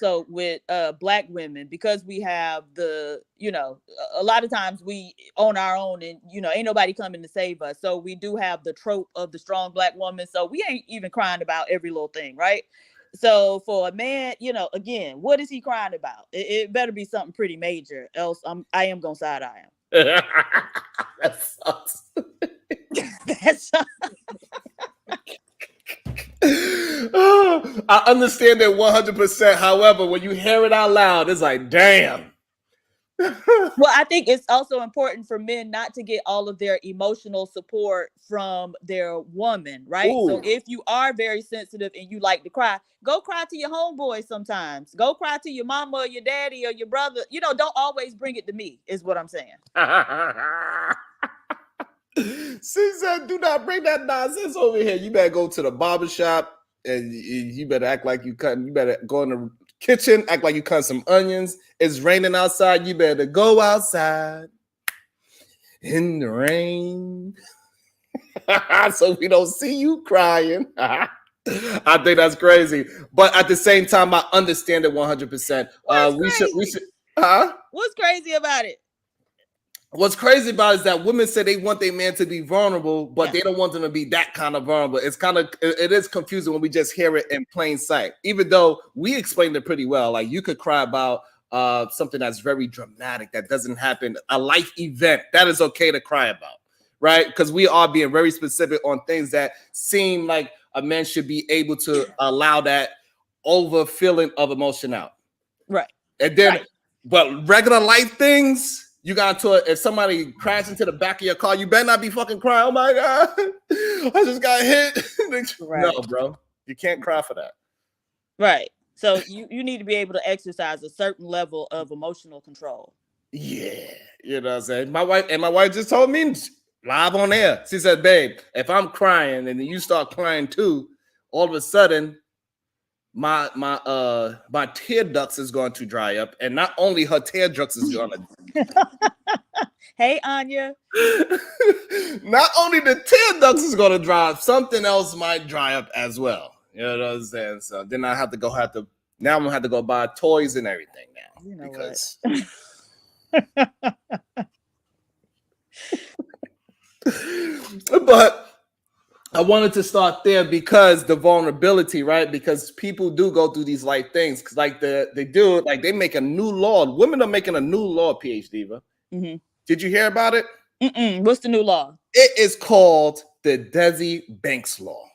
also with black women, because we have the, a lot of times we on our own, and ain't nobody coming to save us, so we do have the trope of the strong black woman, so we ain't even crying about every little thing, right? So for a man, again, what is he crying about? It better be something pretty major, else I am gonna side eye him. That sucks. That's I understand that 100%. However, when you hear it out loud, it's like, damn. Well, I think it's also important for men not to get all of their emotional support from their woman, right? Ooh. So if you are very sensitive and you like to cry, go cry to your homeboy sometimes. Go cry to your mama or your daddy or your brother. Don't always bring it to me, is what I'm saying. She said, do not bring that nonsense over here. You better go to the barbershop and you better act like you cutting. You better go in the kitchen, act like you cut some onions. It's raining outside. You better go outside in the rain so we don't see you crying. I think that's crazy. But at the same time, I understand it 100%. We should. What's crazy about it? What's crazy about it is that women say they want their man to be vulnerable, but they don't want them to be that kind of vulnerable. It is confusing when we just hear it in plain sight, even though we explained it pretty well. Like, you could cry about something that's very dramatic, that doesn't happen, a life event that is okay to cry about, right? Because we are being very specific on things that seem like a man should be able to allow that over feeling of emotion out. Right. And then, but regular life things, you got to if somebody crashed into the back of your car, you better not be fucking crying. Oh my God, I just got hit. Right. No, bro, you can't cry for that. Right. So you need to be able to exercise a certain level of emotional control. Yeah, you know what I'm saying. My wife just told me live on air. She said, "Babe, if I'm crying and then you start crying too, all of a sudden my tear ducts is going to dry up, and not only her tear ducts is going to." Hey, Anya. Not only the tear ducts is going to dry up, something else might dry up as well. You know what I'm saying? So then I now I'm gonna have to go buy toys and everything now. Because but I wanted to start there because the vulnerability, right? Because people do go through these life things. Because they make a new law. Women are making a new law, PhD Diva. Mm-hmm. Did you hear about it? What's the new law? It is called the Desi Banks law.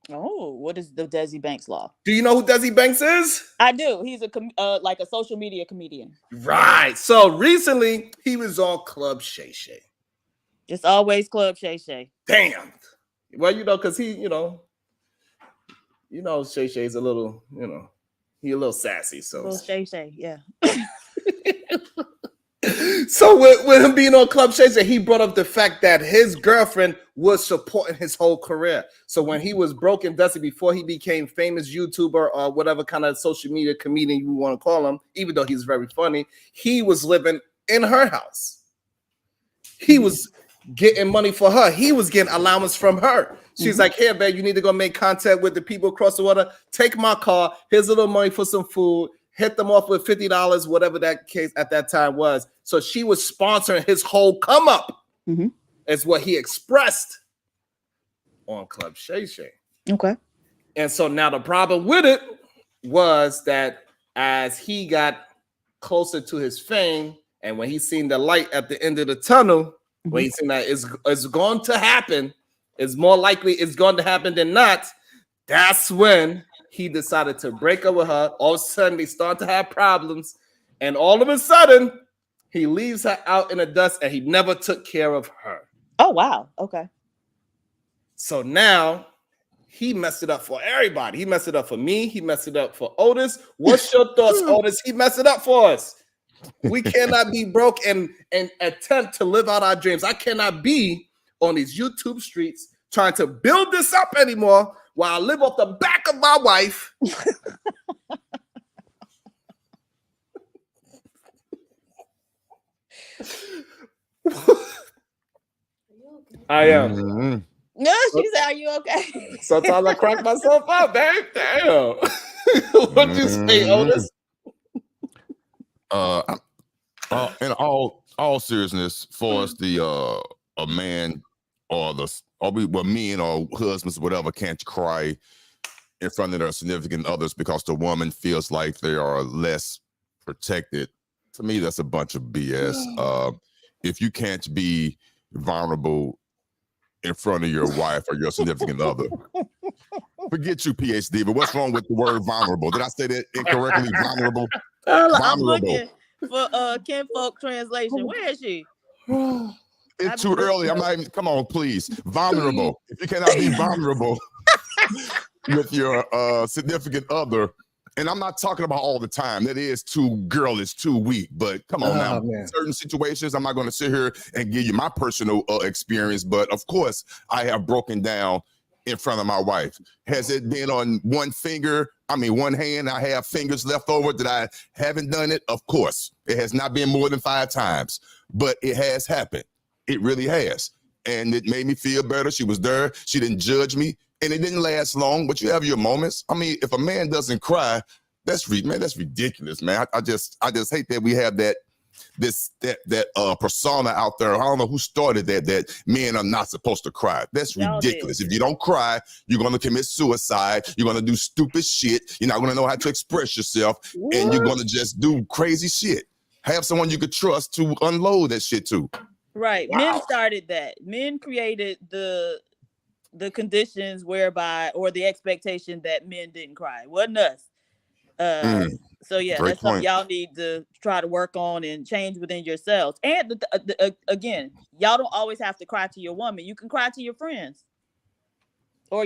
Oh, what is the Desi Banks law? Do you know who Desi Banks is? I do. He's like a social media comedian. Right. So recently he was on Club Shay Shay. It's always Club Shay Shay. Damn. Well, because he, Shay Shay's a little, he a little sassy. So little Shay Shay, yeah. So with him being on Club Shay Shay, he brought up the fact that his girlfriend was supporting his whole career. So when he was broke and dusty before he became famous YouTuber or whatever kind of social media comedian you want to call him, even though he's very funny, he was living in her house. He was getting money for her. He was getting allowance from her. She's like, "Here, babe, you need to go make contact with the people across the water. Take my car. Here's a little money for some food. Hit them off with $50, whatever that case at that time was." So she was sponsoring his whole come up. Is what he expressed on Club Shay Shay. Okay. And so now the problem with it was that as he got closer to his fame, and when he seen the light at the end of the tunnel, when he seen that it's going to happen, it's more likely it's going to happen than not, that's when he decided to break up with her. All of a sudden, they start to have problems. And all of a sudden, he leaves her out in the dust, and he never took care of her. Oh, wow. Okay. So now he messed it up for everybody. He messed it up for me. He messed it up for Otis. What's your thoughts, Otis? He messed it up for us. We cannot be broke and attempt to live out our dreams. I cannot be on these YouTube streets trying to build this up anymore while I live off the back of my wife. I am. No, she said, "Are you okay?" Sometimes I crack myself up, babe. Damn. What'd you say, Otis? In all seriousness, for us, the a man or men or husbands, whatever, can't cry in front of their significant others because the woman feels like they are less protected. To me, that's a bunch of BS. If you can't be vulnerable in front of your wife or your significant other, forget you, PhD. But what's wrong with the word vulnerable? Did I say that incorrectly? Vulnerable. I'm looking for kinfolk translation. Where is she? It's too early. I'm not even. Come on, please. Vulnerable. If you cannot be vulnerable with your significant other, and I'm not talking about all the time. That is too girlish, too weak. But come on now. Man. Certain situations, I'm not going to sit here and give you my personal experience. But of course, I have broken down in front of my wife. Has it been on one hand? I have fingers left over that I haven't done it. Of course, it has not been more than 5 times, but it has happened. It really has. And it made me feel better. She was there. She didn't judge me. And it didn't last long, but you have your moments. I mean, if a man doesn't cry, that's ridiculous, man. I just hate that we have that persona out there. I don't know who started that men are not supposed to cry. That's ridiculous. If you don't cry, you're going to commit suicide. You're going to do stupid shit. You're not going to know how to express yourself. And you're going to just do crazy shit. Have someone you could trust to unload that shit to. Right. Wow. Men started that. Men created the conditions whereby, or the expectation that men didn't cry. It wasn't us. So yeah, that's something y'all need to try to work on and change within yourselves. And again, y'all don't always have to cry to your woman. You can cry to your friends or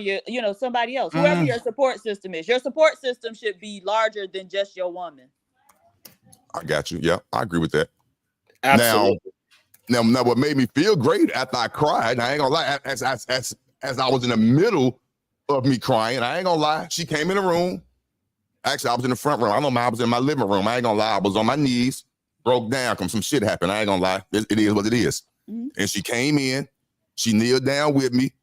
somebody else, whoever your support system is. Your support system should be larger than just your woman. I got you. Yeah, I agree with that. Absolutely. Now, what made me feel great after I cried, I ain't gonna lie, as I was in the middle of me crying, I ain't gonna lie, she came in the room. Actually, I was in the front room. I don't know, I was in my living room. I ain't gonna lie, I was on my knees, broke down because some shit happened. I ain't gonna lie, it is what it is. Mm-hmm. And she came in, she kneeled down with me.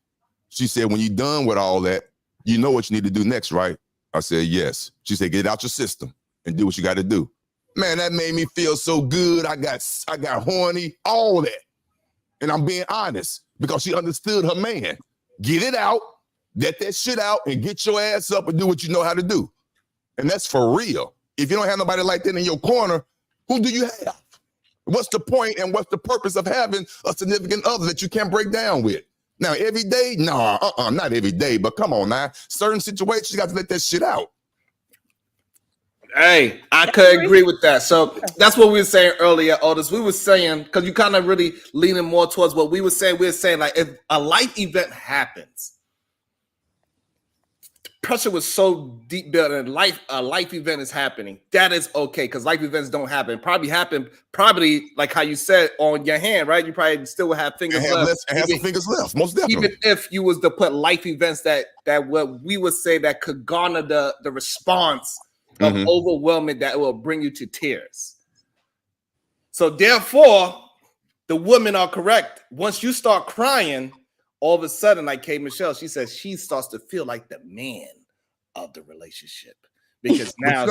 She said, when you're done with all that, you know what you need to do next, right? I said, yes. She said, get it out your system and do what you got to do. Man, that made me feel so good. I got horny, all that. And I'm being honest because she understood her man. Get it out, let that shit out, and get your ass up and do what you know how to do. And that's for real. If you don't have nobody like that in your corner, who do you have? What's the point and what's the purpose of having a significant other that you can't break down with? Now, every day? No, not every day, but come on now. Certain situations, you got to let that shit out. Hey, I could agree with that. So that's what we were saying earlier, Otis. We were saying, because you kind of really leaning more towards what we were saying. We were saying, like, if a life event happens, pressure was so deep built, and a life event is happening. That is okay, because life events don't happen. Probably like how you said, on your hand, right? You probably still would have fingers left. Have some fingers left, most definitely. Even if you was to put life events that what we would say that could garner the response of overwhelming, that will bring you to tears. So therefore, the women are correct. Once you start crying, all of a sudden, like K. Michelle, she says she starts to feel like the man of the relationship, because now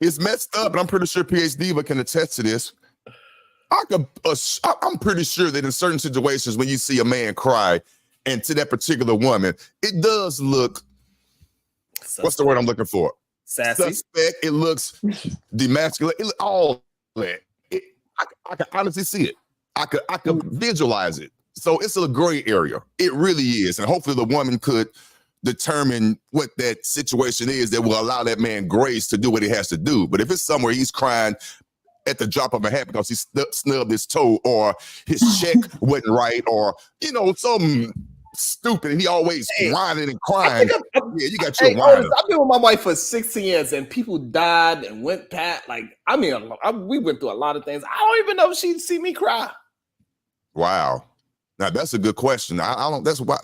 it's messed up. And I'm pretty sure PhD can attest to this. I'm pretty sure that in certain situations, when you see a man cry, and to that particular woman, it does look. Suspect. What's the word I'm looking for? Sassy. Suspect. It looks demasculated. All that. I can honestly see it. I could visualize it. So it's a gray area. It really is. And hopefully the woman could determine what that situation is that will allow that man grace to do what he has to do. But if it's somewhere he's crying at the drop of a hat because he snubbed his toe, or his check wasn't right, or, some stupid, and he always whining and crying. You got your whining. I've been with my wife for 16 years, and people died and went past. We went through a lot of things. I don't even know if she'd see me cry. Wow. Now that's a good question. I don't. That's why.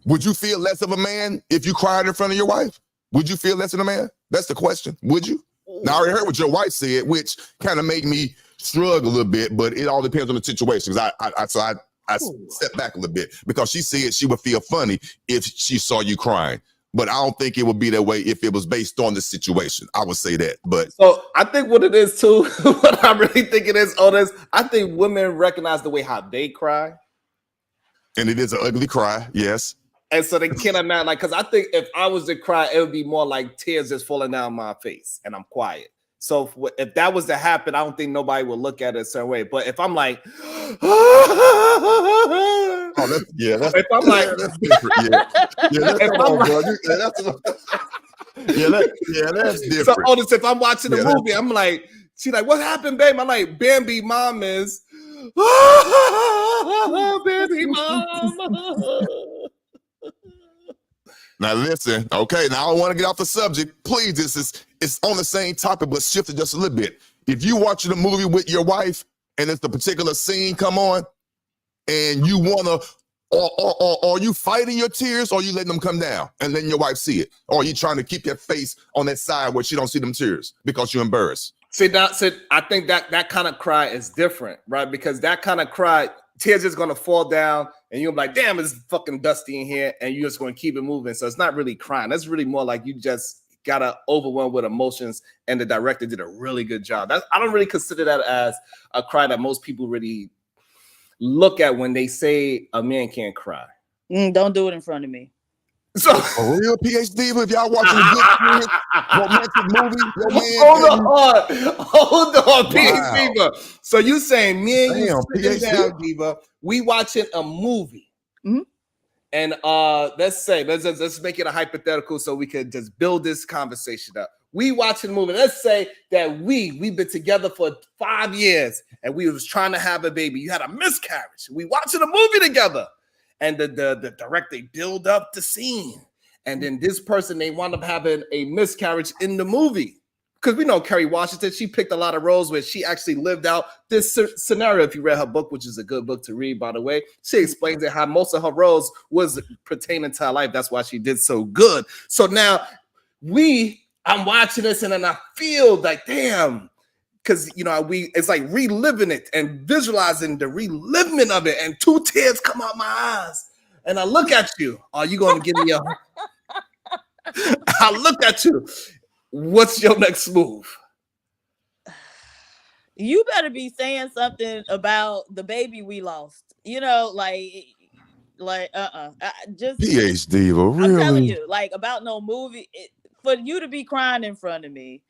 Would you feel less of a man if you cried in front of your wife? Would you feel less of a man? That's the question. Would you? Ooh. Now I already heard what your wife said, which kind of made me shrug a little bit, but it all depends on the situation. I stepped back a little bit because she said she would feel funny if she saw you crying. But I don't think it would be that way if it was based on the situation. I would say that. But so I think what it is too, what I really think it is, Otis, I think women recognize the way how they cry. And it is an ugly cry, yes. And so they cannot imagine, like, because I think if I was to cry, it would be more like tears just falling down my face and I'm quiet. So if that was to happen, I don't think nobody would look at it a certain way. But if I'm like, oh, that's if I'm like, that's different. That's different. So Otis, if I'm watching a movie, I'm like, she's like, what happened, babe? I'm like, Bambi mom is, Bambi mom. Now listen, okay. Now I don't want to get off the subject. Please, it's on the same topic, but shift it just a little bit. If you watching a movie with your wife and it's a particular scene come on, and you wanna, or are you fighting your tears, or you letting them come down and letting your wife see it, or are you trying to keep your face on that side where she don't see them tears because you're embarrassed? See, I think that kind of cry is different, right? Because that kind of cry, tears is gonna fall down, and you're like, damn, it's fucking dusty in here, and you're just gonna keep it moving. So it's not really crying. That's really more like you just gotta overwhelm with emotions, and the director did a really good job. I don't really consider that as a cry that most people really look at when they say a man can't cry. Don't do it in front of me. So a real PhD, if y'all watching a good romantic movie, your man, hold on, wow. PhD Diva. So you saying me and you sitting down, Diva, we watching a movie, and let's make it a hypothetical so we could just build this conversation up. We watching a movie. Let's say that we've been together for 5 years and we was trying to have a baby. You had a miscarriage. We watching a movie together. And the director build up the scene, and then this person, they wound up having a miscarriage in the movie, because we know Kerry Washington, she picked a lot of roles where she actually lived out this scenario. If you read her book, which is a good book to read, by the way, she explains it how most of her roles was pertaining to her life. That's why she did so good. So now I'm watching this and then I feel like, damn. Because it's like reliving it and visualizing the reliving of it, and 2 tears come out my eyes, and I look at you. Are you going to give me a? I look at you. What's your next move? You better be saying something about the baby we lost. Just PhD, really? I'm telling you, like, about no movie. For you to be crying in front of me,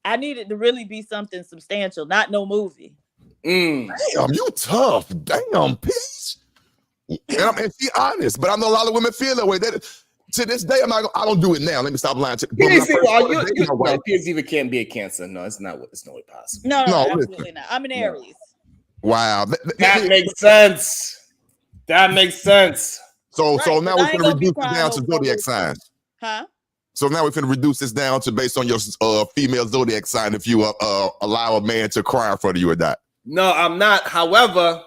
I need it to really be something substantial, not no movie. Damn, you tough. Damn, Peach. And she honest, but I know a lot of women feel that way. That to this day, I don't do it now. Let me stop lying. PhD can't be a Cancer. No, it's not. It's no way possible. No, absolutely not. I'm an Aries. Wow, that makes sense. That makes sense. So now we're gonna reduce it down to zodiac signs. Huh? So now we're going to reduce this down to based on your female zodiac sign, if you allow a man to cry in front of you or not. No, I'm not. However,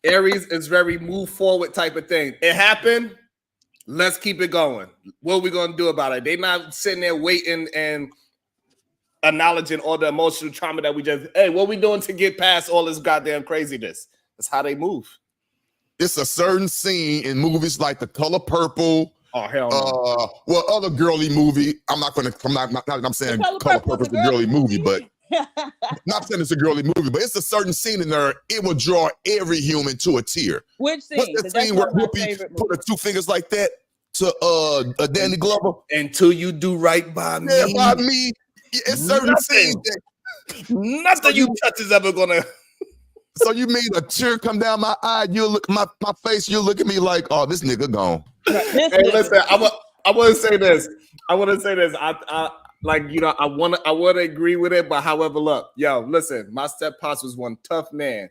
Aries is very move forward type of thing. It happened. Let's keep it going. What are we going to do about it? They're not sitting there waiting and acknowledging all the emotional trauma that what are we doing to get past all this goddamn craziness? That's how they move. It's a certain scene in movies like The Color Purple. Oh, hell no. Other girly movie. I'm saying Color Purple is a girly movie, but not saying it's a girly movie, but it's a certain scene in there. It will draw every human to a tear. Which scene? What's that scene where Whoopi put her 2 fingers like that to Danny Glover? Until you do right by me. Yeah, by me. It's certain scenes that nothing you touch is ever gonna. So you mean a tear come down my eye? You look my face. You look at me like, oh, this nigga gone. Hey, listen, I want to say this. I want to agree with it, but however, look, listen, my step-pops was one tough man.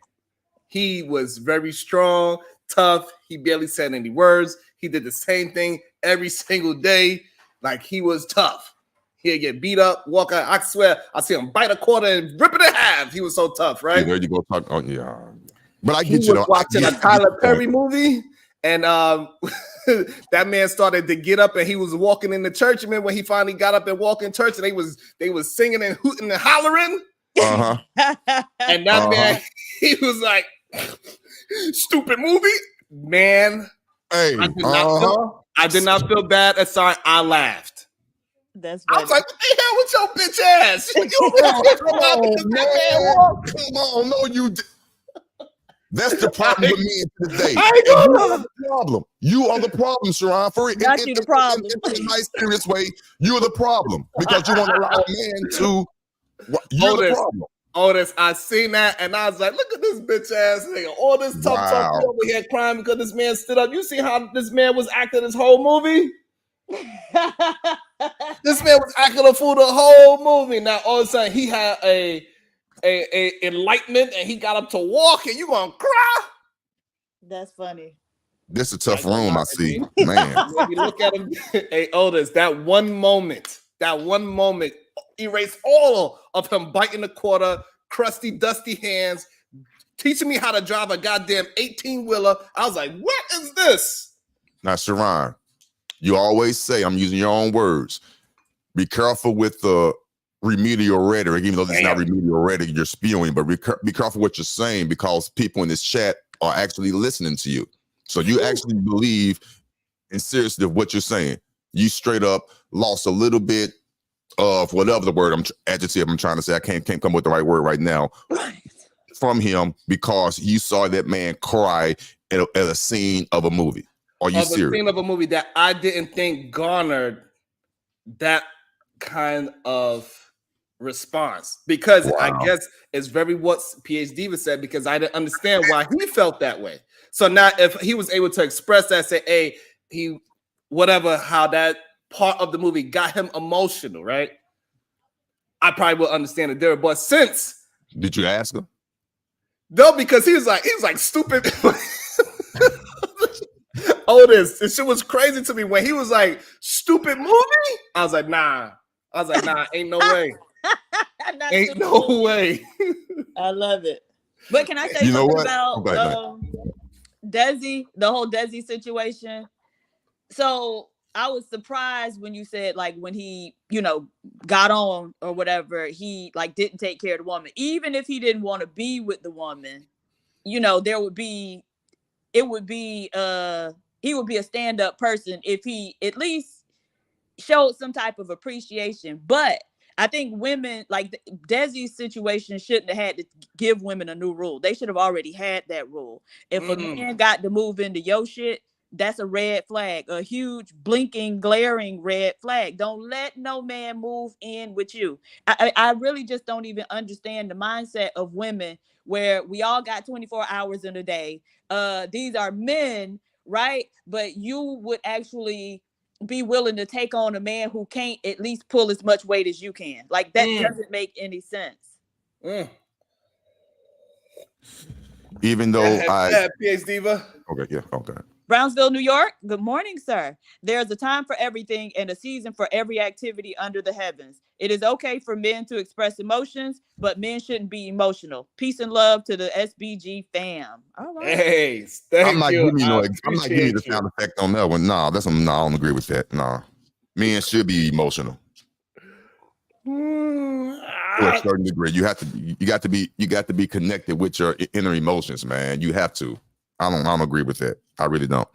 He was very strong, tough. He barely said any words. He did the same thing every single day. Like, he was tough. He'd get beat up, walk out. I swear, I see him bite a quarter and rip it in half. He was so tough, right? Yeah, there you go. Talk. Oh, yeah. But I get he you. Was watching a Tyler Perry movie, and that man started to get up, and he was walking in the church. And when he finally got up and walked in church, and they was singing and hooting and hollering. And that man, he was like, "Stupid movie, man." Hey, I did not feel bad. Aside, I laughed. That's I was funny. like, "What the hell with your bitch ass? You Come on, man. Come on, no, you. That's the problem with me to this day. I ain't And you gonna are the problem. You are the problem, Sharon. For it, Not you the problem. in a nice, serious way, you're the problem because you want to allow a man to. You're the problem. Otis, I seen that and I was like, look at this bitch ass nigga. All this tough talk Wow. over here crying because this man stood up. You see how this man was acting this whole movie? This man was acting a fool the whole movie. Now all of a sudden he had a enlightenment and he got up to walk and you gonna cry? That's funny. This is a tough room, I see. Man. Maybe look at him. Hey, Otis, that one moment erased all of him biting the quarter, crusty, dusty hands, teaching me how to drive a goddamn 18-wheeler. I was like, what is this? Now, Sharon, you always say, I'm using your own words, be careful with the remedial rhetoric, even though it's not remedial rhetoric you're spewing, but be careful what you're saying because people in this chat are actually listening to you. So you actually believe in seriously what you're saying. You straight up lost a little bit of whatever the word adjective I'm trying to say. I can't come up with the right word right now from him because you saw that man cry at a scene of a movie. Are you serious? A scene of a movie that I didn't think garnered that kind of response because I guess it's very what PH Diva said because I didn't understand why he felt that way. So now if he was able to express that, say, hey, he whatever, how that part of the movie got him emotional, right? I probably will understand it there. But since did you ask him? No, because he was like stupid. Otis, this shit was crazy to me when he was like, stupid movie. I was like, nah, ain't no way. Ain't no way. I love it. But can I say something about Desi, the whole Desi situation? So I was surprised when you said like when he, got on or whatever, he like didn't take care of the woman. Even if he didn't want to be with the woman, he would be a stand-up person if he at least showed some type of appreciation. But I think women, like Desi's situation, shouldn't have had to give women a new rule. They should have already had that rule. If a man got to move into your shit, that's a red flag, a huge blinking, glaring red flag. Don't let no man move in with you. I really just don't even understand the mindset of women where we all got 24 hours in a day. These are men, right? But you would actually be willing to take on a man who can't at least pull as much weight as you can. Like that doesn't make any sense. Even though PH Diva. Okay. Brownsville, New York. Good morning, sir. There's a time for everything and a season for every activity under the heavens. It is okay for men to express emotions, but men shouldn't be emotional. Peace and love to the SBG fam. All right. Hey, thank you. I'm not giving you the sound effect on that one. Nah, I don't agree with that. Nah. Men should be emotional. To a certain degree. You got to be connected with your inner emotions, man. You have to. I don't agree with that. I really don't.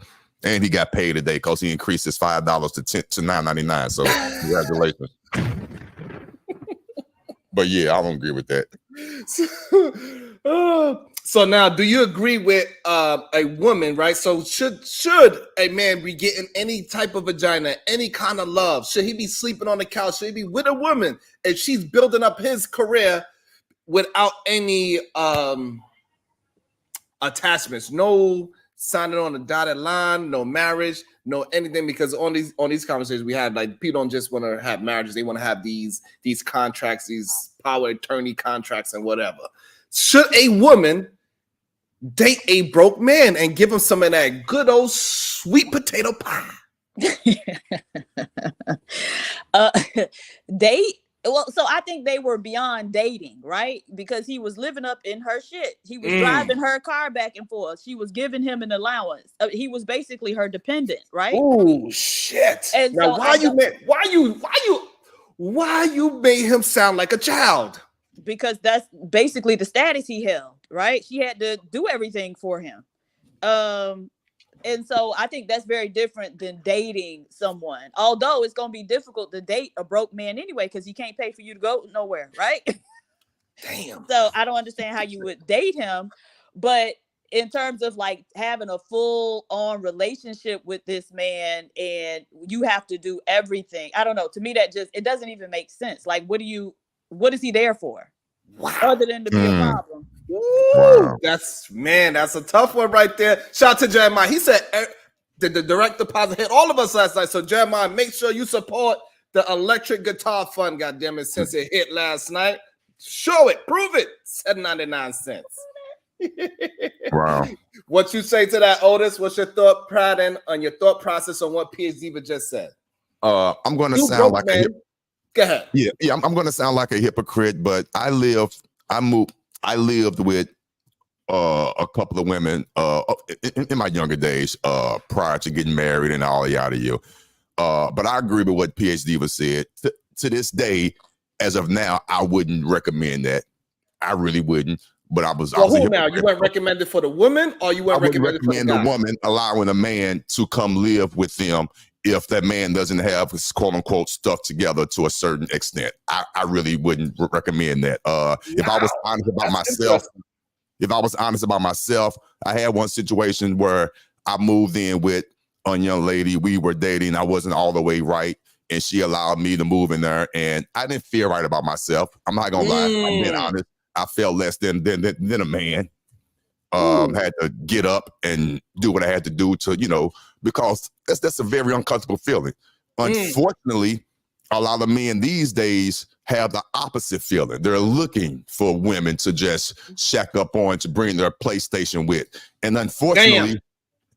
And he got paid today because he increased his $5 to $9.99. So congratulations. But yeah, I don't agree with that. So now, do you agree with a woman, right? So should a man be getting any type of vagina, any kind of love? Should he be sleeping on the couch? Should he be with a woman if she's building up his career without any attachments, no signing on the dotted line, no marriage, no anything? Because on these conversations we had, like, people don't just want to have marriages; they want to have these contracts, these power attorney contracts, and whatever. Should a woman date a broke man and give him some of that good old sweet potato pie? Date? Well, so I think they were beyond dating, right? Because he was living up in her shit. He was driving her car back and forth. She was giving him an allowance. He was basically her dependent, right? Oh shit! And now, so why you made him sound like a child? Because that's basically the status he held, right? She had to do everything for him. And so I think that's very different than dating someone. Although it's gonna be difficult to date a broke man anyway, because he can't pay for you to go nowhere, right? Damn. So I don't understand how you would date him. But in terms of like having a full on relationship with this man and you have to do everything, I don't know. To me, that just it doesn't even make sense. Like, what is he there for? Wow. Other than to be a Mm. problem. Woo, that's a tough one right there. Shout out to Jeremiah. He said the direct deposit hit all of us last night. So Jeremiah, make sure you support the electric guitar fund, goddammit, since it hit last night. Show it, prove it. 7.99. Wow. What you say to that, Otis? What's your thought pattern on your thought process on what PhD Diva just said? I'm gonna You sound broke, like man. Go ahead. Yeah. I'm gonna sound like a hypocrite, but I lived with a couple of women in my younger days prior to getting married and all yada yada. But I agree with what PhD Diva said. To this day, as of now, I wouldn't recommend that. I really wouldn't. But I was. Well, who now? You weren't recommended for the woman, or you weren't recommended for the guy? A woman allowing a man to come live with them if that man doesn't have his quote unquote stuff together to a certain extent. I really wouldn't recommend that. If I was honest about myself, I had one situation where I moved in with a young lady. We were dating. I wasn't all the way right, and she allowed me to move in there, and I didn't feel right about myself. I'm not gonna lie. I'm being honest. I felt less than a man. Had to get up and do what I had to do to, because that's a very uncomfortable feeling. Unfortunately, a lot of men these days have the opposite feeling. They're looking for women to just shack up on, to bring their PlayStation with. And unfortunately,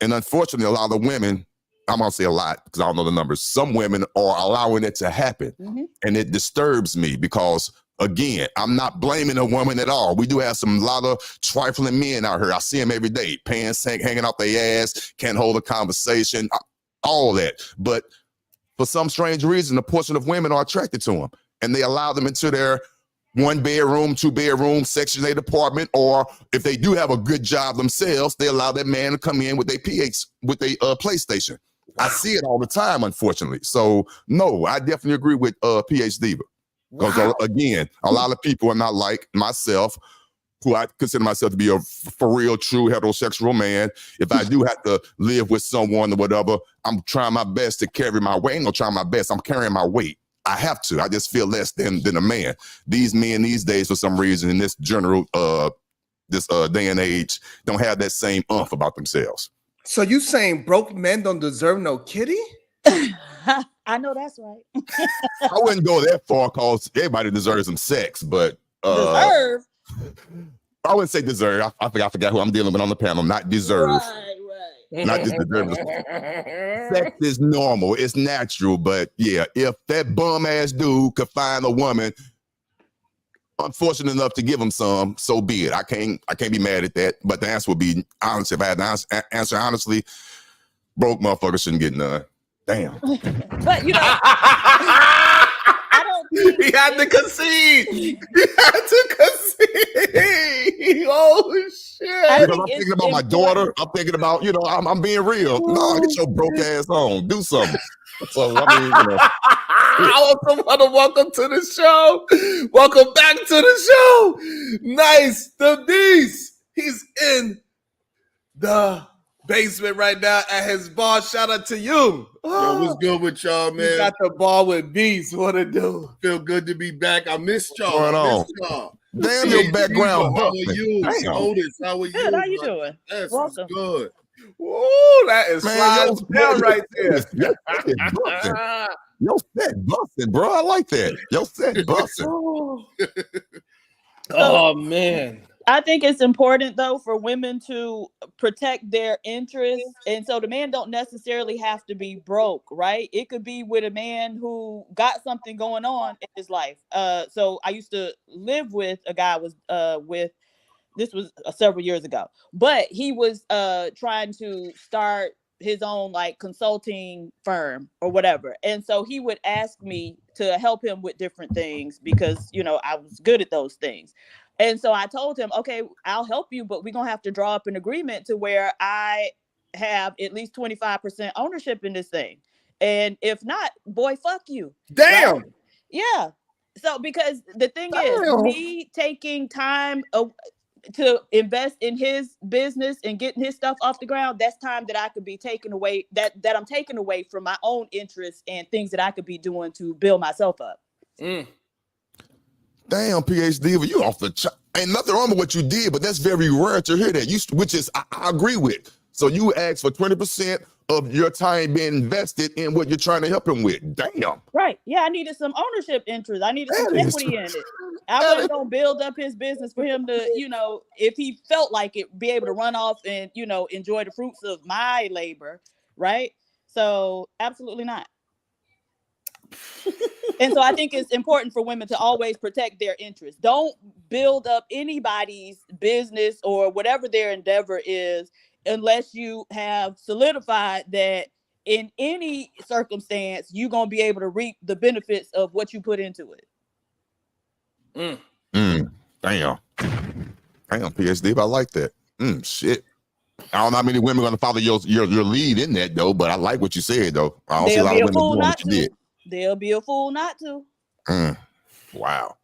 a lot of women, I'm gonna say a lot because I don't know the numbers, some women are allowing it to happen. And it disturbs me because, again, I'm not blaming a woman at all. We do have a lot of trifling men out here. I see them every day, pants hanging out their ass, can't hold a conversation, all that. But for some strange reason, a portion of women are attracted to them, and they allow them into their 1-bedroom, 2-bedroom, Section 8 apartment, or if they do have a good job themselves, they allow that man to come in with their PlayStation. Wow. I see it all the time, unfortunately. So, no, I definitely agree with PhD Diva. Because, again, a lot of people are not like myself, who I consider myself to be a for real, true heterosexual man. If I do have to live with someone or whatever, I'm trying my best to carry my weight. I ain't gonna try my best. I'm carrying my weight. I have to. I just feel less than a man. These men these days, for some reason, in this general, this day and age, don't have that same umph about themselves. So you saying broke men don't deserve no kitty? I know that's right. I wouldn't go that far because everybody deserves some sex, but deserve. I wouldn't say deserve. I forgot who I'm dealing with on the panel. Not deserve. Right. Not just deserve. Sex is normal. It's natural. But yeah, if that bum ass dude could find a woman unfortunate enough to give him some, so be it. I can't be mad at that. But the answer would be honest. If I had to answer honestly, broke motherfuckers shouldn't get none. Damn. But I don't think he had to concede. Oh shit. Because I'm thinking about my daughter. I'm thinking about, I'm being real. No, get your broke ass on. Do something. So I mean, I want someone to welcome to the show. Welcome back to the show. Nice. The Beast. He's in the basement right now at his bar. Shout out to you. Yo, what's good with y'all, man? You got the bar with Beast. What it do? Feel good to be back. I missed y'all. What's going on? Y'all. Damn, your background. How are you? Damn. Otis, how are you? good. How you doing? That's Welcome. good. Ooh, that is Man, down right there. Yo, set busting, bro. I like that. Yo, set busting. Oh man. I think it's important though for women to protect their interests, and so the man don't necessarily have to be broke, right? It could be with a man who got something going on in his life. So I used to live with a guy I was with. This was several years ago, but he was trying to start his own like consulting firm or whatever, and so he would ask me to help him with different things because I was good at those things. And so I told him, okay, I'll help you, but we're going to have to draw up an agreement to where I have at least 25% ownership in this thing. And if not, boy, fuck you. Damn. Right? Yeah. So because the thing is, Damn. me taking time to invest in his business and getting his stuff off the ground, that's time that I could be taken away, that I'm taking away from my own interests and things that I could be doing to build myself up. Mm. Damn, PhD, but you off the ain't nothing wrong with what you did, but that's very rare to hear that. Which is I agree with. So you asked for 20% of your time being invested in what you're trying to help him with. Damn. Right. Yeah, I needed some ownership interest. I needed some That is- equity in it. I wasn't gonna build up his business for him to, if he felt like it, be able to run off and, enjoy the fruits of my labor. Right. So absolutely not. And so I think it's important for women to always protect their interests. Don't build up anybody's business or whatever their endeavor is unless you have solidified that in any circumstance, you're going to be able to reap the benefits of what you put into it. Damn. Damn, PhD, I like that. Shit. I don't know how many women are going to follow your lead in that, though, but I like what you said, though. I don't see a lot of women doing what you did. They'll be a fool not to. Wow.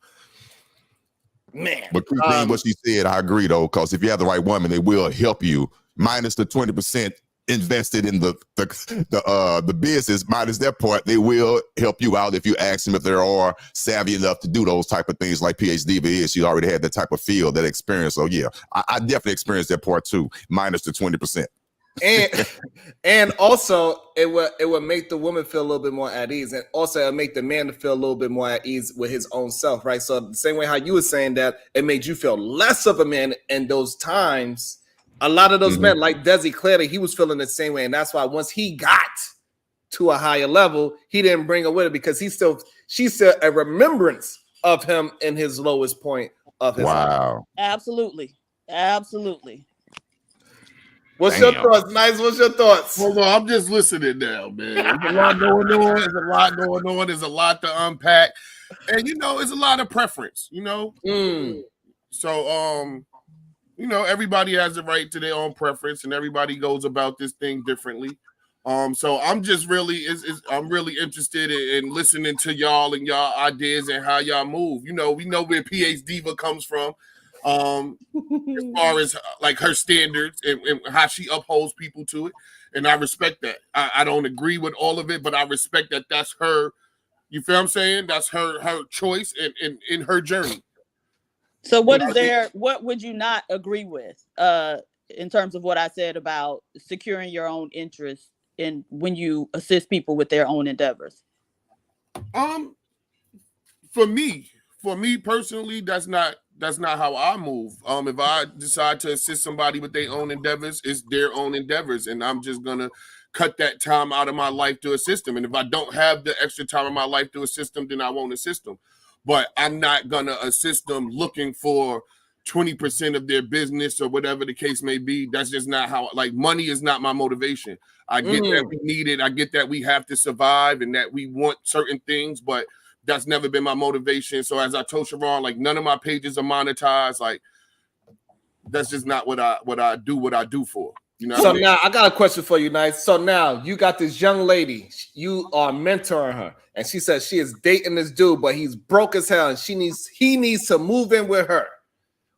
Man. But Christine, what she said, I agree, though, because if you have the right woman, they will help you, minus the 20% invested in the business, minus that part, they will help you out if you ask them if they are savvy enough to do those type of things like PhD is. She already had that type of feel, that experience. So yeah, I definitely experienced that part too, minus the 20%. And also it would make the woman feel a little bit more at ease, and also it make the man feel a little bit more at ease with his own self, right? So the same way how you were saying that it made you feel less of a man in those times, a lot of those men like Desi, clearly he was feeling the same way, and that's why once he got to a higher level, he didn't bring her with it because she's still a remembrance of him in his lowest point of his life. Absolutely. What's your thoughts, Nice? What's your thoughts? Hold on, I'm just listening now, man. There's a lot going on. There's a lot to unpack, and it's a lot of preference. So everybody has a right to their own preference, and everybody goes about this thing differently. So I'm just really I'm really interested in listening to y'all and y'all ideas and how y'all move. We know where PH Diva comes from. As far as like her standards and how she upholds people to it, and I respect that. I don't agree with all of it, but I respect that. That's her. You feel what I'm saying? That's her choice and in her journey. So what would you not agree with in terms of what I said about securing your own interests in when you assist people with their own endeavors? For me personally, that's not how I move. If I decide to assist somebody with their own endeavors, it's their own endeavors, and I'm just gonna cut that time out of my life to assist them. And if I don't have the extra time in my life to assist them, then I won't assist them. But I'm not gonna assist them looking for 20% of their business or whatever the case may be. That's just not how. Like, money is not my motivation. I get that we need it. I get that we have to survive and that we want certain things, but that's never been my motivation. So as I told Sharon, like, none of my pages are monetized. Like, that's just not what I do for. So now I got a question for you, Nice. So now you got this young lady, you are mentoring her, and she says she is dating this dude, but he's broke as hell, and he needs to move in with her.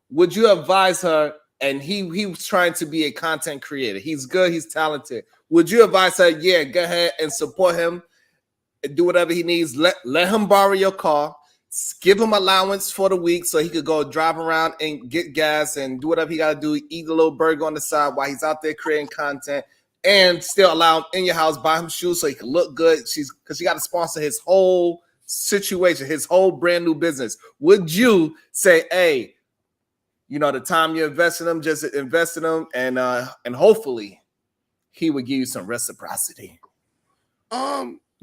Would you advise her? And he was trying to be a content creator. He's good. He's talented. Would you advise her? Yeah, go ahead and support him. Do whatever he needs. Let him borrow your car. Give him allowance for the week so he could go drive around and get gas and do whatever he got to do. Eat a little burger on the side while he's out there creating content, and still allow him in your house, buy him shoes so he can look good. Because she got to sponsor his whole situation, his whole brand new business. Would you say, hey, the time you invest in him, just invest in him, and hopefully he would give you some reciprocity?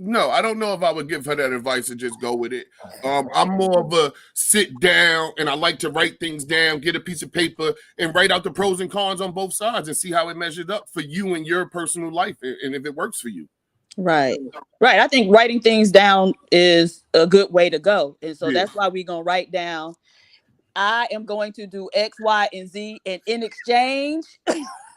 No, I don't know if I would give her that advice and just go with it. I'm more of a sit down, and I like to write things down, get a piece of paper, and write out the pros and cons on both sides and see how it measured up for you and your personal life, and if it works for you. Right. I think writing things down is a good way to go. And so that's why we're going to write down, I am going to do X, Y, and Z, and in exchange,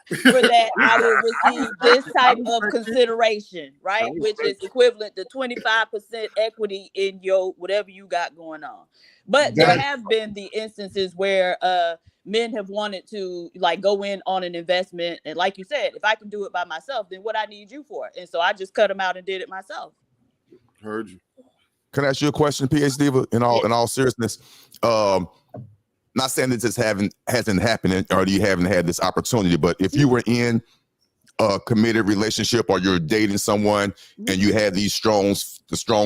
for that, I will receive this type of consideration, right? Which is equivalent to 25% equity in your whatever you got going on. But there have been the instances where men have wanted to like go in on an investment, and like you said, if I can do it by myself, then what I need you for? And so I just cut them out and did it myself. Heard you. Can I ask you a question, PhD Diva? In all seriousness, not saying that this hasn't happened or you haven't had this opportunity, but if you were in a committed relationship or you're dating someone and you had these strong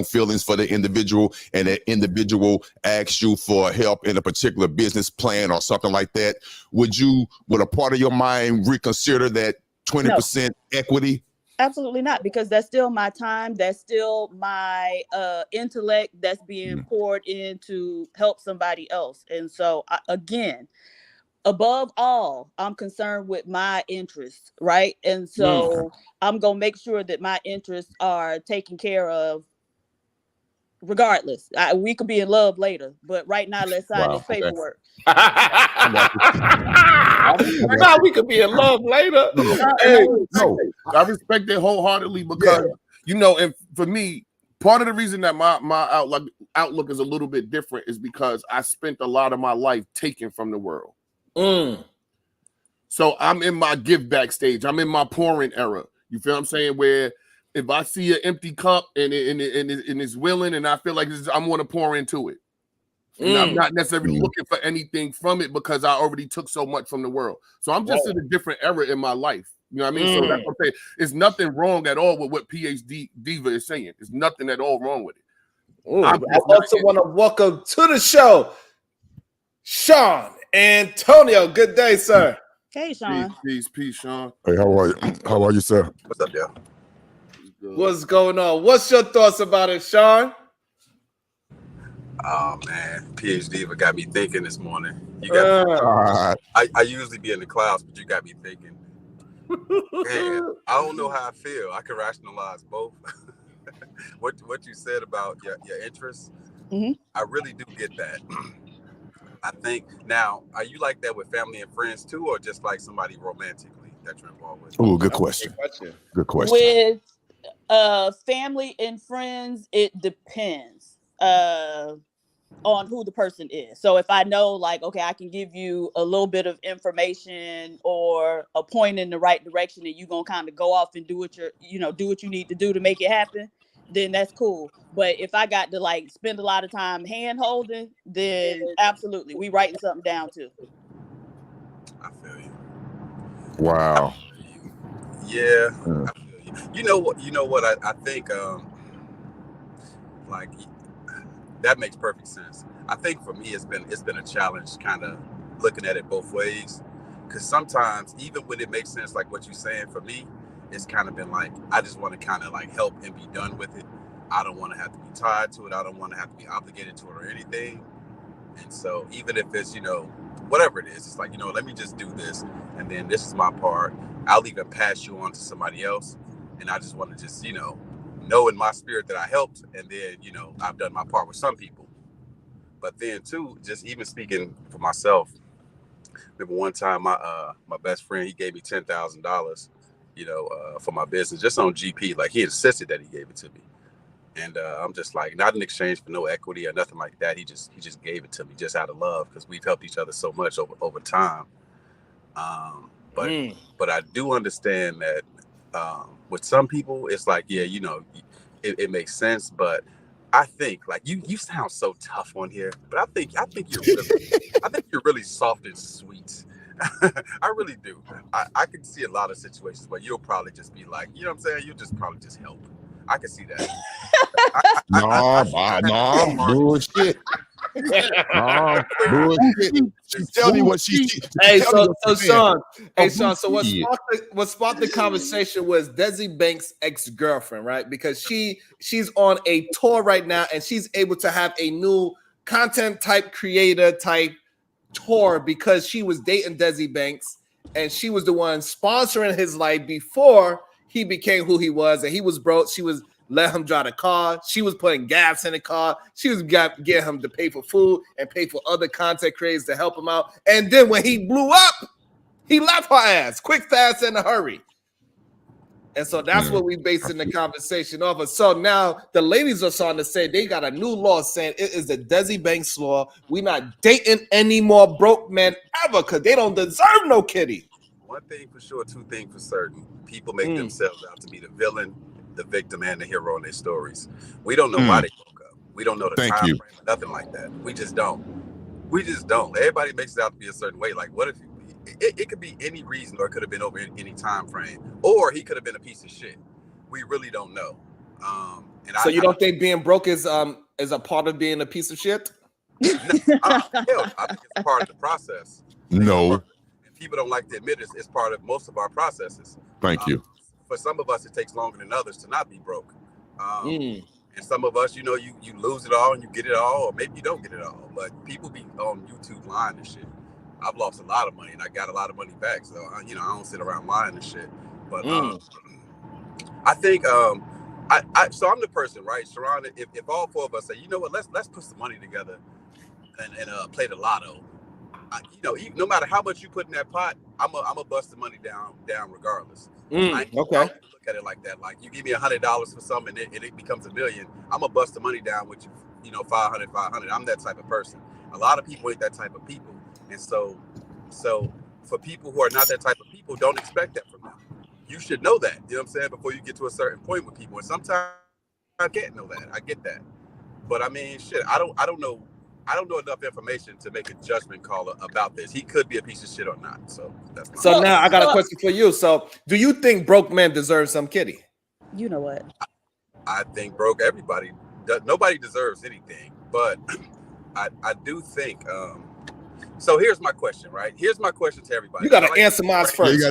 feelings for the individual, and that individual asks you for help in a particular business plan or something like that, would a part of your mind reconsider that 20% equity? Absolutely not, because that's still my time. That's still my intellect that's being poured in to help somebody else. And so, again, above all, I'm concerned with my interests, right? And so I'm going to make sure that my interests are taken care of regardless. We could be in love later, but right now, let's sign this paperwork. Now we could be in love later. I respect it wholeheartedly because and for me, part of the reason that my outlook is a little bit different is because I spent a lot of my life taken from the world. So I'm in my give back stage. I'm in my pouring era. You feel what I'm saying? Where if I see an empty cup and it's willing, and I feel like I'm going to pour into it. And I'm not necessarily looking for anything from it because I already took so much from the world. So I'm just in a different era in my life. You know what I mean? So that's what I'm saying. It's nothing wrong at all with what PhD Diva is saying. There's nothing at all wrong with it. I also want to welcome to the show, Sean Antonio. Good day, sir. Hey, Sean. Peace, Sean. Hey, how are you? How are you, sir? What's up, y'all? What's going on? What's your thoughts about it, Sean? Oh man, PhD Diva got me thinking this morning. You got I usually be in the clouds, but you got me thinking. Man, I don't know how I feel. I can rationalize both. what you said about your interests, I really do get that. I think now, are you like that with family and friends too, or just like somebody romantically that you're involved with? Oh, good question. Good question. With family and friends, it depends on who the person is. So if I know, like, okay, I can give you a little bit of information or a point in the right direction, and you're gonna kind of go off and do what you need to do to make it happen, then that's cool. But if I got to like spend a lot of time hand holding, then absolutely, we writing something down too. I feel you. Wow. Yeah. I feel you. You know what? I think like that makes perfect sense. I think for me, it's been a challenge, kind of looking at it both ways, because sometimes even when it makes sense, like what you're saying, for me, it's kind of been like I just want to kind of like help and be done with it. I don't want to have to be tied to it. I don't want to have to be obligated to it or anything. And so even if it's whatever it is, it's like let me just do this, and then this is my part. I'll even pass you on to somebody else, and I just want to just know in my spirit that I helped, and then I've done my part with some people. But then too, just even speaking for myself, remember one time my best friend, he gave me $10,000 for my business, just on GP. Like he insisted that he gave it to me, and I'm just like, not in exchange for no equity or nothing like that. He just gave it to me just out of love, because we've helped each other so much over time. But I do understand that with some people, it's like, it makes sense. But I think like you sound so tough on here, but I think you're really soft and sweet. I really do. I can see a lot of situations where you'll probably just be like, you know what I'm saying? You'll just probably just help. I can see that. Bullshit. Bullshit. She's telling me what she. Hey, so Sean. Hey, Sean. So what sparked the conversation was Desi Banks' ex-girlfriend, right? Because she's on a tour right now, and she's able to have a new content type creator type tour because she was dating Desi Banks, and she was the one sponsoring his life before he became who he was, and he was broke. She was let him drive the car. She was putting gas in the car. She was getting him to pay for food and pay for other content creators to help him out. And then when he blew up, He left her ass quick, fast, in a hurry. And so that's what we basing the conversation off of. So now the ladies are starting to say they got a new law saying it is the Desi Banks law. We're not dating any more broke men ever because they don't deserve no kitty. One thing for sure, two things for certain. People make themselves out to be the villain, the victim, and the hero in their stories. We don't know why they broke up. We don't know the time frame, nothing like that. We just don't. Everybody makes it out to be a certain way. Like, what if it could be any reason, or it could have been over any time frame, or he could have been a piece of shit. We really don't know. So you don't think being broke is a part of being a piece of shit? No, I think it's part of the process. No. People don't like to admit it's part of most of our processes. Thank you. For some of us, it takes longer than others to not be broke. And some of us, you lose it all and you get it all, or maybe you don't get it all. But people be on YouTube lying and shit. I've lost a lot of money and I got a lot of money back. So, I don't sit around lying and shit. But I think, so I'm the person, right? Surrounded, if all four of us say, you know what, let's put some money together and play the lotto. No matter how much you put in that pot, I'm a bust the money down regardless. Okay. Look at it like that. Like, you give me $100 for something and it becomes $1 million. I'm gonna bust the money down with you. 500. I'm that type of person. A lot of people ain't that type of people, and so for people who are not that type of people, don't expect that from them. You should know that. You know what I'm saying? Before you get to a certain point with people, and sometimes I can't know that. I get that, but I mean, shit. I don't know. I don't know enough information to make a judgment call about this. He could be a piece of shit or not. So that's so now I got a question for you. So do you think broke men deserve some kitty? You know what? I think broke everybody. Nobody deserves anything, but I do think. So here's my question, right? Here's my question to everybody. You got to answer mine first. You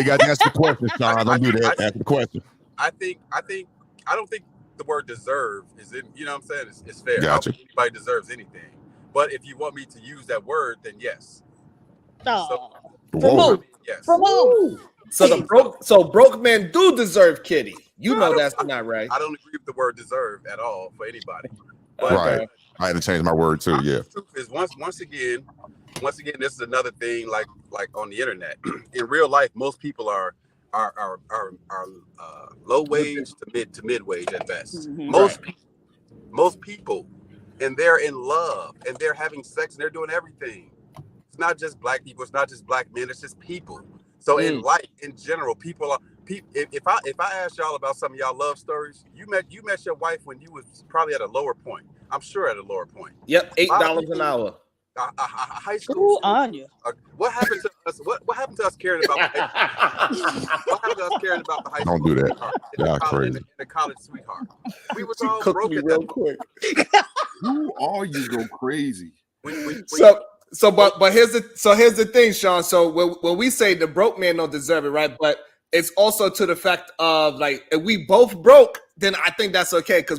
got to answer the question, Sean. Don't do that. Answer the question. I don't think the word deserve is in. You know what I'm saying? It's fair. Gotcha. I don't think anybody deserves anything. But if you want me to use that word, then yes. Oh, So, yes. From who? So broke men do deserve kitty. That's not right. I don't agree with the word deserve at all for anybody. But, right. I had to change my word too. Yeah. The truth is, once again, this is another thing. Like on the internet, in real life, most people are low wage to mid wage at best. Mm-hmm. Most people, and they're in love, and they're having sex, and they're doing everything. It's not just black people. It's not just black men. It's just people. So in life, in general, people are. If I ask y'all about some of y'all love stories, you met your wife when you was probably at a lower point. I'm sure at a lower point. Yep, $8 an hour. High school. Ooh, Anya. What happened to us? What happened to us caring about? What happened to us caring about the high school? Don't do that. Y'all crazy. The college sweetheart. We was all Cook broke me at real that quick. Who are you go crazy? But here's the thing, Sean. So when we say the broke man don't deserve it, right? But it's also to the fact of like if we both broke, then I think that's okay because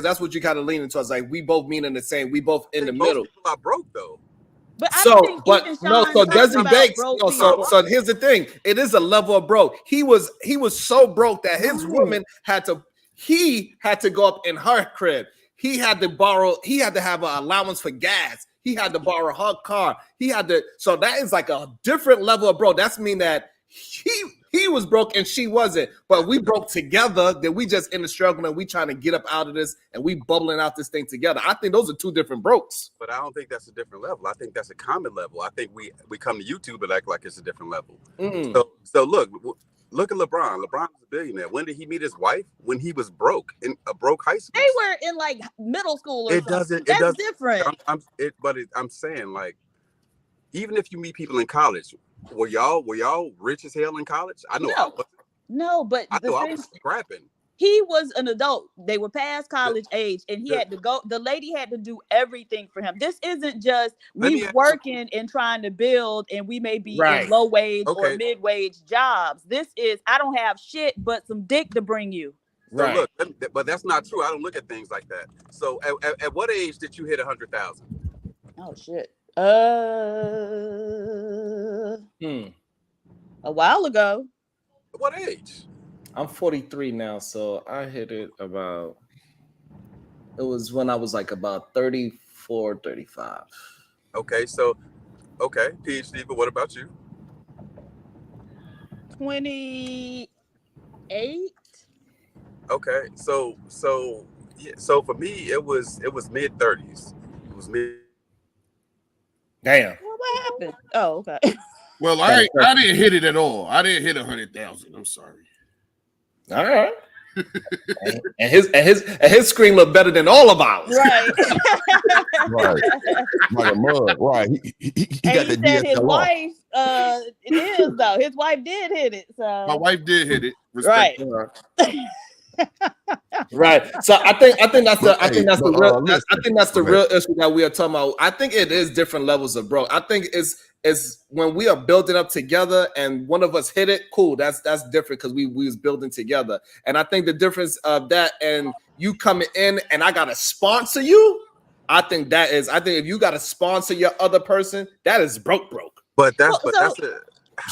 that's what you kind of leaning towards. Like we both meaning the same. We both in the middle. People are broke though. But So Desi Banks. So here's the thing. It is a level of broke. He was so broke that his woman had to go up in her crib. He had to have an allowance for gas. He had to borrow her car. So that is like a different level of broke. That's mean that he was broke and she wasn't, but we broke together. Then we just in the struggle and we trying to get up out of this and we bubbling out this thing together. I think those are two different brokes. But I don't think that's a different level. I think that's a common level. I think we come to YouTube and act like it's a different level. So look at LeBron. LeBron was a billionaire. When did he meet his wife? When he was broke in a broke high school. They were in like middle school. That's different. I'm saying like, even if you meet people in college. Were y'all rich as hell in college? I know. No, but I was scrapping. He was an adult. They were past college age, and he had to go. The lady had to do everything for him. This isn't just we working and trying to build, and we may be in low wage or mid wage jobs. This is I don't have shit but some dick to bring you. So look, but that's not true. I don't look at things like that. So at what age did you hit 100,000? Oh shit. A while ago. What age? I'm 43 now, so I hit it about. It was when I was like about 34, 35. Okay, PhD. But what about you? 28. Okay, so yeah, so for me it was mid-30s. It was mid. Damn. Well, what happened? Oh, okay. Well, I didn't hit it at all. I didn't hit 100,000. I'm sorry. All right. and his screen looked better than all of ours. Right. Right. Like a mug. Right. He And got he the said his DSLR. wife, it is though. His wife did hit it. My So wife did hit it. Respect to her. Right. So I think that's the real listen, I think that's the okay. real issue that we are talking about. I think it is different levels of broke. I think it's when we are building up together and one of us hit it, cool. That's different because we was building together. And I think the difference of that and you coming in and I gotta sponsor you, I think if you gotta sponsor your other person, that is broke. But that's Well, but so- that's a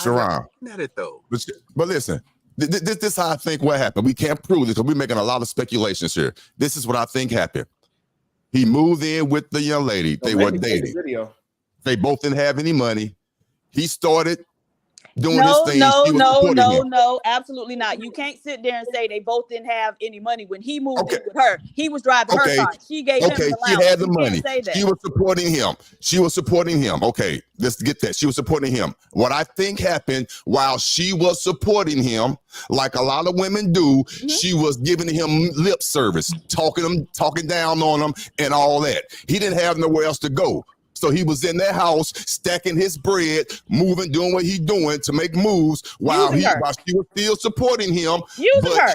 Sharon. at it though. But listen, this is how I think what happened. We can't prove this because we're making a lot of speculations here. This is what I think happened. He moved in with the young lady. They were dating. They both didn't have any money. He started doing his thing. No, absolutely not. You can't sit there and say they both didn't have any money when he moved in with her. He was driving her car. She gave him the she allowance. had the You can't money. say that. She was supporting him. Okay, let's get that. She was supporting him. What I think happened while she was supporting him, like a lot of women do, she was giving him lip service, talking down on him and all that. He didn't have nowhere else to go. So he was in that house stacking his bread, moving, doing what he's doing to make moves while she was still supporting him. Using her.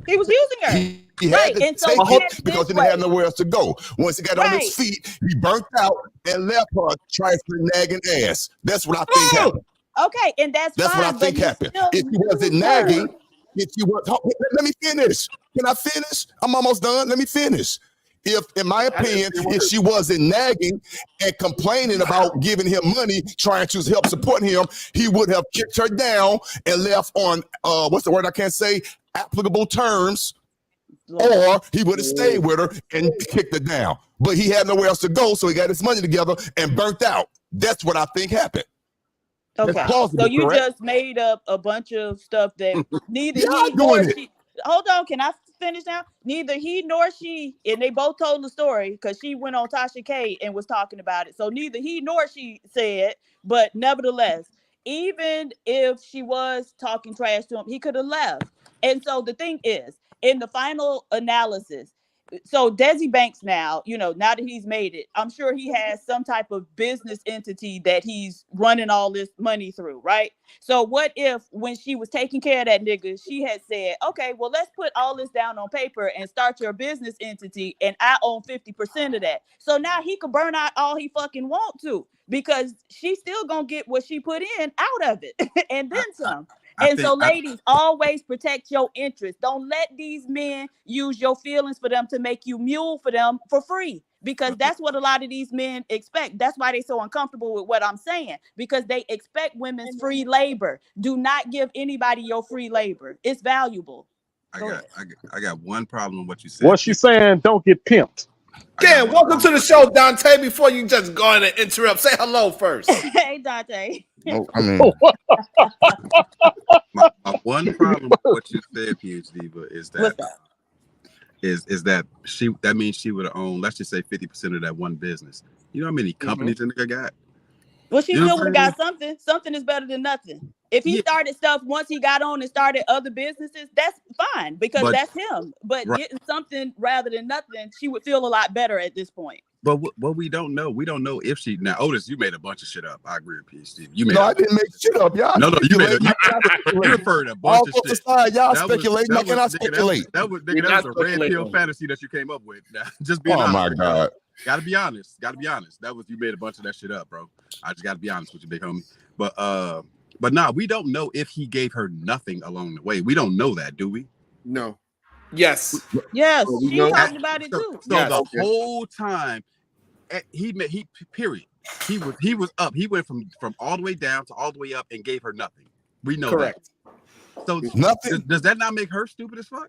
He was using her. He had to take it because he didn't have nowhere else to go. Once he got on his feet, he burnt out and left her trifling, nagging ass. That's what I think happened. Okay, and that's fine, what I think happened. If he wasn't nagging, let me finish. Can I finish? I'm almost done. Let me finish. If, in my opinion, if she wasn't nagging and complaining about giving him money, trying to help support him, he would have kicked her down and left on, what's the word I can't say, applicable terms, or he would have stayed with her and kicked her down. But he had nowhere else to go, so he got his money together and burnt out. That's what I think happened. Okay, so you just made up a bunch of stuff that neither he nor she. Hold on, can I finish now? Neither he nor she, and they both told the story because she went on Tasha K and was talking about it. So neither he nor she said, but nevertheless, even if she was talking trash to him, he could have left. And so the thing is, in the final analysis, so Desi Banks now, now that he's made it, I'm sure he has some type of business entity that he's running all this money through, right? So what if when she was taking care of that nigga, she had said, okay, well, let's put all this down on paper and start your business entity and I own 50% of that. So now he could burn out all he fucking want to because she's still gonna get what she put in out of it and then some. Ladies, always protect your interests. Don't let these men use your feelings for them to make you mule for them for free. Because that's what a lot of these men expect. That's why they're so uncomfortable with what I'm saying. Because they expect women's free labor. Do not give anybody your free labor. It's valuable. I got one problem with what you said. What she's saying, don't get pimped. Dan, welcome to the show, Dante. Before you just go in and interrupt, say hello first. Hey, Dante. No, I mean, my one problem with what you said, PhD, but is that that means she would have owned, let's just say 50% of that one business. You know how many companies the nigga got? Well, she still would have got something. Something is better than nothing. If he started stuff once he got on and started other businesses, that's fine because that's him. But getting something rather than nothing, she would feel a lot better at this point. But what we don't know if she now Otis, you made a bunch of shit up. I agree with PhD. I didn't make shit up, y'all. No, you referred to a bunch of shit. Y'all speculate. How can I speculate? That was a red pill fantasy that you came up with. Now, just being honest. Oh my God. Gotta be honest. You made a bunch of that shit up, bro. I just gotta be honest with you, big homie. But nah, we don't know if he gave her nothing along the way. We don't know that, do we? No. Yes. She talked about it too. So the whole time, he was up. He went from all the way down to all the way up and gave her nothing. We know correct. That. So nothing. Does that not make her stupid as fuck?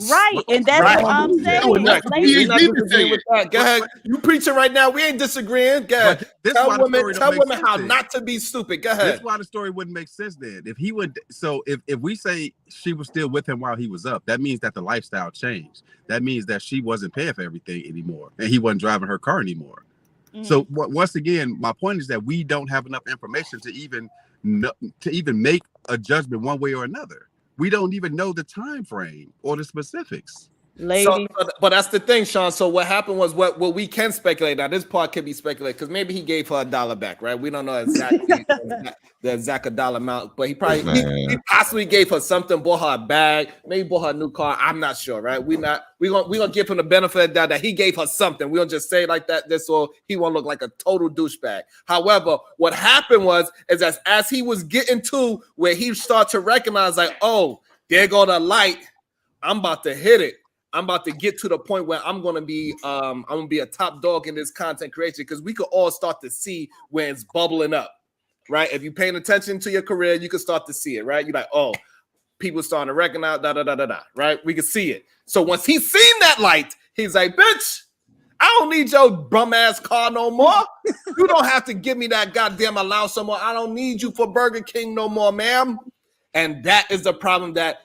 Right, and that's Right. what I'm saying. No, and that's what We're not PhD been disagreeing with saying. that. Go ahead. You preaching right now. We ain't disagreeing. Go ahead. But this Tell why the women, story don't make sense how then. not to be stupid. Go This ahead. why the story wouldn't make sense then. If he would, so if we say she was still with him while he was up, that means that the lifestyle changed. That means that she wasn't paying for everything anymore, and he wasn't driving her car anymore. So once again, my point is that we don't have enough information to even make a judgment one way or another. We don't even know the time frame or the specifics. Lady. But that's the thing, Sean. So what happened was what we can speculate. Now this part can be speculated because maybe he gave her $1 back, right? We don't know exactly the exact dollar amount, but he probably he possibly gave her something, bought her a bag, maybe bought her a new car. I'm not sure, right? We gonna give him the benefit of the doubt that he gave her something. We don't just say it like that. This so he won't look like a total douchebag. However, what happened is as he was getting to where he started to recognize, like, oh, there go the light. I'm about to hit it. I'm about to get to the point where I'm gonna be a top dog in this content creation because we could all start to see when it's bubbling up, right? If you're paying attention to your career, you can start to see it, right? You're like, oh, people starting to recognize, right? We can see it. So once he's seen that light, he's like, bitch, I don't need your bum ass car no more. You don't have to give me that goddamn allowance no more. I don't need you for Burger King no more, ma'am. And that is the problem that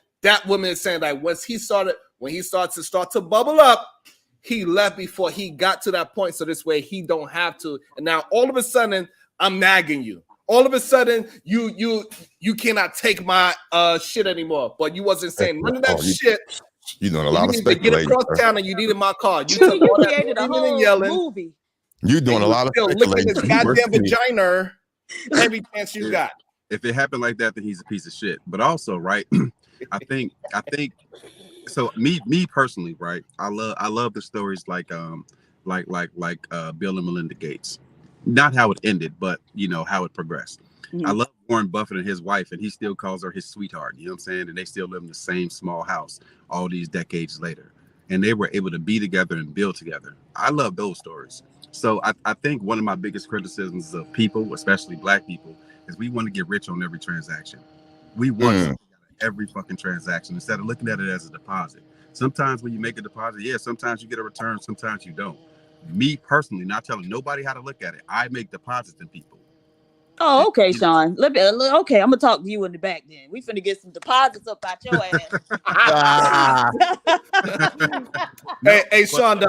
woman is saying. Like when he starts to bubble up, he left before he got to that point. So this way he don't have to. And now all of a sudden I'm nagging you. All of a sudden you cannot take my shit anymore. But you wasn't saying none of that shit. You doing a lot of speculating. Get across town and you needed my car. You took You all that created a screaming and whole yelling. movie. You doing a lot of licking his goddamn speculating. vagina every chance you got. If it happened like that, then he's a piece of shit. But also, right? I think. So me personally, right? I love the stories like Bill and Melinda Gates. Not how it ended, but you know how it progressed. I love Warren Buffett and his wife, and he still calls her his sweetheart. You know what I'm saying? And they still live in the same small house all these decades later. And they were able to be together and build together. I love those stories. So I think one of my biggest criticisms of people, especially Black people, is we want to get rich on every transaction. We want something out of every fucking transaction instead of looking at it as a deposit. Sometimes when you make a deposit, sometimes you get a return, sometimes you don't. Me personally, not telling nobody how to look at it, I make deposits in people. Oh, okay, Sean. Okay, I'm gonna talk to you in the back then. We finna get some deposits up out your ass. Hey, Sean.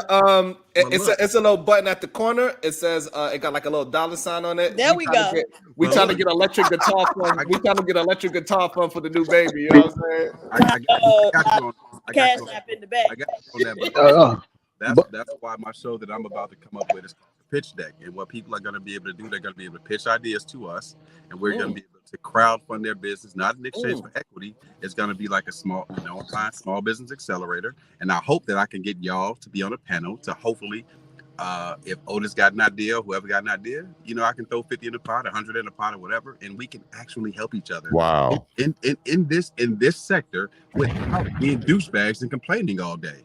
It's a little button at the corner. It says it got like a little $sign on it. There we go. We trying to get electric guitar fund. We trying to get electric guitar fund for the new baby. You know what I'm saying? I got you Cash app in the back. I got you on that. That's why my show that I'm about to come up with is called the Pitch Deck. And what people are going to be able to do, they're going to be able to pitch ideas to us, and we're going to be able to crowdfund their business, not in exchange for equity. It's going to be like a small business accelerator. And I hope that I can get y'all to be on a panel to hopefully, if Otis got an idea, whoever got an idea, I can throw 50 in the pot, 100 in the pot, or whatever, and we can actually help each other. Wow. In this sector without being douchebags and complaining all day.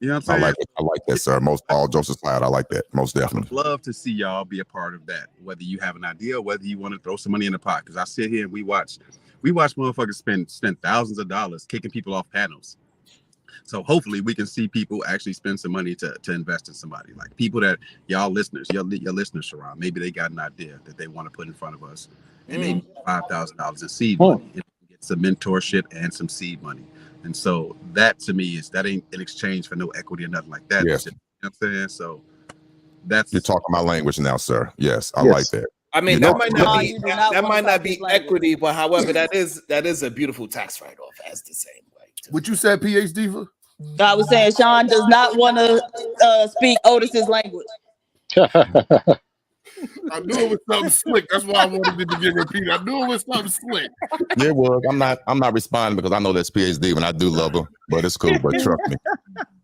You know what I'm saying? I like that, sir. All jokes aside, I like that. Most definitely. I'd love to see y'all be a part of that, whether you have an idea or whether you want to throw some money in the pot. Because I sit here and we watch motherfuckers spend thousands of dollars kicking people off panels. So hopefully we can see people actually spend some money to invest in somebody. Like people that y'all listeners, your listeners, Sharon, maybe they got an idea that they want to put in front of us, and they need $5,000 in seed money, and get some mentorship and some seed money. And so that to me that ain't in exchange for no equity or nothing like that. Yes. You know what I'm saying? So you're talking my language now, sir. Yes, I like that. I mean, that might not be equity, but however, that is a beautiful tax write-off as the same way. What you said, PhD for? I was saying Sean does not want to speak Otis's language. I knew it was something slick. That's why I wanted it to get repeated. I knew it was something slick. Yeah, it was. I'm not responding because I know that's PhD when I do love her, but it's cool. But trust me.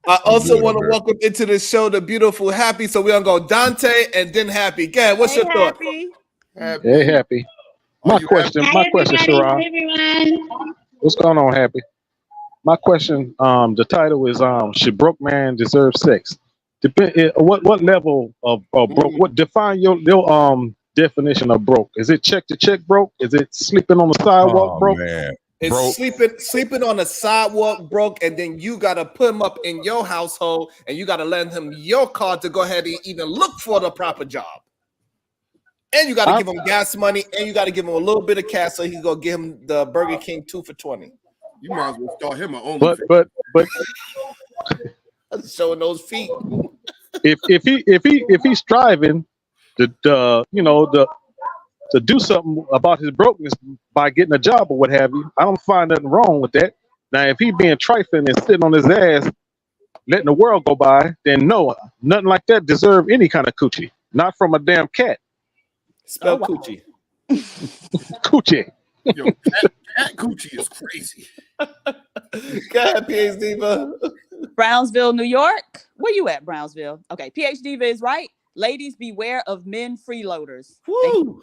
I also want to welcome into the show the beautiful Happy. So we're gonna go Dante and then Happy. Gad, what's your thought? Hey, Happy. My question, Sharon. What's going on, Happy? My question, the title is should broke man deserve sex? What level of broke? What define your definition of broke? Is it check to check broke? Is it sleeping on the sidewalk broke? Man. broke. sleeping on the sidewalk, broke, and then you gotta put him up in your household, and you gotta lend him your car to go ahead and even look for the proper job. And you gotta give him gas money, and you gotta give him a little bit of cash so he can go get him the Burger King 2 for $20. You might as well start him an But showing those feet. if he's striving to do something about his brokenness by getting a job or what have you, I don't find nothing wrong with that. Now, if he being trifling and sitting on his ass, letting the world go by, then no, nothing like that deserve any kind of coochie. Not from a damn cat. Spell coochie. Coochie. Yo, cat coochie is crazy. Go ahead, PhD Diva. Brownsville, New York. Where you at, Brownsville? Okay, PhD Diva is right. Ladies, beware of men freeloaders. Woo.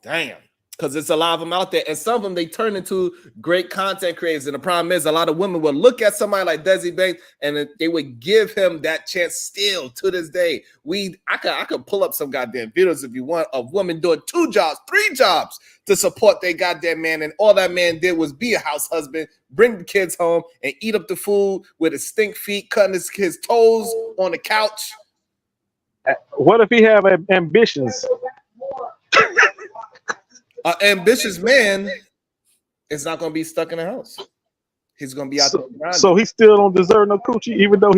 Damn. Because it's a lot of them out there. And some of them, they turn into great content creators. And the problem is a lot of women will look at somebody like Desi Banks and they would give him that chance still to this day. I could pull up some goddamn videos if you want of women doing 2 jobs, 3 jobs to support their goddamn man. And all that man did was be a house husband, bring the kids home, and eat up the food with his stink feet, cutting his toes on the couch. What if he have ambitions? An ambitious man is not going to be stuck in the house. He's going to be out there grinding. So he still don't deserve no coochie, even though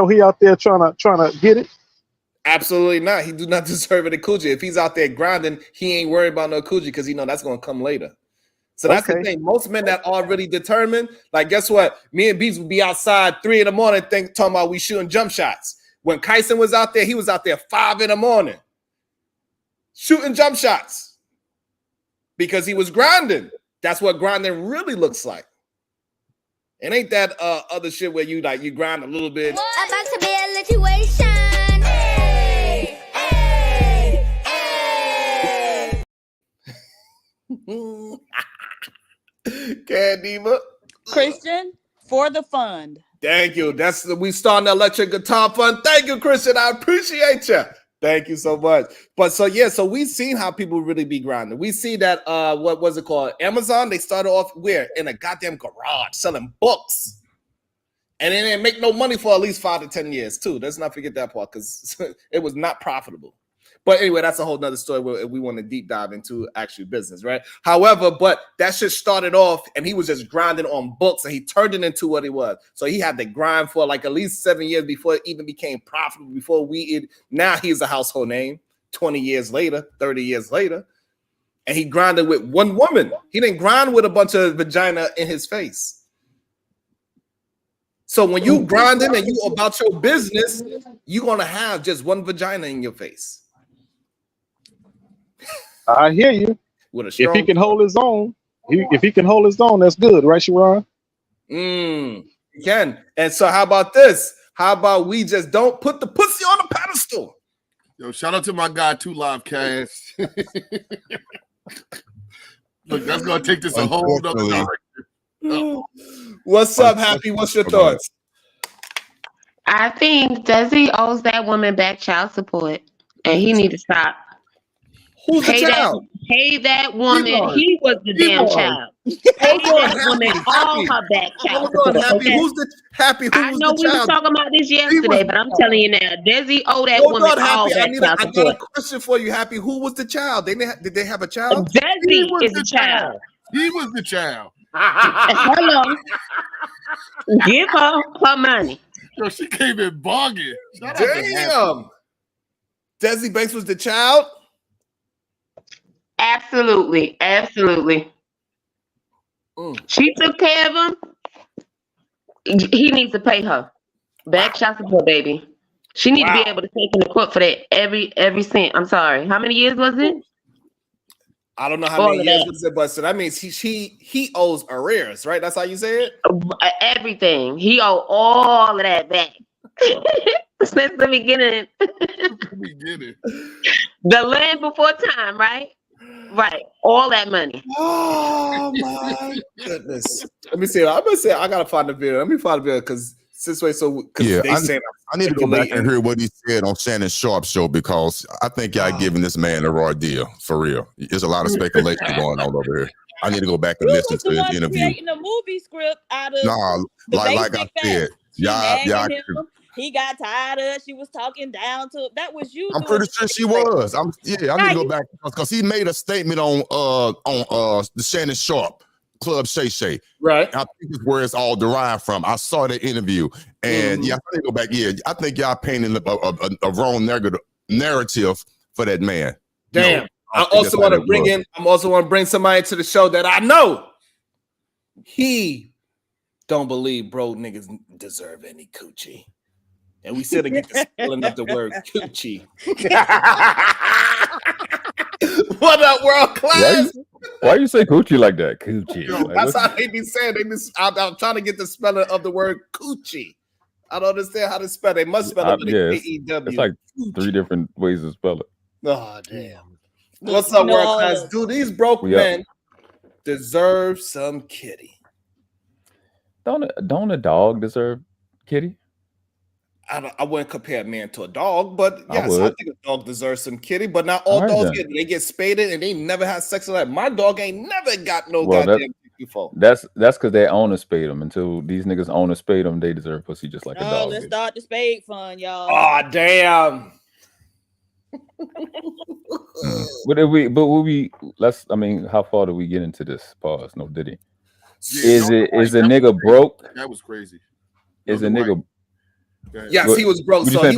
he out there trying to get it. Absolutely not. He do not deserve any coochie. If he's out there grinding, he ain't worried about no coochie because that's going to come later. So that's the thing. Most men that are really determined, like guess what? Me and Beats would be outside 3 a.m. talking about we shooting jump shots. When Kyson was out there, he was out there 5 a.m. shooting jump shots. Because he was grinding. That's what grinding really looks like. It ain't that other shit where you grind a little bit. About to be a situation. Hey, hey, hey. Diva. Christian, for the fund. Thank you. We starting the electric guitar fund. Thank you, Christian. I appreciate you. Thank you so much. But so we've seen how people really be grinding. We see that what was it called? Amazon, they started off where? In a goddamn garage selling books. And they didn't make no money for at least 5 to 10 years too. Let's not forget that part because it was not profitable. But anyway, that's a whole nother story where we want to deep dive into actual business, right? However, but that shit started off and he was just grinding on books and he turned it into what he was. So he had to grind for like at least 7 years before it even became profitable, now he's a household name 20 years later, 30 years later. And he grinded with one woman. He didn't grind with a bunch of vagina in his face. So when you grinding and you about your business, you're going to have just one vagina in your face. I hear you. If he can hold his own, that's good, right, Sharon? He can. And so how about this? How about we just don't put the pussy on a pedestal? Yo, shout out to my guy, 2 Live Cast. Look, that's gonna take this a whole other direction. What's up, Happy? What's your thoughts? I think Desi owes that woman back child support, and he need to stop. Who's the child? Pay that woman. He was the damn child. Pay that woman all her back child support. Happy. Who's the Happy? I know we were talking about this yesterday, but I'm telling you now, Desi owe that woman all that child support. I got a question for you, Happy. Who was the child? Did they have a child? Desi is the child. He was the child. Hello. Give her money. Yo, she came in bargain. Damn. Desi Banks was the child? Absolutely. She took care of him. He needs to pay her back child support, baby. She needs to be able to take him to court for that every cent. I'm sorry. How many years was it? I don't know how many years was it, but so that means he owes arrears, right? That's how you say it? Everything. He owe all of that back. Since the beginning. The land before time, right? Right. All that money. Oh my goodness. Let me see. I'm gonna say I gotta find the video. Let me find the video because since way so I need to go back and hear what he said on Shannon Sharp's show because I think y'all giving this man a raw deal for real. There's a lot of speculation going on over here. I need to go back and You listen was to the his one interview. creating a movie script out of Nah, the like I basic said, facts. She nagging him. He got tired of it. She was talking down to him. That was you I'm doing pretty the sure she manipulation. was. I need to Right. go back because he made a statement on the Shannon Sharp Club Shay Shay. Right. I think it's where it's all derived from. I saw that interview, and yeah, I need to go back. Yeah, I think y'all painting a wrong narrative for that man. Damn. No, I also want to bring in. I'm also want to bring somebody to the show that I know. He don't believe broke niggas deserve any coochie, and we still get the spelling of the word coochie. What up, world class? Why you say coochie like that? Coochie. Like, That's how they be saying. I'm trying to get the spelling of the word coochie. I don't understand how to spell it. They must spell it with A-E-W. It's like 3 different ways to spell it. Oh, damn. What's up, world class? Do these broke men deserve some kitty? Don't a dog deserve kitty? I wouldn't compare a man to a dog, but yes, I think a dog deserves some kitty. But not all dogs get. They get spaded and they never had sex with that. My dog ain't never got no goddamn kitty before. That's because their owner spayed them. Until these niggas owner spayed them, they deserve pussy just like a dog. Let's start the spade fund, y'all. Oh, damn. How far do we get into this? Pause. No diddy. Is a nigga broke? That was crazy. Is a nigga? Yes, he was broke. So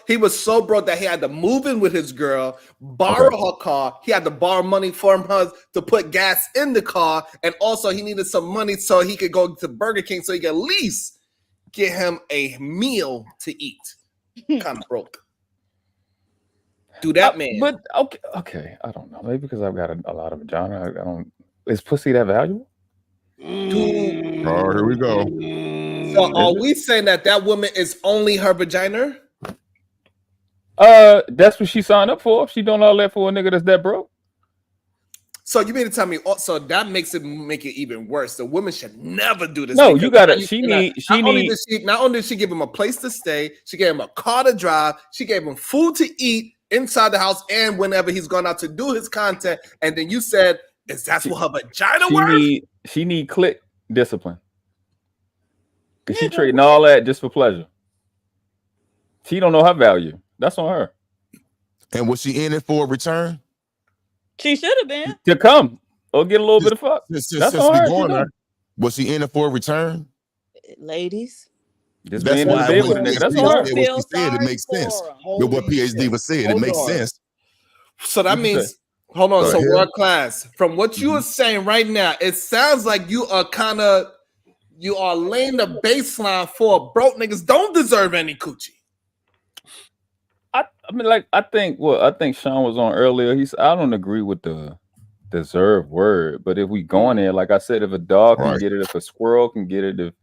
he was so broke that he had to move in with his girl, borrow her car. He had to borrow money from her to put gas in the car, and also he needed some money so he could go to Burger King so he could at least get him a meal to eat. Kind of broke. Do that, man. But okay. I don't know. Maybe because I've got a lot of vagina. I don't. Is pussy that valuable? Oh, here we go. So are we saying that woman is only her vagina? That's what she signed up for. She doing all that for a nigga that's that broke. So you mean to tell me? So that make it even worse. The woman should never do this. No, you gotta. Not only did she give him a place to stay, she gave him a car to drive. She gave him food to eat inside the house and whenever he's gone out to do his content. And then you said, "Is that what her vagina worth?" She need click discipline. Cause she trading all that just for pleasure. She don't know her value. That's on her. And was she in it for a return? She should have been to come or get a little bit of fuck. That's on her. Was she in it for a return? Ladies. That's why that's on her. What she said, it makes sense. With what PhD was said, it makes sense. So that means, hold on. So world class, from what you are saying right now, it sounds like you are laying the baseline for broke niggas don't deserve any coochie. I think Sean was on earlier. I don't agree with the deserve word, but if we go in there, like I said, if a dog can get it, if a squirrel can get it,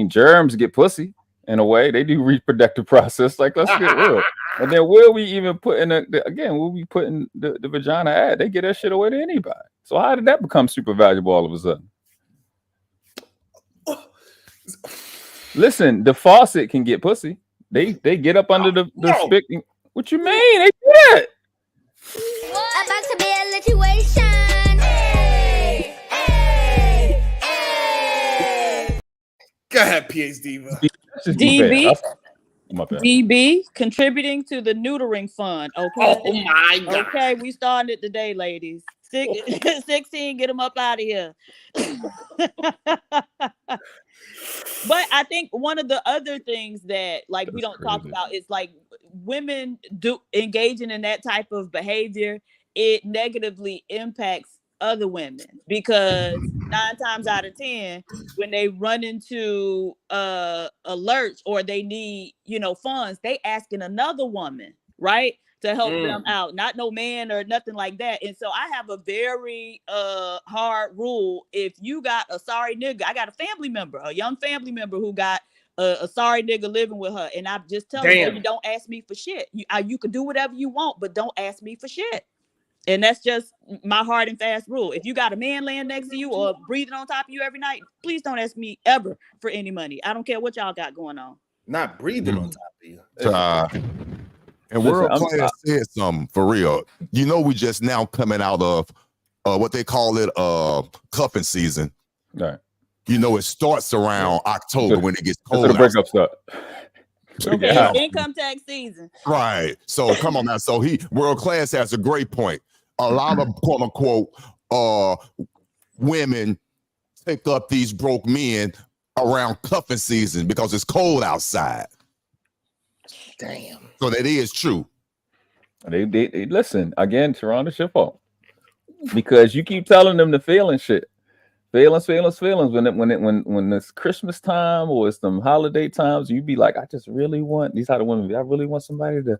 germs get pussy in a way. They do reproductive process. Like, let's get real. And then where we even put in where we putting the vagina at? They get that shit away to anybody. So how did that become super valuable all of a sudden? Listen, the faucet can get pussy. They get up under the spigot. What you mean? They do that. About to be a situation. Hey, hey, hey. Go ahead, PhD. DB contributing to the neutering fund. Okay. Oh my God. Okay, we starting it today, ladies. 16, get them up out of here. But I think one of the other things that we don't talk about is women engaging in that type of behavior. It negatively impacts other women because 9 times out of 10, when they run into alerts or they need funds, they asking another woman, right, to help them out, not no man or nothing like that. And so I have a very hard rule. If you got a sorry nigga, I got a young family member who got a sorry nigga living with her, and I just tell her, baby, don't ask me for shit. You can do whatever you want, but don't ask me for shit. And that's just my hard and fast rule. If you got a man laying next to you or breathing on top of you every night, please don't ask me ever for any money. I don't care what y'all got going on. Not breathing on top of you. And world class said something for real. We just now coming out of what they call it, cuffing season. Right. You know, it starts around October when it gets That's cold. the breakup start. Okay, Yeah. income tax season. Right. So come on now. So World Class has a great point. A lot of quote unquote women pick up these broke men around cuffing season because it's cold outside. Damn. So that is true. They listen again, Sharon, it's your fault. Because you keep telling them the feeling shit. Feelings. When it's Christmas time or it's some holiday times, you be like, I just really want these other women. I really want somebody to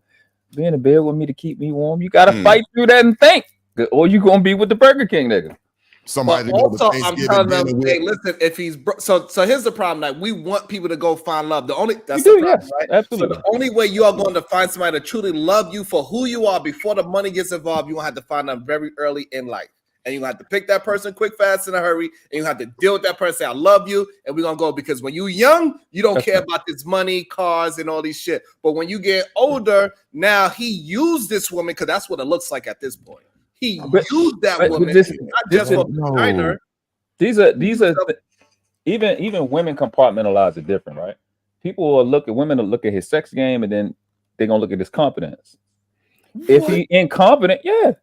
be in the bed with me to keep me warm. You gotta fight through that and think, or you gonna be with the Burger King nigga. Somebody But also, to I'm telling them, hey, listen, if he's so here's the problem. Like, we want people to go find love. That's the problem, right? Absolutely. So the only way you are going to find somebody to truly love you for who you are before the money gets involved, you gonna have to find them very early in life. And you have to pick that person quick, fast, in a hurry, and you have to deal with that person. Say, I love you, and we're gonna go, because when you're young, you don't care about this money, cars, and all these shit. But when you get older, now he used this woman, because that's what it looks like at this point. He used that woman, not just for designer. These are even women compartmentalize it different, right? Women will look at his sex game, and then they're gonna look at his competence. What? If he incompetent, yeah,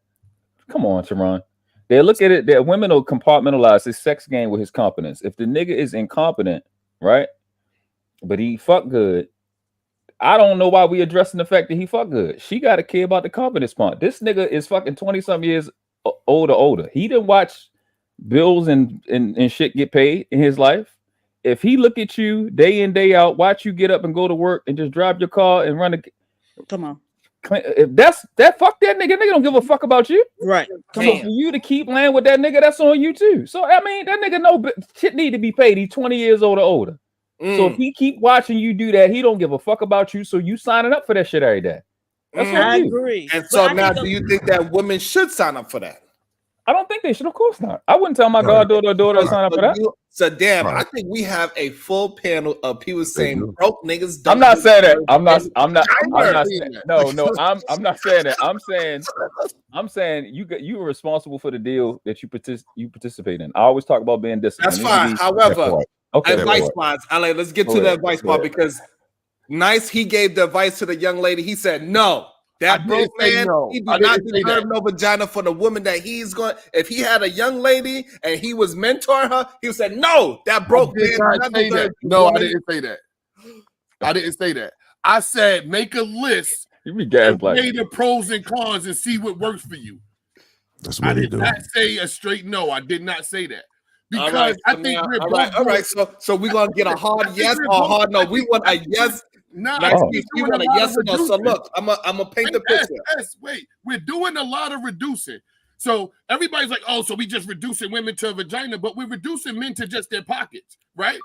come on, Sharon. They look at it. That women will compartmentalize his sex game with his competence. If the nigga is incompetent, right, but he fuck good, I don't know why we addressing the fact that he fuck good. She got to care about the competence part. This nigga is fucking 20-something years older. He didn't watch bills and shit get paid in his life. If he look at you day in, day out, watch you get up and go to work and just drive your car and run come on. If that's that, fuck that nigga. Nigga don't give a fuck about you. Right. Come on, for you to keep laying with that nigga, that's on you too. So I mean, that nigga know shit need to be paid. He's 20 years old or older. So if he keep watching you do that, he don't give a fuck about you. So you signing up for that shit every day. That's what I agree. And so now, do you think that women should sign up for that? I don't think they should. Of course not. I wouldn't tell my goddaughter or daughter to sign up for that. So damn, I think we have a full panel of people saying broke niggas. I'm not saying that. I'm not saying that. No. I'm not saying that. I'm saying you are responsible for the deal that you participate in. I always talk about being disciplined. That's fine. However, advice wise, let's get to the advice part, because Nice, he gave the advice to the young lady. He said no. That broke man, he do not deserve no vagina for the woman that he's going. If he had a young lady and he was mentoring her, he would say, no, that broke man. No, I didn't say that. I didn't say that. I said make a list. You be gaslighting. Weigh the pros and cons and see what works for you. That's what I did not say a straight no. I did not say that. Because I think we're both all right. So we're gonna get a hard yes or a hard no. We want a yes. No, we want a yes or no. So look, I'm gonna paint the picture. Yes, wait, we're doing a lot of reducing. So everybody's like, oh, so we just reducing women to a vagina, but we're reducing men to just their pockets, right?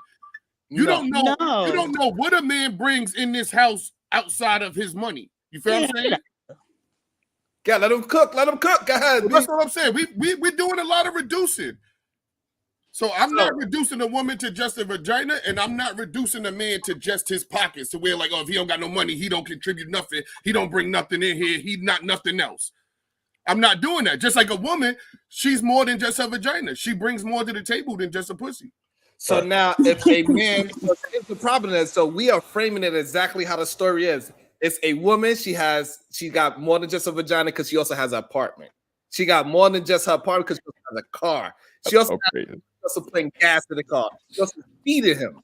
You don't know. No. You don't know what a man brings in this house outside of his money. You feel what I'm saying? Yeah, let him cook. Let him cook. Go ahead. Well, that's what I'm saying. We're doing a lot of reducing. So I'm not reducing a woman to just a vagina, and I'm not reducing a man to just his pockets. To where like, oh, if he don't got no money, he don't contribute nothing. He don't bring nothing in here. He not nothing else. I'm not doing that. Just like a woman, she's more than just a vagina. She brings more to the table than just a pussy. So now, if a man, it's the problem is, so we are framing it exactly how the story is. It's a woman. She got more than just a vagina because she also has an apartment. She got more than just her apartment because she has a car. She also putting gas in the car. She's also feeding him.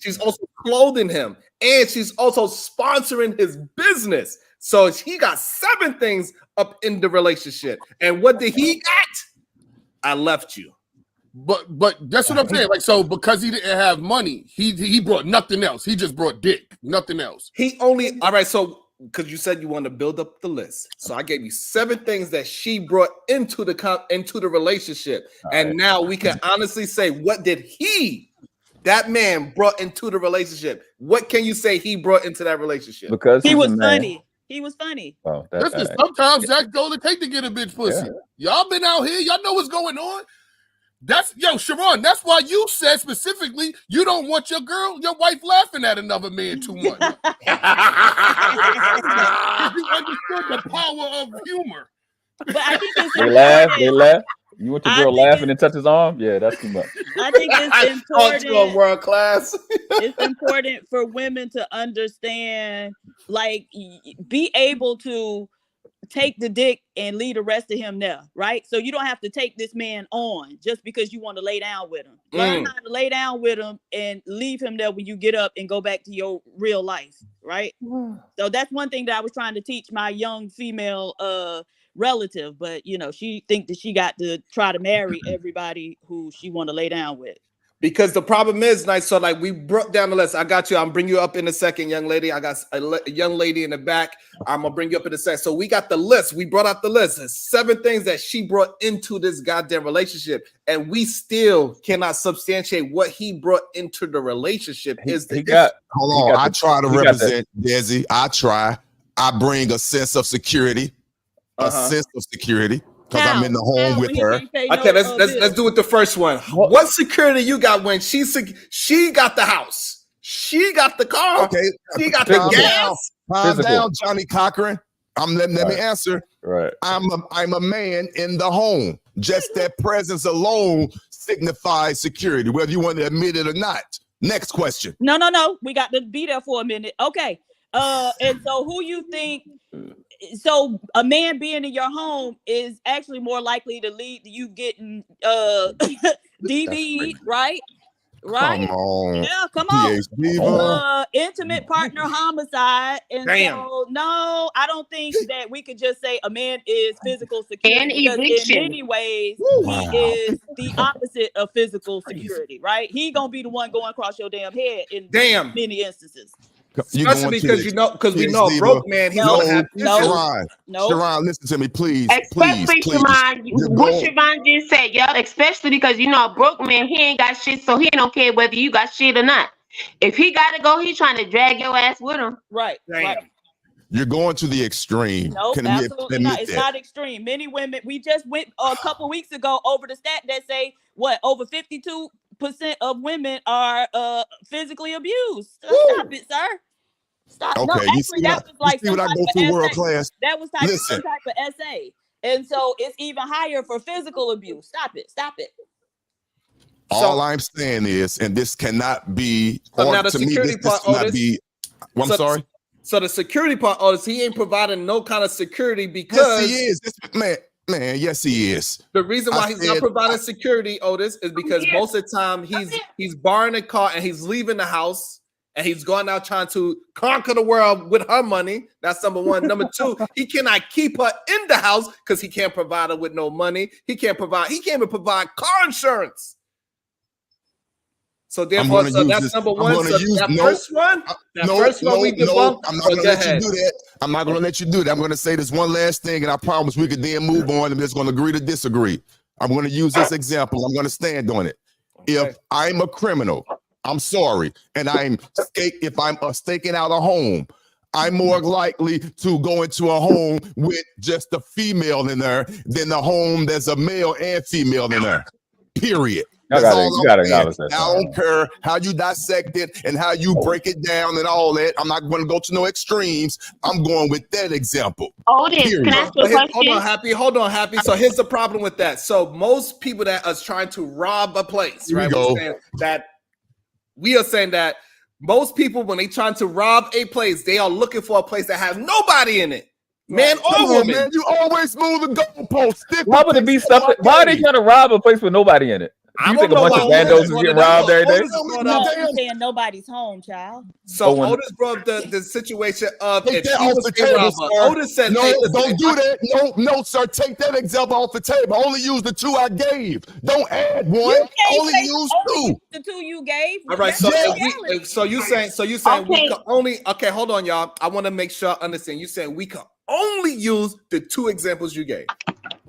She's also clothing him, and she's also sponsoring his business. So he got 7 things up in the relationship. And what did he get? I left you. But that's what I'm saying. Like, so because he didn't have money, he brought nothing else. He just brought dick, nothing else. All right. So because you said you want to build up the list, so I gave you 7 things that she brought into the relationship, and now we can honestly say, what did that man brought into the relationship? What can you say he brought into that relationship? Because he was funny. He was funny. Oh, listen, sometimes that's all it takes to get a bitch pussy. Yeah. Y'all been out here. Y'all know what's going on. Sharon, that's why you said specifically you don't want your wife laughing at another man too much. You understood the power of humor. But I think it's they laugh. You want your girl laughing and touch his arm? Yeah, that's too much. I think it's important. World class. It's important for women to understand, like, be able to take the dick and leave the rest of him there, right? So you don't have to take this man on just because you want to lay down with him. Learn how to lay down with him and leave him there when you get up and go back to your real life, right? So that's one thing that I was trying to teach my young female relative, but you know, she think that she got to try to marry everybody who she want to lay down with. Because the problem is, nice. So like we broke down the list. I got you. I'll bring you up in a second, young lady. I got a young lady in the back. I'm gonna bring you up in a second. So we got the list. We brought out the list. There's 7 things that she brought into this goddamn relationship, and we still cannot substantiate what he brought into the relationship. Hold on. I try to represent Desi. I bring a sense of security, a sense of security. Because I'm in the home with her. Okay, let's do it the first one. What security you got when she got the house? She got the car. Okay, she got the gas. Calm down, Johnny Cochran. Let me answer. Right. I'm a man in the home. Just that presence alone signifies security, whether you want to admit it or not. Next question. No. We got to be there for a minute. Okay. And so who you think? So a man being in your home is actually more likely to lead to you getting DV, right? Right? Come on. Yeah, come on. Intimate partner homicide. And so no, I don't think that we could just say a man is physical security. And because eviction. in many ways, he is the opposite of physical security, right? He gonna be the one going across your damn head in many instances. Especially because we know a broke man, he's gonna have Sharon, listen to me, please. Especially Sharon, what Siobhan just said, especially because you know a broke man, he ain't got shit, so he don't care whether you got shit or not. If he gotta go, he's trying to drag your ass with him. Right. You're going to the extreme. Nope, absolutely not. It's not extreme. Many women, we just went a couple weeks ago over the stat that say over 52% of women are physically abused. Stop it, sir. Stop. Okay, No, actually, that was like some type of world essay. class. That was some type of essay. And so it's even higher for physical abuse. Stop it. All I'm saying is, and this cannot be, So now the security part, Otis. I'm sorry. So the security part, Otis, he ain't providing no kind of security because yes, he is. Man, yes, he is. The reason why he's not providing security, Otis, is because most of the time he's borrowing a car and he's leaving the house. And he's going out trying to conquer the world with her money. That's number one. Number 2, he cannot keep her in the house because he can't provide her with no money. He can't even provide car insurance. So therefore, that's number 1. So that first one we debunked. I'm not gonna let you do that. I'm not gonna let you do that. I'm gonna say this one last thing, and I promise we could then move on and just gonna agree to disagree. I'm gonna use this example. I'm gonna stand on it. Okay. If I'm a criminal, I'm sorry, and if I'm staking out a home, I'm more likely to go into a home with just a female in there than the home there's a male and female in there. Period. You gotta acknowledge that. I don't care how you dissect it and how you break it down and all that. I'm not going to go to no extremes. I'm going with that example. Otis, can I ask you a question? Hold on, Happy. So here's the problem with that. So most people that are trying to rob a place, right? We are saying that most people, when they trying to rob a place, they are looking for a place that has nobody in it. Man or woman. Man, you always move the goalpost. Why would it be something? Why are they trying to rob a place with nobody in it? You think a bunch of randos is getting robbed every day? No, I'm saying nobody's home, child. So Otis brought up the situation of if she was a robber. Otis said, "No, don't do that. No, sir. Take that example off the table. Only use the 2 I gave. Don't add one. Only use 2. The 2 you gave. All right. So you saying we can only? Okay, hold on, y'all. I want to make sure I understand. You saying we can only use the 2 examples you gave.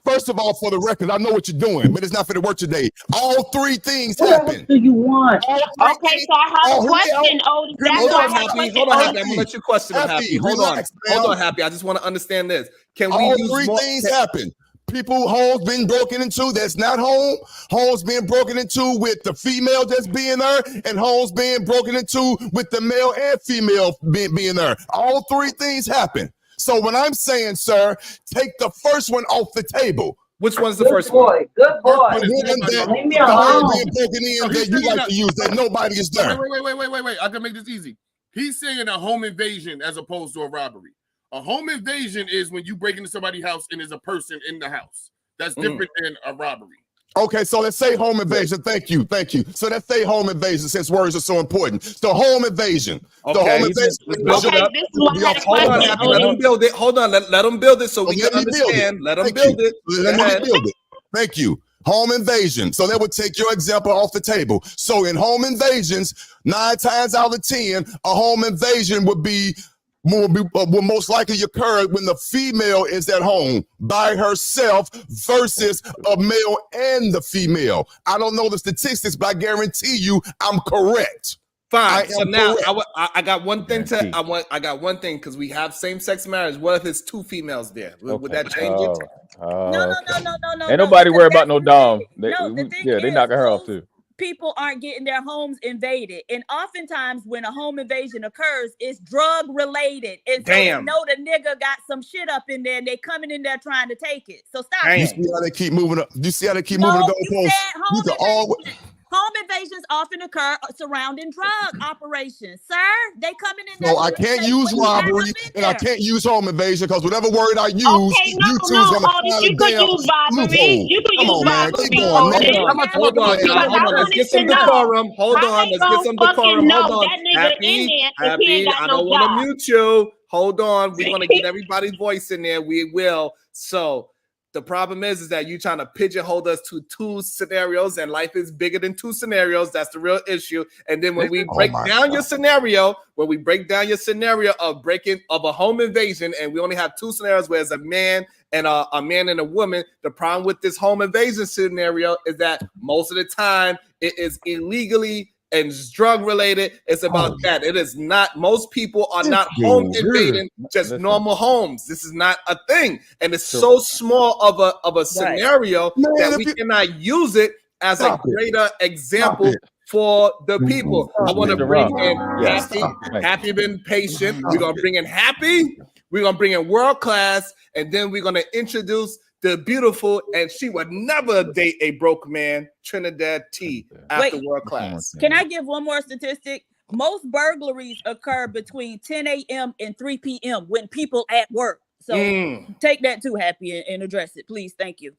First of all, for the record, I know what you're doing, but it's not for the work today. All 3 things happen. What do you want? Okay, so I have a question, Otis. Hold on, Happy. I'm gonna let you question him, Happy. Hold on, Happy. I just want to understand this. Can we use 3 things happen? Homes being broken into that's not home, homes being broken into with the female that's being there, and homes being broken into with the male and female being there. All 3 things happen. So when I'm saying, sir, take the first one off the table, Which one's the first one? Good boy. First one is nobody home. Leave me The home alone. being broken in So he's that you saying like to use that nobody is Wait, there. wait. I can make this easy. He's saying a home invasion as opposed to a robbery. A home invasion is when you break into somebody's house and there's a person in the house. That's different than a robbery. Okay, so let's say home invasion. Thank you. So let's say home invasion since words are so important. So home invasion. Okay. The home invasion. Okay, this is what I had a Hold on, question. Happy. Let them build it. Hold on. Let them build it so we can understand. Let them build it. Let me build it. Thank you. Home invasion. So that would take your example off the table. So in home invasions, 9 times out of 10, a home invasion would most likely occur when the female is at home by herself versus a male and the female. I don't know the statistics, but I guarantee you I'm correct. Fine. So now I got one thing I got one thing because we have same-sex marriage. What if it's 2 females there? Would that change it? No. Ain't nobody worried about no dom. They They knocking her off too. People aren't getting their homes invaded, and oftentimes when a home invasion occurs, it's drug related, and so they know the nigga got some shit up in there, and they coming in there trying to take it. So stop. You see how they keep moving up? You see how they keep moving the goalposts? Home invasions often occur surrounding drug operations, sir. They coming in there. No, I can't use robbery and I can't use home invasion because whatever word I use, you two's gonna find a damn loophole. Come on, man. Keep going, man. Hold on. Let's get some decorum. Hold on. Happy. I don't want to mute you. Hold on. We're gonna get everybody's voice in there. We will. So the problem is that you're trying to pigeonhole us to 2 scenarios, and life is bigger than 2 scenarios. That's the real issue. And then when we break down your scenario, of a home invasion, and we only have 2 scenarios where it's a man and a woman, the problem with this home invasion scenario is that most of the time it is illegally and it's drug related. It's about that. It is not. Most people are not home invading just normal homes. This is not a thing, and it's so small of a scenario that we cannot use it as a greater example for the people. I want to bring in Happy. Happy been patient. We're gonna bring in Happy. We're gonna bring in World Class, and then we're gonna introduce the beautiful, and she would never date a broke man, Trinidad T, after World Class. Can I give one more statistic? Most burglaries occur between 10 a.m. and 3 p.m. when people at work. So take that too, Happy, and address it, please. Thank you.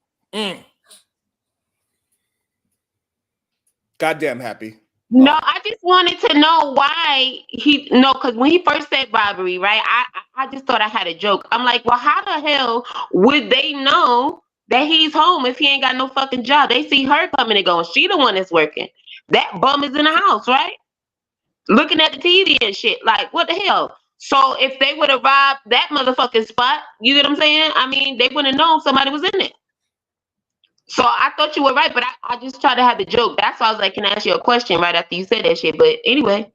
Goddamn Happy. No, I just wanted to know why because when he first said robbery, right? I just thought I had a joke. I'm like, well, how the hell would they know that he's home if he ain't got no fucking job? They see her coming and going. She the one that's working. That bum is in the house, right? Looking at the TV and shit. Like, what the hell? So if they would have robbed that motherfucking spot, you get what I'm saying? I mean, they wouldn't have known somebody was in it. So I thought you were right, but I just tried to have the joke. That's why I was like, can I ask you a question right after you said that shit? But anyway,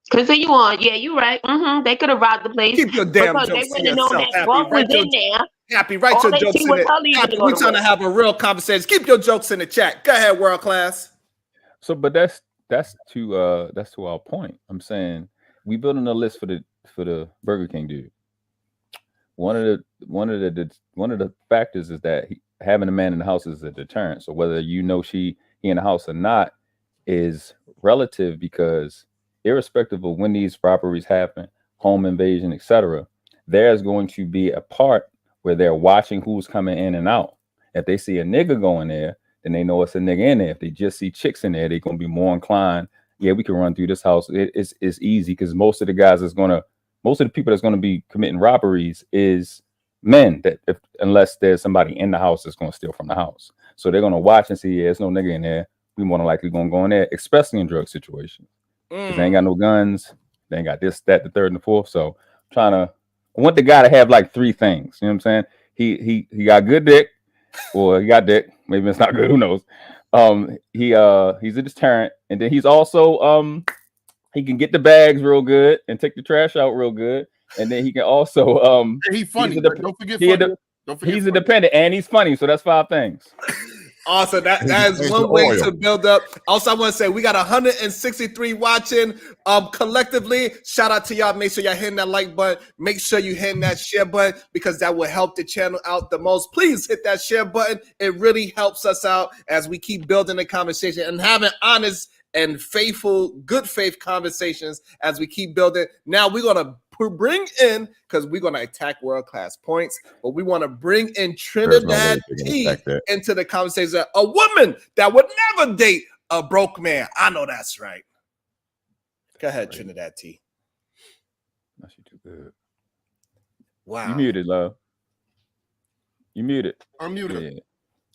continue on. Yeah, you're right. They could have robbed the place. Keep your damn jokes to yourself, Happy. Write your jokes in there. Happy, we're trying to have a real conversation. Keep your jokes in the chat. Go ahead, World Class. So, but that's to our point. I'm saying we building a list for the Burger King dude. One of the factors is that having a man in the house is a deterrent. So whether he in the house or not is relative, because irrespective of when these robberies happen, home invasion, etc., there's going to be a part where they're watching who's coming in and out. If they see a nigga going there, then they know it's a nigga in there. If they just see chicks in there, they're going to be more inclined. Yeah, we can run through this house. It's easy because most of the people that's going to be committing robberies is men, unless there's somebody in the house that's going to steal from the house. So they're going to watch and see, there's no nigga in there. We more than likely going to go in there, especially in drug situations. Because they ain't got no guns. They ain't got this, that, the third, and the fourth. So I want the guy to have like 3 things. You know what I'm saying? He got good dick, or he got dick. Maybe it's not good. Who knows? He's a deterrent. And then he's also, he can get the bags real good and take the trash out real good. And then he can also he's funny. Don't forget he's a dependent and he's funny. So that's 5 things. Awesome. That is Change one the way oil. to build up. Also, I want to say we got 163 watching. Collectively, shout out to y'all. Make sure y'all hitting that like button. Make sure you hitting that share button because that will help the channel out the most. Please hit that share button. It really helps us out as we keep building the conversation and having honest and faithful, good faith conversations as we keep building. Now we're gonna bring in, because we're gonna attack world class points, but we want to bring in Trinidad T into the conversation. A woman that would never date a broke man. I know that's right. Go ahead, Trinidad T. No, she too good. Wow. You muted, love. You muted. I'm muted. Yeah.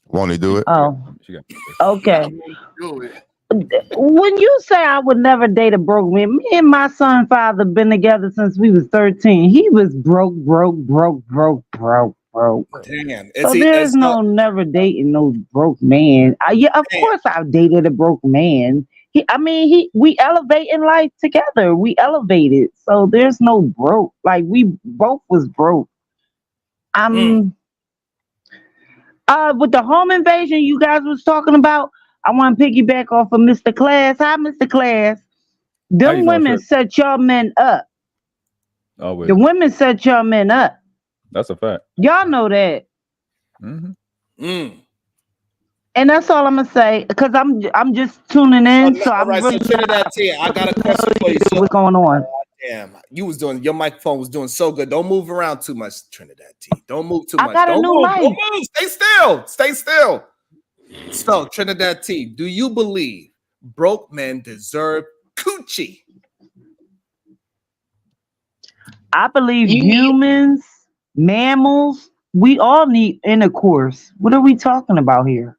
Won't he do it? Oh, She got okay. Do it. When you say I would never date a broke man, me and my son father been together since we was 13. He was broke. Damn. So there's no never dating no broke man. Yeah, of course I've dated a broke man. We elevate in life together. We elevated. So there's no broke. Like we both was broke. With the home invasion you guys was talking about, I want to piggyback off of Mr. Class. Hi, Mr. Class. Them women set y'all men up. Always. The women set y'all men up. That's a fact. Y'all know that. Mm-hmm. And that's all I'm gonna say because I'm just tuning in. So I'm really Trinidad T, I got a question for you. What's going on? Damn, your microphone was doing so good. Don't move around too much, Trinidad T. Don't move too much. I got a new mic. Don't move. Stay still. Stay still. So, Trinidad T, do you believe broke men deserve coochie? I believe humans, mammals, we all need intercourse. What are we talking about here?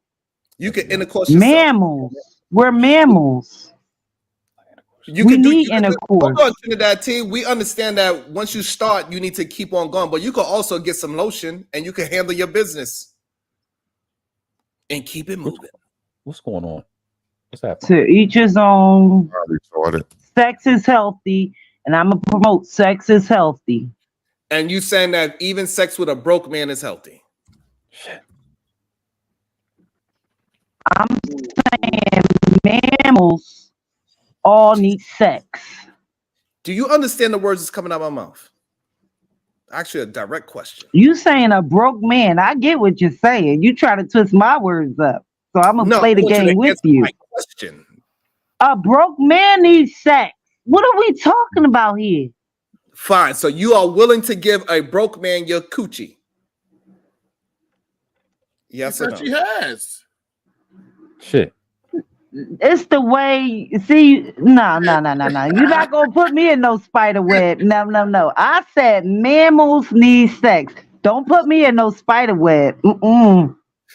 You can intercourse yourself. Mammals. We're mammals. We need intercourse. Hold on, Trinidad T. We understand that once you start, you need to keep on going, but you can also get some lotion and you can handle your business and keep it moving. What's going on? What's happening? To each his own. Sex is healthy, and I'm gonna promote sex is healthy. And you saying that even sex with a broke man is healthy? Shit. I'm saying mammals all need sex. Do you understand the words that's coming out of my mouth? Actually, a direct question. You saying a broke man? I get what you're saying. You try to twist my words up, so I'm gonna play the game with you. My question. A broke man needs sex. What are we talking about here? Fine. So you are willing to give a broke man your coochie? Yes or no? She has. Shit. It's the way. See, no. You're not gonna put me in no spider web. No. I said mammals need sex. Don't put me in no spider web.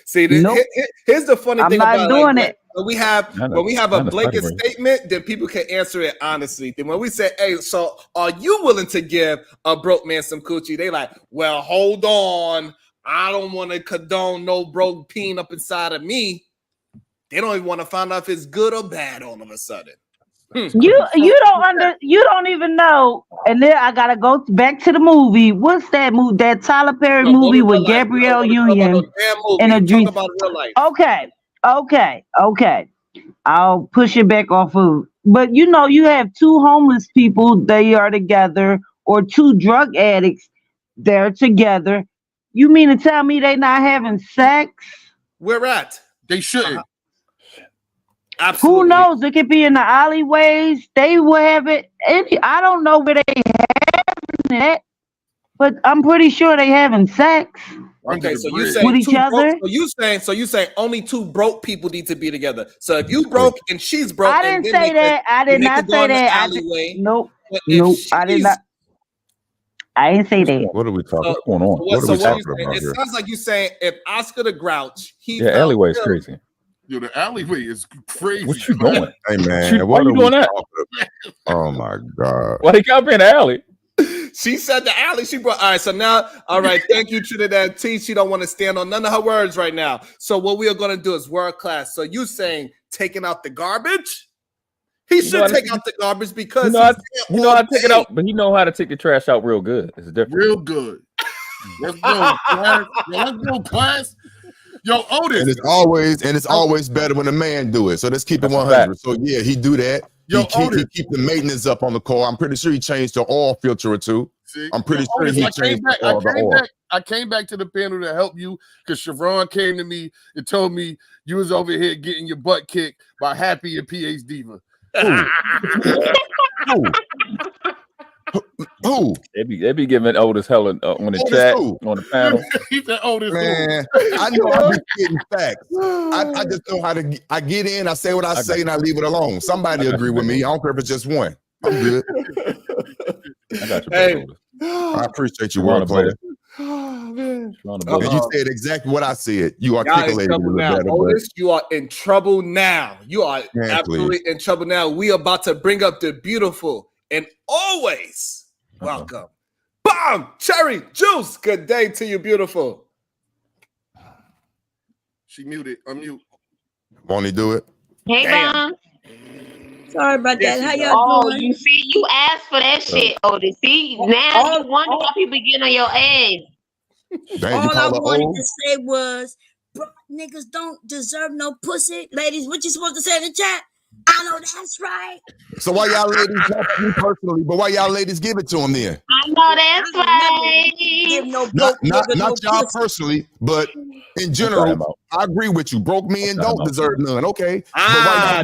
See, here's the funny thing about it. When we have a blanket statement, then people can answer it honestly. Then when we say, "Hey, so are you willing to give a broke man some coochie?" They like, "Well, hold on, I don't want to condone no broke peen up inside of me." They don't even want to find out if it's good or bad all of a sudden. You don't even know. And then I gotta go back to the movie. What's that movie? That Tyler Perry movie with Gabrielle Union and Idris. Okay. I'll push it back off of. But you have two homeless people. They are together, or two drug addicts. They're together. You mean to tell me they not having sex? Where at? They shouldn't. Absolutely. Who knows? It could be in the alleyways. They will have it. I don't know where they having it, but I'm pretty sure they having sex. Okay, so you saying with each other? So you saying only two broke people need to be together. So if you broke and she's broke, I didn't say that. I did not say that. Nope. I did not. I didn't say that. What are we talking? What's going on? What are we talking about it here? sounds like you saying if Oscar the Grouch, alleyway is crazy. Yo, the alleyway is crazy. What you doing? Hey man, why you doing that? Oh my god! Why they got me in the alley? She said the alley. She brought. All right, so now, all right. Thank you, Trinidad T. She don't want to stand on none of her words right now. So what we are going to do is world class. So you saying taking out the garbage? He should take out the garbage because you know how to take it out, but he know how to take the trash out real good. It's different. Real good. Let's go, class. Let's go, class. Yo, Otis. And it's always better when a man do it. So let's keep it That's a 100. So yeah, he do that. Yo, He keep the maintenance up on the car. I'm pretty sure he changed the oil filter or two. See? I'm pretty sure Otis, he changed the oil. I came back to the panel to help you because Chevron came to me and told me you was over here getting your butt kicked by Happy and PH Diva. Who? They be giving Otis hell on the chat, on the panel. He said, Otis, man, I know I be getting facts. I just know how to. I get in, I say what I say, and I leave it alone. Somebody agree with me. I don't care if it's just one. I'm good. I got you. Hey. I appreciate you, world player. Oh, man. And you said exactly what I said. You articulated it a little better. Otis, you are in trouble now. You are absolutely in trouble now. We are about to bring up the beautiful and always welcome. Bomb Cherry Juice. Good day to you, beautiful. She muted. Unmute. Won't he do it? Hey, Bomb. Sorry about that. How y'all doing? You see, you asked for that shit, Otis. See, now you wonder why people getting on your ass. Dang, All I wanted to say was, bro, niggas don't deserve no pussy. Ladies, what you supposed to say in the chat? I know that's right. So why y'all ladies, not you personally, but why y'all ladies give it to him then? I know that's right. Give no Not no y'all pussy. personally, but in general, I agree with you. Broke men don't deserve none. Okay.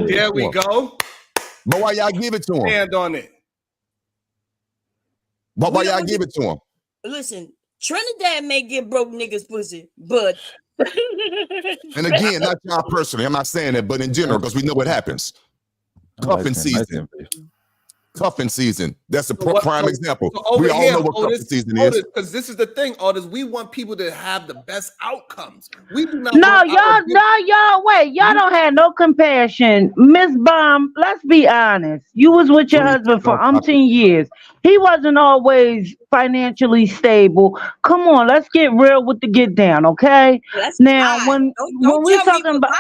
There we go. But why y'all give it to him? Stand on it. But why y'all give it to him? Listen, Trinidad may get broke niggas pussy, but and again, not y'all personally. I'm not saying that, but in general, because we know what happens. Cuffing season. Cuffing season. That's a prime example. We all know what cuffing season is. Because this is the thing, Otis. We want people to have the best outcomes. We do not. No, y'all, wait. Y'all don't have no compassion. Miss Bomb, let's be honest. You was with your husband for umpteen years. He wasn't always financially stable. Come on, let's get real with the get down, okay? Now, when we talking about,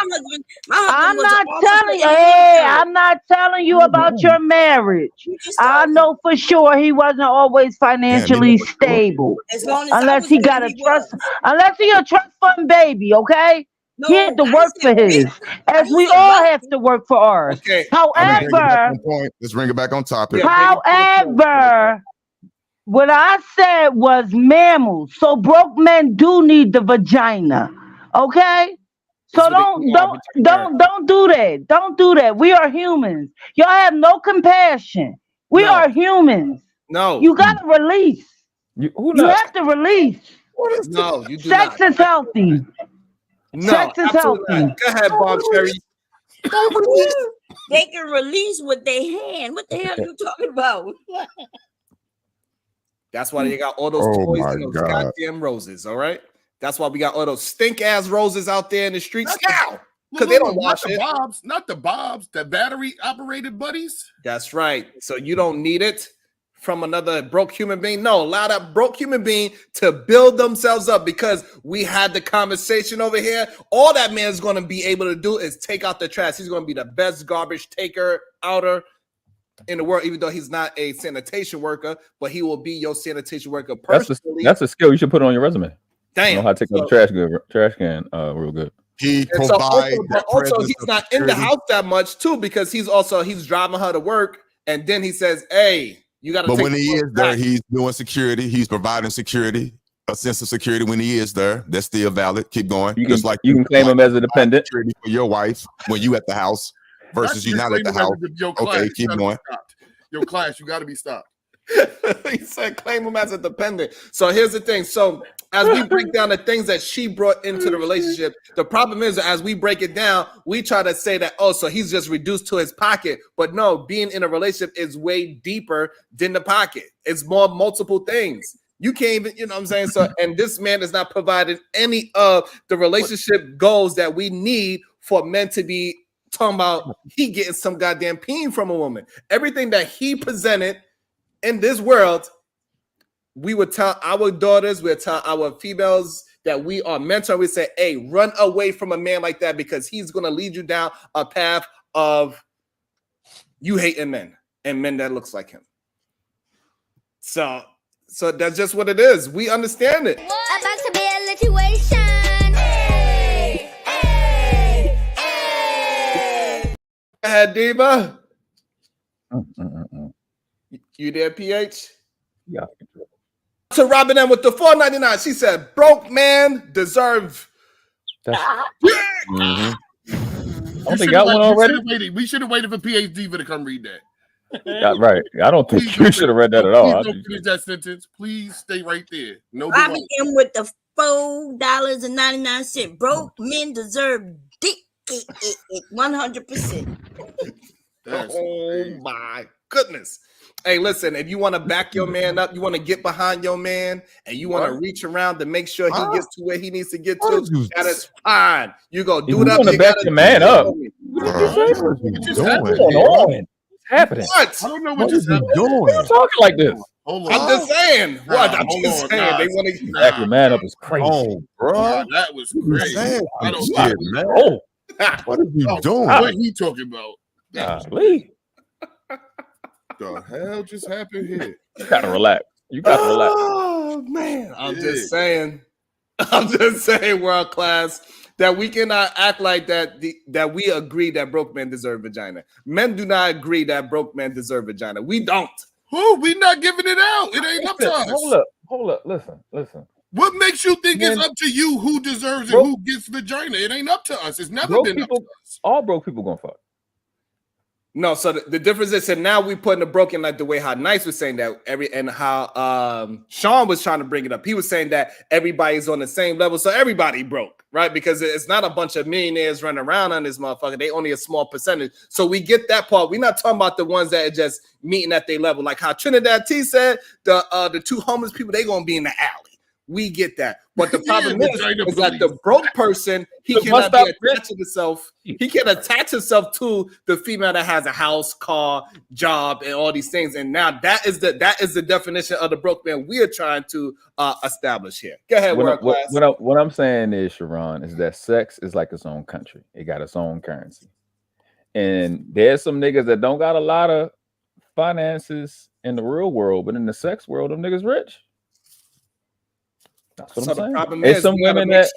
I'm not telling you. Hey, I'm not telling you about your marriage. I know for sure he wasn't always financially stable, unless he got a trust, unless he a trust fund baby, okay? He had to work for his, as we all have to work for ours. Okay. However, let's bring it back on topic. However, what I said was mammals. So broke men do need the vagina. Okay? So don't do that. Don't do that. We are humans. Y'all have no compassion. We are humans. No. You gotta release. You have to release. No, you do Sex not. is healthy. No, Sex is healthy. Not. Go ahead, Bob Cherry. They can release with their hand. What the hell are you talking about? That's why they got all those toys and those goddamn roses, all right? That's why we got all those stink-ass roses out there in the streets now. Because they don't wash it. Not the Bobs, the battery-operated buddies. That's right. So you don't need it from another broke human being. No, allow that broke human being to build themselves up, because we had the conversation over here. All that man's going to be able to do is take out the trash. He's going to be the best garbage taker, outer in the world, even though he's not a sanitation worker, but he will be your sanitation worker personally. That's a skill you should put on your resume. Damn. You know how to take out the trash can real good. He provides. Also, he's not in the house that much too, because he's driving her to work, and then he says, "Hey, you got to." But when he is there, he's doing security. He's providing security, a sense of security when he is there. That's still valid. Keep going. You can claim him as a dependent security for your wife when you at the house versus you not at the house. Okay, keep going. Your class, you got to be stopped. He said claim him as a dependent. So here's the thing. So as we break down the things that she brought into the relationship, the problem is, as we break it down, we try to say that, oh, so he's just reduced to his pocket. But no, being in a relationship is way deeper than the pocket. It's more multiple things. You can't even, you know what I'm saying? So, and this man is not providing any of the relationship goals that we need for men to be talking about. He getting some goddamn peen from a woman. Everything that he presented in this world, we would tell our daughters, we would tell our females that we are mentoring. We say, hey, run away from a man like that, because he's going to lead you down a path of you hating men and men that looks like him. So that's just what it is. We understand it. About to be a situation. Hey, Go ahead, Diva. Mm-mm-mm. You there, PH? Yeah. To Robin M with the $4.99. She said, "Broke man deserve." That's, You don't they should got one already? waited. We should have waited for PhD to come read that. Yeah, right. I don't think Please you don't should have read that at all. Please I don't think- finish that sentence. Please stay right there. No, Robin M with the $4.99. Broke men deserve dick. 100%. Oh my goodness. Hey, listen, if you want to back your man up, you want to get behind your man, and you want to reach around to make sure he gets to where he needs to get to, that is fine. You go do whatever you back gotta your do. man up. What What's happening? What? I don't know What what is just he happened. doing? Why are you talking like this? Hold on. I'm just saying. What? I'm hold just on, saying. nah, They want to. Back your man up is crazy. Oh, bro. Nah, that was crazy. Saying I don't shit, man. Oh, What is he doing? What he talking about? Lee. The hell just happened here? You gotta relax. You gotta relax. Oh man, I'm just saying. I'm just saying, world class, that we cannot act like that. That we agree that broke men deserve vagina. Men do not agree that broke men deserve vagina. We don't. Who? We not giving it out. It ain't up to us. Hold up. Listen. What makes you think Men- it's up to you who deserves Broke- it, who gets vagina? It ain't up to us. It's never Broke been people, up to us. all broke people gonna fuck. No, so the difference is, and now we putting the broken like the way how Nice was saying that and how Sean was trying to bring it up. He was saying that everybody's on the same level, so everybody broke, right? Because it's not a bunch of millionaires running around on this motherfucker. They only a small percentage. So we get that part. We're not talking about the ones that are just meeting at their level, like how Trinidad T said. The two homeless people, they gonna be in the alley. We get that, but the problem is that the broke person, he cannot be attached to himself. He can attach himself to the female that has a house, car, job, and all these things. And now that is the definition of the broke man we are trying to establish here. Go ahead, world class. What I'm saying is, Sharon, is that sex is like its own country. It got its own currency, and there's some niggas that don't got a lot of finances in the real world, but in the sex world, them niggas rich. That's what So I'm the saying. problem It's is some women that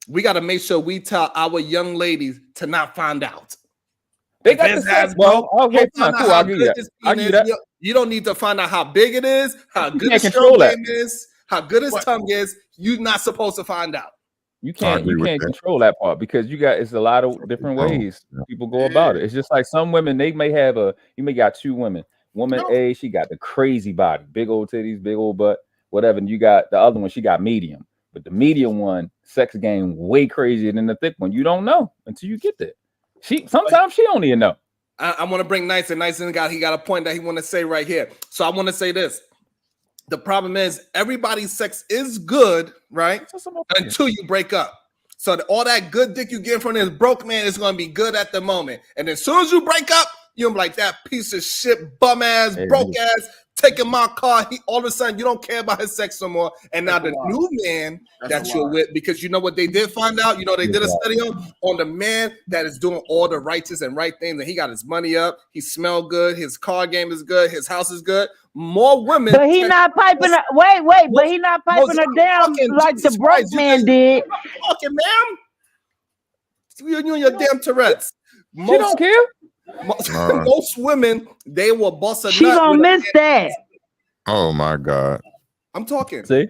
we got to make sure we tell our young ladies to not find out. they got the sex. Well, okay, fine, cool. I'll give you that. I'll give you that. You don't need to find out how big it is, how good can't his control stroke that. game is, how good his tongue is. You're not supposed to find out. You can't control that part because it's a lot of different ways people go about it. It's just like some women, they may have you may got two women. Woman A, she got the crazy body, big old titties, big old butt, whatever. And you got the other one, she got medium. But the medium one, sex game way crazier than the thick one. You don't know until you get there. Sometimes she don't even know. I want to bring Nice and he got a point that he want to say right here. So I want to say this. The problem is everybody's sex is good, right? Until you break up. So all that good dick you get from this broke man is going to be good at the moment. And as soon as you break up, you're like that piece of shit, bum ass, broke ass, taking my car. All of a sudden, you don't care about his sex no more. And now the new man that you're with, because you know what they did find out? You know, they did a study on the man that is doing all the righteous and right things. And he got his money up. He smelled good. His car game is good. His house is good. More women. But he not piping her. Wait. But he not piping her down like the broke man did. Fucking ma'am. You and your damn Tourette's. She don't care. Most women, they will bust a nut. She gonna miss that. Oh my God. I'm talking. See?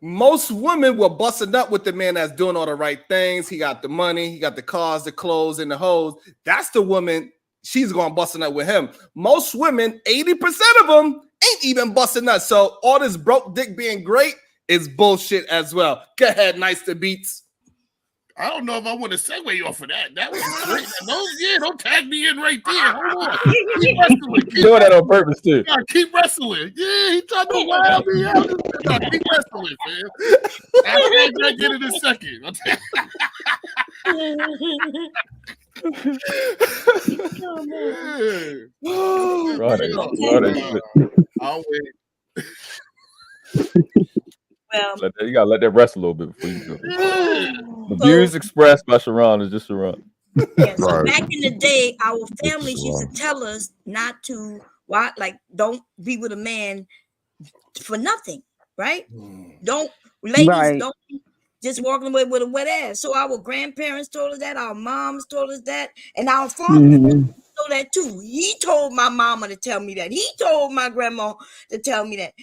Most women will bust a nut with the man that's doing all the right things. He got the money, he got the cars, the clothes, and the hoes. That's the woman. She's gonna bust a nut with him. Most women, 80% of them ain't even busting nuts. So all this broke dick being great is bullshit as well. Go ahead, Nice to Beats. I don't know if I want to segue off of that. That was great. Don't tag me in right there. Hold on. Keep wrestling. Doing that on purpose too. Keep wrestling. Yeah, he tried to wild me out. Keep wrestling, man. I'll get it in a second. I'll wait. Well, you gotta let that rest a little bit before you go. The views expressed by Sharon is just Sharon. Yes, so back in the day, our families used to tell us not to don't be with a man for nothing, right? Don't just walking away with a wet ass. So our grandparents told us that, our moms told us that, and our fathers told that too. He told my mama to tell me that. He told my grandma to tell me that.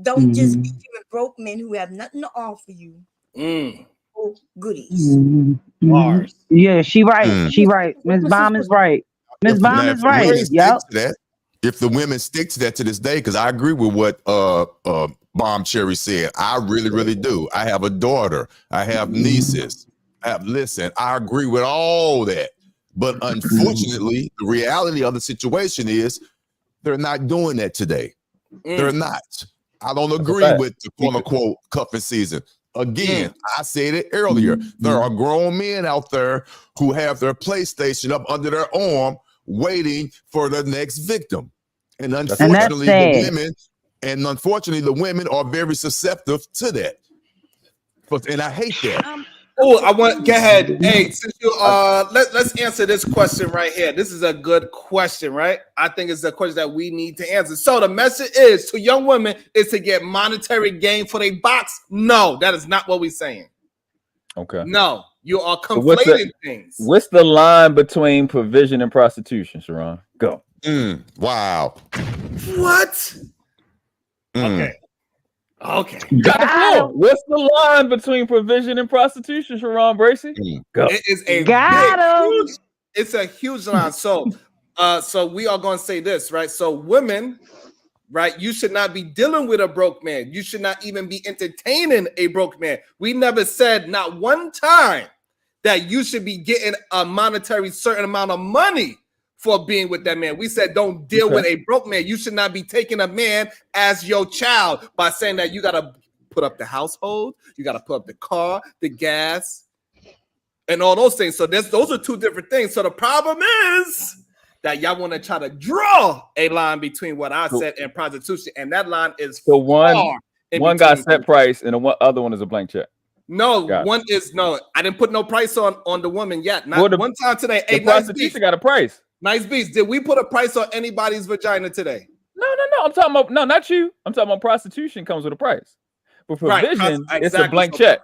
Don't just be with broke men who have nothing to offer you. Oh, goodies. Bars. Yeah, she right. She right. Miss Baum is right. Miss Baum is right. Yep. If the women stick to that to this day, because I agree with what Bomb Cherry said. I really, really do. I have a daughter. I have nieces. Listen, I agree with all that. But unfortunately, the reality of the situation is they're not doing that today. They're not. I don't agree with the quote unquote cuffing season. Again, I said it earlier. There are grown men out there who have their PlayStation up under their arm waiting for the next victim. And unfortunately, the women are very susceptible to that. And I hate that. Oh, I want go ahead. Hey, since you let's answer this question right here. This is a good question, right? I think it's a question that we need to answer. So the message is to young women is to get monetary gain for their box. No, that is not what we're saying. Okay. No, you are conflating things. What's the line between provision and prostitution, Sharon? Go. Wow. What? Okay. Got the floor. What's the line between provision and prostitution, Sharon Bracy? Go. It is a huge, it's a huge line. So we are going to say this, right? So women, right? You should not be dealing with a broke man. You should not even be entertaining a broke man. We never said not one time that you should be getting a monetary certain amount of money for being with that man. We said don't deal with a broke man. You should not be taking a man as your child by saying that you got to put up the household, you got to put up the car, the gas, and all those things. So those are two different things. So the problem is that y'all want to try to draw a line between what I said and prostitution, and that line is so one got set price and the other one is a blank check. No, one is no. I didn't put no price on the woman yet. Not one time today. The prostitution got a price. Nice beats. Did we put a price on anybody's vagina today? No. I'm talking about not you. I'm talking about prostitution comes with a price. But provision, it's a blank check.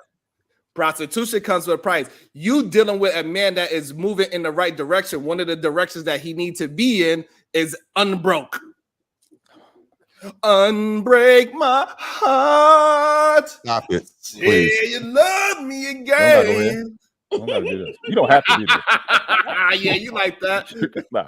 Prostitution comes with a price. You dealing with a man that is moving in the right direction. One of the directions that he needs to be in is unbroke. Unbreak my heart. Stop it, please. Yeah, you love me again. Don't gotta do this. You don't have to do this. Yeah, you like that. No.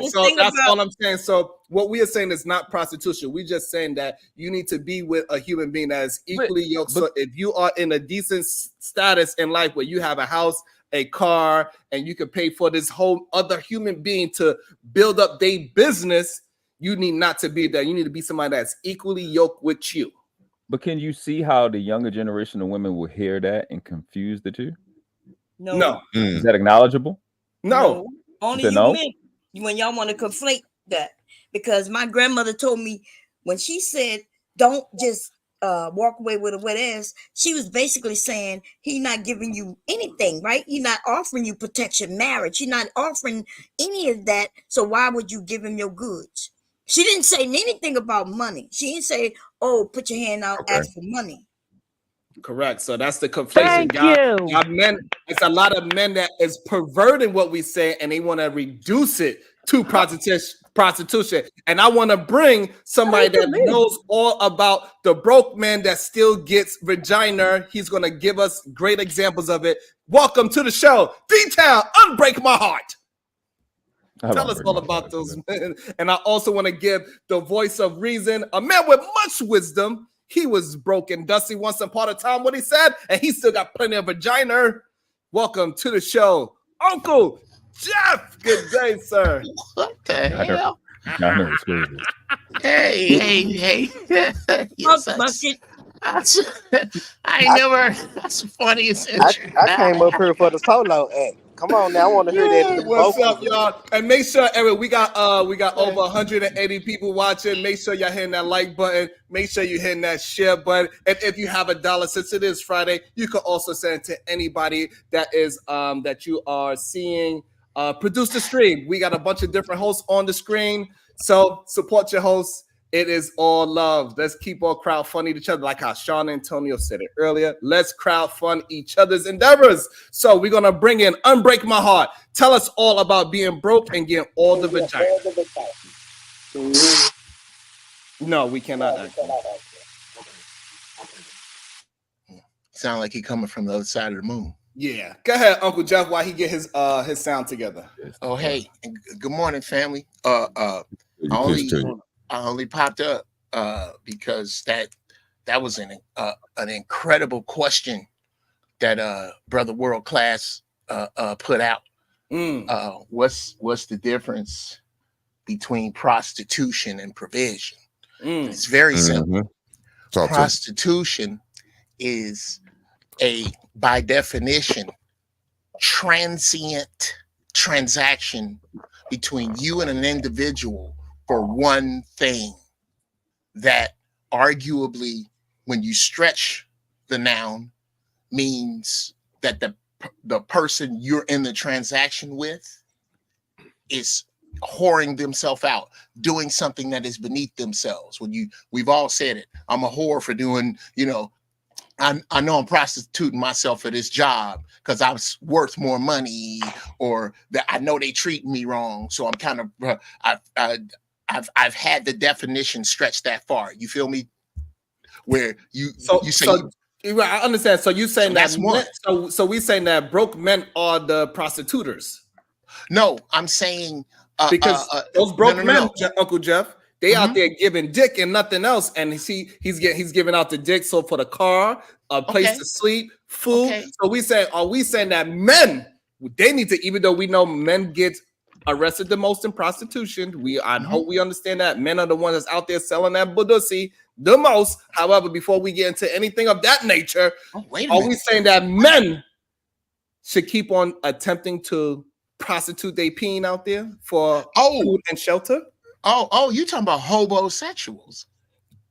So that's all I'm saying. So what we are saying is not prostitution. We're just saying that you need to be with a human being that is equally yoked. So if you are in a decent status in life where you have a house, a car, and you can pay for this whole other human being to build up their business, you need not to be there. You need to be somebody that's equally yoked with you. But can you see how the younger generation of women will hear that and confuse the two? No. Is that acknowledgeable? No. Only you men when y'all want to conflate that. Because my grandmother told me when she said, don't just walk away with a wet ass, she was basically saying he's not giving you anything, right? He's not offering you protection, marriage. He's not offering any of that. So why would you give him your goods? She didn't say anything about money. She didn't say, oh, put your hand out, ask for money. Correct. So that's the conflation. God, men, it's a lot of men that is perverting what we say and they want to reduce it to prostitution. And I want to bring somebody that knows all about the broke man that still gets vagina. He's going to give us great examples of it. Welcome to the show. D-Town, Unbreak My Heart. Tell us all about those men. And I also want to give the voice of reason, a man with much wisdom. He was broken, dusty once upon a time, what he said, and he still got plenty of vagina. Welcome to the show, Uncle Jeff. Good day, sir. What the hell? Hey. That's funny. I came up here for the solo act. Come on now, I want to hear that. What's up, y'all? And make sure, Eric, we got over 180 people watching. Make sure y'all hitting that like button. Make sure you hitting that share button. And if you have $1, since it is Friday, you can also send it to anybody that is that you are seeing produce the stream. We got a bunch of different hosts on the screen, so support your hosts It is all love. Let's keep on crowdfunding each other, like how Sean Antonio said it earlier. Let's crowdfund each other's endeavors. So we're gonna bring in Unbreak My Heart. Tell us all about being broke and getting all the vagina. No, we cannot. Sound like he coming from the other side of the moon. Yeah, go ahead, Uncle Jeff, while he get his sound together. Oh, hey, good morning, family. I only popped up because that was an incredible question that Brother World Class put out. What's the difference between prostitution and provision? It's very simple. Prostitution is by definition, transient transaction between you and an individual for one thing that arguably, when you stretch the noun, means that the person you're in the transaction with is whoring themselves out, doing something that is beneath themselves. We've all said it. I'm a whore for doing, I know I'm prostituting myself for this job because I'm worth more money, or that I know they treat me wrong. So I'm kind of, I've had the definition stretched that far. You feel me? Where you say, I understand. So you saying that's one. So we saying that broke men are the prostituters? No, I'm saying because those broke men, Uncle Jeff, they out there giving dick and nothing else, and he's giving out the dick. So for the car, a place to sleep, food. So are we saying that men, they need to, even though we know men get arrested the most in prostitution, I hope we understand that men are the ones that's out there selling that budussy the most. However, before we get into anything of that nature, are we saying that men should keep on attempting to prostitute their peen out there for food and shelter? You talking about homosexuals?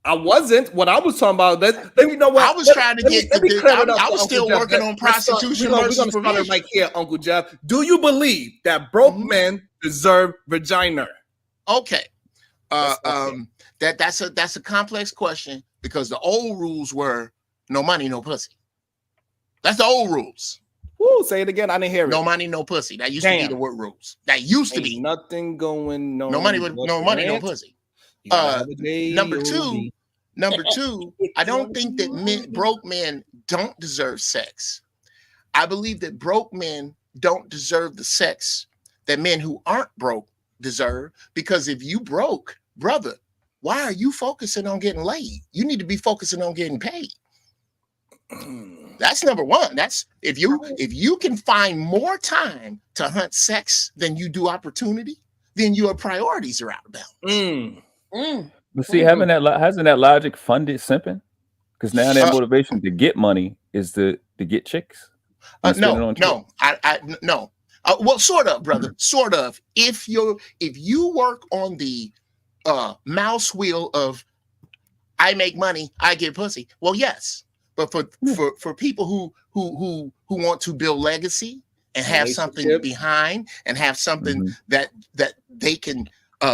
I wasn't. What I was talking about, let me know what I was trying to get. I was still working on prostitution versus provision. Like here, Uncle Jeff, do you believe that broke men deserve vagina? Okay, that's a complex question because the old rules were no money, no pussy. That's the old rules. Woo, say it again. I didn't hear it. No money, no pussy. That used to be the word rules. That used to be nothing going. No money, no pussy. Number two, I don't think that broke men don't deserve sex. I believe that broke men don't deserve the sex that men who aren't broke deserve, because if you broke, brother, why are you focusing on getting laid? You need to be focusing on getting paid. That's number one. That's if you can find more time to hunt sex than you do opportunity, then your priorities are out of bounds. But see, hasn't that logic funded simping? Because now that motivation to get money is to get chicks. No. Well, sort of, brother. Sort of. If you work on the mouse wheel of I make money, I get pussy. Well, yes. But for people who want to build legacy and have something behind and have something that they can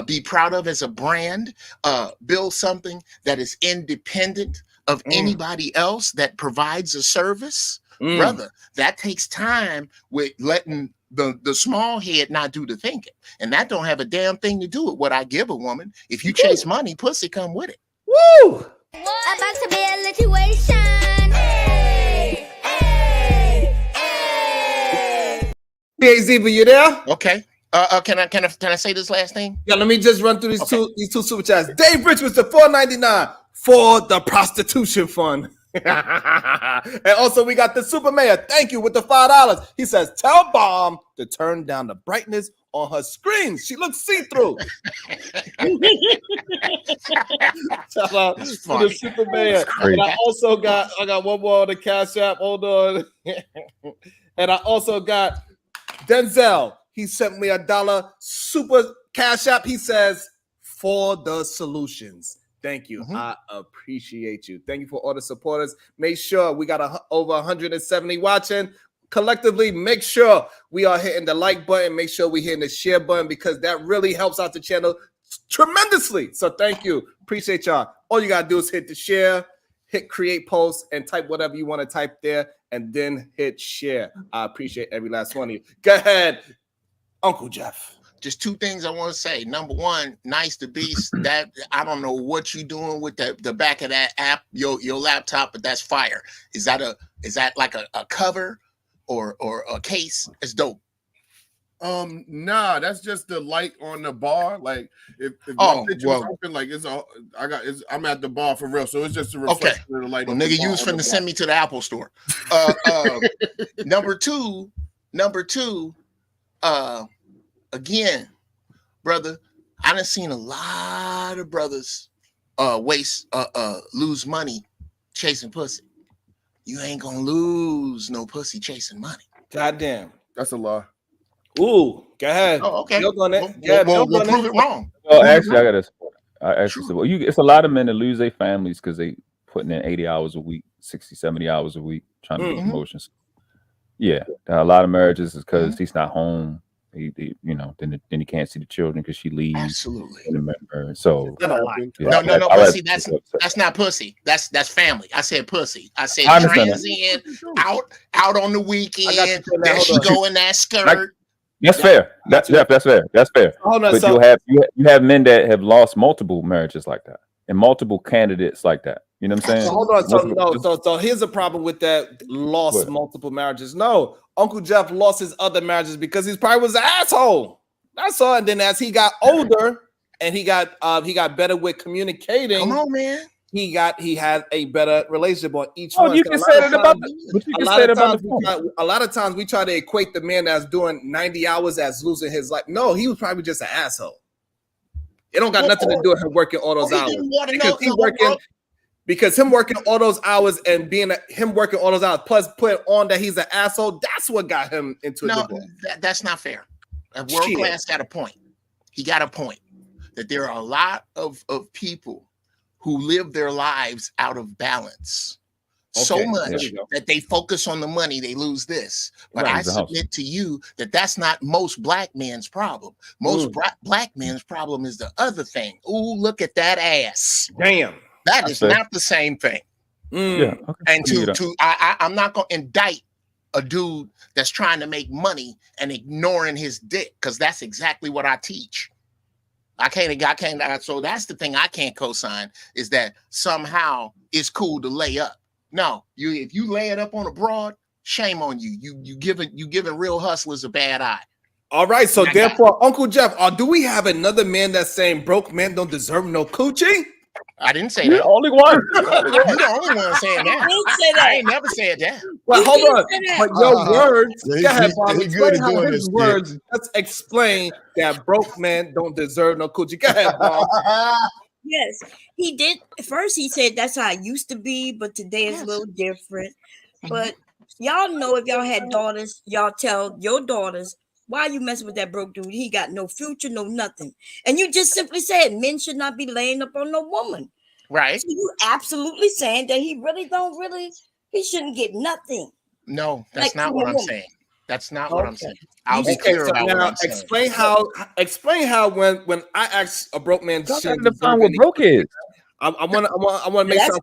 be proud of as a brand, build something that is independent of anybody else that provides a service, brother, that takes time with letting the small head not do the thinking. And that don't have a damn thing to do with what I give a woman. If you chase money, pussy come with it. Woo! About to be a situation. Hey, hey, hey. PAZ, but you there? Okay. Can I say this last thing? Yeah, let me just run through these two super chats. Dave Rich was the $4.99 for the prostitution fund. And also we got the super mayor. Thank you with the $5. He says, tell Bomb to turn down the brightness on her screen. She looks see-through. Shout out to the super mayor. And I got one more on the Cash App. Hold on. And I also got Denzel. He sent me $1 super Cash App. He says, for the solutions. Thank you. I appreciate you. Thank you for all the supporters. Make sure we got over 170 watching. Collectively, make sure we are hitting the like button. Make sure we hitting the share button, because that really helps out the channel tremendously. So thank you. Appreciate y'all. All you gotta do is hit the share, hit create post, and type whatever you want to type there, and then hit share. I appreciate every last one of you. Go ahead, Uncle Jeff. Just two things I want to say. Number one, nice to be that. I don't know what you're doing with the back of that app, your laptop, but that's fire. Is that like a cover or a case? It's dope. Nah, that's just the light on the bar. Like if my picture's open, like I'm at the bar for real. So it's just a reflection of the light. Well, nigga, you was finna send me to the Apple store. Number two, again, brother, I done seen a lot of brothers lose money chasing pussy. You ain't gonna lose no pussy chasing money. Goddamn, that's a lie. Ooh, go ahead. Oh, okay. Milk on it. We'll prove it wrong. Well, actually, I actually said, well, it's a lot of men that lose their families because they putting in 80 hours a week, 60, 70 hours a week trying to get promotions. Yeah, a lot of marriages is because he's not home. He then he can't see the children because she leaves. Absolutely. So no, pussy. That's not pussy. That's family. I said pussy. I said transient out on the weekend. There she go in that skirt. That's fair. That's fair. Hold on, but you have men that have lost multiple marriages like that and multiple candidates like that. You know what I'm saying? So hold on. So here's a problem with that lost multiple marriages. No, Uncle Jeff lost his other marriages because he probably was an asshole. That's all. And then as he got older and he got better with communicating. Come on, man. He had a better relationship on each one. You can say that about a lot of times we try to equate the man that's doing 90 hours as losing his life. No, he was probably just an asshole. It don't got nothing to do with him working all those hours. Because him working all those hours and him working all those hours plus put on that he's an asshole, that's what got him into that's not fair. World Class got a point. He got a point that there are a lot of people who live their lives out of balance so much that they focus on the money, they lose this. But I submit to you that that's not most black men's problem. Most black men's problem is the other thing. Ooh, look at that ass. Damn. That is not the same thing. Yeah, and I'm not going to indict a dude that's trying to make money and ignoring his dick because that's exactly what I teach. I can't. So that's the thing I can't co-sign is that somehow it's cool to lay up. No, if you lay it up on a broad, shame on you. You giving real hustlers a bad eye. All right, so therefore, Uncle Jeff, do we have another man that's saying broke men don't deserve no coochie? I didn't say that. Only one. You're the only one saying that. I ain't never said that. Well, hold on. But your words, go ahead, Bob. Explain how his words just explain that broke men don't deserve no coochie. Go ahead, Bob. Yes, he did. First, he said that's how it used to be, but today is a little different. But y'all know if y'all had daughters, y'all tell your daughters, why are you messing with that broke dude? He got no future, no nothing. And you just simply said men should not be laying up on no woman. Right. So you absolutely saying that he shouldn't get nothing. No, that's not what I'm saying. That's not what I'm saying. I'll be clear about what I'm saying. Explain how when I ask a broke man to define what broke is. I want to make sure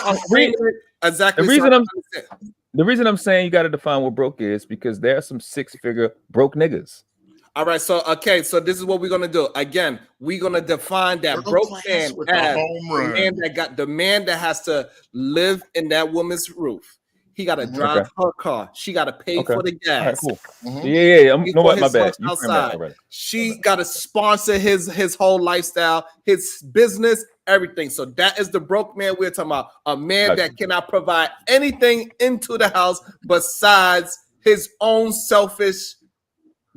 I'm framing it exactly. The reason I'm saying you got to define what broke is because there are some 6-figure broke niggas. All right, so this is what we're gonna do. Again, we're gonna define that broke man as the man that has to live in that woman's roof. He got to drive her car. She got to pay for the gas. All right, cool. Yeah. You know what? My bad. She got to sponsor his whole lifestyle, his business, everything. So that is the broke man we're talking about. A man that cannot provide anything into the house besides his own selfish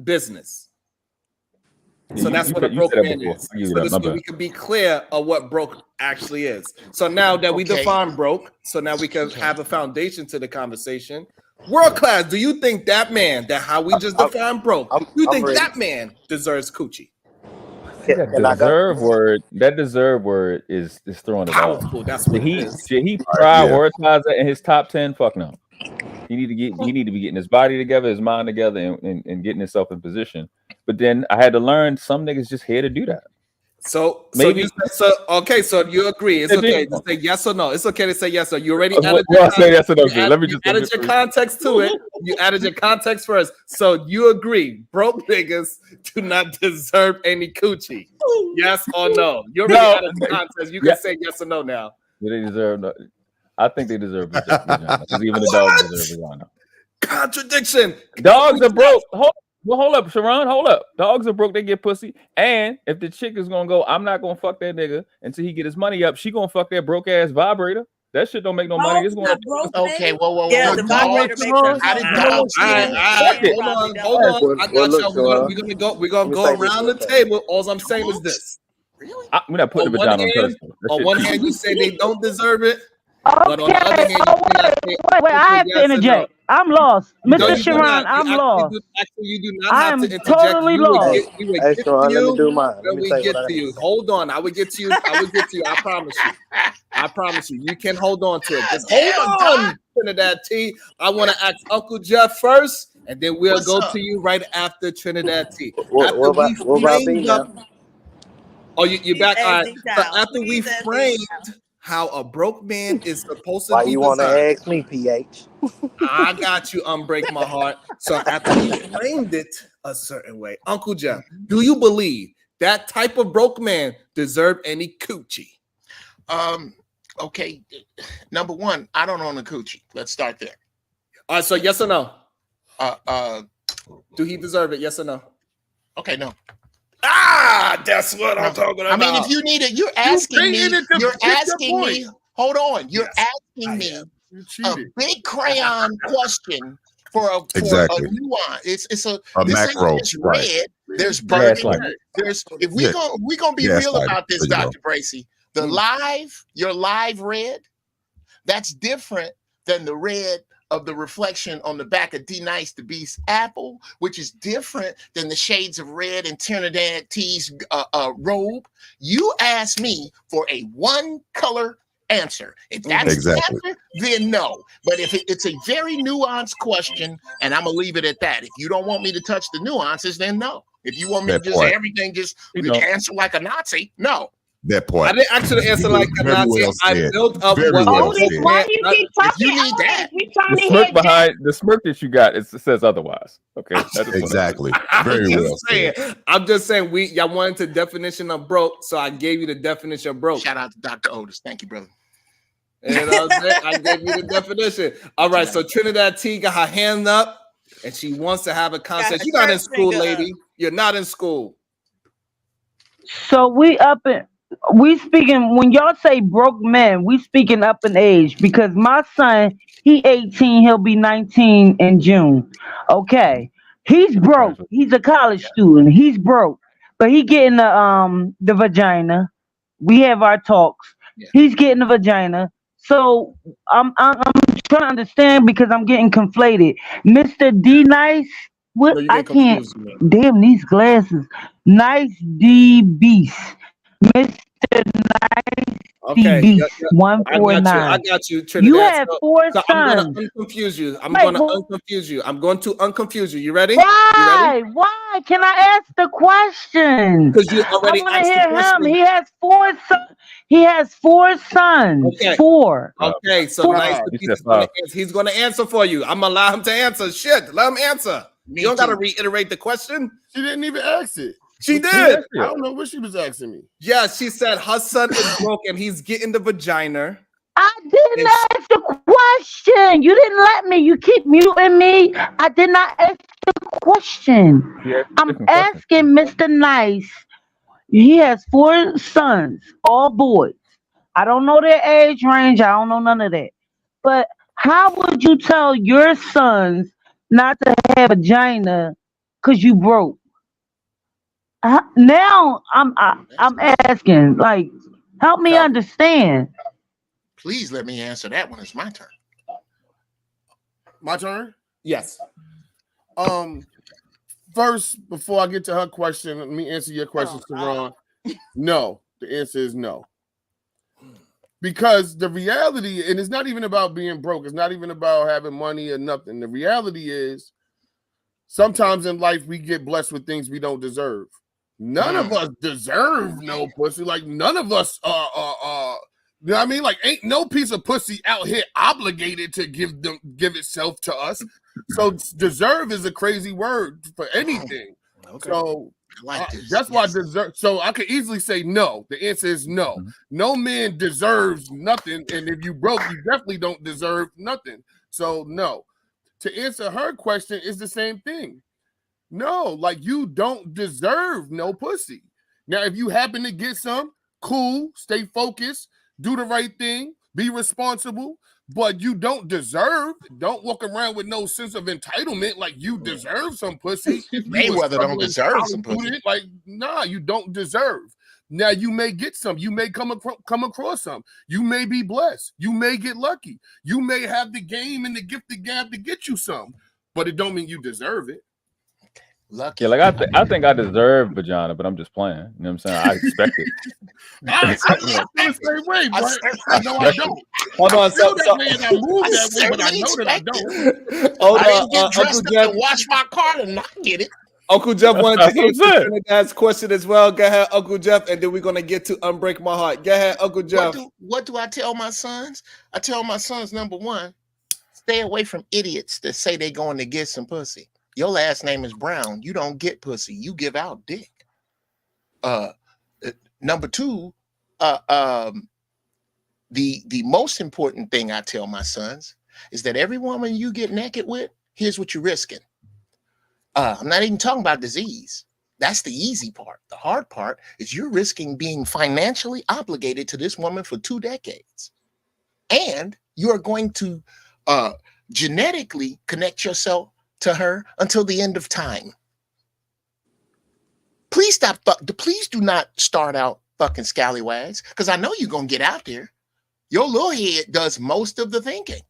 business. So that's what a broke man is. So this way we can be clear of what broke actually is. So now that we define broke, so now we can have a foundation to the conversation. World Class, do you think that man, that how we just defined broke, that man deserves coochie? That deserve word is throwing it powerful. out. That's what Should he prioritize that in his top 10? Fuck no. He need to be getting his body together, his mind together, and getting himself in position. But then I had to learn some niggas just here to do that. So Maybe so you agree? It's okay to say yes or no. It's okay to say yes or you already added. Well, say yes or no. Let me you just added your context to it. You added your context first. So you agree? Broke niggas do not deserve any coochie. Yes or no? You already added the context. You can say yes or no now. Do they deserve? No, I think they deserve vagina because even the dogs deserve vagina. Contradiction. Dogs are broke. Hold up, Sharon. Hold up. Dogs are broke. They get pussy. And if the chick is gonna go, I'm not gonna fuck that nigga until he get his money up. She gonna fuck that broke ass vibrator. That shit don't make no money. It's going okay. Whoa. Yeah, the vibrator makes sense. How did dogs get in? Hold on. I got y'all. We're gonna go around the table. All I'm saying is this. Really? We're not putting the vagina on pedestal. On one hand, you say they don't deserve it. Okay. But on the other hand, wait. I have to interject. I'm lost. Mr. Sharon, I'm lost. You do not have to interject. Totally lost. We would get to you when we get to you. Hold on. I would get to you. I promise you. You can hold on to it. Just hold on, Trinidad T. I want to ask Uncle Jeff first, and then we'll go to you right after Trinidad T. What about me now? Oh, you're back. All right. So after we framed how a broke man is supposed to be. Why you want to ask me, PH? I got you, unbreak my heart. So after we framed it a certain way, Uncle Jeff, do you believe that type of broke man deserve any coochie? Okay. Number one, I don't own a coochie. Let's start there. All right. So yes or no? Do he deserve it? Yes or no? Okay, no. That's what I'm talking about. I mean, if you need it, you're asking me. Hold on. You're asking me a big crayon question for a nuance. It's a macro. It's red. There's burgundy. There's if we gonna be real about this, Dr. Bracy. Your live red, that's different than the red of the reflection on the back of D Nice the Beast Apple, which is different than the shades of red in Trinidad T's robe. You asked me for a one color answer. If that's the answer, then no. But if it's a very nuanced question, and I'm gonna leave it at that. If you don't want me to touch the nuances, then no. If you want me to just everything answer like a Nazi, no. That point. I didn't actually answer like a Nazi. I built up what why do you keep talking? You need that. The smirk behind the smirk that you got, it says otherwise. Okay, exactly. Very well said. I'm just saying y'all wanted the definition of broke, so I gave you the definition of broke. Shout out to Dr. Otis. Thank you, brother. You know what I'm saying? I gave you the definition. All right, so Trinidad T got her hand up, and she wants to have a conversation. You're not in school, lady. You're not in school. So we speaking when y'all say broke men, we speaking up in age because my son, he 18, he'll be 19 in June. Okay. He's broke. He's a college student. He's broke. But he getting the vagina. We have our talks. Yeah. He's getting the vagina. So I'm trying to understand because I'm getting conflated. Mr. D Nice, what I can't damn these glasses. Nice D Beast. Mr. Nice Beast 149. I got you, Trinidad. You have four sons. I'm gonna unconfuse you. I'm going to unconfuse you. You ready? Why? Why? Can I ask the question? Because you already asked the question. He has four sons. He has four sons. Okay. Four. Okay, so Nice. He's going to answer for you. I'm gonna allow him to answer. Shit, let him answer. You don't got to reiterate the question. She didn't even ask it. She did. I don't know what she was asking me. Yeah, she said her son is broke and he's getting the vagina. I didn't ask the question. You didn't let me. You keep muting me. I did not ask the question. I'm asking Mr. Nice. He has four sons, all boys. I don't know their age range. I don't know none of that. But how would you tell your sons not to have a vagina because you broke? Now I'm asking, like, help me understand. Please let me answer that one. It's my turn. My turn? Yes. First, before I get to her question, let me answer your question, Saran. No, the answer is no. Because the reality, and it's not even about being broke. It's not even about having money or nothing. The reality is sometimes in life we get blessed with things we don't deserve. None of us deserve no pussy. Like none of us you know what I mean? Like ain't no piece of pussy out here obligated to give itself to us. So deserve is a crazy word for anything. Okay. So that's why deserve. So I could easily say no. The answer is no. No man deserves nothing, and if you broke, you definitely don't deserve nothing. So no. To answer her question is the same thing. No, like you don't deserve no pussy. Now, if you happen to get some, cool, stay focused, do the right thing, be responsible, but you don't deserve. Don't walk around with no sense of entitlement like you deserve some pussy. Mayweather don't deserve some pussy. Like, nah, you don't deserve. Now you may get some. You may come across some. You may be blessed. You may get lucky. You may have the game and the gift of gab to get you some, but it don't mean you deserve it. Lucky. Yeah, like I think I deserve vagina, but I'm just playing. You know what I'm saying? I expect it. I feel the same way, but I know I don't. Hold on, I feel that way and I move that way, but I know that I don't. Hold I didn't get dressed Uncle up Jeff. to wash my car and not get it. Uncle Jeff wanted That's to what I'm answer saying. Trinidad's question as well. Go ahead, Uncle Jeff, and then we're gonna get to Unbreak My Heart. Go ahead, Uncle Jeff. What do I tell my sons? I tell my sons, number one, stay away from idiots that say they're going to get some pussy. Your last name is Brown. You don't get pussy. You give out dick. Number two, the most important thing I tell my sons is that every woman you get naked with, here's what you're risking. I'm not even talking about disease. That's the easy part. The hard part is you're risking being financially obligated to this woman for 2 decades. And you are going to genetically connect yourself to her until the end of time. Please stop. Please do not start out fucking scallywags, because I know you're going to get out there. Your little head does most of the thinking.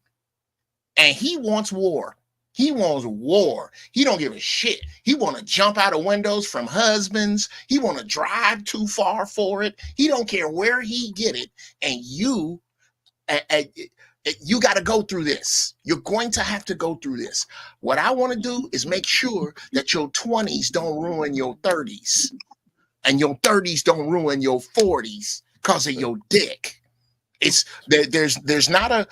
And he wants war. He wants war. He don't give a shit. He want to jump out of windows from husbands. He want to drive too far for it. He don't care where he get it. And you got to go through this. You're going to have to go through this. What I want to do is make sure that your 20s don't ruin your 30s. And your 30s don't ruin your 40s because of your dick. It's there's not a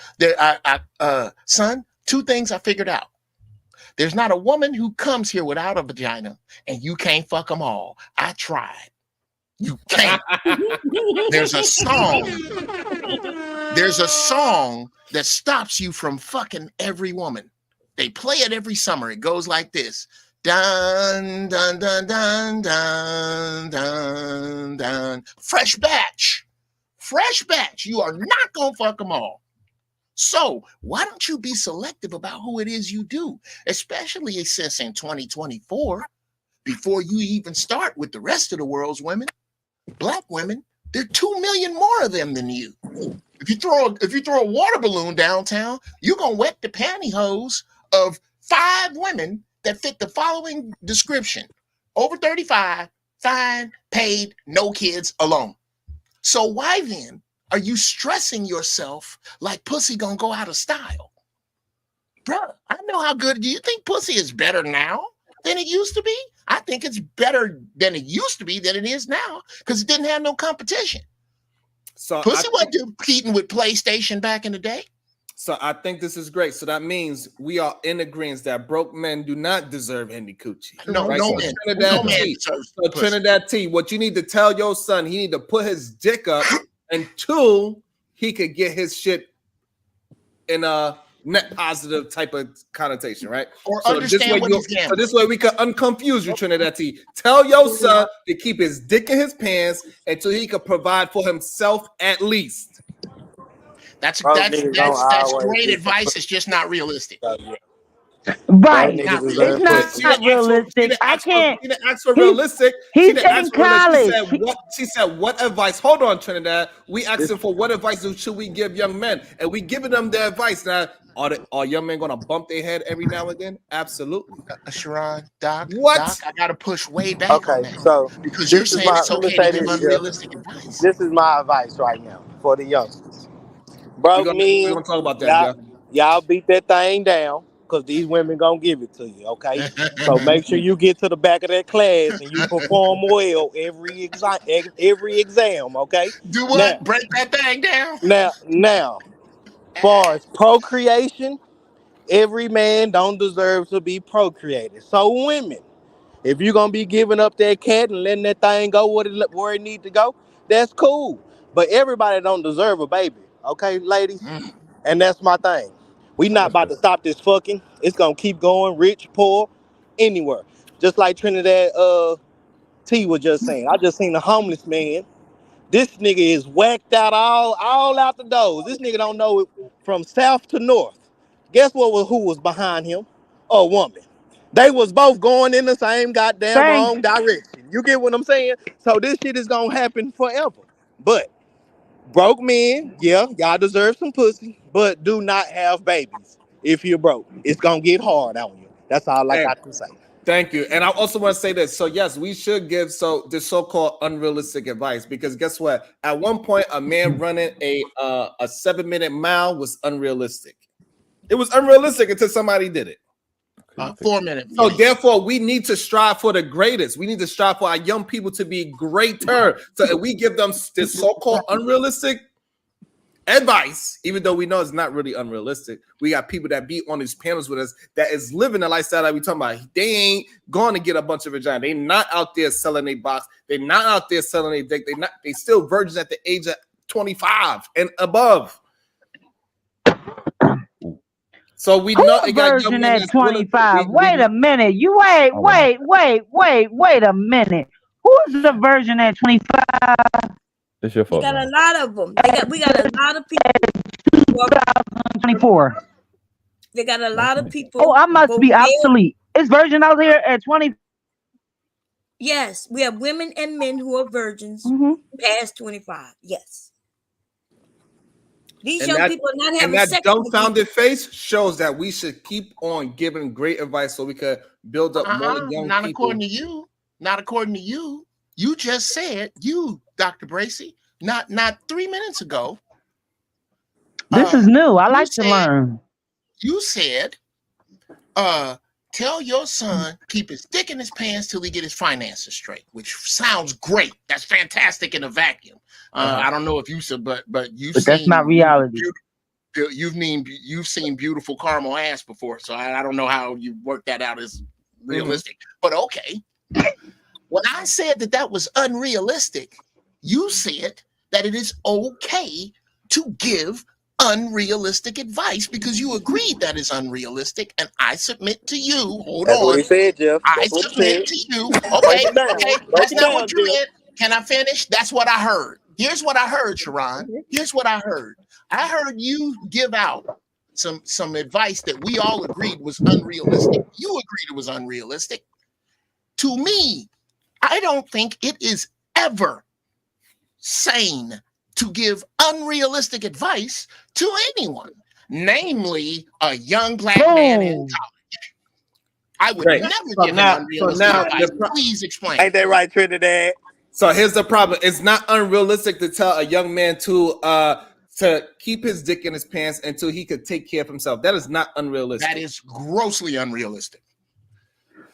son, 2 things I figured out. There's not a woman who comes here without a vagina and you can't fuck them all. I tried. You can't. There's a song that stops you from fucking every woman. They play it every summer. It goes like this. Dun, dun, dun, dun, dun, dun, dun. Fresh batch. Fresh batch. You are not going to fuck them all. So why don't you be selective about who it is you do, especially since in 2024, before you even start with the rest of the world's women, black women, there are 2 million more of them than you. If you throw a water balloon downtown, you're going to wet the pantyhose of 5 women that fit the following description. Over 35, fine, paid, no kids, alone. So why then are you stressing yourself like pussy gonna go out of style? Bruh, I know how good. Do you think pussy is better now than it used to be? I think it's better than it used to be than it is now because it didn't have no competition. So pussy wasn't competing with PlayStation back in the day. So I think this is great. So that means we are in agreement that broke men do not deserve any coochie. No, right? no So man. Trinidad No man T. deserves So pussy. Trinidad T, what you need to tell your son, he need to put his dick up, and 2, he could get his shit in a net positive type of connotation, right? Or so understand what he's gambling. So this way we can unconfuse you, Trinidad T. Tell your son to keep his dick in his pants until he can provide for himself at least. That's great advice. It's just not realistic. Right. It's not realistic. I can't. She didn't ask for realistic. He's in college. She said, what advice? Hold on, Trinidad. We asking for what advice should we give young men? And we giving them their advice. Now, are young men going to bump their head every now and then? Absolutely. Sharon, Doc, what? Doc, I got to push way back on that. So because you're saying it's okay to give unrealistic advice. This is my advice right now for the youngsters. We're Broke gonna men, talk about that, y'all, Jeff. y'all beat that thing down because these women gonna give it to you, okay? So make sure you get to the back of that class and you perform well every exam, okay? Do Now, what? Break that thing down. now, far as procreation, every man don't deserve to be procreated. So women, if you're gonna be giving up that cat and letting that thing go where it need to go, that's cool. But everybody don't deserve a baby, okay, ladies? And that's my thing. We not about to stop this fucking. It's gonna keep going, rich, poor, anywhere. Just like Trinidad T was just saying. I just seen a homeless man. This nigga is whacked out all out the doors. This nigga don't know it from south to north. Guess who was behind him? A woman. They was both going in the same goddamn Thanks. wrong direction. You get what I'm saying? So this shit is gonna happen forever. But broke men, yeah, y'all deserve some pussy, but do not have babies. If you're broke, it's gonna get hard on you. That's all I Hey, got to say. thank you. And I also want to say this. So yes, we should give the so-called unrealistic advice, because guess what? At one point, a man running a 7-minute mile was unrealistic. It was unrealistic until somebody did it. 4 minutes. So therefore, we need to strive for the greatest. We need to strive for our young people to be greater. So if we give them this so-called unrealistic advice, even though we know it's not really unrealistic, we got people that be on these panels with us that is living the lifestyle that we talking about. They ain't going to get a bunch of vagina. They not out there selling a box. They not out there selling a dick. They still virgins at the age of 25 and above. So we know Who's virgin at 25? Wait a minute. You wait a minute. Who's the virgin at 25? It's your We fault. got a lot of them. We got a lot of people. 24. They got a lot of people. Oh, I must both be male- obsolete. Is virgin out here at 20? Yes, we have women and men who are virgins past 25. Yes. These young people are not and having that sex. with dumbfounded face shows that we should keep on giving great advice so we could build up more young Not people. according to you. Not according to you. You just said, Dr. Bracy, not 3 minutes ago. This is new. I like to learn. You said, tell your son keep his dick in his pants till he get his finances straight, which sounds great. That's fantastic in a vacuum. I don't know if you said, but that's not reality. You've seen beautiful caramel ass before, so I don't know how you work that out as realistic. But okay, when I said that was unrealistic, you said that it is okay to give unrealistic advice because you agreed that is unrealistic, and I submit to you. Hold That's on. what he said, Jeff. I That's what he submit said. to you. Break Okay, it down. okay. Break That's it not down, what you Jeff. meant. Can I finish? That's what I heard. Here's what I heard, Sharon. Here's what I heard. I heard you give out some advice that we all agreed was unrealistic. You agreed it was unrealistic. To me, I don't think it is ever sane to give unrealistic advice to anyone, namely a young black man in college. I would never give him unrealistic advice. Please explain. Ain't that right, Trinidad? So here's the problem. It's not unrealistic to tell a young man to keep his dick in his pants until he could take care of himself. That is not unrealistic. That is grossly unrealistic.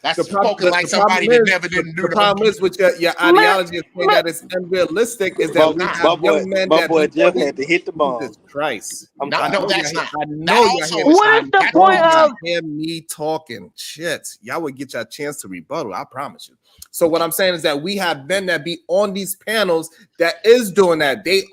That's The problem- spoken like the somebody problem that is- never didn't do The that. problem is with your ideology of saying that it's unrealistic is that we have young men that boy do Jeff all these- had to hit the bomb. Jesus Christ. No, that's not. I know y'all hear What is the point of? hear me talking. Shit. Y'all would get your chance to rebuttal. I promise you. So what I'm saying is that we have men that be on these panels that is doing that. They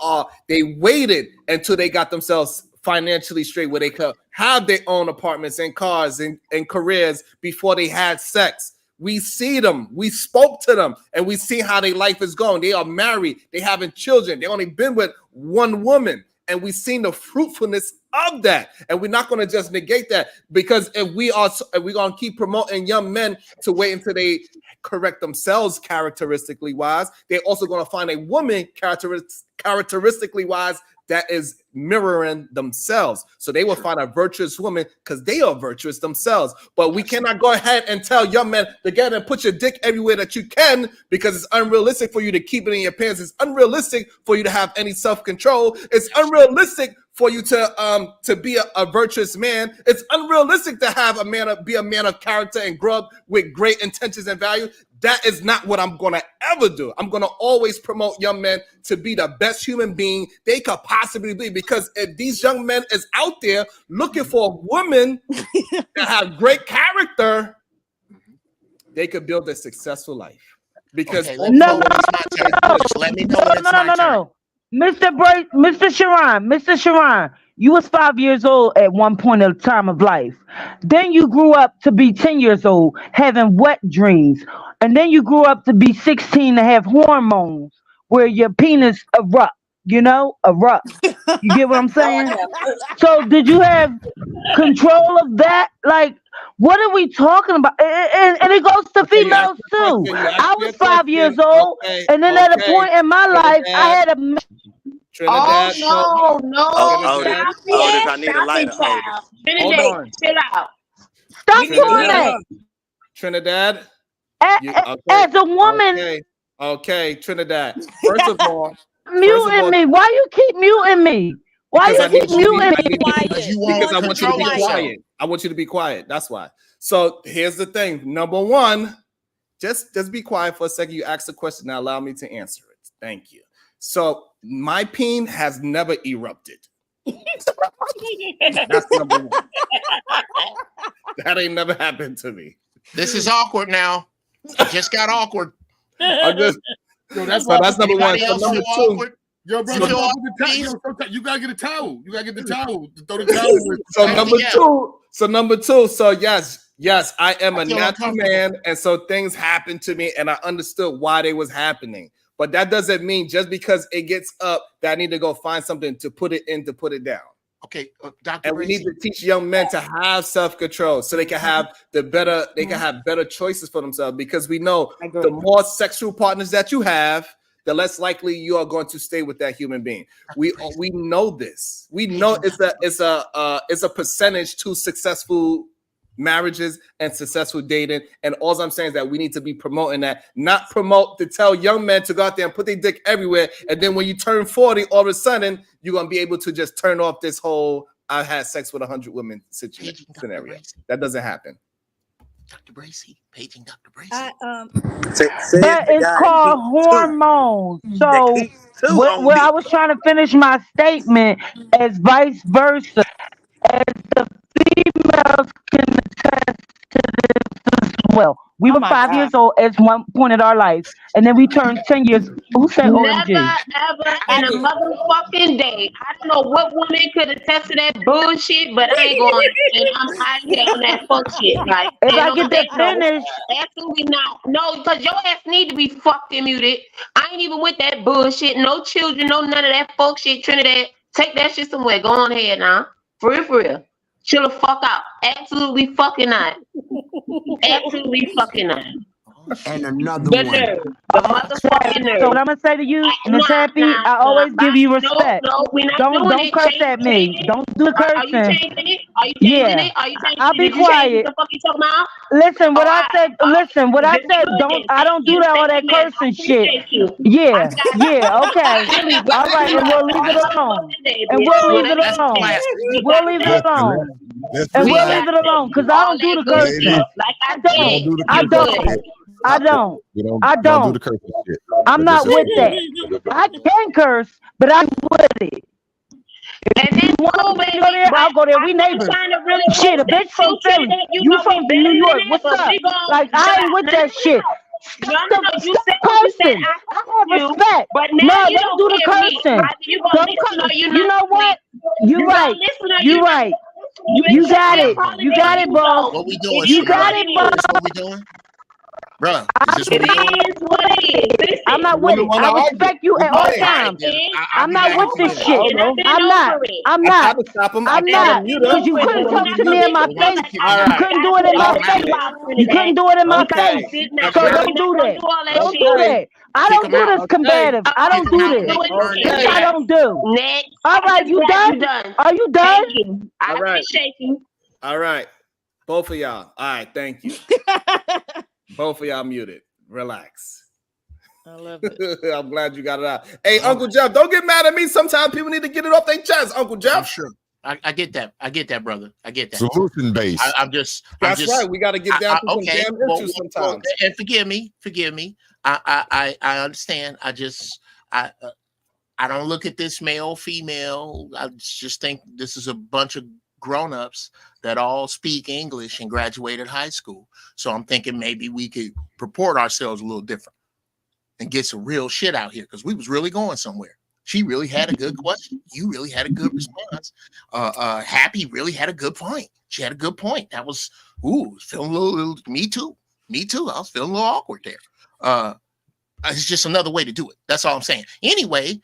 waited until they got themselves financially straight where they could have their own apartments and cars and careers before they had sex. We see them, we spoke to them, and we see how their life is going. They are married, they having children, they only been with one woman, and we seen the fruitfulness of that, and we're not going to just negate that, because if we're going to keep promoting young men to wait until they correct themselves characteristically wise, they're also going to find a woman characteristically wise that is mirroring themselves. So they will find a virtuous woman because they are virtuous themselves. But we cannot go ahead and tell young men to get and put your dick everywhere that you can, because it's unrealistic for you to keep it in your pants. It's unrealistic for you to have any self-control. It's unrealistic for you to be a virtuous man. It's unrealistic to have be a man of character and grow up with great intentions and value. That is not what I'm going to ever do. I'm going to always promote young men to be the best human being they could possibly be, because if these young men is out there looking for women that have great character, they could build a successful life. Because let me know when it's my turn. Mr. Sharon, you was 5 years old at one point in time of life. Then you grew up to be 10 years old, having wet dreams. And then you grew up to be 16 to have hormones where your penis erupt, erupt. You get what I'm saying? So did you have control of that? Like, what are we talking about? And it goes to females too. I was 5 years old, and then at a point in my life, I had a... Trinidad, Otis, I need a lighter. Trinidad, chill out. Stop doing that. Trinidad. As a woman. Okay, Trinidad. First of all, muting me. Why you keep muting me? Why you keep muting me? Because I want you to be quiet. I want you to be quiet. That's why. So here's the thing. Number one, just be quiet for a second. You asked a question. Now allow me to answer it. Thank you. So my peen has never erupted. That's number one. That ain't never happened to me. This is awkward now. It just got awkward. That's number one. So number two. Yo, bro, you gotta get a towel. You gotta get the towel. Throw the towel. So number two. So yes, I am a natural man, and so things happen to me, and I understood why they was happening. But that doesn't mean just because it gets up that I need to go find something to put it in to put it down. Okay, Dr. And we need to teach young men to have self-control so they can have better choices for themselves, because we know the more sexual partners that you have, the less likely you are going to stay with that human being. We know this. We know it's a percentage to successful marriages and successful dating. And all I'm saying is that we need to be promoting that, not promote to tell young men to go out there and put their dick everywhere. And then when you turn 40, all of a sudden you're going to be able to just turn off this whole I had sex with 100 women scenario. That doesn't happen. Dr. Bracy, paging Dr. Bracy. That is called hormones. So what I was trying to finish my statement as vice versa, as the females can attest to this as well. We were 5 years old at one point in our life, and then we turned 10 years. Who said OMG? Never, ever in a motherfucking day. I don't know what woman could attest to that bullshit, but I ain't going. And I'm out here on that fuck shit. Like, if I get that finished, absolutely not. No, because your ass need to be fucked and muted. I ain't even with that bullshit. No children, no none of that fuck shit. Trinidad, take that shit somewhere. Go on ahead now. For real. Chill the fuck out. Absolutely fucking not. Absolutely fucking not. And another one. The motherfucking nerve. So what I'm gonna say to you, Miss Happy, I always give you respect. Don't curse at me. Don't do the cursing. Are you changing it? Are you changing it? Are you changing it? I'll be quiet. What the fuck you talking about? Listen, what I said. I don't do that all that cursing shit. Yeah. Okay. All right, and we'll leave it alone. And we'll leave it alone. And we'll leave it alone, because I don't do the cursing. I don't. I'm not with that. I can curse, but I'm with it. And then I'll go there. We neighbors. Shit, a bitch from Philly. You from New York. What's up? Like, I ain't with that shit. No, you said cursing. I have respect. But now you don't do the cursing. You know what? You're right. You got it. You got it, boss. What we doing? You got it, boss. What we doing? Bruh, is this It what we doing? is what it is. I'm not with it. Women wanna I argue. respect you We at all playing. times. Then I'll I'm be not back with in a this minute. shit. And I've been I'm not. over it. I'm I tried not. to stop him. I I'm told not. him mute Because him. you I couldn't told him talk be to me in muted. my Well, why you face. kick All me You out? right. couldn't do it in my Kick him out. face. You couldn't do it in my Okay. face. Now, So Okay. don't do that. Don't do Okay. that. I Kick don't him do out. this combative. I Kick don't him do out. this. Make him earn his This Okay. I respect. don't do. Next. All right, you done? Done. Are you done? Thank you. I All right. appreciate you. All right. Both of y'all. All right. Thank you. Both of y'all muted. Relax. I love it. I'm glad you got it out. Hey, Uncle Jeff, don't get mad at me. Sometimes people need to get it off their chest, Uncle Jeff. I'm sure. I get that. I get that, brother. I get that. Solution based. That's right. We got to get down to some damn issues sometimes. And forgive me. I understand. I don't look at this male, female. I just think this is a bunch of grown-ups that all speak English and graduated high school. So I'm thinking maybe we could purport ourselves a little different and get some real shit out here, because we was really going somewhere. She really had a good question. You really had a good response. Happy really had a good point. She had a good point. That was, feeling a little, me too. I was feeling a little awkward there. It's just another way to do it. That's all I'm saying. Anyway,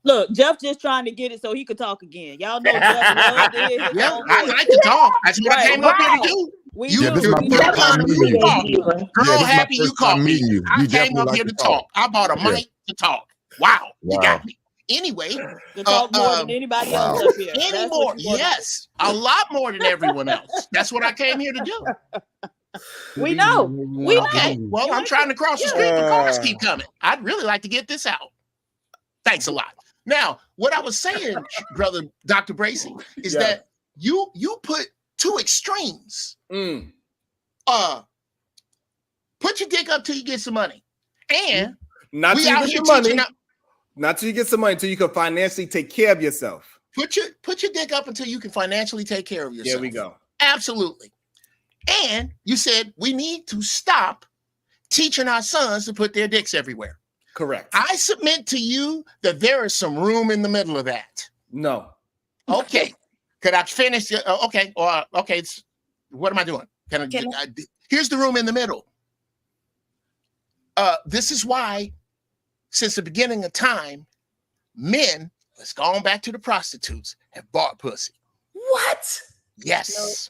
look, Jeff just trying to get it so he could talk again. Y'all know Jeff loves to hear his own I voice. like to talk. That's what I came up here to do. We Yeah, do. this is my We first know. time meeting you. Girl, Yeah, this is my Happy you first caught time me. meeting you. I You came definitely up like here to to talk. I bought a Yeah. mic to talk. Wow, you Wow. got me. Anyway, To talk more than anybody else up here. any That's more? what you want. Yes, a lot more than everyone else. That's what I came here to do. We know. We know. Okay, well, I'm trying to cross the street. The cars keep coming. I'd really like to get this out. Thanks a lot. Now, what I was saying, brother Dr. Bracy, is that you put two extremes. Put your dick up till you get some money, and Not we till you out get here some money. teaching out. Not till you get some money, until you can financially take care of yourself. Put your dick up until you can financially take care of yourself. There we go. Absolutely. And you said we need to stop teaching our sons to put their dicks everywhere. Correct. I submit to you that there is some room in the middle of that. No. Okay. Could I finish? Okay. Or okay. What am I doing? Here's the room in the middle. This is why, since the beginning of time, men, let's go on back to the prostitutes, have bought pussy. What? Yes.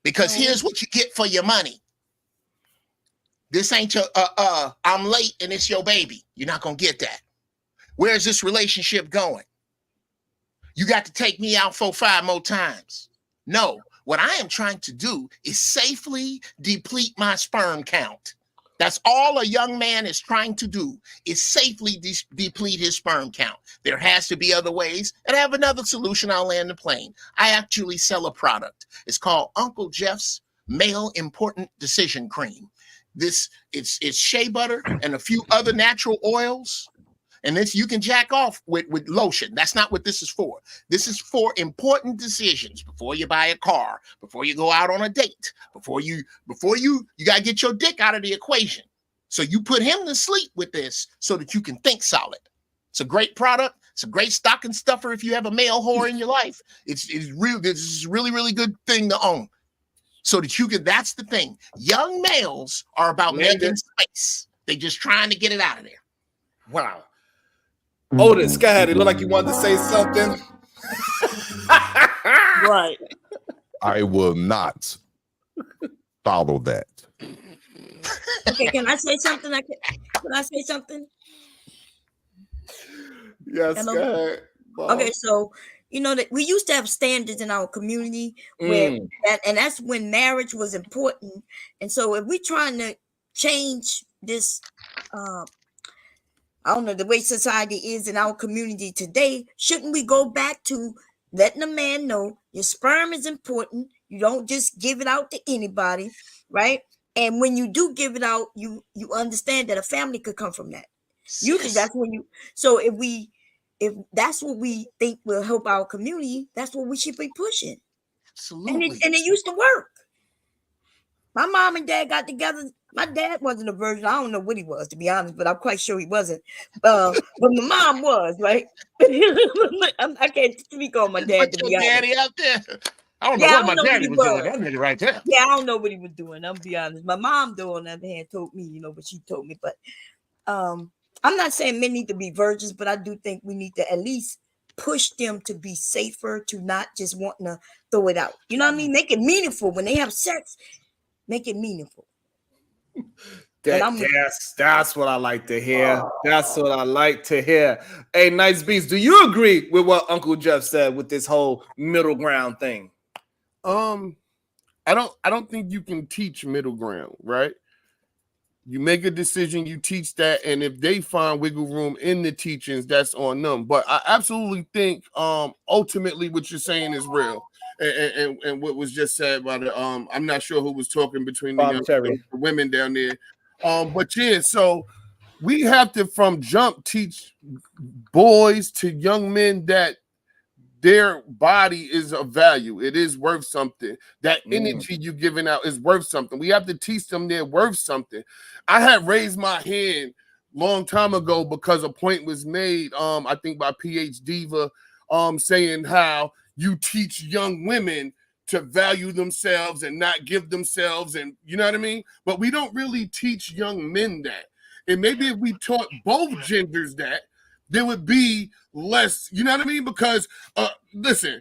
Because here's what you get for your money. This ain't your I'm late and it's your baby. You're not gonna get that. Where's this relationship going? You got to take me out 4-5 more times. No, what I am trying to do is safely deplete my sperm count. That's all a young man is trying to do, is safely deplete his sperm count. There has to be other ways. And I have another solution. I'll land the plane. I actually sell a product. It's called Uncle Jeff's Male Important Decision Cream. It's shea butter and a few other natural oils. And this you can jack off with lotion. That's not what this is for. This is for important decisions before you buy a car, before you go out on a date, before you gotta get your dick out of the equation. So you put him to sleep with this so that you can think solid. It's a great product. It's a great stocking stuffer if you have a male whore in your life. This is really, really good thing to own. So that you can, that's the thing. Young males are about making space. They just trying to get it out of there. Wow. Otis, go ahead. It looked like you wanted to say something. Right. I will not follow that. Okay, can I say something? Can I say something? Yes, Hello? go ahead. Okay, so you know that we used to have standards in our community where and that's when marriage was important. And so if we're trying to change this I don't know, the way society is in our community today, shouldn't we go back to letting a man know your sperm is important? You don't just give it out to anybody, right? And when you do give it out, you understand that a family could come from that. Usually that's when you, so if that's what we think will help our community, that's what we should be pushing. Absolutely. And it used to work. My mom and dad got together. My dad wasn't a virgin. I don't know what he was, to be honest, but I'm quite sure he wasn't. But my mom was, right? I can't speak on my dad, to be honest. Daddy out there. I don't know Yeah, I what don't my know what daddy he was doing. was. That nigga right there. Yeah, I don't know what he was doing. I'm be honest. My mom, though, on the other hand, told me, what she told me. But I'm not saying men need to be virgins, but I do think we need to at least push them to be safer, to not just wanting to throw it out. You know what I mean? Make it meaningful when they have sex. Make it meaningful. That's what I like to hear. That's what I like to hear. Hey, Nice Beats, do you agree with what Uncle Jeff said with this whole middle ground thing? I don't think you can teach middle ground, right? You make a decision, you teach that, and if they find wiggle room in the teachings, that's on them. But I absolutely think ultimately what you're saying is real. And what was just said about it, I'm not sure who was talking between the women down there. But yeah, so we have to from jump teach boys to young men that their body is of value. It is worth something. That energy you giving out is worth something. We have to teach them they're worth something. I had raised my hand long time ago because a point was made, I think by PH Diva, saying how you teach young women to value themselves and not give themselves, and you know what I mean? But we don't really teach young men that. And maybe if we taught both genders that, there would be less, you know what I mean? Because listen,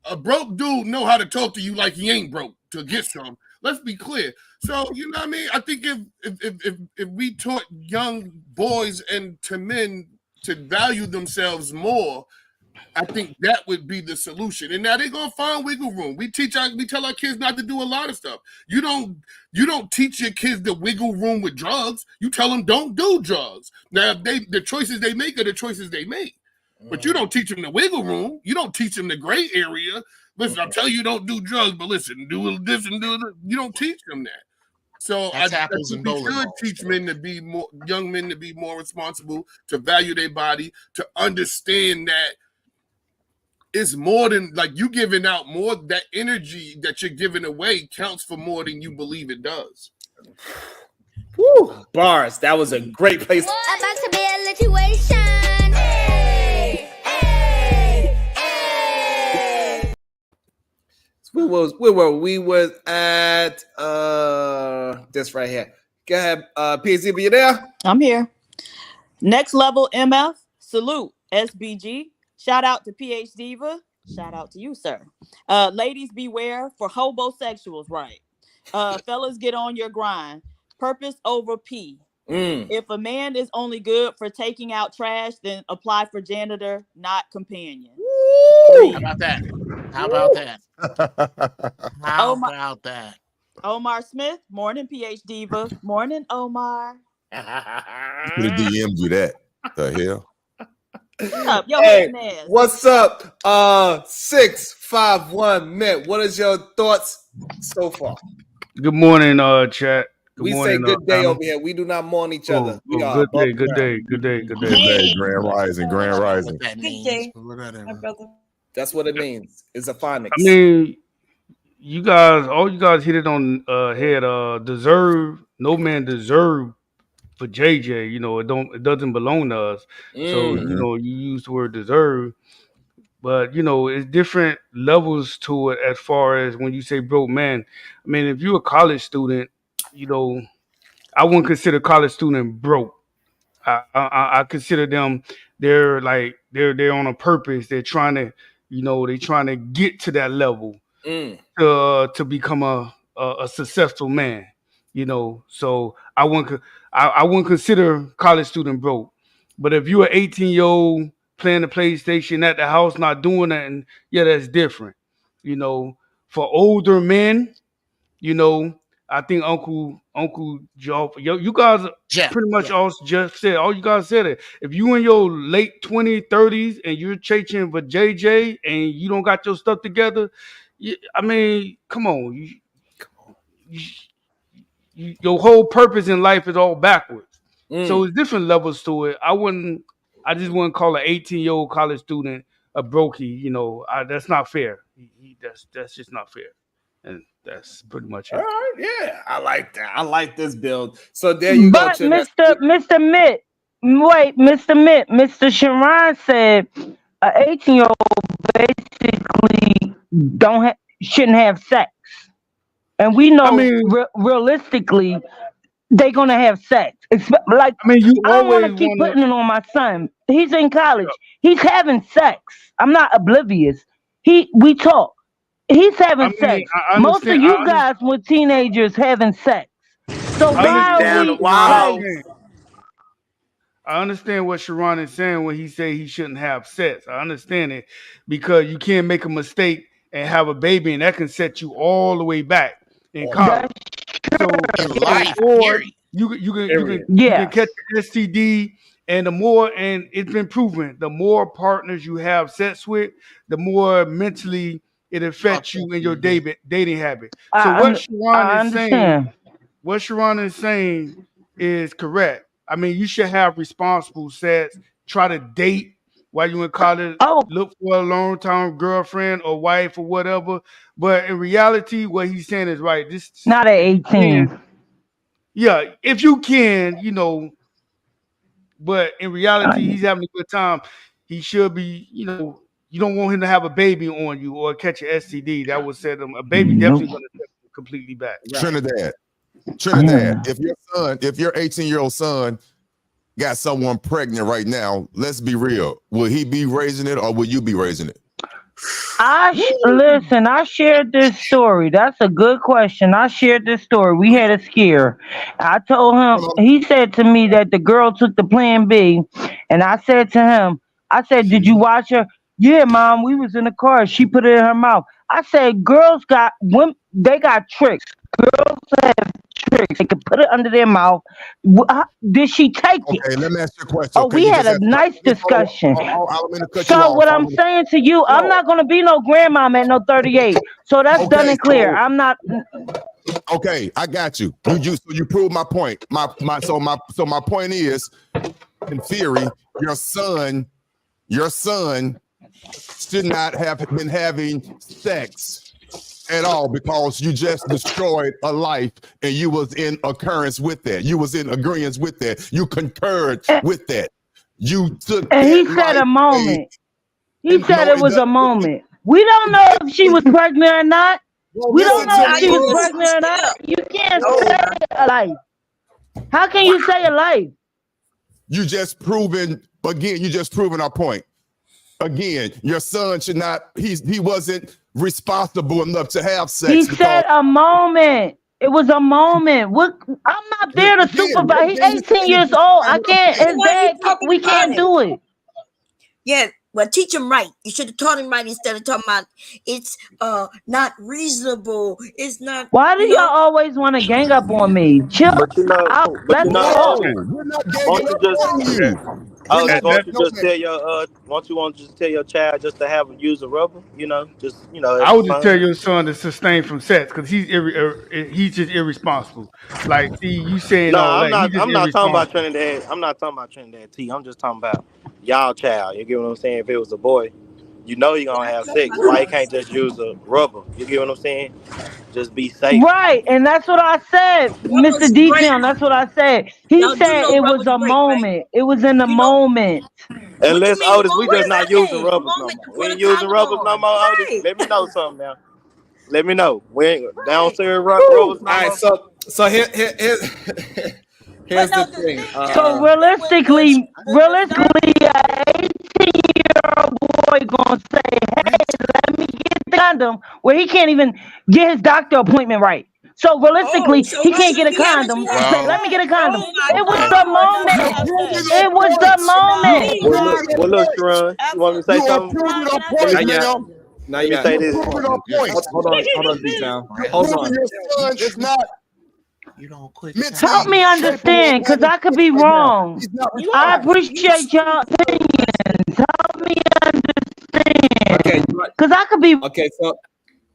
a broke dude know how to talk to you like he ain't broke to get some. Let's be clear. So you know what I mean? I think if we taught young boys and to men to value themselves more, I think that would be the solution. And now they're gonna find wiggle room. We tell our kids not to do a lot of stuff. You don't teach your kids the wiggle room with drugs. You tell them don't do drugs. Now the choices they make are the choices they make. But you don't teach them the wiggle room. You don't teach them the gray area. Listen, I'll tell you don't do drugs, but listen, do this and do this. You don't teach them that. So I think we should teach men to be more, young men to be more responsible, to value their body, to understand that it's more than like you giving out more. That energy that you're giving away counts for more than you believe it does. Woo, bars. That was a great place. About to be a situation. Hey, hey, hey. We was at this right here. Go ahead, PZ, you there? I'm here. Next level MF, salute SBG. Shout out to PH Diva. Shout out to you, sir. Ladies, beware for hobosexuals, right? Fellas, get on your grind. Purpose over P. If a man is only good for taking out trash, then apply for janitor, not companion. How about that? How about that? How about that? Omar Smith, morning, PH Diva. Morning, Omar. Should have DM'd you that. The hell? Shut up, yo, hey, ass. What's up? 651 Mint. What is your thoughts so far? Good morning, chat. Good we morning, say good day panel. over here. We do not mourn each other. We are good day, good day, good day, good day. Good day, grand rising, grand rising. Good day, my brother. That's what it means. It's a phonics. I mean, you guys, all you guys hit it on head. Deserve, no man deserve for JJ. You know, it doesn't belong to us. So you know, you use the word deserve, but you know, it's different levels to it as far as when you say broke man. I mean, if you're a college student, you know, I wouldn't consider college student broke. I consider them they're on a purpose. They're trying to, you know, they're trying to get to that level to become a successful man. You know, so I wouldn't consider college student broke. But if you're an 18-year-old playing the PlayStation at the house, not doing that, and yeah, that's different. You know, for older men, you know, I think Uncle Joe, you guys pretty much all just said, all you guys said it. If you in your late 20s, 30s and you're chasing for JJ and you don't got your stuff together, I mean, come on. Your whole purpose in life is all backwards. So it's different levels to it. I just wouldn't call an 18-year-old college student a brokey. You know, that's not fair. That's just not fair. And that's pretty much it. All right, yeah, I like that. I like this build. So there you go. But Mr. Mitt, wait, Mr. Mitt, Mr. Sharon said an 18-year-old basically shouldn't have sex, and we I know mean, realistically they're gonna have sex. Like you I don't want to always keep want to. putting it on my son. He's in college. He's having sex. I'm not oblivious. We talk. He's I having mean, sex. Most of you guys with teenagers having sex. So I why are down the we wall. like? I understand what Sharon is saying when he say he shouldn't have sex. I understand it because you can't make a mistake and have a baby, and that can set you all the way back in college. In So life, or period. you can catch an STD, and and it's been proven the more partners you have sex with, the more mentally it affects you in your dating habit. So I understand. what Sharon is saying is correct. I mean, you should have responsible sex. Try to date while you in college. Oh, Look for a long term girlfriend or wife or whatever. But in reality, what he's saying is right. This not at 18. yeah, if you can, but in reality, he's having a good time. He should be, you don't want him to have a baby on you or catch an STD. That would set him. A baby Nope. definitely going to set him completely back. Trinidad, Yeah. if your 18-year-old son got someone pregnant right now, let's be real. Will he be raising it or will you be raising it? Listen, I shared this story. That's a good question. I shared this story. We had a scare. I told him, he said to me that the girl took the plan B. And I said to him, I said, did you watch her? Yeah, mom, we was in the car. She put it in her mouth. I said, they got tricks. Girls have tricks. They can put it under their mouth. Did she take it? Okay, let me ask you a question. Oh, Okay, we you had just a asked nice discussion. I don't mean to cut you So off. what I'm saying to you, I'm not gonna be no grandmom at no 38. So that's done and clear. I'm not. Okay, I got you. So you proved my point. My point is, in theory, your son should not have been having sex at all because you just destroyed a life and you was in occurrence with that. You was in agreement with that. You concurred with that. You took And that he said life a moment. He and said no, it it was a doesn't. moment. We don't know if she was pregnant or not. Well, We don't listen know to if she me. was pregnant or not. You can't No. say a life. How can you say a life? You just proven our point. Again, your son should not, he wasn't responsible enough to have sex. He said a moment. It was a moment. What? I'm not there to supervise. He's 18 years old. I can't. His Why are you dad. talking We about can't it? do it. Yeah, well, teach him right. You should have taught him right instead of talking about it's not reasonable. It's not. Why do y'all always want to gang up on me? Chill But you know, out. but Let's you know, talk. We're not won't ganging you up just, on you. Otis, won't you No, just tell your won't you just tell your child just to have him use a rubber? I It's would just tell fun. your son to sustain from sex because he's just irresponsible. Like, see, you saying all Nah, that, he's just I'm not talking about irresponsible. Trinidad. I'm not talking about Trinidad T. I'm just talking about y'all child. You get what I'm saying? If it was a boy, you know he gonna have sex. Why he can't just use a rubber? You get what I'm saying? Just be safe. Right, and that's what I said, Mr. Rubber's great. D-Town. That's what I said. He Y'all do said know it was rubber's a great, right? moment. It was in the You know moment. what you Unless mean? Otis, we What just does not that using mean? A rubbers no moment to more. We put a ain't using condom rubbers no on, more, Otis. right? Let me know something now. Let me know. We ain't down serve Woo. rubbers All no right, more. so But here's no, the the thing. thing is, So when realistically, an 18-year-old boy gonna say, "Hey, let me get the condom," where he can't even get his doctor appointment right. So realistically, so he he can't get shouldn't a be having condom. Say, sex. "Let me get a condom." Oh my It was the God! No, you're moment. can I proving say? our It was the points. You are moment. Please, Well, proving look, y'all. our well, look, points. Sharon. You want me to say You are something? proving our Can I say Let points, Not me yet. ma'am. Not let me yet. say You're this. proving our points. Hold on, D-Town. Hold Proving on. your son is not Help mentally me capable of understand, cause having I could sex be right now. wrong. He's not You I are. responsible. You appreciate y'all opinions. Help me Okay, understand, cause I could be. okay,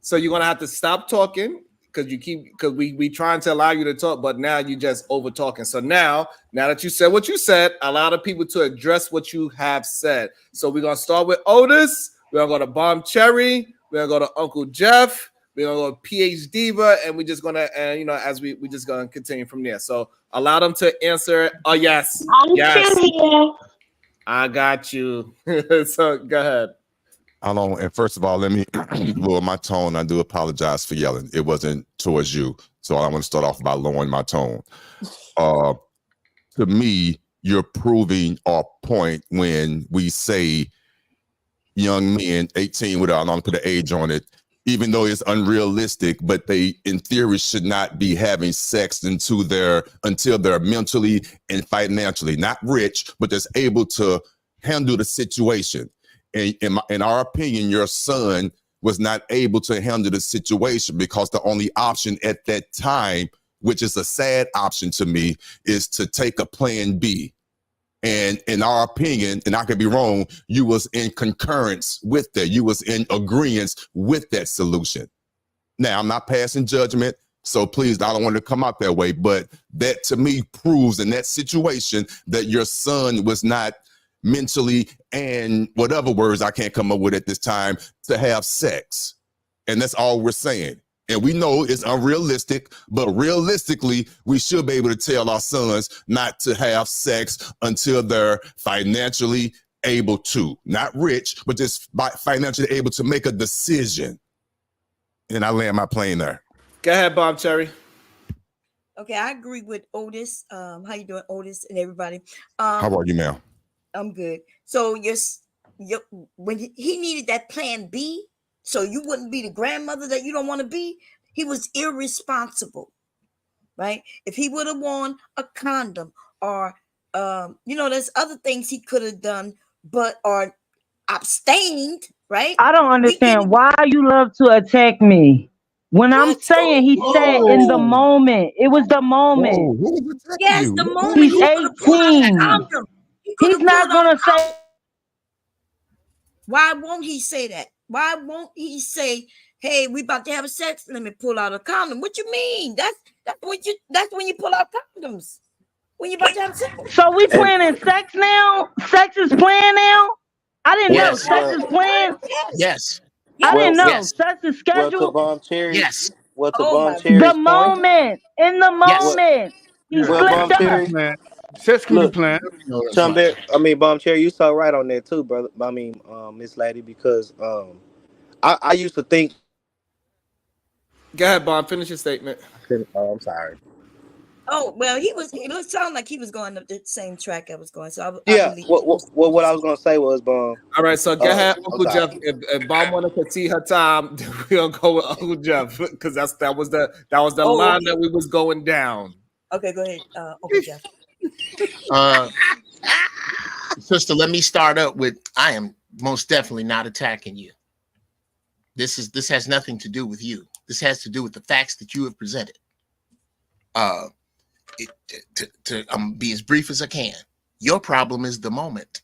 so you're gonna have to stop talking because we trying to allow you to talk, but now you just over talking. So now that you said what you said, allow the people to address what you have said. So we're gonna start with Otis. We're gonna go to Bomb Cherry. We're gonna go to Uncle Jeff. We're gonna go to PH Diva, and we're just gonna as we just gonna continue from there. So allow them to answer. Oh yes, I'm yes, still here. I got you. So go ahead. I don't. And first of all, let me lower my tone. I do apologize for yelling. It wasn't towards you, so I want to start off by lowering my tone. To me, you're proving our point when we say young men, 18, without, I don't put an age on it, even though it's unrealistic, but they, in theory, should not be having sex until they're mentally and financially not rich, but just able to handle the situation. And in our opinion, your son was not able to handle the situation because the only option at that time, which is a sad option to me, is to take a plan B. And in our opinion, and I could be wrong, you was in concurrence with that. You was in agreement with that solution. Now, I'm not passing judgment, so please, I don't want to come out that way. But that to me proves in that situation that your son was not mentally, and whatever words I can't come up with at this time, to have sex. And that's all we're saying. And we know it's unrealistic, but realistically, we should be able to tell our sons not to have sex until they're financially able to. Not rich, but just financially able to make a decision. And I land my plane there. Go ahead, Bob Cherry. Okay, I agree with Otis. How you doing, Otis, and everybody? How are you, ma'am? I'm good. So when he needed that plan B, so you wouldn't be the grandmother that you don't want to be, he was irresponsible, right? If he would have worn a condom or, there's other things he could have done, or abstained, right? I don't understand why you love to attack me. When I'm saying he said in the moment, it was the moment. Yes, the moment He's he could have pulled out that 18. condom. He's not gonna say. Why won't he say that? Why won't he say, "Hey, we about to have a sex. Let me pull out a condom"? What you mean? That's when you pull out condoms. When you about to have sex. So we planning sex now? Sex is planned now? I didn't know Yes. sex is planned. Yes. I didn't know Yes. sex is Well, to scheduled. Bomb Cherry, Yes. well, to Oh Bomb my The Cherry's point, moment, in the Yes. moment, he Yeah, well, Bomb slipped sex can be up. Cherry, planned. Sex can be look, planned. Bomb Cherry, you so right on that too, brother. Miss Lady, because I used to think. Go ahead, Bob. Finish your statement. Oh, I'm sorry. Oh well, it sounded like he was going up the same track I was going. So I Yeah. believe. What I was gonna say was, Bomb. All right, so go ahead, I'm Uncle sorry. Jeff. If Bob wanted to see her time, we're gonna go with Uncle Jeff because that was the line Okay. that we was going down. Okay, go ahead, Uncle Jeff. Sister, let me start up with, I am most definitely not attacking you. This has nothing to do with you. This has to do with the facts that you have presented. To be as brief as I can. Your problem is the moment.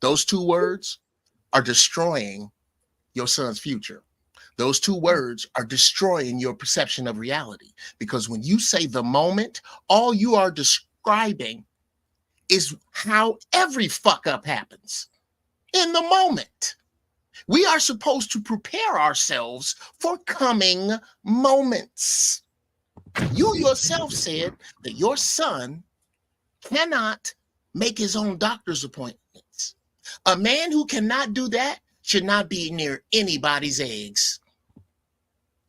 Those two words are destroying your son's future. Those two words are destroying your perception of reality. Because when you say the moment, all you are describing is how every fuck up happens in the moment. We are supposed to prepare ourselves for coming moments. You yourself said that your son cannot make his own doctor's appointments. A man who cannot do that should not be near anybody's eggs.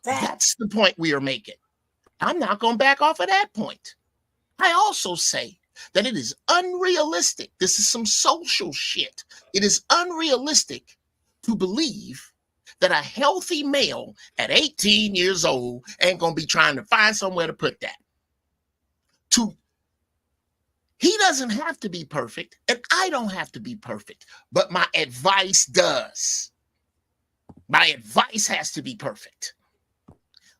That's the point we are making. I'm not going to back off of that point. I also say that it is unrealistic. This is some social shit. It is unrealistic to believe that a healthy male at 18 years old ain't going to be trying to find somewhere to put that. He doesn't have to be perfect, and I don't have to be perfect, but my advice does. My advice has to be perfect.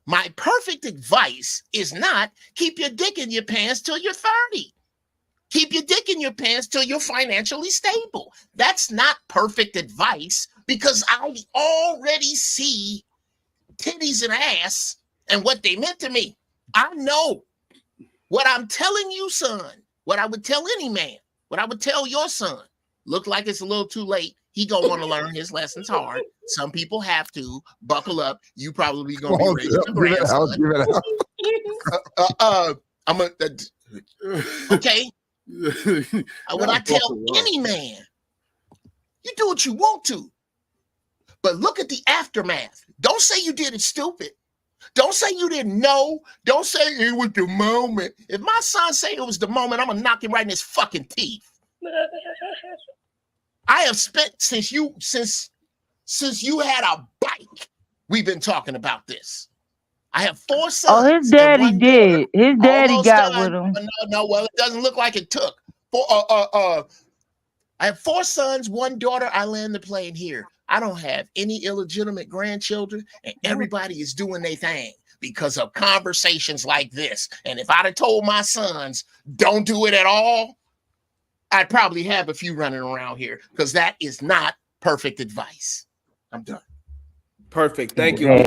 My perfect advice is not keep your dick in your pants till you're 30. Keep your dick in your pants till you're financially stable. That's not perfect advice because I already see titties and ass and what they meant to me. I know what I'm telling you, son, what I would tell any man, what I would tell your son. Look like it's a little too late. He gonna want to learn his lessons hard. Some people have to buckle up. You probably gonna be raising a grandson. I'm a okay. What I tell any man, you do what you want to, But look at the aftermath. Don't say you did it stupid. Don't say you didn't know. Don't say it was the moment. If my son say it was the moment, I'm gonna knock him right in his fucking teeth. I have spent since you had a bike, we've been talking about this. I have 4 sons. Oh, his daddy did. His daddy Almost got done. with him. No, well, it doesn't look like it took. I have 4 sons, 1 daughter. I land the plane here. I don't have any illegitimate grandchildren, and everybody is doing their thing because of conversations like this. And if I'd have told my sons, don't do it at all, I'd probably have a few running around here because that is not perfect advice. I'm done. Perfect. Thank you. We're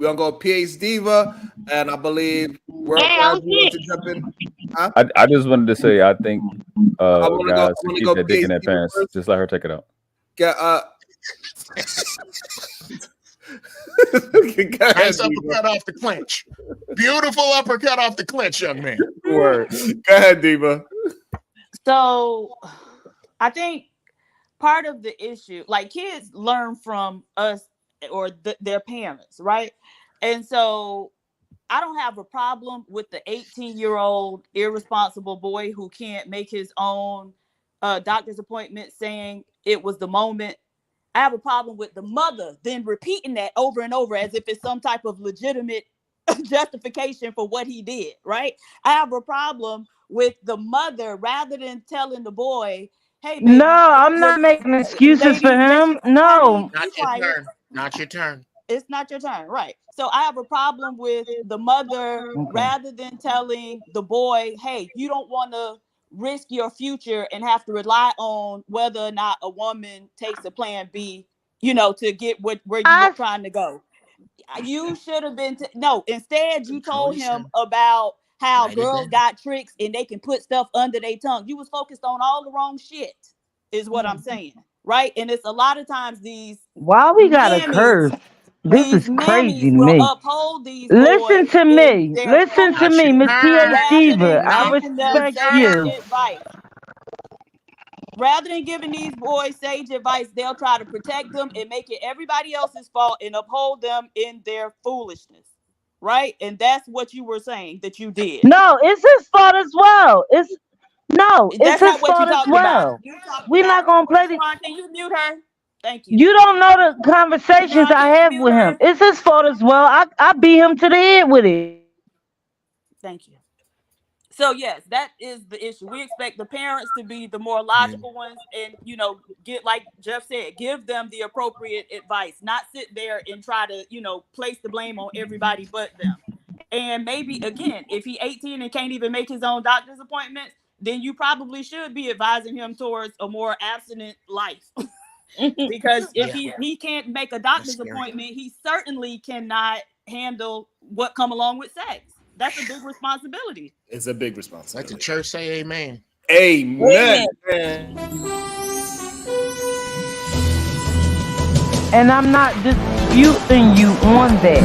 gonna go PH Diva, and I believe work to jump in. Huh? I just wanted to say I think guys to keep go that dick in PH their Diva pants. first. Just let her take it out. Nice uppercut off the clinch. Beautiful uppercut off the clinch, young man. Word. Go ahead, Diva. So I think part of the issue, like kids learn from us or their parents, right? And so I don't have a problem with the 18-year-old irresponsible boy who can't make his own doctor's appointment saying it was the moment. I have a problem with the mother then repeating that over and over as if it's some type of legitimate justification for what he did, right? I have a problem with the mother rather than telling the boy, hey, baby. No, I'm not making excuses for him. No. Not your turn. Not your turn. It's not your turn, right? So I have a problem with the mother rather than telling the boy, hey, you don't want to risk your future and have to rely on whether or not a woman takes a plan B, to get where you were trying to go. You should have been no, instead you told him about how girls got tricks and they can put stuff under their tongue. You was focused on all the wrong shit, is what I'm saying, right? And it's a lot of times these why we gotta curse? This is crazy to me. Listen to me. Listen to me, Miss P.A. Diva. I respect you. Rather than giving these boys sage advice, they'll try to protect them and make it everybody else's fault and uphold them in their foolishness, right? And that's what you were saying that you did. No, it's his fault as well. It's his fault as well. We're not gonna play the. Can you mute her? Thank you. You don't know the conversations I have with him. It's his fault as well. I beat him to the head with it. Thank you. So yes, that is the issue. We expect the parents to be the more logical ones and, get, like Jeff said, give them the appropriate advice, not sit there and try to, place the blame on everybody but them. And maybe, again, if he's 18 and can't even make his own doctor's appointment, then you probably should be advising him towards a more abstinent life. Because if he can't make a doctor's appointment, he certainly cannot handle what come along with sex. That's a big responsibility. It's a big responsibility. Let the church say amen. Amen. And I'm not disputing you on that.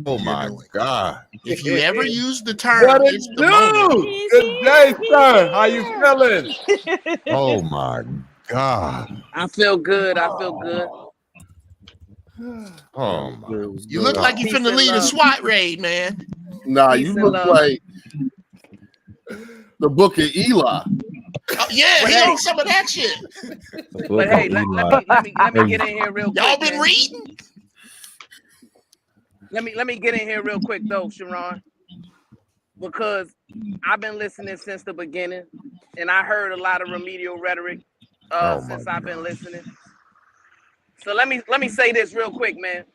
Oh my God. If you ever use the term, what it's the moment. Good day, sir. How you feeling? Oh my God. I feel good. I feel good. Oh my. You look like you finna lead a SWAT raid, man. Nah, you look like the book of Eli. Oh, yeah, he on some of that shit. But hey, let me get in here real quick. Y'all been reading? Let me get in here real quick though, Sharon, because I've been listening since the beginning, and I heard a lot of remedial rhetoric since I've been listening. So let me say this real quick, man.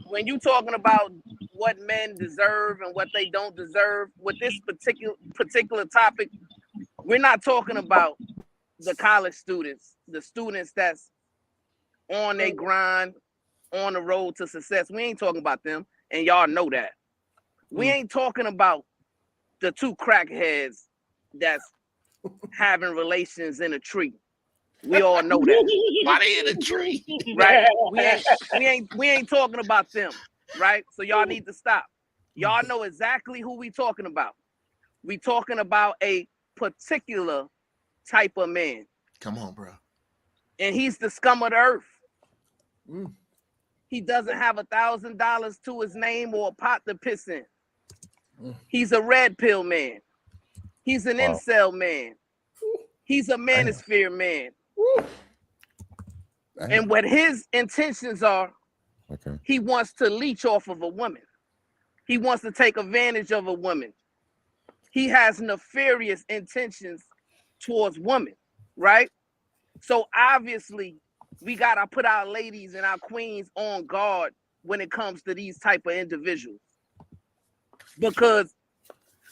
When you talking about what men deserve and what they don't deserve, with this particular topic, we're not talking about the college students, the students that's on their grind, on the road to success. We ain't talking about them, and y'all know that. We ain't talking about the 2 crackheads that's having relations in a tree. We all know that. Why they in a tree? Right? We ain't talking about them, right? So y'all need to stop. Y'all know exactly who we talking about. We talking about a particular type of man. Come on, bro. And he's the scum of the earth. He doesn't have $1,000 to his name or a pot to piss in. He's a red pill man. He's an incel man. He's a manosphere man. And what his intentions are, he wants to leech off of a woman. He wants to take advantage of a woman. He has nefarious intentions towards women, right? So obviously, we gotta put our ladies and our queens on guard when it comes to these type of individuals, because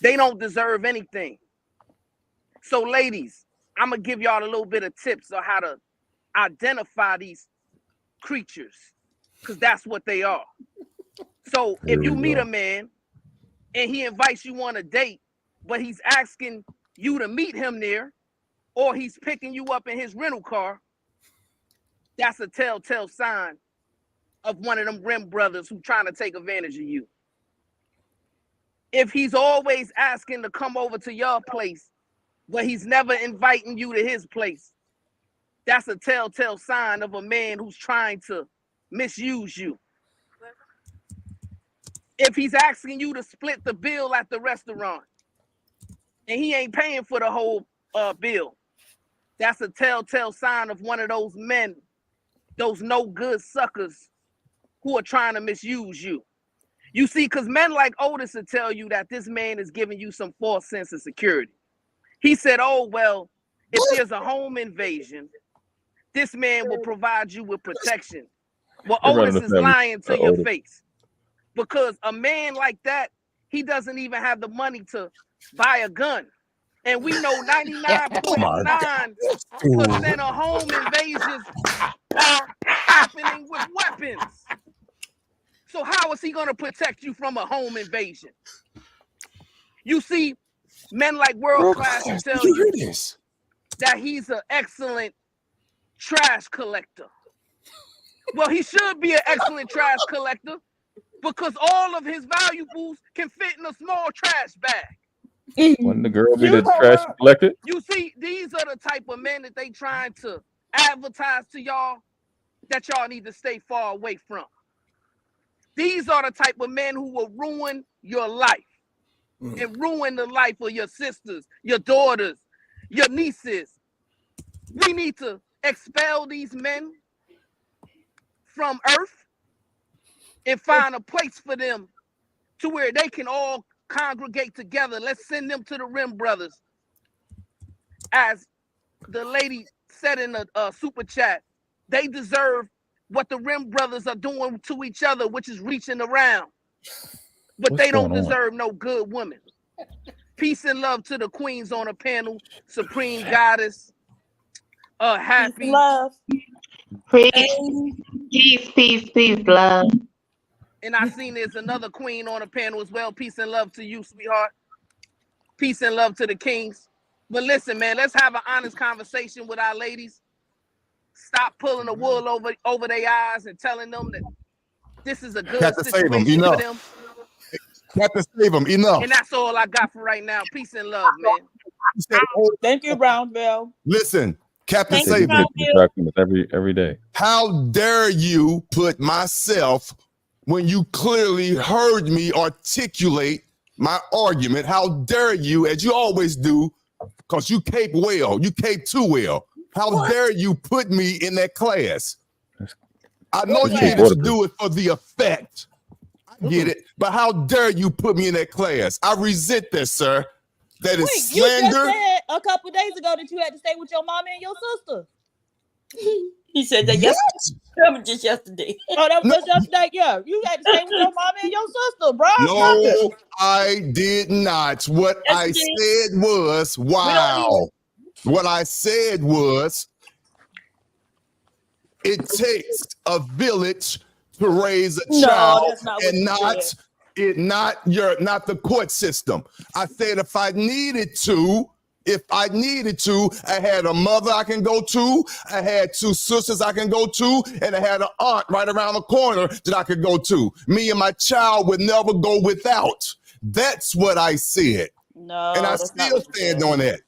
they don't deserve anything. So ladies, I'm gonna give y'all a little bit of tips on how to identify these creatures, because that's what they are. So if you meet a man and he invites you on a date, but he's asking you to meet him there, or he's picking you up in his rental car, that's a telltale sign of one of them rim brothers who trying to take advantage of you. If he's always asking to come over to your place, but he's never inviting you to his place, that's a telltale sign of a man who's trying to misuse you. If he's asking you to split the bill at the restaurant and he ain't paying for the whole bill, that's a telltale sign of one of those men, those no good suckers who are trying to misuse you. You see, because men like Otis will tell you that this man is giving you some false sense of security. He said, oh, well, if there's a home invasion, this man will provide you with protection. Well, Otis is lying to your face, because a man like that, he doesn't even have the money to buy a gun. And we know 99.9% of home invasions are happening with weapons. So how is he going to protect you from a home invasion? You see, men like World Class will tell you that he's an excellent trash collector. Well, he should be an excellent trash collector, because all of his valuables can fit in a small trash bag. When the girl be the trash collector? You see, these are the type of men that they trying to advertise to y'all that y'all need to stay far away from. These are the type of men who will ruin your life and ruin the life of your sisters, your daughters, your nieces. We need to expel these men from earth and find a place for them to where they can all congregate together. Let's send them to the Rim Brothers. As the lady said in the super chat, they deserve what the Rim Brothers are doing to each other, which is reaching around. But they don't deserve no good women. Peace and love to the queens on the panel. Supreme Goddess, Happy. Love. Peace, love. And I seen there's another queen on the panel as well. Peace and love to you, sweetheart. Peace and love to the kings. But listen, man, let's have an honest conversation with our ladies. Stop pulling the wool over their eyes and telling them that this is a good situation for them. Got to save them, enough. And that's all I got for right now. Peace and love, man. Thank you, Brownville. Listen, Captain Thank Saban. Every day. How dare you put myself, when you clearly heard me articulate my argument, how dare you, as you always do, because you cape well, you cape too well. How dare you put me in that class? I know you needed to do it for the effect. I get it. But how dare you put me in that class? I resent this, sir. That is slander. You just said a couple days ago that you had to stay with your mama and your sister. He said that yesterday. That was just yesterday. Oh, that was just yesterday. Yeah, you had to stay with your mama and your sister, bro. No, I did not. What I said was, wow. What I said was, it takes a village to raise a child, and not the court system. I said if I needed to, I had a mother I can go to, I had two sisters I can go to, and I had an aunt right around the corner that I could go to. Me and my child would never go without. That's what I said. No, And I that's not still what you stand said. on that.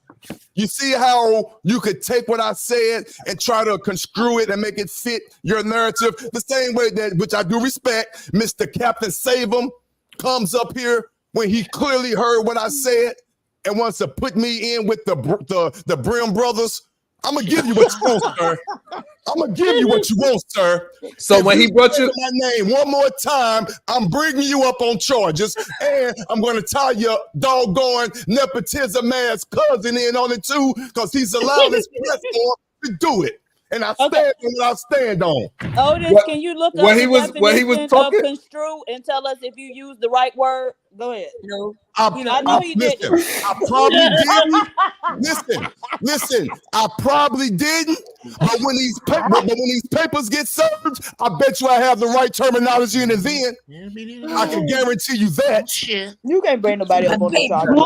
You see how you could take what I said and try to construe it and make it fit your narrative the same way that, which I do respect, Mr. Captain Save'em comes up here when he clearly heard what I said and wants to put me in with the Brim brothers. I'm gonna give you what you want, sir. I'm gonna give you what you want, sir. So if when he brought you my name one more time, I'm bringing you up on charges, and I'm gonna tie your doggone nepotism ass cousin in on it too, because he's allowed his platform to do it. And I stand on what I stand on. Otis, What- can you look what up he the was- what he was definition of talking- construe and tell us if you use the right word? Go ahead. I know he listen, didn't. I probably didn't. Listen, I probably didn't. But when these papers get served, I bet you I have the right terminology in the then. I can guarantee you that. Shit. You can't bring nobody up on the charges.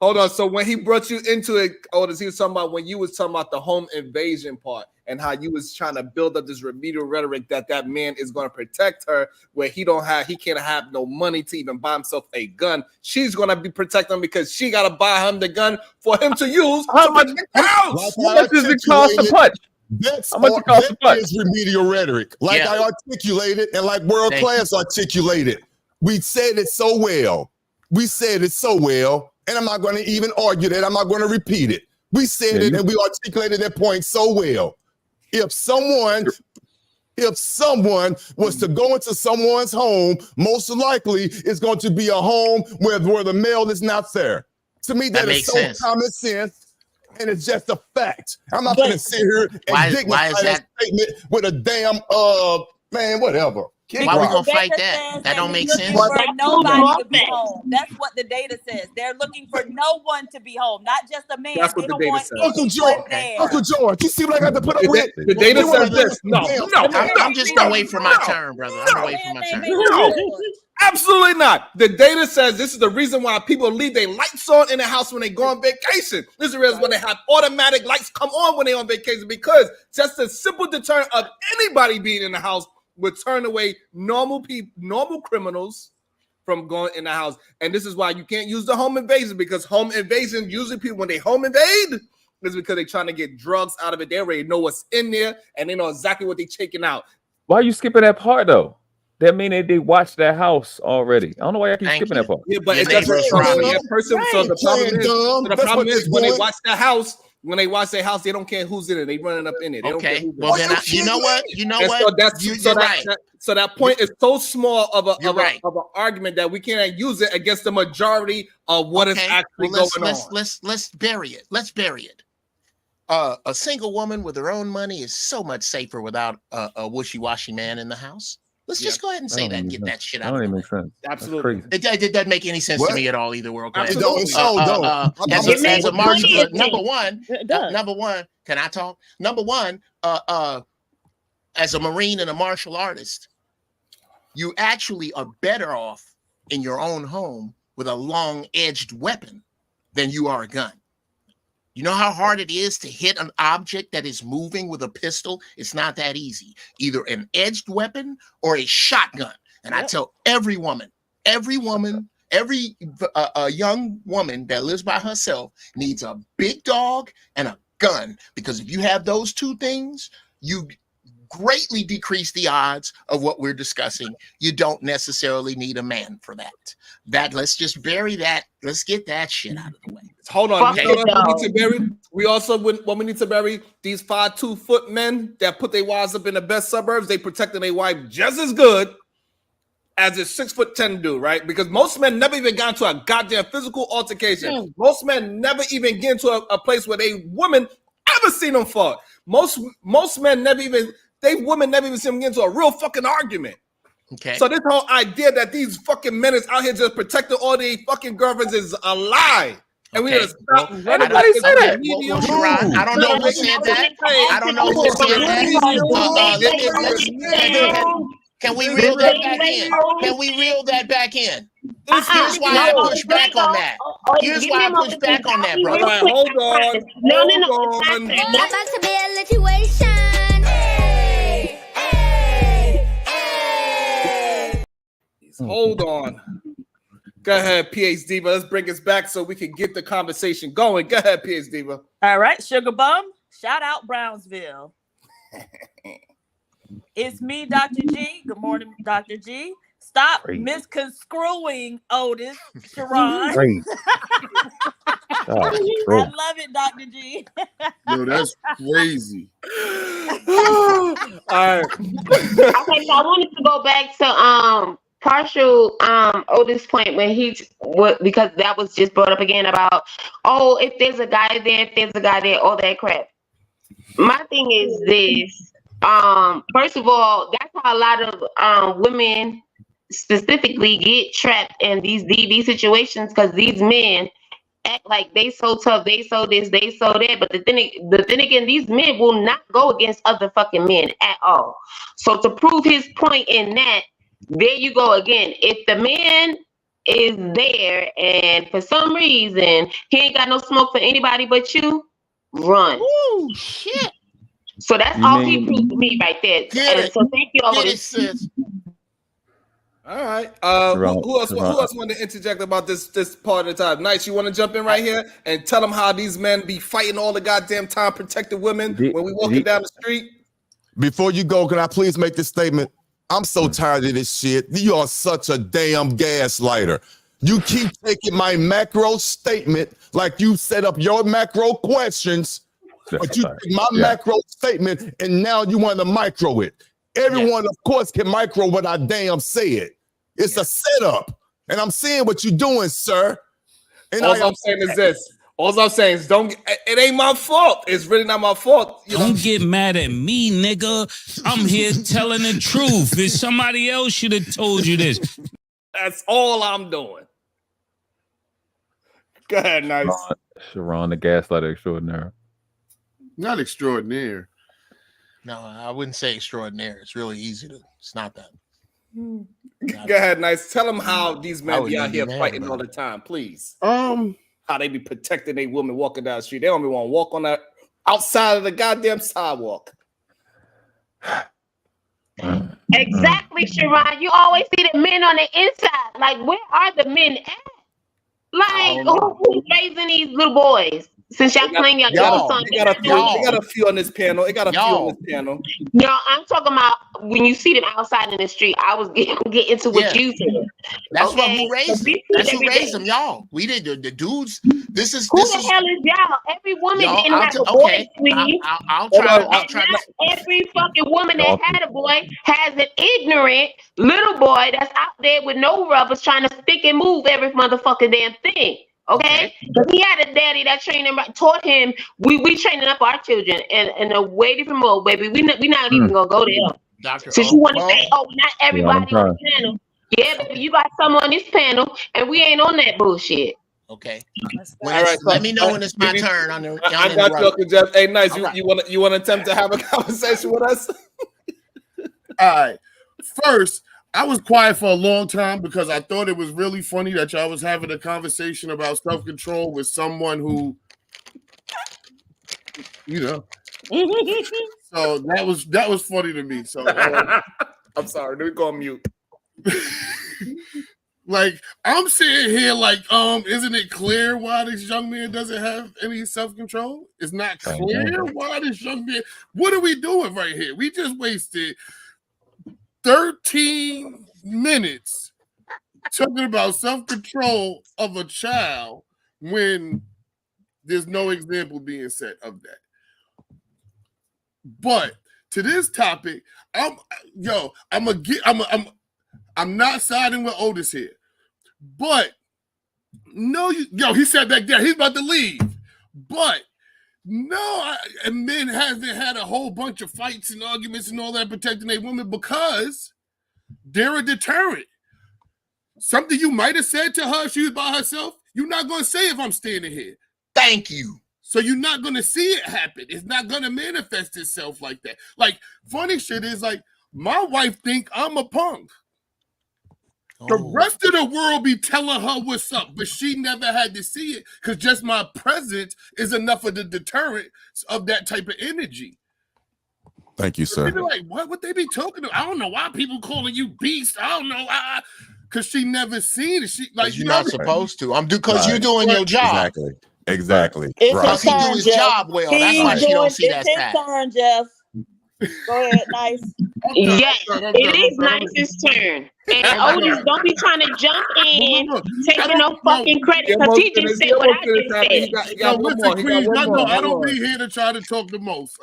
Hold on. So when he brought you into it, Otis, he was talking about when you was talking about the home invasion part and how you was trying to build up this remedial rhetoric that man is going to protect her, where he can't have no money to even buy himself a gun. She's going to be protecting him because she got to buy him the gun for him to use. How much does it cost to punch? That's How much it cost to punch? is remedial rhetoric. Like I articulated and like world class articulated. We said it so well. And I'm not going to even argue that. I'm not going to repeat it. We said it and we articulated that point so well. If someone was to go into someone's home, most likely it's going to be a home where the male is not there. To me, that is so sense. common sense, and it's just a fact. I'm not going to sit here and dignify that statement with a damn man, whatever. Why we gonna fight that? That don't make sense. For nobody to be home. That's what the data says. They're looking for no one to be home, not just a man. That's they what the don't data want says. Uncle George, you see what I got to put up with? The data says this. No. I'm just gonna wait for my turn, brother. I'm gonna wait for my turn. No, absolutely not. The data says this is the reason why people leave their lights on in the house when they go on vacation. This is the reason why they have automatic lights come on when they're on vacation, because just a simple deterrent of anybody being in the house would turn away normal criminals from going in the house. And this is why you can't use the home invasion, because home invasion, usually people, when they home invade, is because they're trying to get drugs out of it. They already know what's in there and they know exactly what they're taking out. Why are you skipping that part though? That mean they watched that house already. I don't know why I keep skipping that part. Yeah, but it's just so the problem is when they watch the house, when they watch their house, they don't care who's in it. They running up in it. They don't care who's in well it. then you know what? So that point is so small of an argument that we can't use it against the majority of what is actually going on. Let's bury it. Let's bury it. A single woman with her own money is so much safer without a wishy-washy man in the house. Let's just go ahead and say that and get that shit out. That don't even make sense. Absolutely. It doesn't make any sense to me at all either, world class. As a martial, number one, can I talk? Number one, as a Marine and a martial artist, you actually are better off in your own home with a long-edged weapon than you are a gun. You know how hard it is to hit an object that is moving with a pistol? It's not that easy. Either an edged weapon or a shotgun. And I tell every woman, every young woman that lives by herself needs a big dog and a gun. Because if you have those two things, you greatly decrease the odds of what we're discussing. You don't necessarily need a man for that. Let's just bury that. Let's get that shit out of the way. Hold on. You know what we need to bury? We also we need to bury these 5'2" men that put their wives up in the best suburbs. They protecting their wife just as good as a 6'10" dude, right? Because most men never even got into a goddamn physical altercation. Most men never even get into a place where they women ever seen them fought. Most men never even women never even see them get into a real fucking argument. Okay. So this whole idea that these fucking men is out here just protecting all their fucking girlfriends is a lie. And we gotta stop. Everybody say that. I don't know who said that. I don't know who said that. Can we reel that back in? Can we reel that back in? Here's why I push back on that. Here's why I push back on that, brother. Hold on. No. About to be a situation. Hold on. Go ahead, PH Diva. Let's bring us back so we can get the conversation going. Go ahead, PH Diva. All right, Sugar Bum. Shout out Brownsville. It's me, Dr. G. Good morning, Dr. G. Stop misconstruing Otis, Sharon. Great. I love it, Dr. G. Yo, that's crazy. All right. Okay, so I wanted to go back to partial Otis' point when because that was just brought up again about, oh, if there's a guy there, all that crap. My thing is this. First of all, that's how a lot of women specifically get trapped in these DV situations, because these men act like they so tough, they so this, they so that. But the thing again, these men will not go against other fucking men at all. So to prove his point in that, there you go again. If the man is there and for some reason he ain't got no smoke for anybody but you, run. Ooh, shit. So that's all he proved to me right there. So thank you, Otis. All right. Who else want to interject about this part of the time? Nice. You want to jump in right here and tell them how these men be fighting all the goddamn time, protecting women when we walking down the street? Before you go, can I please make this statement? I'm so tired of this shit. You are such a damn gaslighter. You keep taking my macro statement like you set up your macro questions, but you take my macro statement and now you want to micro it. Everyone, of course, can micro what I damn said. It's a setup, and I'm seeing what you're doing, sir. And all I'm saying is this. All I'm saying is it ain't my fault. It's really not my fault. Don't get mad at me, nigga. I'm here telling the truth. If somebody else should have told you this. That's all I'm doing. Go ahead, Nice. Sharon, the gaslighter extraordinaire. Not extraordinaire. No, I wouldn't say extraordinaire. It's really easy to. It's not that. Go ahead, Nice. Tell them how these men be out here fighting all the time, please. How they be protecting a woman walking down the street. They don't even want to walk on that outside of the goddamn sidewalk. Exactly, Sharon. You always see the men on the inside. Like, where are the men at? Like, who's raising these little boys? Since y'all claim y'all son. They got a few on this panel. They got a few on this panel. No, I'm talking about when you see them outside in the street. I was getting into what you said. That's what who raised them. That's who raised them, y'all. We did the dudes. Who the hell is y'all? Every woman didn't have a boy. I'll try. Not every fucking woman that had a boy has an ignorant little boy that's out there with no rubbers trying to stick and move every motherfucking damn thing. Okay, but he had a daddy that trained him, taught him. We training up our children in a way different mode, baby. We not even gonna go there. Doctor, since you want to say, oh, not everybody on the panel. Yeah, baby, you got some on this panel, and we ain't on that bullshit. Okay. Let me know when it's my turn. I got you, Uncle Jeff. Hey, Nice. You want to attempt to have a conversation with us? All right. First, I was quiet for a long time because I thought it was really funny that y'all was having a conversation about self-control with someone who, So that was funny to me. So I'm sorry. Let me go on mute. Like, I'm sitting here like, isn't it clear why this young man doesn't have any self-control? It's not clear why this young man. What are we doing right here? We just wasted 13 minutes talking about self-control of a child when there's no example being set of that. But to this topic, I'm not siding with Otis here. But no, he said back there he's about to leave. But no, men hasn't had a whole bunch of fights and arguments and all that protecting a woman because they're a deterrent. Something you might have said to her if she was by herself, you're not going to say if I'm standing here. Thank you. So you're not going to see it happen. It's not going to manifest itself like that. Like, funny shit is like, my wife think I'm a punk. The rest of the world be telling her what's up, but she never had to see it because just my presence is enough of the deterrent of that type of energy. Thank you, sir. People like, what would they be talking about? I don't know why people calling you beast. I don't know. because she never seen it. She like you're not never. supposed to. I'm because you're doing your job. Exactly. It's Because his he do turn, his Jeff. job well. That's why she don't see that It's his side. turn, Jeff. Go ahead, nice. Yes, it is Nice's turn. And Otis, don't be trying to jump in, taking no fucking credit because he just said what I just said. No, listen, Queen. No, I don't be here to try to talk the most.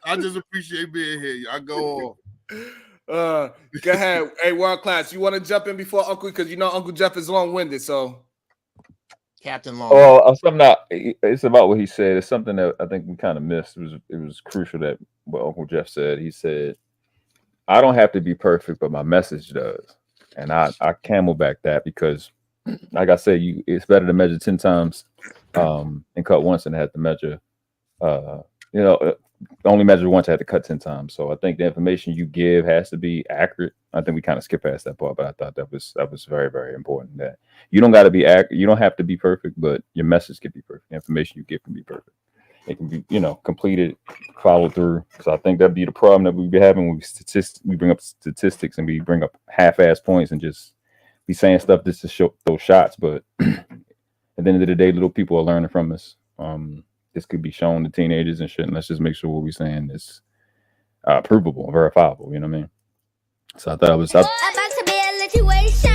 I just appreciate being here. I go on. Go ahead. Hey, World Class, you want to jump in before Uncle? Because you know Uncle Jeff is long-winded, so. Captain Long. Oh, I'm not. It's about what he said. It's something that I think we kind of missed. It was crucial that what Uncle Jeff said. He said, "I don't have to be perfect, but my message does," and I camelback that because, like I said, it's better to measure 10 times and cut once than have to measure. Only measure once, I had to cut 10 times. So I think the information you give has to be accurate. I think we kind of skipped past that part, but I thought that was very, very important. That you don't got to be accurate. You don't have to be perfect, but your message can be perfect. The information you give can be perfect. It can be, completed, followed through. So I think that'd be the problem that we'd be having when we bring up statistics and we bring up half-ass points and just be saying stuff just to show those shots. But at the end of the day, little people are learning from us. This could be shown to teenagers and shit. And let's just make sure what we're saying is provable, verifiable. You know what I mean? So I thought it was. About to be a situation.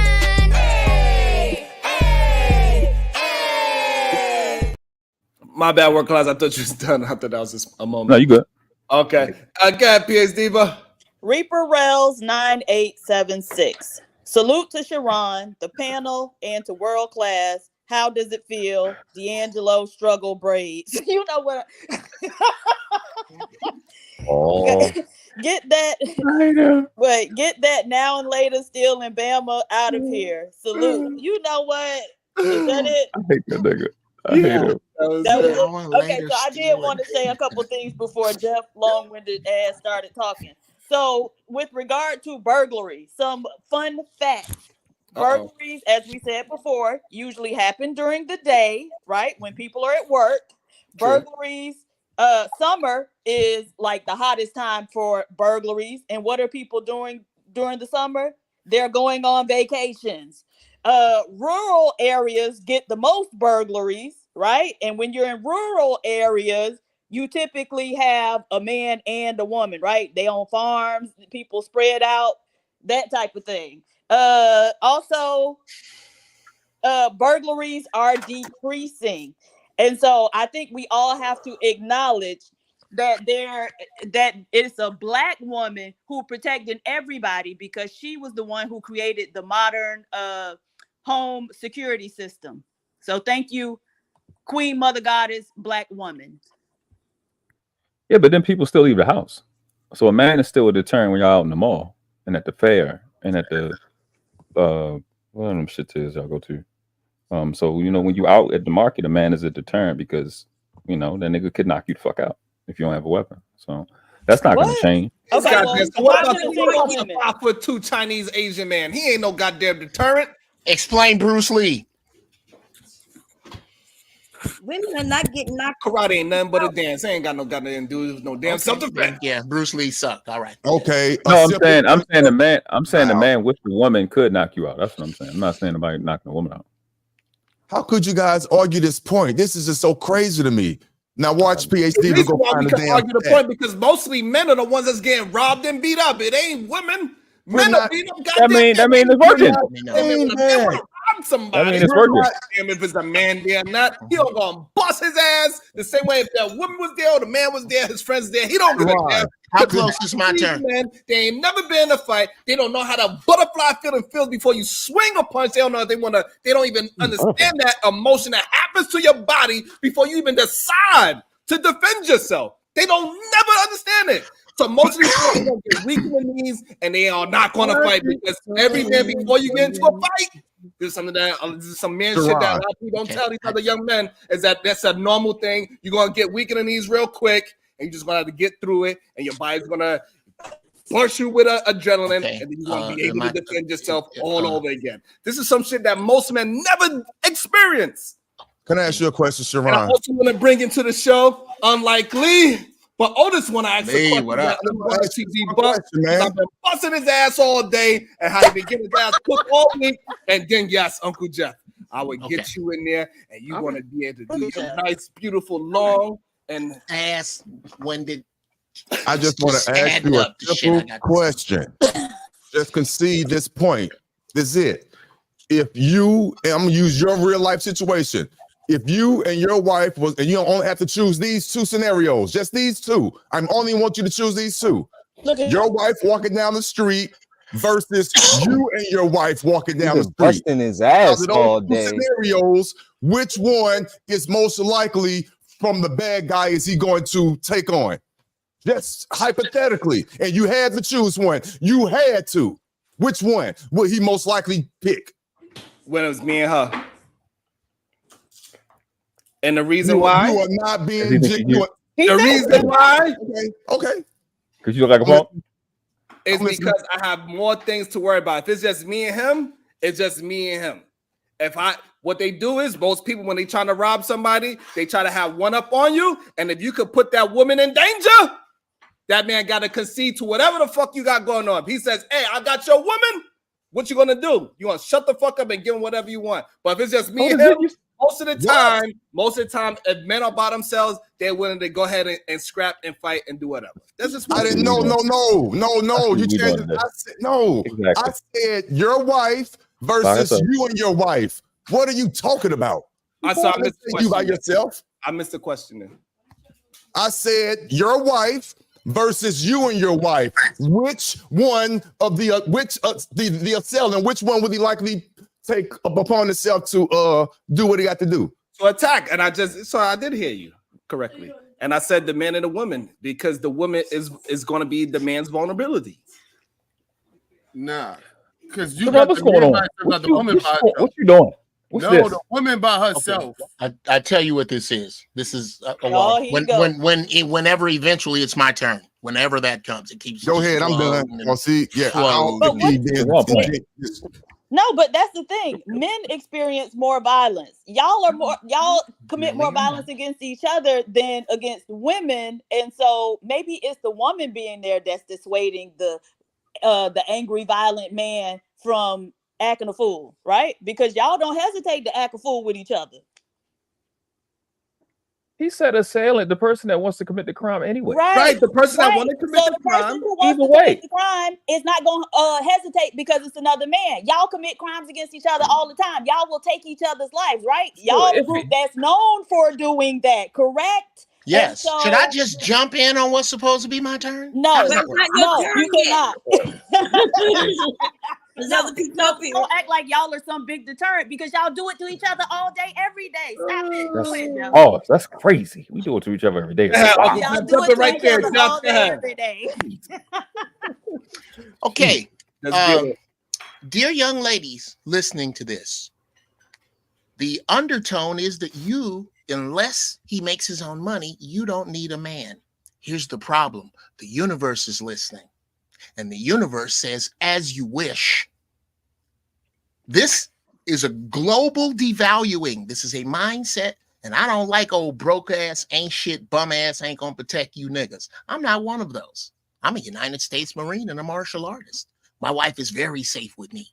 My bad, World Class. I thought you was done. I thought that was just a moment. No, you good. Okay. Again, PS Diva. Reaper Rails 9876. Salute to Sharon, the panel, and to World Class. How does it feel? D'Angelo struggle braids. You know what? Oh. Get that. I know. Wait, get that now and later still in Bama out of here. Salute. You know what? Is that it? I hate that nigga. I hate him. That was it. Okay, so I did want to say a couple things before Jeff long-winded ass started talking. So with regard to burglary, some fun facts. Burglaries, as we said before, usually happen during the day, right? When people are at work. True. Burglaries, summer is like the hottest time for burglaries. And what are people doing during the summer? They're going on vacations. Rural areas get the most burglaries, right? And when you're in rural areas, you typically have a man and a woman, right? They own farms, people spread out, that type of thing. Also, burglaries are decreasing. And so I think we all have to acknowledge that it's a Black woman who protected everybody because she was the one who created the modern home security system. So thank you, Queen Mother Goddess, Black woman. Yeah, but then people still leave the house. So a man is still a deterrent when y'all out in the mall and at the fair and at the what them shit is y'all go to. So when you out at the market, a man is a deterrent because that nigga could knock you the fuck out if you don't have a weapon. So that's not gonna change. Okay, so what about the 5'2" Chinese Asian man? He ain't no goddamn deterrent. Explain Bruce Lee. Women are not getting knocked. Karate ain't nothing but a dance. They ain't got no goddamn do no damn self-defense. Yeah, Bruce Lee sucked. All right. Okay. No, I'm saying the man. I'm saying the man with the woman could knock you out. That's what I'm saying. I'm not saying nobody knocking a woman out. How could you guys argue this point? This is just so crazy to me. Now watch PhD to go find the damn argue the point because mostly men are the ones that's getting robbed and beat up. It ain't women. Men are beating up. That mean it's working. Somebody. It's working. Damn, if it's a man there or not, he don't gonna bust his ass the same way if that woman was there or the man was there, his friends there. He don't give a damn. How close is my turn? Men, they ain't never been in a fight. They don't know how to butterfly feeling feels before you swing a punch. They don't know if they want to. They don't even understand that emotion that happens to your body before you even decide to defend yourself. They don't never understand it. So most of these people don't get weak in the knees and they are not going to fight because every man before you get into a fight, there's something that this is some man shit that a lot of people don't tell these other young men is that's a normal thing. You're going to get weak in the knees real quick and you're just going to have to get through it and your body's going to push you with adrenaline and then you're going to be able to defend yourself all over again. This is some shit that most men never experience. Can I ask you a question, Sharon? And I also want to bring into the show, unlikely But Otis want to ask a question. what up? I've been busting his ass all day and how he been getting his ass cooked all week. And then, yes, Uncle Jeff, I would get you in there and you're going to be able to do your nice, beautiful, long and ass when did I just want to ask you a simple question. Just concede this point. This is it. If you, and I'm gonna use your real life situation. If you and your wife was, and you don't only have to choose these two scenarios, just these two. I only want you to choose these two. Your wife walking down the street versus you and your wife walking down the street. Busting his ass all day. Scenarios. Which one is most likely from the bad guy is he going to take on? Just hypothetically, and you had to choose one. You had to. Which one would he most likely pick? When it was me and her. And the reason why you are not being the reason why okay. Because you look like a punk? It's because I have more things to worry about. If it's just me and him, it's just me and him. What they do is most people when they trying to rob somebody, they try to have one up on you. And if you could put that woman in danger, that man got to concede to whatever the fuck you got going on. If he says, hey, I got your woman, what you gonna do? You gonna shut the fuck up and give him whatever you want. But if it's just me and him, most of the time, if men are by themselves, they're willing to go ahead and scrap and fight and do whatever. That's just what I didn't. No. You changed it. I said no. Exactly. I said your wife versus you and your wife. What are you talking about? I saw you by yourself. I missed the question. I said your wife versus you and your wife. Which one of the assailant? Which one would he likely take upon himself to do what he got to do? To attack. And I did hear you correctly. And I said the man and the woman because the woman is going to be the man's vulnerability. Nah, because you got what's the going man on? by the woman by herself. What you doing? What's no, this? the woman by herself. Okay. I tell you what this is. This is whenever eventually it's my turn. Whenever that comes, it keeps. Go ahead. I'm done. Well, see, yeah. No, but that's the thing. Men experience more violence. Y'all commit more violence against each other than against women, and so maybe it's the woman being there that's dissuading the angry, violent man from acting a fool, right? Because y'all don't hesitate to act a fool with each other. He said assailant, the person that wants to commit the crime anyway. Right, the person that wants to commit the crime. Person who wants to commit the crime is not going to hesitate because it's another man. Y'all commit crimes against each other all the time. Y'all will take each other's lives, right? Y'all the group that's known for doing that, correct? Yes. Should I just jump in on what's supposed to be my turn? No, you cannot. Don't act like y'all are some big deterrent because y'all do it to each other all day, every day. Stop it. That's crazy. We do it to each other every day. Y'all do it right there all day, every day. Okay. Dear young ladies listening to this, the undertone is that unless he makes his own money, you don't need a man. Here's the problem. The universe is listening. And the universe says, as you wish. This is a global devaluing. This is a mindset. And I don't like old broke ass, ain't shit, bum ass, ain't gonna protect you niggas. I'm not one of those. I'm a United States Marine and a martial artist. My wife is very safe with me.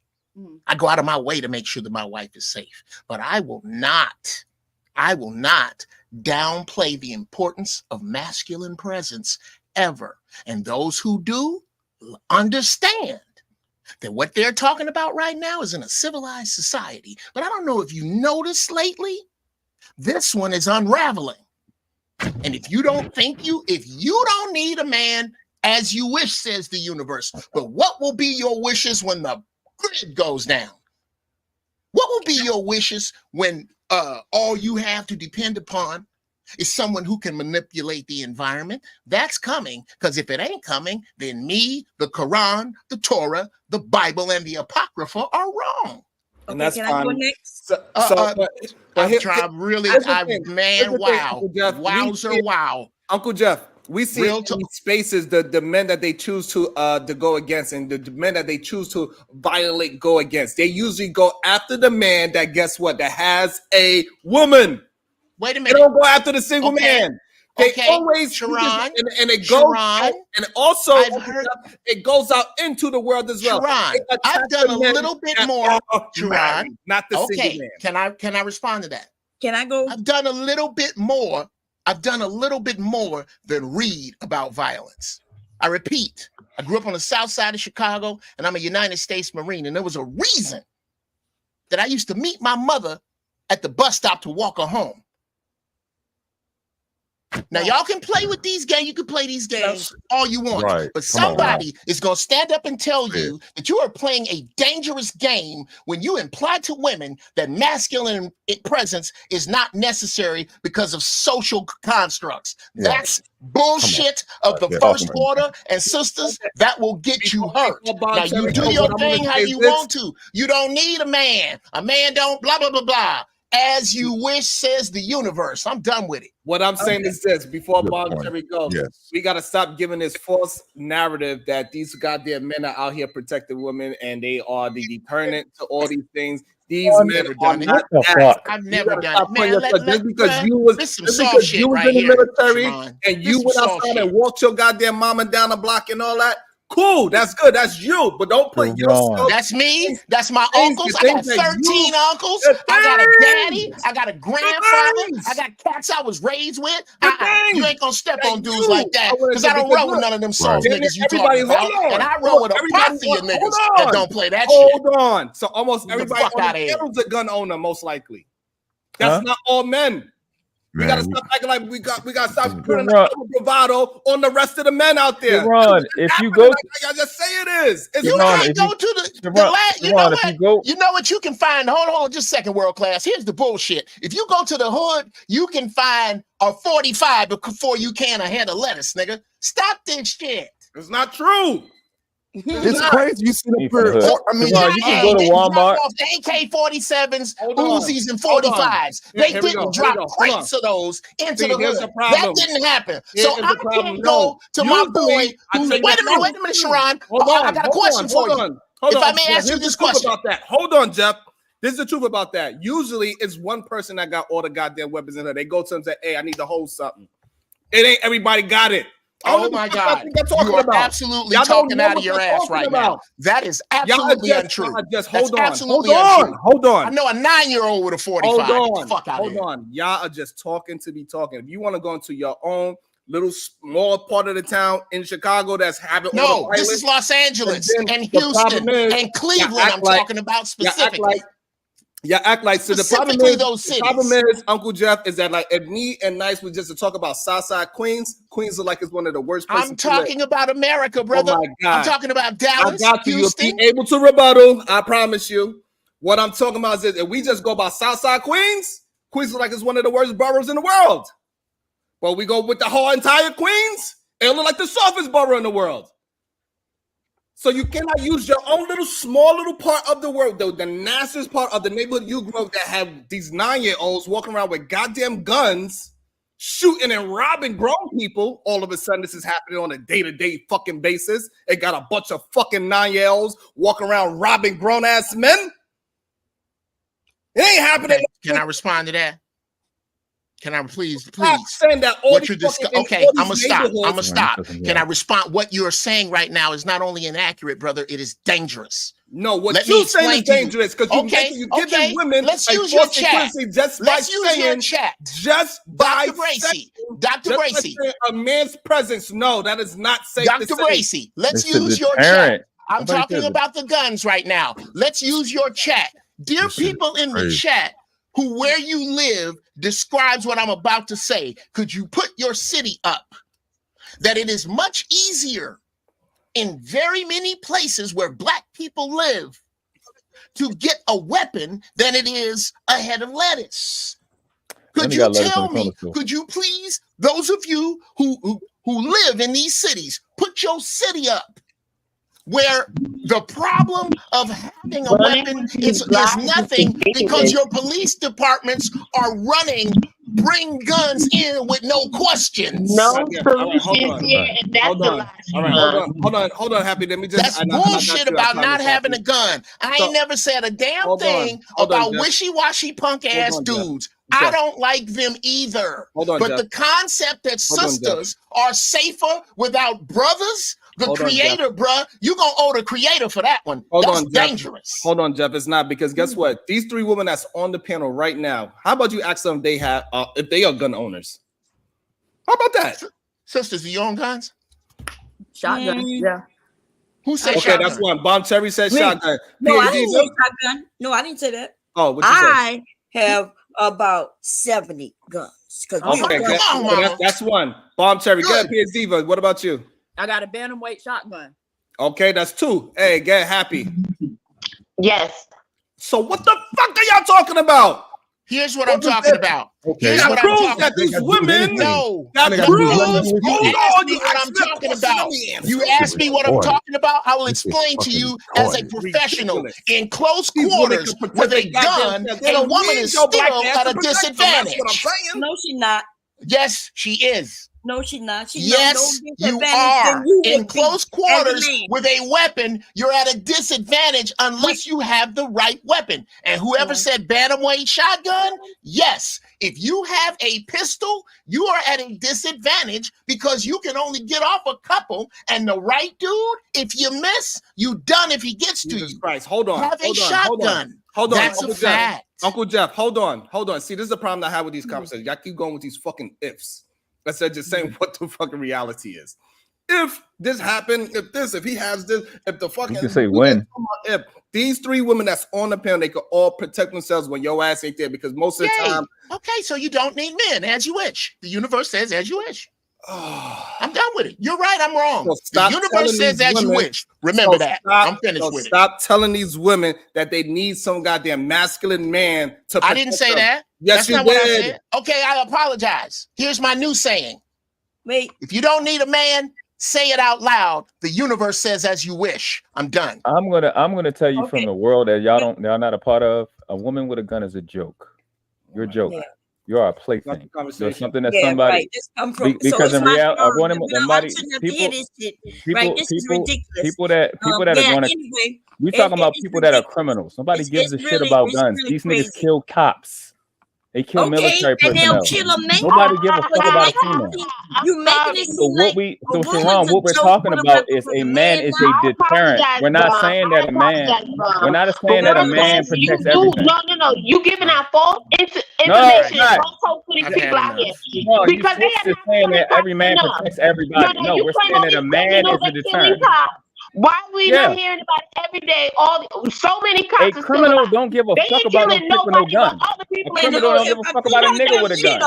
I go out of my way to make sure that my wife is safe. But I will not downplay the importance of masculine presence ever. And those who do understand that what they're talking about right now is in a civilized society. But I don't know if you noticed lately, this one is unraveling. And if you don't need a man, as you wish, says the universe. But what will be your wishes when the grid goes down? What will be your wishes when all you have to depend upon is someone who can manipulate the environment? That's coming, because if it ain't coming, then me, the Quran, the Torah, the Bible, and the Apocrypha are wrong. And that's can fine. I go next? Wow. Uncle Jeff, we see in these spaces the men that they choose to go against and the men that they choose to violate go against. They usually go after the man that, guess what, that has a woman. Wait a minute. They don't go after the single man. They Okay, always Sharon, and it goes out, Sharon, and also I've heard it goes out into the world as well. Sharon, They attack I've done the a men little bit that more. are Sharon, married, not the single okay. man. Can I respond to that? Can I go? I've done a little bit more. I've done a little bit more than read about violence. I repeat, I grew up on the south side of Chicago, and I'm a United States Marine, and there was a reason that I used to meet my mother at the bus stop to walk her home. Now, y'all can play with these games. You can play these games all you want. Right. But somebody is going to stand up and tell you that you are playing a dangerous game when you imply to women that masculine presence is not necessary because of social constructs. Yeah. That's bullshit of the first order, and sisters, that will get you hurt. Now, you do your thing how you want to. You don't need a man. A man don't blah, blah, blah, blah. As you wish, says the universe. I'm done with it. What I'm saying is this: before Good Bon point. Cherry goes, Yes. we got to stop giving this false narrative that these goddamn men are out here protecting women and they are the deterrent to all these things. These I've men never are done it. not that. I've You never gotta done stop it. putting Man, yourself- just because man, you was this some just soft because shit you was right in the here, military Sharon. and This you some went soft outside shit. and walked your goddamn mama down the block and all that. Cool, that's good. That's you, but don't put yourself. That's me. That's my things- uncles. the I got things that 13 you- uncles. the I got a daddy. things- I got a the grandfather. things- I got cats I was raised with. the You things ain't gonna step that on dudes you like that are willing because to- I don't because roll with look, none of them soft Damn it, niggas you everybody, talking about. hold on. And I roll with a Everybody posse of hold niggas on. that don't play that shit. Hold on. So almost Get the everybody fuck on outta the here. channel is a gun owner, most likely. That's not all men. We gotta stop acting like we gotta stop putting Sharon, bravado on the rest of the men out there. Sharon, It's if you happening, go, like I just say it is. It's You Sharon, can't if go you, to the Sharon, last. You know Sharon, what? if you go, You know what you can find. Hold on, just a second, world class. Here's the bullshit. If you go to the hood, you can find a 45 before you can a head of lettuce, nigga. Stop this shit. It's not true. It's crazy. You see the He from the hood. So, I mean, Sharon, you can go to drop Walmart. off the AK-47s, Hold on. Uzis, and Hold on. 45s. Here They we go. didn't Here we drop go. Hold on. crates of those into See, the here's hood. the problem. That didn't happen. Here So is I the problem. can't No. go to my boy Usually, I who's. tell you Wait a the minute, truth. Sharon. Hold I on. got a Hold question on. for Hold you. on. Hold If on. I may ask you Here's this the truth question. about that. Hold on, Jeff. This is the truth about that. Usually, it's one person that got all the goddamn weapons in her. They go to him and say, "Hey, I need to hold something." It ain't everybody got it. Oh my God. You are absolutely talking out of your ass right now. That is absolutely untrue. Just That's hold on. absolutely Hold untrue. on. Hold on. I know a 9-year-old with a 45. Hold Get the on. fuck out of Hold here. on. Y'all are just talking to be talking. If you want to go into your own little small part of the town in Chicago that's having all the No, violence, this is Los Angeles and and then the Houston problem is, and Cleveland. I'm talking about specifically. You act like so. The problem Specifically is, those the problem cities. is, Uncle Jeff, is that like if me and Nice was just to talk about Southside Queens, Queens is like it's one of the worst places. I'm talking about America, brother. Oh my God. I'm talking about Dallas, I got you. Houston. You'll be able to rebuttal. I promise you. What I'm talking about is if we just go by Southside Queens, Queens is like it's one of the worst boroughs in the world. But we go with the whole entire Queens, it look like the softest borough in the world. So you cannot use your own little small little part of the world, the nastiest part of the neighborhood you grew up that have these 9-year-olds walking around with goddamn guns, shooting and robbing grown people. All of a sudden, this is happening on a day-to-day fucking basis. It got a bunch of fucking 9-year-olds walking around robbing grown-ass men. It ain't happening. Okay, can I respond to that? Can I please? Saying that all What these you're fucking- okay, all these I'm gonna stop. I'm gonna neighborhoods- stop. Can I respond? What you're saying right now is not only inaccurate, brother. It is dangerous. No, what Let you're me saying is explain to you. dangerous because you giving okay. women Let's a use your false chat. equivalency just Let's by use saying, your chat. just by Dr. Gracie. saying, Dr. just by Gracie. saying a man's presence. No, that is not safe. Dr. to say. Gracie, let's It's a use your deterrent. chat. I'm Nobody talking says it. about the guns right now. Let's use your chat. Dear people in the crazy. chat who where you live describes what I'm about to say. Could you put your city up? That it is much easier in very many places where Black people live to get a weapon than it is a head of lettuce. Could Then you you got lettuce in tell the me, corner store. could you please, those of you who live in these cities, put your city up where the problem of having a weapon is nothing because your police departments are running, bring guns in with no questions. No All right, hold solutions on. here, and that's Hold the on. lie. All right, hold on, Happy. Let me just. That's I got bullshit you. I about promise, not having a Happy. gun. I ain't So- never said a damn Hold on. thing Hold on, about Jeff. wishy-washy punk ass on, Jeff. dudes. I don't like them either. Hold on, but Jeff. the concept that sisters are safer without brothers, the creator, bruh, you gonna owe the creator for that one. That's dangerous. Hold on, Jeff. It's not, because guess what? These 3 women that's on the panel right now, how about you ask them if they have if they are gun owners? How about that? Sisters, do you own guns? Shotgun, yeah. Who said okay, shotgun? that's one. Bomb Cherry said Me. shotgun. No, I didn't say shotgun. No, I didn't say that. Oh, what you I have about 70 guns. Okay, that's one. Bomb Cherry. Good. P. Diva. What about you? I got a bantamweight shotgun. Okay, that's 2. Hey, get happy. Yes. So what the fuck are y'all talking about? Here's what I'm talking about. Here's what I'm talking about. These women. No. That proves. You asked me what I'm talking about. You asked me what I'm talking about. I will explain to you as a professional. In close quarters with a gun, a woman is still at a disadvantage. No, she's not. Yes, she is. No, she's not. Yes, you are. In close quarters with a weapon, you're at a disadvantage unless you have the right weapon. And whoever said bantamweight shotgun, yes. If you have a pistol, you are at a disadvantage because you can only get off a couple. And the right dude, if you miss, you done if he gets to you. Christ, hold on. Have a shotgun. Hold on. That's a fact. Uncle Jeff, hold on. See, this is the problem I have with these conversations. Y'all keep going with these fucking ifs. Let's just saying what the fucking reality is. If this happened, if he has this, if the fucking you can say when. If these 3 women that's on the panel, they could all protect themselves when your ass ain't there, because most of the time. Okay, so you don't need men, as you wish. The universe says as you wish. I'm done with it. You're right, I'm wrong. The universe says as you wish. Remember that. I'm finished with it. Stop telling these women that they need some goddamn masculine man to protect I didn't say them. that. Yes, That's you not did. what I said. Okay, I apologize. Here's my new saying. Wait. If you don't need a man, say it out loud. The universe says as you wish. I'm done. I'm gonna tell you from the world that y'all not a part of. A woman with a gun is a joke. You're a joke. Yeah. You are a plaything. You're something that somebody right. Just come from, because in reality, people that are going to. Anyway, we talking about people that are criminals. Nobody gives a shit about guns. These niggas kill cops. They kill military personnel. And they'll kill a man. Nobody give a fuck about a female. You making it seem so Sharon, what we're talking about is a man is a deterrent. We're not saying that a man. We're not saying that a man protects everything. No. You giving out false information. Don't talk to these people out here because they are not saying that every man protects everybody. No, we're saying that a man is a deterrent. Why are we not hearing about it every day? So many cops. A criminal don't give a fuck about no people with no gun. A criminal don't give a fuck about a nigga with a gun.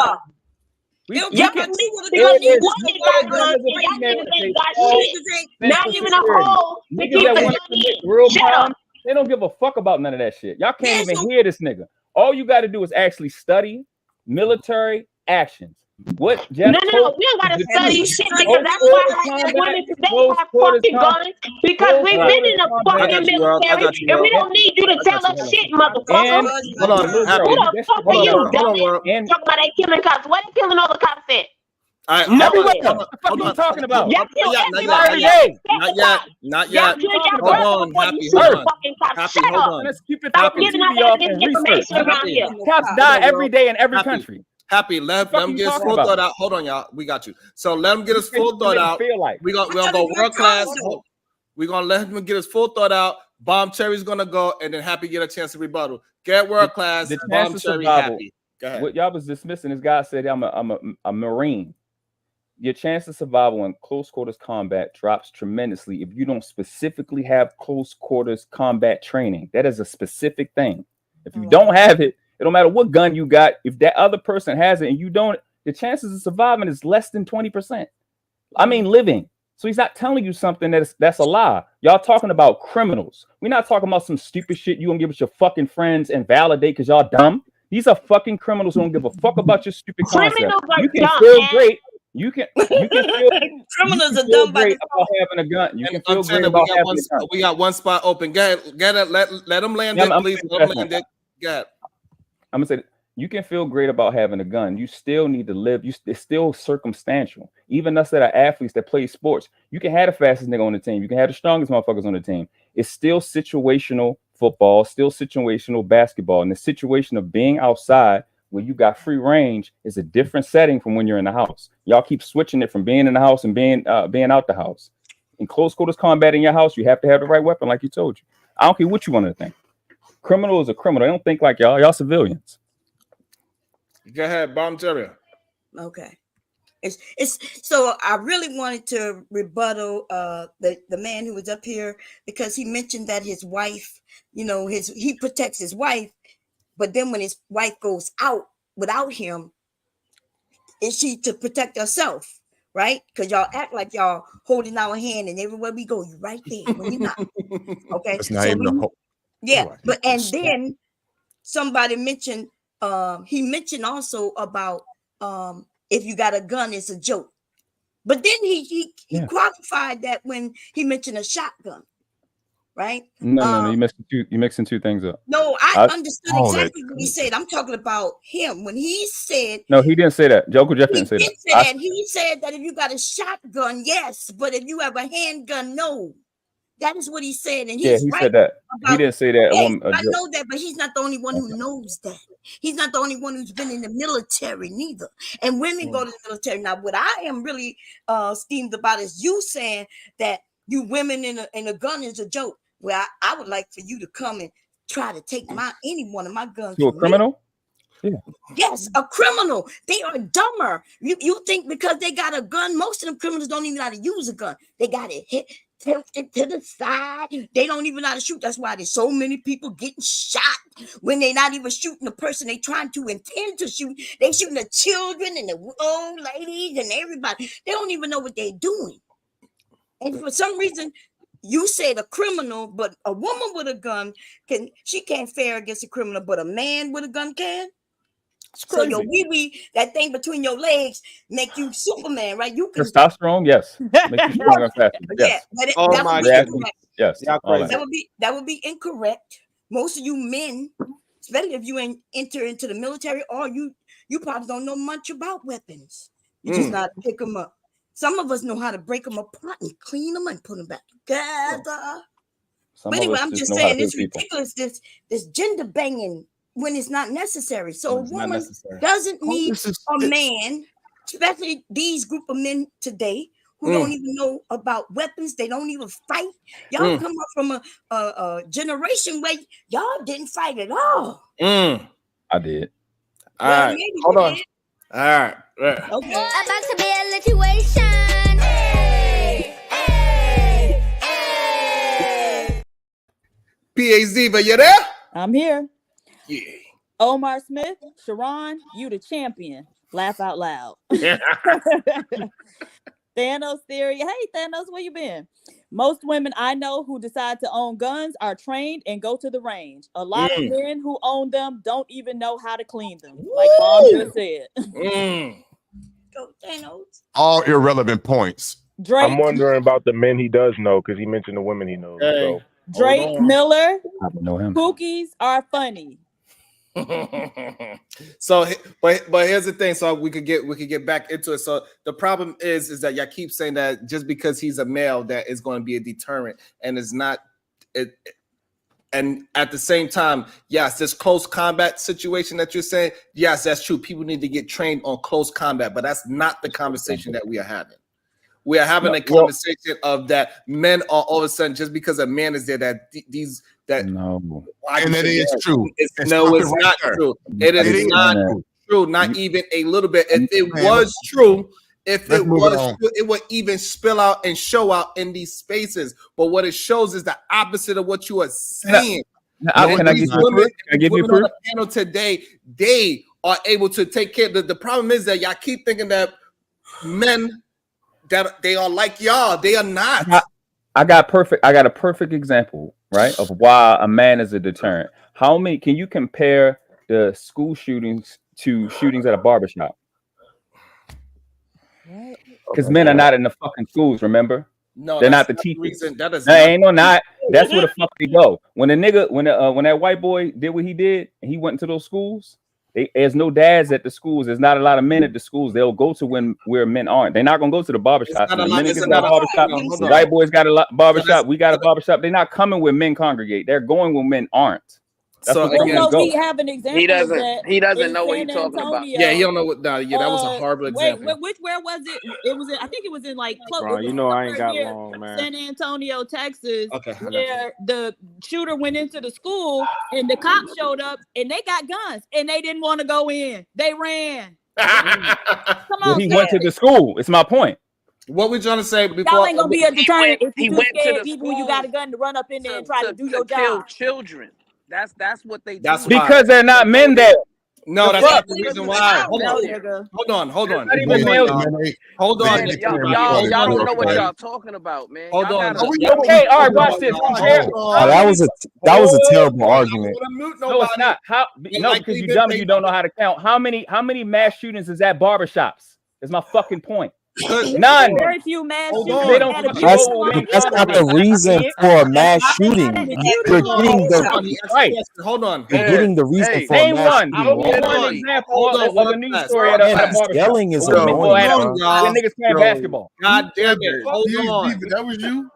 Not even a hole. Niggas that want to commit real crime, they don't give a fuck about none of that shit. Y'all can't even hear this nigga. All you got to do is actually study military actions. What Jeff no, we don't gotta study shit because that's why women today have fucking guns because we've been in the fucking military and we don't need you to tell us shit, motherfucker. Hold on, who the fuck are you, dummy? Talk about they killing cops. What they killing all the cops at? Everywhere. What the fuck are you talking about? Y'all kill every day. Not yet. Hold on, Happy. Shut up. Let's keep it Stop giving out that information around here. Cops die every day in every country. Happy, let them get his full thought out. Hold on, y'all. We got you. So let him get his full thought out. We're gonna go world class. We're gonna let him get his full thought out. Bomb Cherry's gonna go, and then Happy get a chance to rebuttal. Get world class. The Bomb Cherry, Happy. Go ahead. What y'all was dismissing, this guy said, I'm a Marine. Your chance of survival in close quarters combat drops tremendously if you don't specifically have close quarters combat training. That is a specific thing. If you don't have it, it don't matter what gun you got. If that other person has it and you don't, the chances of surviving is less than 20%. I mean, living. So he's not telling you something that's a lie. Y'all talking about criminals. We're not talking about some stupid shit you gonna give us your fucking friends and validate because y'all dumb. These are fucking criminals who don't give a fuck about your stupid concept. You can feel great. You can feel criminals are dumb great about having a gun. You can feel great about having a gun. We got one spot open. Get it. Let them land it, please. Let them land it. Get it. I'm gonna say you can feel great about having a gun. You still need to live. It's still circumstantial. Even us that are athletes that play sports, you can have the fastest nigga on the team. You can have the strongest motherfuckers on the team. It's still situational football, still situational basketball. In the situation of being outside where you got free range is a different setting from when you're in the house. Y'all keep switching it from being in the house and being out the house. In close quarters combat in your house, you have to have the right weapon, like you told you. I don't care what you want to think. Criminal is a criminal. They don't think like y'all. Y'all civilians. Go ahead, Bomb Jerry. Okay. It's so I really wanted to rebuttal the man who was up here, because he mentioned that his wife, he protects his wife, but then when his wife goes out without him, is she to protect herself, right? Because y'all act like y'all holding our hand, and everywhere we go, you right there when you're not. Okay. That's not even a whole. Yeah, but and then somebody mentioned he mentioned also about if you got a gun, it's a joke. But then he qualified that when he mentioned a shotgun, right? No, you're mixing two things up. No, I understood exactly what he said. I'm talking about him when he said. No, he didn't say that. Uncle Jeff didn't say that. He said that if you got a shotgun, yes, but if you have a handgun, no. That is what he said, and he said that. He didn't say that. Yes, I know that, but he's not the only one who knows that. He's not the only one who's been in the military, neither. And women go to the military. Now, what I am really steamed about is you saying that you women in a gun is a joke. Well, I would like for you to come and try to take any one of my guns. To a criminal? Yeah. Yes, a criminal. They are dumber. You think because they got a gun, most of them criminals don't even know how to use a gun. They got it hit. Tilted to the side. They don't even know how to shoot. That's why there's so many people getting shot when they're not even shooting the person they trying to intend to shoot. They shooting the children and the old ladies and everybody. They don't even know what they're doing. And for some reason, you said a criminal, but a woman with a gun can't fare against a criminal, but a man with a gun can. So your wee that thing between your legs make you Superman, right? You can testosterone, yes. Make you stronger and faster. Yes. Yeah, but yes. That would be incorrect. Most of you men, especially if you enter into the military, or you probably don't know much about weapons. You just not pick them up. Some of us know how to break them apart and clean them and put them back together. But anyway, I'm just saying it's ridiculous. This gender banging when it's not necessary. So a woman doesn't need a man, especially these group of men today who don't even know about weapons. They don't even fight. Y'all come up from a generation where y'all didn't fight at all. I did. All right. Hold on. All right. Okay. About to be a situation. Hey, hey, hey. PAZ, but you there? I'm here. Yeah. Omar Smith, Sharon, you the champion. Laugh out loud. Thanos theory. Hey, Thanos, where you been? Most women I know who decide to own guns are trained and go to the range. A lot of men who own them don't even know how to clean them, like Mom just said. Go Thanos. All irrelevant points. Drake, I'm wondering about the men he does know, because he mentioned the women he knows. So. Drake Miller, I know him. cookies are funny. So, but here's the thing. So we could get back into it. So the problem is that y'all keep saying that just because he's a male, that is going to be a deterrent, and it's not. And at the same time, yes, this close combat situation that you're saying, yes, that's true. People need to get trained on close combat, but that's not the conversation that we are having. We are having a conversation of that men are all of a sudden, just because a man is there, that no, and it is true. It's not true. It is not true. Not even a little bit. If it was true, it would even spill out and show out in these spaces. But what it shows is the opposite of what you are saying. Can I give you proof? On the panel today, they are able to take care. The problem is that y'all keep thinking that men that they are like y'all. They are not. I got a perfect example, right, of why a man is a deterrent. How many can you compare the school shootings to shootings at a barbershop? Because men are not in the fucking schools, remember? No, they're not the teachers. That's where the fuck they go. When that white boy did what he did, and he went into those schools, there's no dads at the schools. There's not a lot of men at the schools. They'll go to where men aren't. They're not gonna go to the barbershop. The white boys got a barbershop. We got a barbershop. They're not coming where men congregate. They're going where men aren't. That's So what told me to So we go. have an example of that He doesn't in know what San he's talking about. Antonio. Yeah, he don't know what. Nah, yeah, that was a horrible example. Where was it? It was in, I think it was in like close. Bro, It was you know I ain't somewhere got near long, man. San Antonio, Texas, Okay, I got you. where the shooter went into the school and the cops showed up and they got guns and they didn't want to go in. They ran. Come Well, on, he went to the school. It's my point. What we trying to say before? y'all ain't gonna be a deterrent if He you too went to scared, the even when you got a gun, to run up in there and try to do your kill job. children. That's what they That's do. why. Because they're not men there. No, that's fuck? not the reason why. Hold on. Nigga. Hold on. Hold on. Not even male. Hold on. Man, y'all don't know what y'all talking about, man. Hold on. Okay, all right, watch this. That was a terrible argument. No, it's not. How? No, because you dumb, you don't know how to count. How many mass shootings is at barbershops? Is my fucking point. None. Very few mass shootings. They don't. That's not the reason for a mass shooting. You're getting the right. Hold on. You're getting the reason for a Name mass one. shooting. Show me one example of a news story at a barbershop. Yelling is When annoying, niggas playing basketball. God damn it. Hold on. That was you.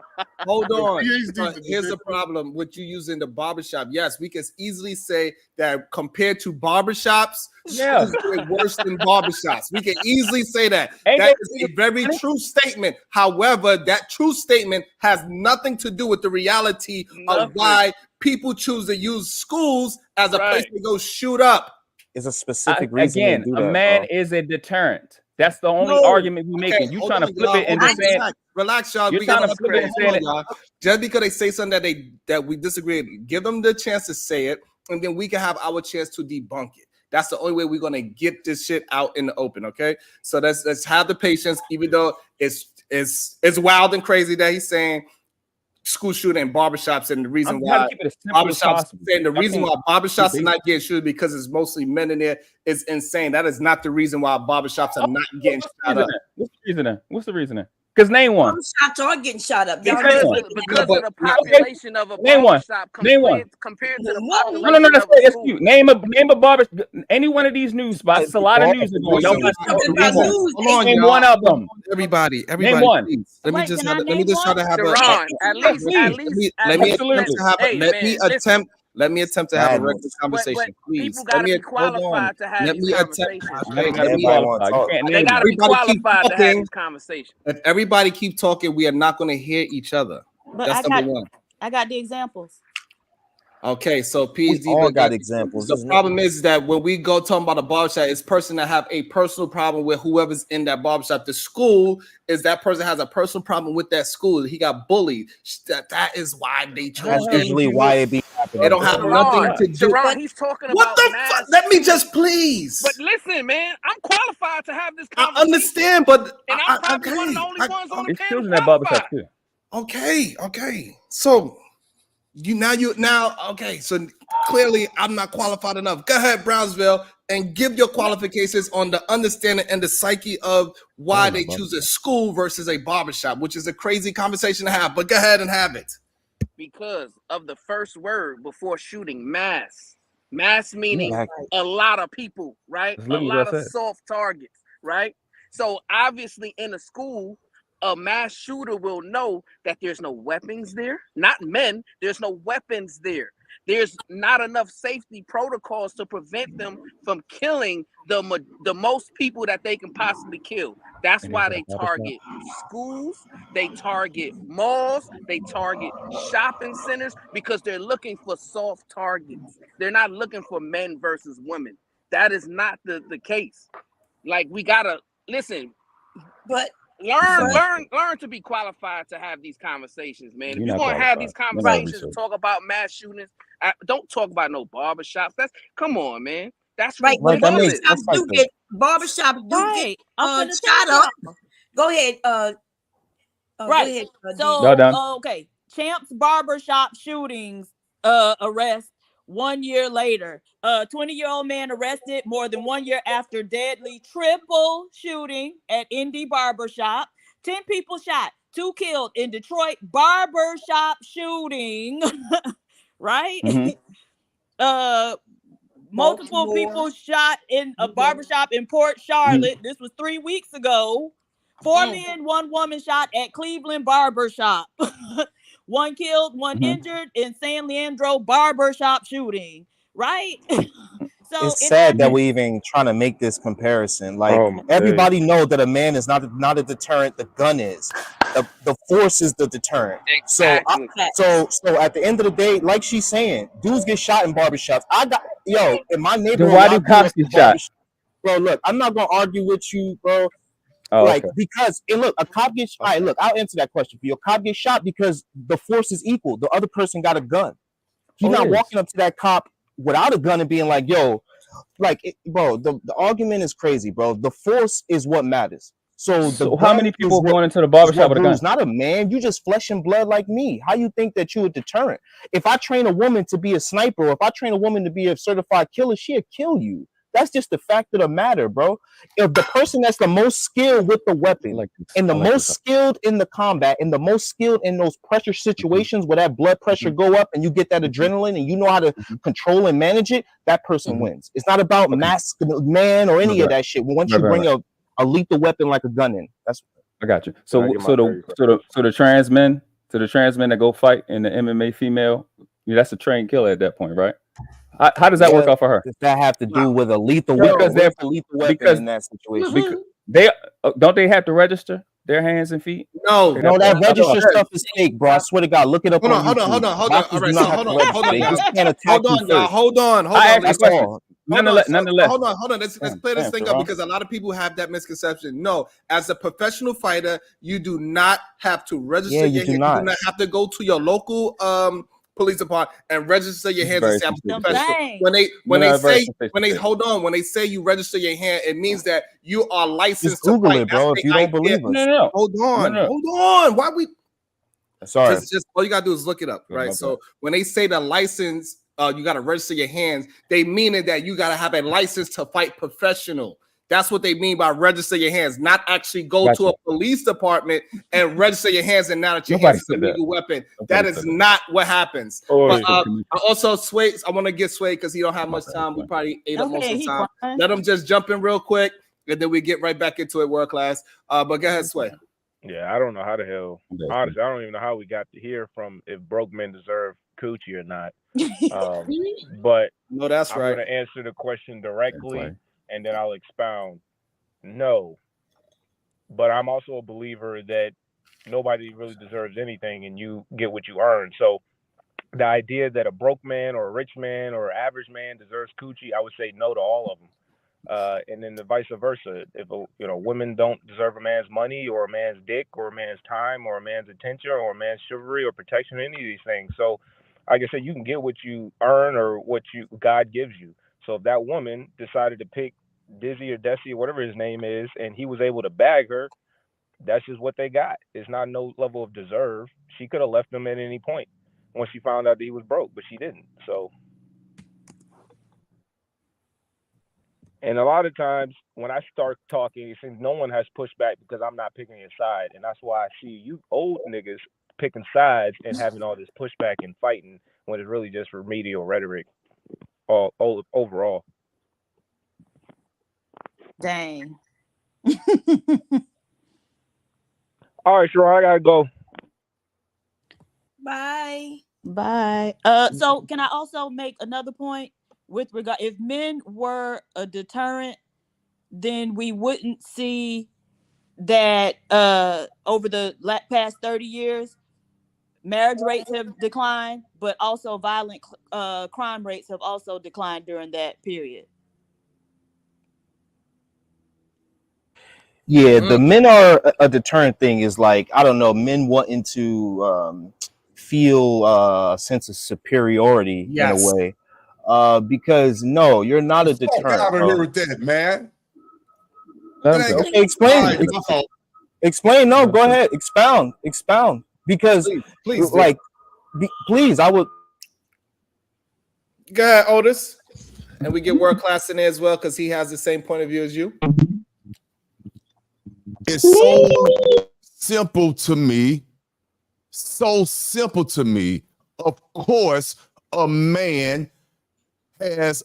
Hold on. PhD. Here's the problem with you using the barbershop. Yes, we can easily say that compared to barbershops, schools are worse than barbershops. We can easily say that. That is a very true statement. However, that true statement has nothing to do with the reality of why people choose to use schools as a place to go shoot up. It's a specific reason. Again, they do that, a man bro. is a deterrent. That's the only argument we're making. You trying to flip it and saying, relax, y'all. You're trying to flip it and saying y'all. Just because they say something that we disagree, give them the chance to say it, and then we can have our chance to debunk it. That's the only way we're gonna get this shit out in the open. Okay, so let's have the patience, even though it's wild and crazy that he's saying school shooting and barbershops, and the reason why barbershops saying the reason why barbershops are not getting shooted because it's mostly men in there is insane. That is not the reason why barbershops are not getting shot up. What's the reasoning? Because name one. Shots are getting shot up. Because of the population of a barbershop compared to the population No, that's you. Name a barber. Any one of these news spots. It's a lot of news are going. Y'all name one of them. Everybody. Name one. Please. Let me just try to have let me attempt to have a regular conversation, please. People gotta be qualified to have these conversations. They gotta be qualified to have these conversations. If everybody keep talking, we are not going to hear each other. But that's number one. I got the examples. Okay, so PD all got examples. The problem is that when we go talking about a barbershop, it's person that have a personal problem with whoever's in that barbershop. The school is that person has a personal problem with that school. He got bullied. That is why they chose. That's usually why it be happening. They don't have nothing to do. Sharon, he's talking about what the fuck? Let me just please. But listen, man, I'm qualified to have this conversation. I understand, but and I'm probably one of the only ones on the panel that barbershop too. Okay. So okay. So clearly I'm not qualified enough. Go ahead, Brownsville, and give your qualifications on the understanding and the psyche of why they choose a school versus a barbershop, which is a crazy conversation to have. But go ahead and have it. Because of the first word before shooting, mass. Mass meaning a lot of people, right? A lot of soft targets, right? So obviously in a school, a mass shooter will know that there's no weapons there, not men. There's no weapons there. There's not enough safety protocols to prevent them from killing the most people that they can possibly kill. That's why they target schools, they target malls, they target shopping centers, because they're looking for soft targets. They're not looking for men versus women. That is not the case. Like, we gotta listen, but learn to be qualified to have these conversations, man. If you're gonna have these conversations and talk about mass shootings, don't talk about no barbershops. Come on, man. That's right. Barbershops do get shot up. Go ahead. Right. Go ahead, so okay. Champs barbershop shootings arrest 1 year later. 20-year-old man arrested more than 1 year after deadly triple shooting at Indy barbershop. 10 people shot, 2 killed in Detroit barbershop shooting. Right? Mm-hmm. Multiple people shot in a barbershop in Port Charlotte. This was 3 weeks ago. 4 men, 1 woman shot at Cleveland barbershop. 1 killed, 1 injured in San Leandro barbershop shooting. right? So it's sad that we even trying to make this comparison. Like Oh my everybody know that a man is not a deterrent. The gun is. The force is the deterrent. So Exactly. so at the end of the day, like she's saying, dudes get shot in barbershops. In my Then neighborhood, why where I do grew cops up in get shot? barbershop. Bro, look, I'm not gonna argue with you, bro. Oh, Like, okay. because and look, a cop gets all right, look, I'll answer that question for you. A cop gets shot because the force is equal. The other person got a gun. He's Oh, it not is. walking up to that cop without a gun and being like, yo, bro, the argument is crazy, bro. The force is what matters. So the So how gun many people is are going into the is barbershop what with a bruise, gun? not a man. You just flesh and blood like me. How you think that you a deterrent? If I train a woman to be a sniper, or if I train a woman to be a certified killer, she'll kill you. That's just the fact of the matter, bro. If the person that's the most skilled with the weapon and the most skilled in the combat and the most skilled in those pressure situations where that blood pressure go up and you get that adrenaline and you know how to control and manage it, that person wins. It's not about mask man or any of that shit. Once you bring a lethal weapon like a gun in, that's I got you. Can I So get my 30 the trans men that go fight in the MMA female, that's a trained killer at that point, right? How does that work out for her? Does that have to do with a lethal Because weapon? they're What's a lethal weapon in that situation? because they don't they have to register their hands and feet? No, No, that register stuff is fake, bro. I swear to God, look it up Hold on on, hold on, YouTube. hold on, hold on. Doctors All do right, not so have hold to on, register. hold on, They y'all. just can't attack Hold you on, y'all. first. Hold on, hold I on. asked That's a question. all. Nonetheless, Hold on. Let's clear this thing up because a lot of people have that misconception. No, as a professional fighter, you do not have to register Yeah, you your do hand. not. You do not have to go to your local police department and register your hands and say I'm a professional. When they say you register your hand, it means that you are licensed Just Google to fight. it, bro, That's if you the don't idea. believe us. Hold on. Why we? Sorry. Just all you gotta do is look it up, right? So when they say the license, you gotta register your hands. They mean it that you gotta have a license to fight professional. That's what they mean by register your hands, not actually go to a police department and register your hands and now that your hands is a legal weapon. That is not what happens. But also, Sway, I want to get Sway because he don't have much time. We probably ate up most of the time. Let him just jump in real quick, and then we get right back into it, world class. But go ahead, Sway. Yeah, I don't know how the hell. Honestly, I don't even know how we got to hear from if broke men deserve coochie or not. But no, that's I'm right. going to answer the question directly, and then I'll expound. No, but I'm also a believer that nobody really deserves anything, and you get what you earn. So the idea that a broke man or a rich man or average man deserves coochie, I would say no to all of them. And then the vice versa. If women don't deserve a man's money or a man's dick or a man's time or a man's attention or a man's chivalry or protection, any of these things. So, like I said, you can get what you earn or what God gives you. So if that woman decided to pick Dizzy or Desi or whatever his name is, and he was able to bag her, that's just what they got. It's not no level of deserve. She could have left him at any point once she found out that he was broke, but she didn't. So. And a lot of times when I start talking, it seems no one has pushback because I'm not picking a side. And that's why I see you old niggas picking sides and having all this pushback and fighting when it's really just remedial rhetoric overall. Dang. All right, Sharon, I gotta go. Bye. So can I also make another point with regard, if men were a deterrent, then we wouldn't see that over the past 30 years, marriage rates have declined, but also violent crime rates have also declined during that period. Yeah, the men are a deterrent thing is like, I don't know, men wanting to feel a sense of superiority in a way. Because no, you're not a deterrent. Get out of bro. here with that, man. Okay, explain. Explain. No, go ahead. Expound. Because, please, please, I would. Go ahead, Otis. And we get world class in there as well because he has the same point of view as you. It's so simple to me. So simple to me. Of course, a man has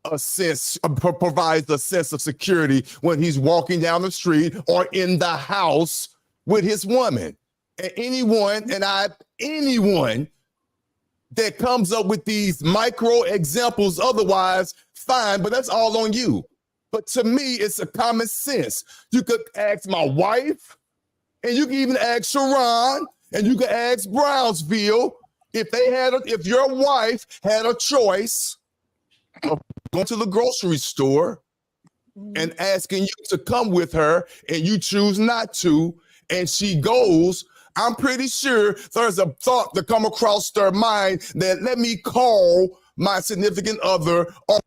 a sense, provides a sense of security when he's walking down the street or in the house with his woman. And anyone that comes up with these micro examples. Otherwise, fine, but that's all on you. But to me, it's a common sense. You could ask my wife, and you can even ask Sharon, and you can ask Brownsville if your wife had a choice of going to the grocery store and asking you to come with her, and you choose not to, and she goes, I'm pretty sure there's a thought to come across their mind that let me call my significant other or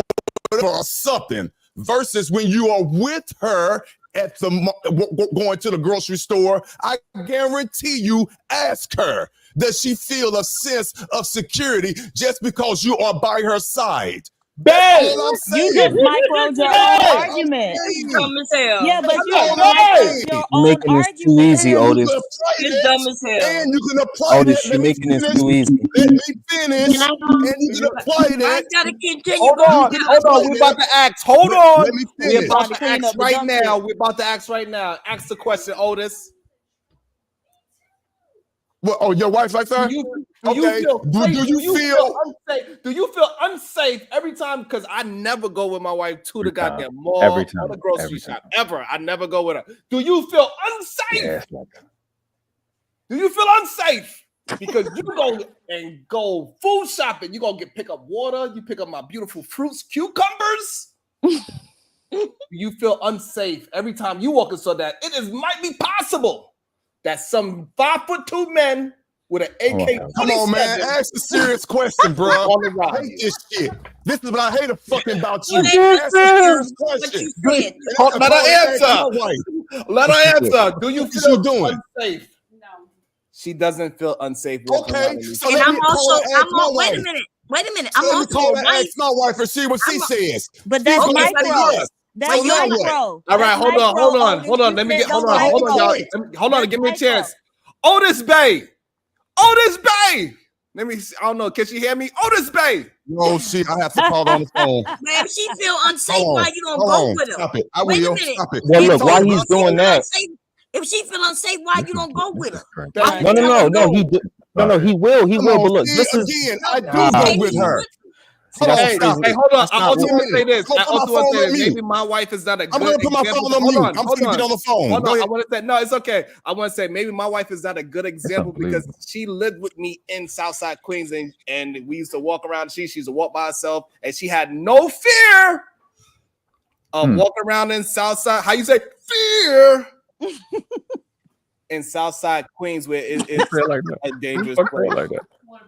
something, versus when you are with her at going to the grocery store. I guarantee you, ask her, does she feel a sense of security just because you are by her side? Babe, you just microed your own argument. Dumb as hell. Yeah, but you microed your own Making this too argument. easy, Otis. It's dumb as hell. And you can apply Otis, that. you're making this too easy. Let me finish. And you can apply I that. gotta continue. Hold on. We're about to ask. Hold on. Let me We're finish. about to ask right now. We're about to ask right now. Ask the question, Otis. Well, oh, your wife like that? Do you feel unsafe every time? Because I never go with my wife to the goddamn mall Every time. or the grocery shop. Ever. I never go with her. Do you feel unsafe? Yeah. Do you feel unsafe? Because you go food shopping. You gonna pick up water. You pick up my beautiful fruits, cucumbers. Do you feel unsafe every time you walk into that? Might be possible that some 5'2" men with an AK. Come on, man. Ask a serious question, bro. I hate this shit. This is what I hate fucking about you. Ask a serious question. Let her answer. Let her answer. Do you feel unsafe? No. She doesn't feel unsafe. Okay. So And let I'm me call also, and ask my wait wife. a minute. Wait a minute. So I'm let me also call a and wife. ask my wife and see what she says. But that's She's gonna say micro. yes. That's So now what? micro. All right, hold on. Let me get hold on, y'all. Hold on, give me a chance. Otis Bay. Let me see. I don't know. Can she hear me? Otis Bay. No, I have to call on the phone. Man, if she feel unsafe, Hold on, why you don't hold go on. with her? Stop it. I Wait a will. minute. Stop it. Well, look, If while she he's feel doing that, unsafe- If she feel unsafe, why you don't go with her? No, he will, Come but on, look, see, this is again, I do go with her. See, that's Hey, crazy. hold on. That's I not also what- want to say this. Go put my phone on mute. Maybe my wife is not a good I'm gonna put my example. phone on mute. I'm Hold gonna get on the phone. Hold Go on. I ahead. want to say no. It's okay. I want to say maybe my wife is not a good example because she lived with me in Southside Queens, and we used to walk around. She used to walk by herself, and she had no fear of walking around in Southside. How you say fear? In Southside Queens, where it's a dangerous place. So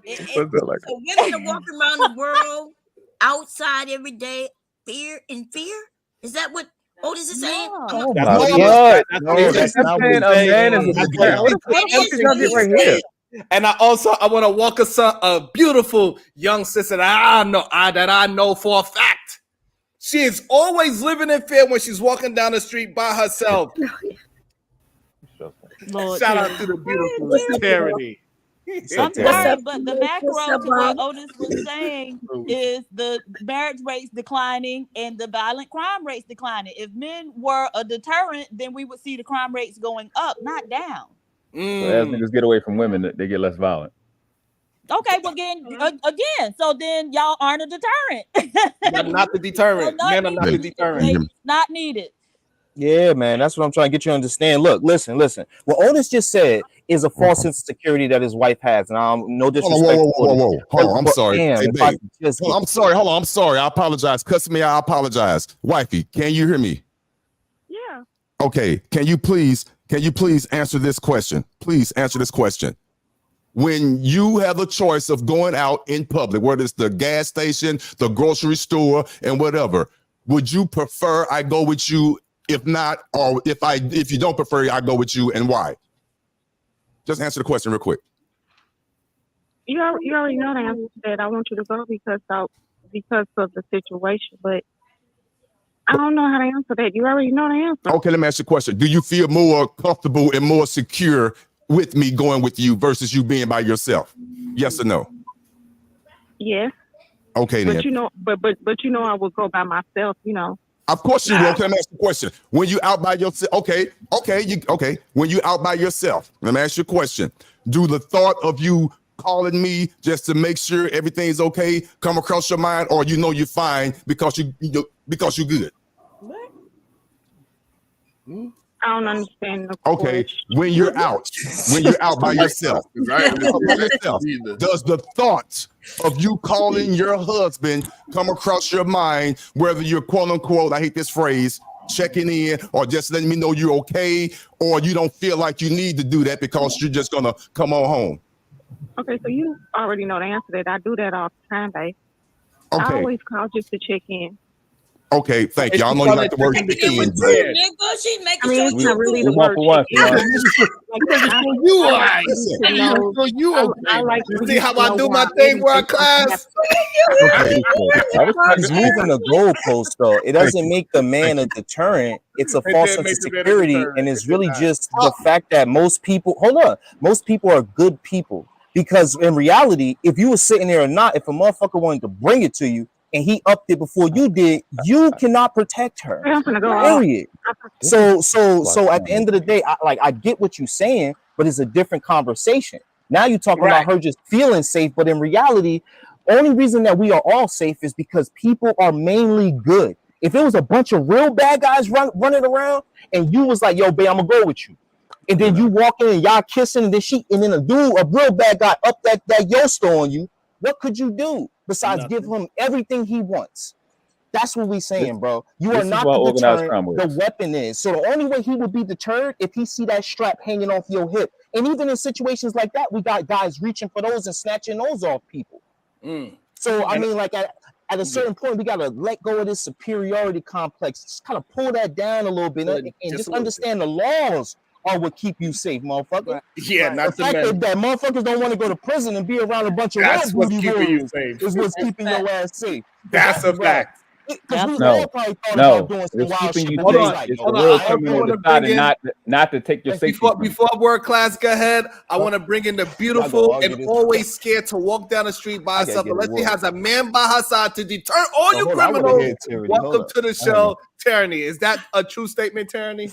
women are walking around the world outside every day, fear. Is that what Otis is saying? Oh my God! No, that's not what a man is a deterrent. What It y'all get right here? And I want to walk a beautiful young sister that I know for a fact. She is always living in fear when she's walking down the street by herself. Lord, shout out to the beautiful Charity. I'm sorry, but the macro to what Otis was saying is the marriage rates declining and the violent crime rates declining. If men were a deterrent, then we would see the crime rates going up, not down. So as niggas get away from women, they get less violent. Okay, well again, so then y'all aren't a deterrent. Not the deterrent. Men are not the deterrent. It's not needed. Yeah, man, that's what I'm trying to get you to understand. Look, listen. What Otis just said is a false sense of security that his wife has, and no disrespect. Whoa. Hold on, I'm sorry. Hey, babe. I'm sorry. Hold on, I'm sorry. I apologize. Cuss me, I apologize. Wifey, can you hear me? Yeah. Okay. Can you please answer this question? Please answer this question. When you have a choice of going out in public, whether it's the gas station, the grocery store, and whatever, would you prefer I go with you? If not, or if you don't prefer, I go with you, and why? Just answer the question real quick. You already know the answer to that. I want you to go because of the situation, but I don't know how to answer that. You already know the answer. Okay, let me ask you a question. Do you feel more comfortable and more secure with me going with you versus you being by yourself? Yes or no? Yes. Okay, then. But you know, I would go by myself. You know. Of course you will. Let me ask you a question. When you out by yourself, okay. When you out by yourself, let me ask you a question. Do the thought of you calling me just to make sure everything's okay come across your mind, or you know you're fine because you're good? I don't understand the Okay, question. when you're out by yourself, does the thought of you calling your husband come across your mind, whether you're quote unquote, I hate this phrase, checking in or just letting me know you're okay, or you don't feel like you need to do that because you're just gonna come on home? Okay, so you already know the answer to that. I do that all the time, babe. I Okay. always call just to check in. Okay, thank you. I know you like the word check in. She's making I mean, sure it's not really the We want word for one, check in. You I are. like to know. I like You for see you how to I know do why my thing, everything world happens. class? Okay. He's moving the goalpost though. It doesn't make the man a deterrent. It's a It false did sense make of the man a security, deterrent. and It it's did really not. just the fact that most people are good people. Because in reality, if you were sitting there or not, if a motherfucker wanted to bring it to you and he upped it before you did, you cannot protect her. I'm gonna go out. Period. So at the end of the day, I get what you're saying, but it's a different conversation. Now you're talking about her just feeling safe, but in reality, only reason that we are all safe is because people are mainly good. If it was a bunch of real bad guys running around and you was like, yo, babe, I'm gonna go with you. And then you walk in and y'all kissing, and then a real bad guy up that yosta on you, what could you do besides give him everything he wants? That's what we saying, bro. You are This is not why the organized deterrent. crime The works. weapon is. So the only way he would be deterred if he see that strap hanging off your hip. And even in situations like that, we got guys reaching for those and snatching those off people. So I mean, like at a certain point, we gotta let go of this superiority complex. Just kind of pull that down a little bit and just understand the laws are what keep you safe, motherfucker. Yeah, not the the fact men. that motherfuckers don't want to go to prison and be around a bunch of That's real what's booty keeping you warriors safe. is what's keeping your ass safe. That's a Right. fact. Because we No, all probably thought no, about doing some it's wild keeping shit, you but we safe. was like, It's yo, the real I also criminal want to bring deciding in not to take your safety from you. before world class go ahead. I want to bring in the beautiful and always scared to walk down the street by herself, get unless it she worked. has a man by her side to deter all you hold on, I wanna criminals. hear it, Tyranny. Welcome Hold to the up. show, Tyranny. Is that a true statement, Tyranny?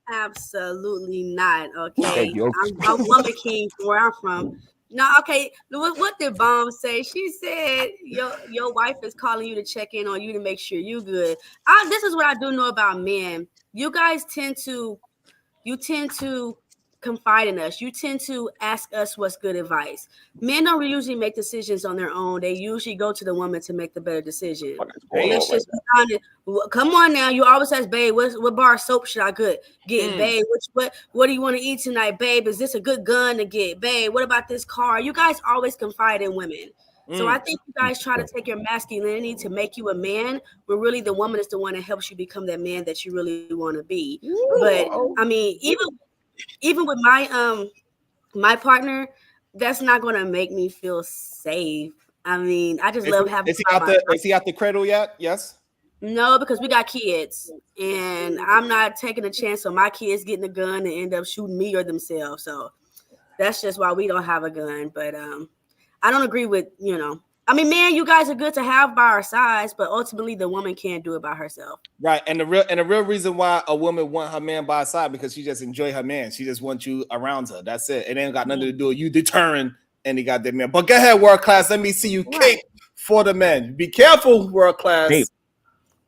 Absolutely not. Thank Okay, you. I'm woman king from where I'm from. No, okay. What did Bomb say? She said your wife is calling you to check in on you to make sure you good. This is what I do know about men. You guys tend to confide in us. You tend to ask us what's good advice. Men don't usually make decisions on their own. They usually go to the woman to make the better decision. Let's just be honest. Come on now. You always ask, babe, what bar of soap should I get? Babe, what do you want to eat tonight, babe? Is this a good gun to get? Babe, what about this car? You guys always confide in women. So I think you guys try to take your masculinity to make you a man, but really the woman is the one that helps you become that man that you really want to be. But I mean, even with my partner, that's not gonna make me feel safe. I mean, I just love having. Is he out the cradle yet? Yes. No, because we got kids, and I'm not taking a chance on my kids getting a gun and end up shooting me or themselves. So that's just why we don't have a gun. But I don't agree with I mean, man, you guys are good to have by our sides, but ultimately the woman can't do it by herself. Right, and the real reason why a woman want her man by her side because she just enjoy her man. She just wants you around her. That's it. It ain't got nothing to do with you deterring any goddamn man. But go ahead, world class. Let me see you cape for the men. Be careful, world class.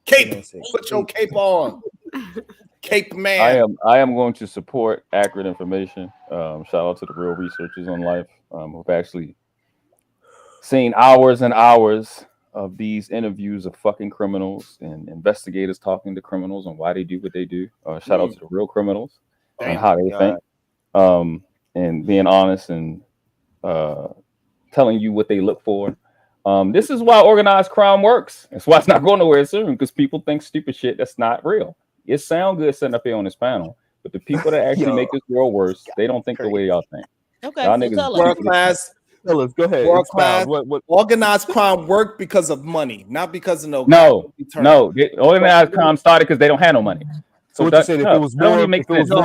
Cape. Put your cape on. Cape man. I am going to support accurate information. Shout out to the real researchers on life who've actually seen hours and hours of these interviews of fucking criminals and investigators talking to criminals on why they do what they do. Shout out to the real criminals and how they think, and being honest and telling you what they look for. This is why organized crime works. That's why it's not going nowhere soon, because people think stupid shit that's not real. It sounds good sitting up here on this panel, but the people that actually make this world worse, they don't think the way y'all think. Okay, y'all so niggas world class. Fellas, go ahead. World class. What Organized crime work because of money, not because of no. Organized crime started because they don't have no money. So what you said? If it was more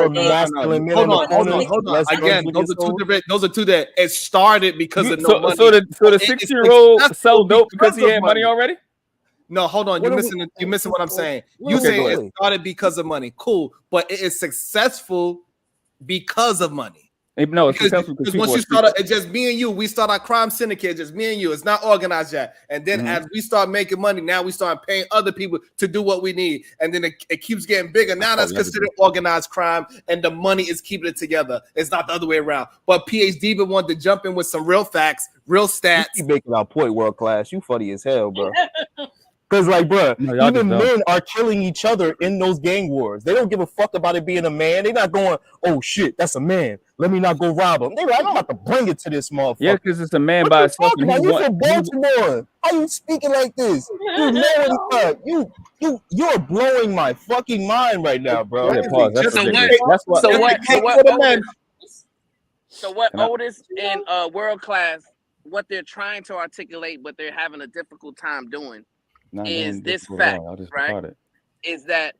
masculine men on the corner, hold on. less Again, drugs those would get are two sold? different. Those are two that it started because of no money. So the 60-year-old sell dope because he had money already? No, hold on. You're missing what I'm saying. You say it started because of money. Cool, but it is successful because of money. No, it's because successful because once people you start, it's just me and you. We start our crime syndicate, just me and you. It's not organized yet. And then as we start making money, now we start paying other people to do what we need. And then it keeps getting bigger. Now that's considered organized crime, and the money is keeping it together. It's not the other way around. But PhD been wanted to jump in with some real facts, real stats. You keep making our point, world class. You funny as hell, bro. Because, like, bro, No, even men are killing each other in those gang wars. They don't give a fuck about it being a man. They're not going, oh, shit, that's a man. Let me not go rob him. They're like, I'm about to bring it to this motherfucker. Yeah, because it's a man what by you itself. talking about? You from Baltimore. How you speaking like this? You're blowing my fucking mind right now, bro. Yeah, pause. That's So ridiculous. what? So what? Can I- Otis and World Class, what they're trying to articulate, but they're having a difficult time doing, is this fact, right? Is that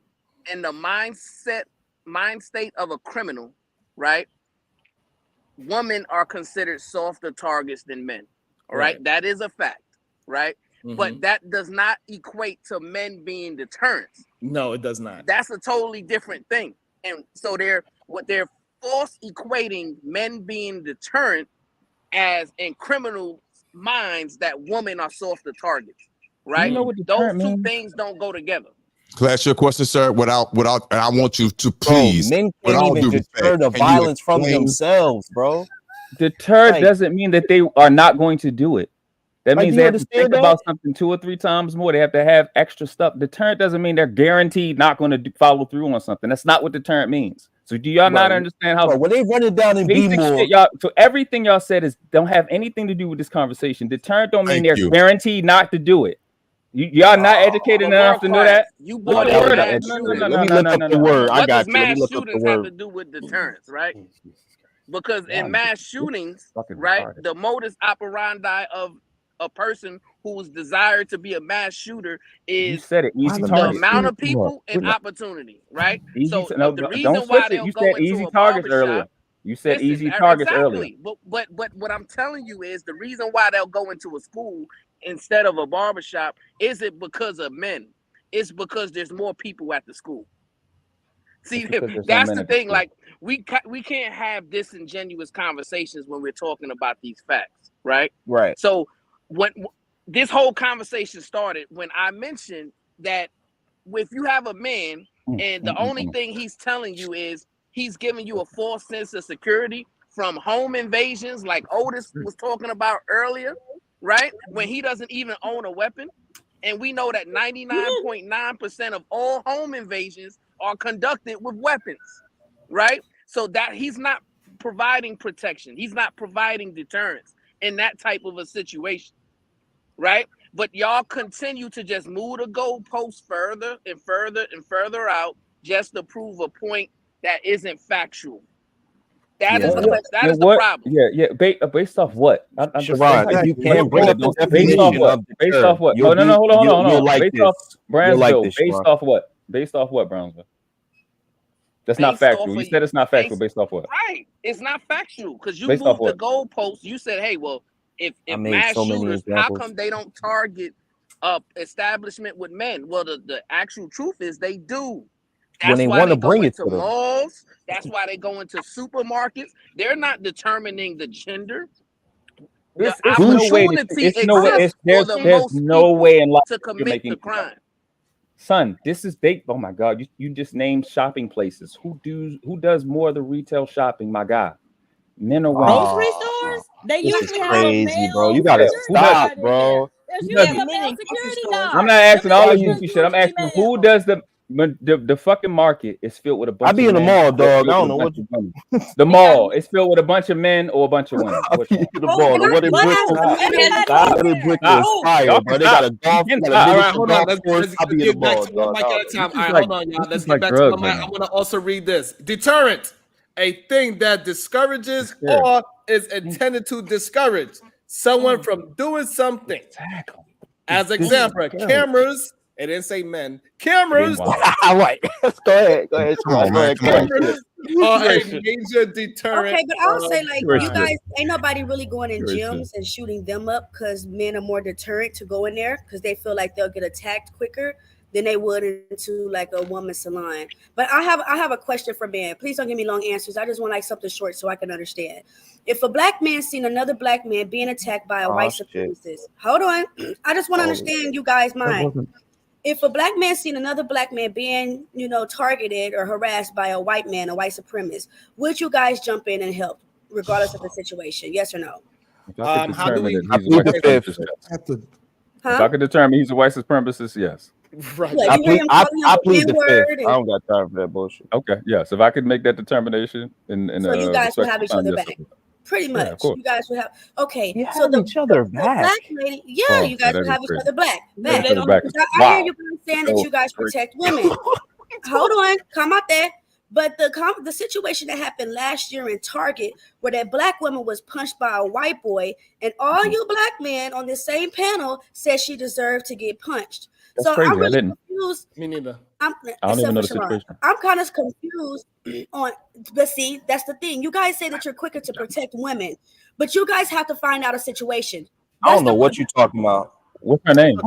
in the mind state of a criminal, right? Women are considered softer targets than men. All right, that is a fact, right? But that does not equate to men being deterrents. No, it does not. That's a totally different thing. And so they're false equating men being deterrent as in criminal minds that women are softer targets, right? You know what Those deterrent two means? things don't go together. Class, your question, sir. Without, and I want you to please. Men with can't all even due deter respect, the can you violence from explain- themselves, bro. Deter Like- doesn't mean that they are not going to do it. That Like, means do they you have to understand think that? about something 2 or 3 times more. They have to have extra stuff. Deterrent doesn't mean they're guaranteed not going to follow through on something. That's not what deterrent means. So do y'all not understand how when they run it down and be basic more shit y'all? So everything y'all said is don't have anything to do with this conversation. Deterrent don't mean Thank they're you. guaranteed not to do it. Y'all not educated enough to know that. You Look brought the in word up. mass No, shootings. no, Let me no, look no, up no, the no. word. I What got does you. Let me mass look up the shootings have word. to do with deterrence, right? Because in mass shootings, fucking right, retarded. the modus operandi of a person who's desired to be a mass shooter You is said it. Easy the target. amount of people and opportunity, right? Easy. So No, the don't reason switch why it. they'll You go said into easy a targets barbershop. earlier. You said Listen, easy targets earlier. exactly. But what I'm telling you is the reason why they'll go into a school instead of a barbershop isn't because of men. It's because there's more people at the school. See, It's because there's no that's men the at the thing. school. Like we can't have disingenuous conversations when we're talking about these facts, right? Right. So when this whole conversation started, when I mentioned that if you have a man and the only thing he's telling you is he's giving you a false sense of security from home invasions, like Otis was talking about earlier, right? When he doesn't even own a weapon. And we know that 99.9% of all home invasions are conducted with weapons, right? So that he's not providing protection. He's not providing deterrence in that type of a situation, right? But y'all continue to just move the goalposts further and further and further out just to prove a point that isn't factual. That is the problem. Yeah. Based off what? Sherrod, you can bring up the based off definition what? of Based deter. off what? You'll No. be- Hold on. you'll like Based this. off You'll like Brownsville. this, Based Sherrod. off what? Based off what, Brownsville? That's not Based off factual. of- You said it's not factual. Based off what? Right. It's not factual because you Based off moved the what? goalposts. You said, hey, well, if I made mass so many shooters, how examples. come they don't target establishment with men? Well, the actual truth is they do. That's When they why want to go bring it into to them. malls. That's why they go into supermarkets. They're not determining the gender. The It's no way. opportunity It's no way. exists for There's the no most people way in life to you're commit making the crime. Son, this is they. Oh my God, you just named shopping places. Who does more of the retail shopping? My guy, men or women? Grocery stores, they This is usually have a crazy, male bro. You gotta security stop, guard in bro. there. There's Who usually does a it? male security guard. I'm not asking all of Them you shit. I'm usually asking who does the fucking market is filled with a bunch I be of in the men mall, or dog. I filled don't with know a what. bunch of women? The mall is filled with a bunch of men or a bunch of women. Which one? The mall. The one in Brooklyn. Stop. The one in Brooklyn Stop. is fire, Y'all bro. can They got stop. a golf, You can got a stop. All right, miniature hold on. golf Let's course. I be in the get back mall, to one dog. mic at a time. All right, like- hold on, y'all. this Let's is get like back to one drugs mic. right I now. want to also read this. Deterrent, a thing that discourages Scary. or is intended to discourage someone from doing something. Exactly. As example, cameras. It didn't say men. Cameras. All right. Go ahead. Go ahead. Come on, Go man. ahead. Come on. Cameras are a major deterrent. Okay, but I'll say like you crime. guys ain't nobody really going in Racist. gyms and shooting them up because men are more deterrent to go in there because they feel like they'll get attacked quicker than they would into like a woman's salon. But I have a question for Ben. Please don't give me long answers. I just want like something short so I can understand. If a black man seen another black man being attacked by a white supremacist, hold on. I just want to understand you guys' mind. If a black man seen another black man being, targeted or harassed by a white man, a white supremacist, would you guys jump in and help, regardless of the situation? Yes or no? How do we? He's a white supremacist, yes. If I could determine he's a white supremacist, yes. Right. Yeah, I plead the fifth. I don't got time for that bullshit. Okay, yes. If I could make that determination, so you guys will have each other back. Pretty much, you guys will have. Okay, so the black lady, you guys will have each other back. I hear you guys saying that you guys protect women. Hold on, come out there. But the situation that happened last year in Target, where that black woman was punched by a white boy, and all you black men on the same panel said she deserved to get punched. That's crazy. I'm really confused. Me neither. I don't even know the situation. I'm kind of confused on, but see, that's the thing. You guys say that you're quicker to protect women, but you guys have to find out a situation. I don't know what you're talking about. What's her name?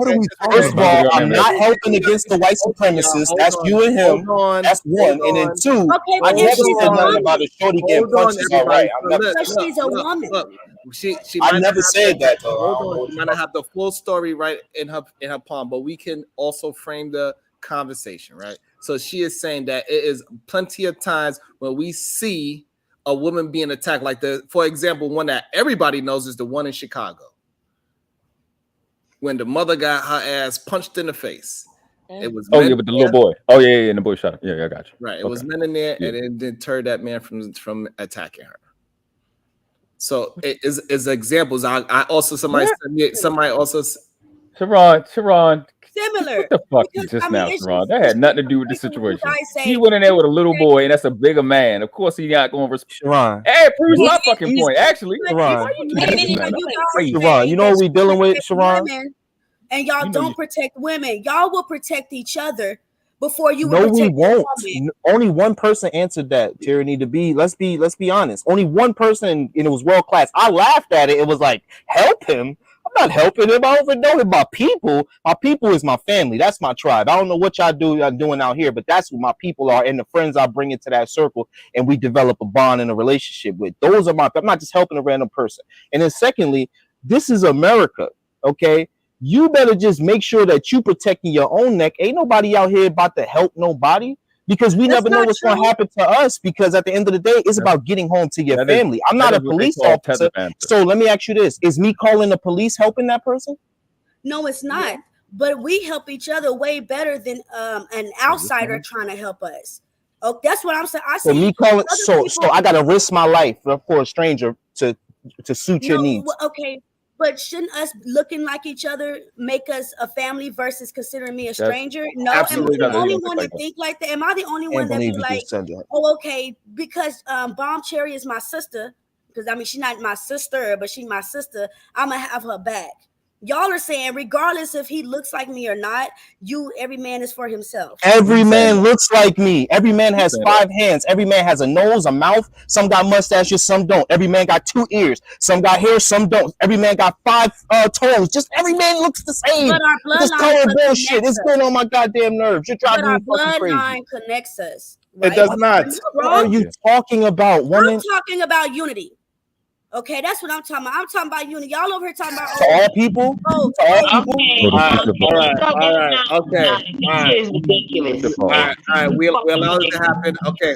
First of all, I'm not helping against the white supremacists. That's you and him. That's one. And then two, I never said nothing about a shorty getting punched. All right. She's a woman. I never said that though. Hold on. She might not have the full story right in her palm, but we can also frame the conversation, right? So she is saying that it is plenty of times when we see a woman being attacked, like for example, one that everybody knows is the one in Chicago, when the mother got her ass punched in the face. It was with the little boy. And the boy shot him. Yeah, I got you. Right, it was men in there, and it didn't deter that man from attacking her. So it is examples. I also somebody also Sharon. Similar. What the fuck now, Sharon? That had nothing to do with the situation. He went in there with a little boy, and that's a bigger man. Of course, he not going to respond. Sharon. Hey, proves my fucking point. Actually, Sharon, you know what we dealing with, Sharon? And y'all don't protect women. Y'all will protect each other before you. No, we won't. Only one person answered that. Tyranny to be. Let's be honest. Only one person, and it was world class. I laughed at it. It was like, help him. I'm not helping him. I don't even know him. My people is my family. That's my tribe. I don't know what y'all doing out here, but that's what my people are, and the friends I bring into that circle, and we develop a bond and a relationship with. Those are I'm not just helping a random person. And then secondly, this is America, okay? You better just make sure that you protecting your own neck. Ain't nobody out here about to help nobody, because we never know what's going to happen to us, because at the end of the day, it's about getting home to your family. I'm not a police officer. So let me ask you this. Is me calling the police helping that person? No, it's not. But we help each other way better than an outsider trying to help us. Oh, that's what I'm saying. So me calling, so I got to risk my life for a stranger to suit your needs. Okay. But shouldn't us looking like each other make us a family versus considering me a stranger? No, absolutely. Am I the only one that think like that? Am I the only one that be like, oh, okay, because Bomb Cherry is my sister, because I mean she's not my sister, but she's my sister, I'm gonna have her back. Y'all are saying regardless if he looks like me or not, every man is for himself. Every man looks like me. Every man has 5 hands. Every man has a nose, a mouth. Some got mustaches, some don't. Every man got 2 ears. Some got hair, some don't. Every man got 5 toes. Just every man looks the same. But our this color bullshit. It's getting on my goddamn nerves. You're driving me fucking crazy. Bloodline connects us. Right? It does not. What are you talking about, woman? I'm talking about unity. Okay, that's what I'm talking about. I'm talking about unity. Y'all over here talking about to all people. To all people. All right. Okay. This is ridiculous. All right. We allow it to happen. Okay.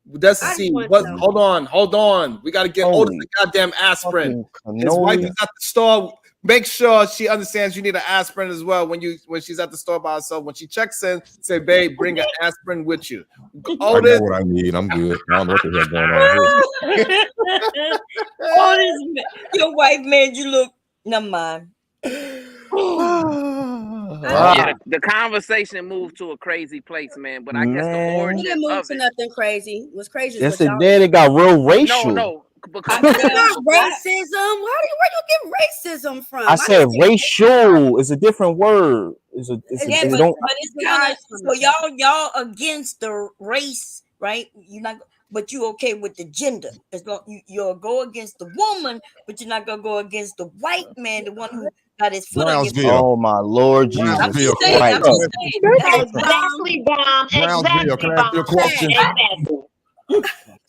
Let's see. Hold on. We got to get Otis the goddamn aspirin. His wife is at the store. Make sure she understands you need an aspirin as well when she's at the store by herself. When she checks in, say, babe, bring an aspirin with you. Otis, I know what I need. I'm good. I don't know what the hell going on here. Otis, your wife made you look. Never mind. Yeah, the conversation moved to a crazy place, man. But I guess the origin didn't move of to it. nothing crazy. It was crazy. Yes, it did. It got real racial. No. Because it's not racism. Where you get racism from? I said racial is a different word. But it's kind of so y'all against the race, right? You're not, but you okay with the gender. You'll go against the woman, but you're not gonna go against the white man, the one who got his foot on your Brownsville. Oh my Lord Jesus! I'm just Brownsville. saying. Right. I'm just saying. That's Exactly, Bomb. Brownsville. Can I ask you a question? Exactly.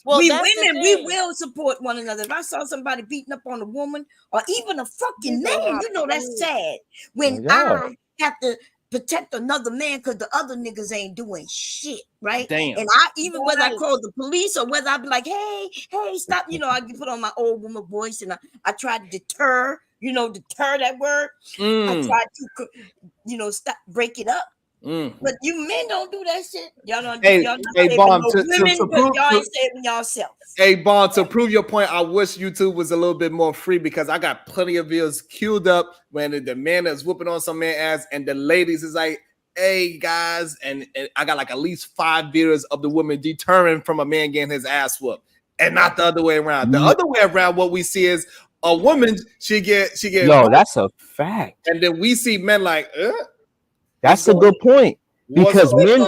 Well, we that's the women, we thing. will support one another. If I saw somebody beating up on a woman or even a fucking man, you know that's sad. When I have to protect another man because the other niggas ain't doing shit, right? Damn. And I even whether I call the police or whether I be like, hey, stop, I put on my old woman voice and I try to deter that word. I try to, stop, break it up. But you men don't do that shit. Y'all don't. Y'all not saving Bomb, no women, but y'all ain't saving yourself. Hey, Bon, to prove your point, I wish YouTube was a little bit more free because I got plenty of videos queued up when the man is whooping on some man ass and the ladies is like, hey, guys, and I got like at least 5 videos of the woman deterring from a man getting his ass whooped and not the other way around. The other way around, what we see is a woman, she get Yo, that's a fact. and then we see men like, That's a good point because men,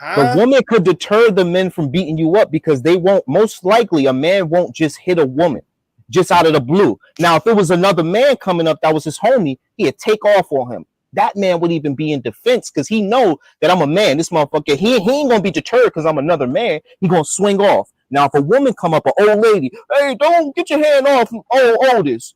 Huh? the woman could deter the men from beating you up because they won't. Most likely, a man won't just hit a woman just out of the blue. Now, if it was another man coming up that was his homie, he'd take off on him. That man would even be in defense because he know that I'm a man. This motherfucker, he ain't gonna be deterred because I'm another man. He gonna swing off. Now, if a woman come up, an old lady, hey, don't get your hand off Otis.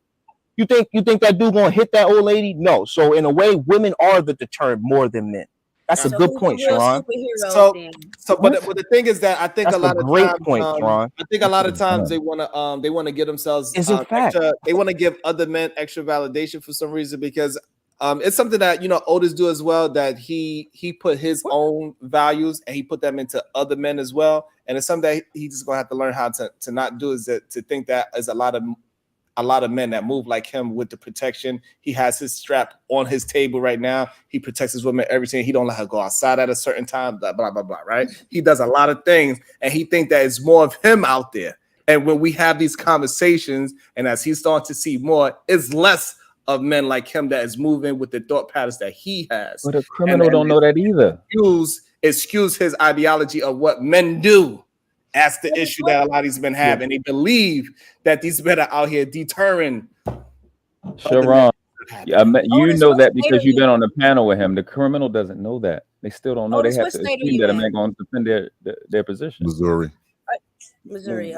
You think that dude gonna hit that old lady? No. So in a way, women are the deterrent more than men. That's a good point, Sharon. But the thing is that I think That's a lot a of great times, point, Sharon. I think a lot of times they want to give themselves It's a fact. extra, they want to give other men extra validation for some reason because it's something that Otis do as well, that he put his own values and he put them into other men as well, and it's something that he just gonna have to learn how to not do, is to think that as a lot of men that move like him with the protection. He has his strap on his table right now. He protects his woman every time. He don't let her go outside at a certain time, blah, blah, blah, blah, right? He does a lot of things, and he think that it's more of him out there. And when we have these conversations, and as he's starting to see more, it's less of men like him that is moving with the thought patterns that he has. But a criminal don't know that either. Excuse his ideology of what men do. That's the issue that a lot of these men have, and they believe that these men are out here deterring. Sharon, you know that because you've been on the panel with him. The criminal doesn't know that. They still don't know. They have to assume that a man going to defend their position. Missouri. Missouri.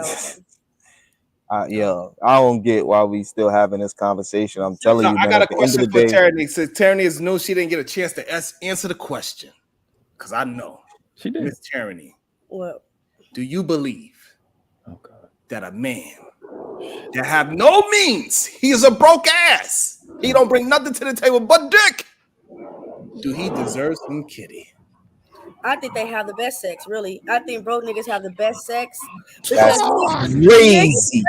Yeah, I don't get why we still having this conversation. I'm telling you, man. I got a at the end of question the for day, Tierney. So Tierney is new. She didn't get a chance to answer the question because I know she did. Miss Tierney. Well, do you believe that a man that have no means, he is a broke ass, he don't bring nothing to the table but dick, do he deserve some kitty? I think they have the best sex, really. I think broke niggas have the best sex. That's crazy.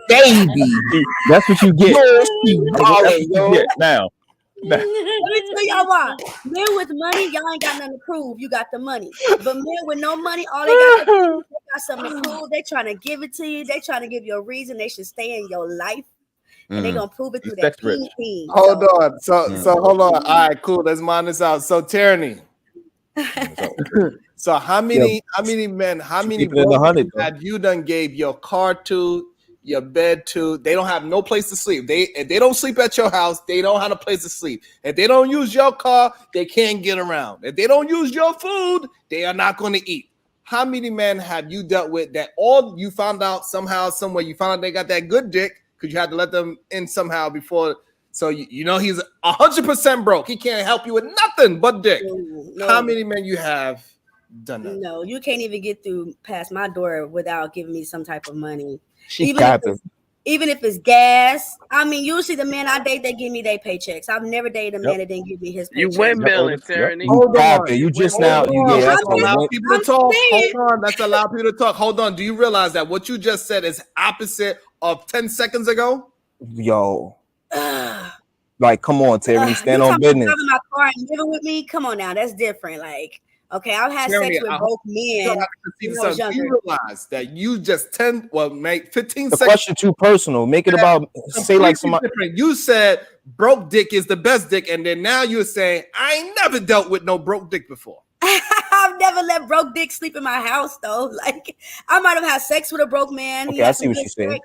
Baby. That's what you get. That's what you get now. Let me tell y'all why. Men with money, y'all ain't got nothing to prove. You got the money. But men with no money, all they got to do, they got something to prove. They trying to give it to you. They trying to give you a reason they should stay in your life. And they gonna prove it through that ping. Hold on. So hold on. All right, cool. Let's mind this out. So Tierney. So how many men, how many have you done gave your car to, your bed to? They don't have no place to sleep. If they don't sleep at your house, they don't have a place to sleep. If they don't use your car, they can't get around. If they don't use your food, they are not going to eat. How many men have you dealt with that all you found out somehow, somewhere, you found out they got that good dick because you had to let them in somehow before? So you know he's 100% broke. He can't help you with nothing but dick. No. How many men you have done that? No, you can't even get through past my door without giving me some type of money. Even if it's gas. I mean, usually the men I date, they give me their paychecks. I've never dated a man that didn't give me his paycheck. You windmilling, Tierney. Hold on. You just now. That's allow people to talk. Hold on. That's allow people to talk. Hold on. Do you realize that what you just said is opposite of 10 seconds ago? Yo. Like, come on, Tierney, stand on business. Driving my car and living with me, come on now, that's different. Like, okay, I've had sex with both men. Do you realize that you just 15 the seconds? question too personal. Make it about say like somebody. You said broke dick is the best dick, and then now you're saying I ain't never dealt with no broke dick before. I've never let broke dick sleep in my house though. Like, I might have had sex with a broke man. Okay, I see what you saying.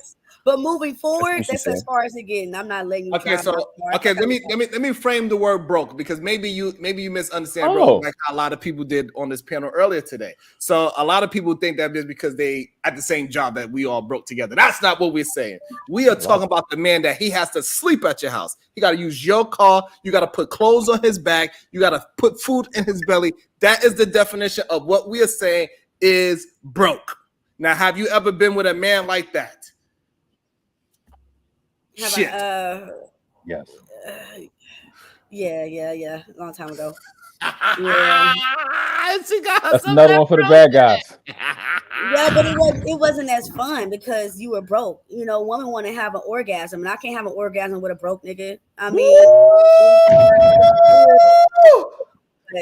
But moving forward, that's as far as it getting. I'm not letting you. Okay, drive my so car. okay, let me frame the word broke, because maybe you misunderstand broke like how a lot of people did on this panel earlier today. So a lot of people think that just because they at the same job that we all broke together. That's not what we're saying. We are talking about the man that he has to sleep at your house. He got to use your car. You got to put clothes on his back. You got to put food in his belly. That is the definition of what we are saying is broke. Now, have you ever been with a man like that? Shit. Yes. Yeah. Long time ago. Yeah. That's another one for the bad guys. Yeah, but it wasn't as fun because you were broke. You know, women want to have an orgasm, and I can't have an orgasm with a broke nigga. I mean,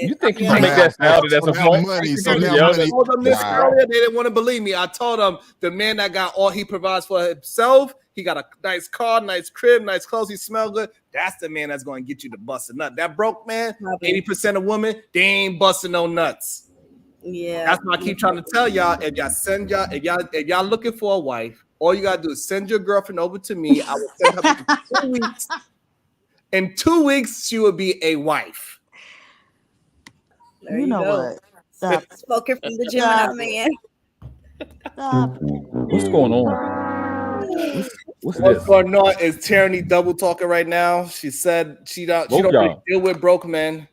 you think you can make that sound? That's a point. Money. So now money. I told them this earlier. They didn't want to believe me. I told them the man that got all he provides for himself. He got a nice car, nice crib, nice clothes. He smell good. That's the man that's going to get you to bust a nut. That broke man, 80% of women, they ain't busting no nuts. Yeah, that's why I keep trying to tell y'all. If y'all looking for a wife, all you gotta do is send your girlfriend over to me. I will send her for 2 weeks. In 2 weeks, she will be a wife. There you know go. What? Stop. Spoken from the Gemini man. Stop. What's going on? What's What's going on is Tyranny double talking right now. She said she don't really deal with broke men,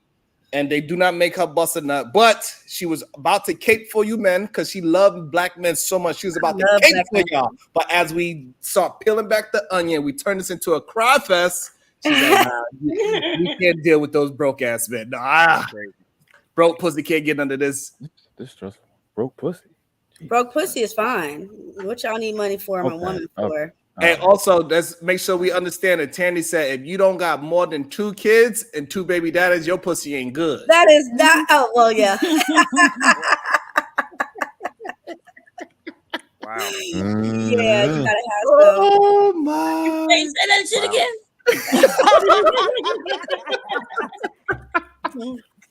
and they do not make her bust a nut. But she was about to cape for you men because she loved black men so much. She was about to cape for y'all. But as we start peeling back the onion, we turn this into a cry fest. She's like, nah, we can't deal with those broke ass men. Nah, broke pussy can't get under this. This just broke pussy. Broke pussy is fine. What y'all need money for? I'm a woman for. And also, let's make sure we understand that Tandy said if you don't got more than 2 kids and 2 baby daddies, your pussy ain't good. That is not. Oh well, yeah. Wow. Yeah, you gotta have some. Oh my! Hey, say that shit again.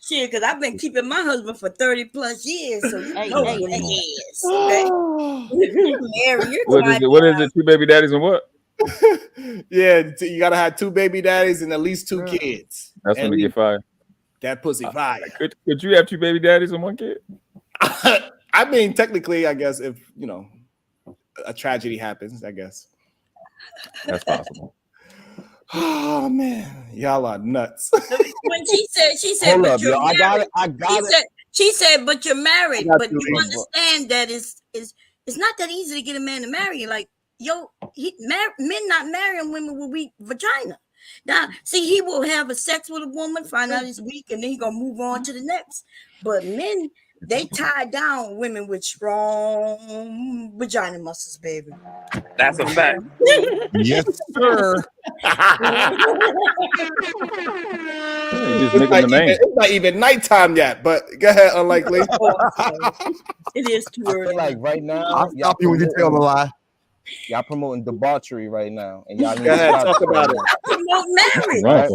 Shit, because I've been keeping my husband for 30 plus years, so you know what it is. Okay? Mary, you're What is it? 2 baby daddies and what? Yeah, you gotta have 2 baby daddies and at least 2 kids. That's when we get fired. That pussy fire. Could you have 2 baby daddies and 1 kid? I mean, technically, I guess if a tragedy happens, I guess that's possible. Oh man, y'all are nuts. When she said, Hold but up, you're yo, married. I got it. She said, but you're married. But you to, understand that it's not that easy to get a man to marry you. Like, men not marrying women with weak vagina. Now, see, he will have a sex with a woman, find out he's weak, and then he gonna move on to the next. But men, they tie down women with strong vagina muscles, baby. That's a fact. Yes, sir. It's not even nighttime yet, but go ahead, Unlikely. It is too early. I feel like right now, I'll stop you when you tell a lie. Y'all promoting debauchery right now, and y'all need go to ahead, stop talk about it. Promote marriage. Right.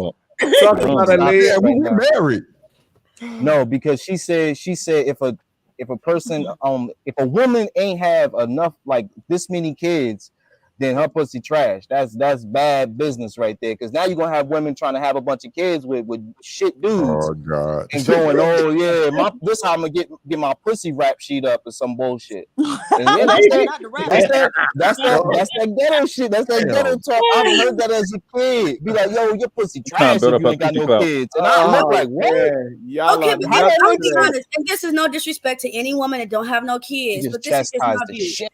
Talk about it, Lee. Yeah, we married. No, because she said if a person if a woman ain't have enough like this many kids, then her pussy trash. That's bad business right there. Because now you're gonna have women trying to have a bunch of kids with shit dudes. Oh God. And going, oh yeah, this how I'm gonna get my pussy rap sheet up or some bullshit. And yeah, that's that ghetto shit. That's that ghetto talk. I've heard that as a kid. Be like, yo, your pussy trash if you ain't got no kids. And I look like, what? Okay, but I'll be honest, and this is no disrespect to any woman that don't have no kids, but this is just my view.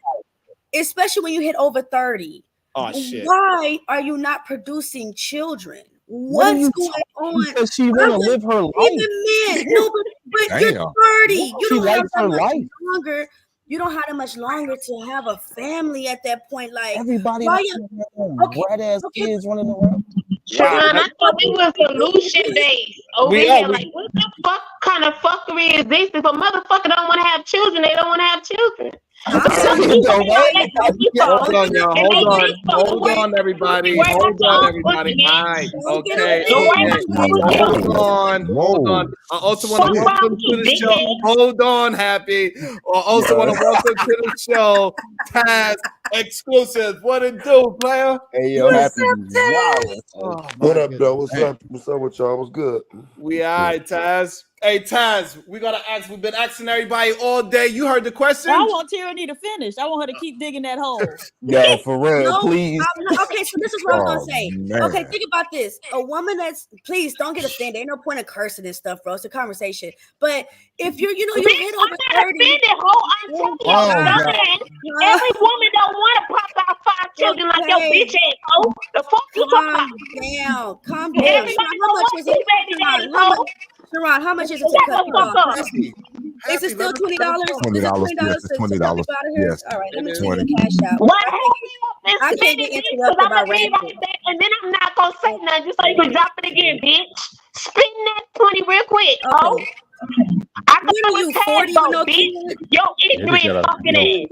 Especially when you hit over 30. Oh shit. Why are you not producing children? What's going on? Because she wanna live her life. No, but you're 30. You don't have that much longer. You don't have that much longer to have a family at that point. Like everybody red ass kids running around. Sharon, I thought we was solution days over here. Like, what the fuck kind of fuckery is this? If a motherfucker don't want to have children, they don't want to have children. Calm Hold down. on, y'all. Hold on, everybody. Hold on, everybody. All right. Okay. Hold on. I also want to welcome to the show. Hold on, Happy. I also want to welcome to the show, Taz Exclusive. What it do, player? Hey, yo, Happy. Oh, What up, though? What's up? What's up with y'all? What's good? We all right, Taz. Hey, Taz, we got to ask. We've been asking everybody all day. You heard the question? I want Tyranny to finish. I want her to keep digging that hole. Yo, for real, No, please. okay, so this is what I was Oh, gonna say. man. Okay, think about this. A woman that's please don't get offended. Ain't no point of cursing and stuff, bro. It's a conversation. But if you're, you hit over 30. Every woman don't want to pop out 5 children like your bitch ass, ho. The fuck you talking about? Calm down. Everybody don't want two baby daddies, ho. Sharon, how much is it to cut you off? Is it still $20? Is it $20 Yes, to it's $20. cut people out of here? Yes. All right, let me send you a 20. cash out. Well, I can't get interrupted by leave right rapping. back, and then I'm not gonna say nothing just so you can drop it again, bitch. Spin that 20 real quick, ho. I can When are you 40 with no bitch. kids? Yo, ignorant fucking ass.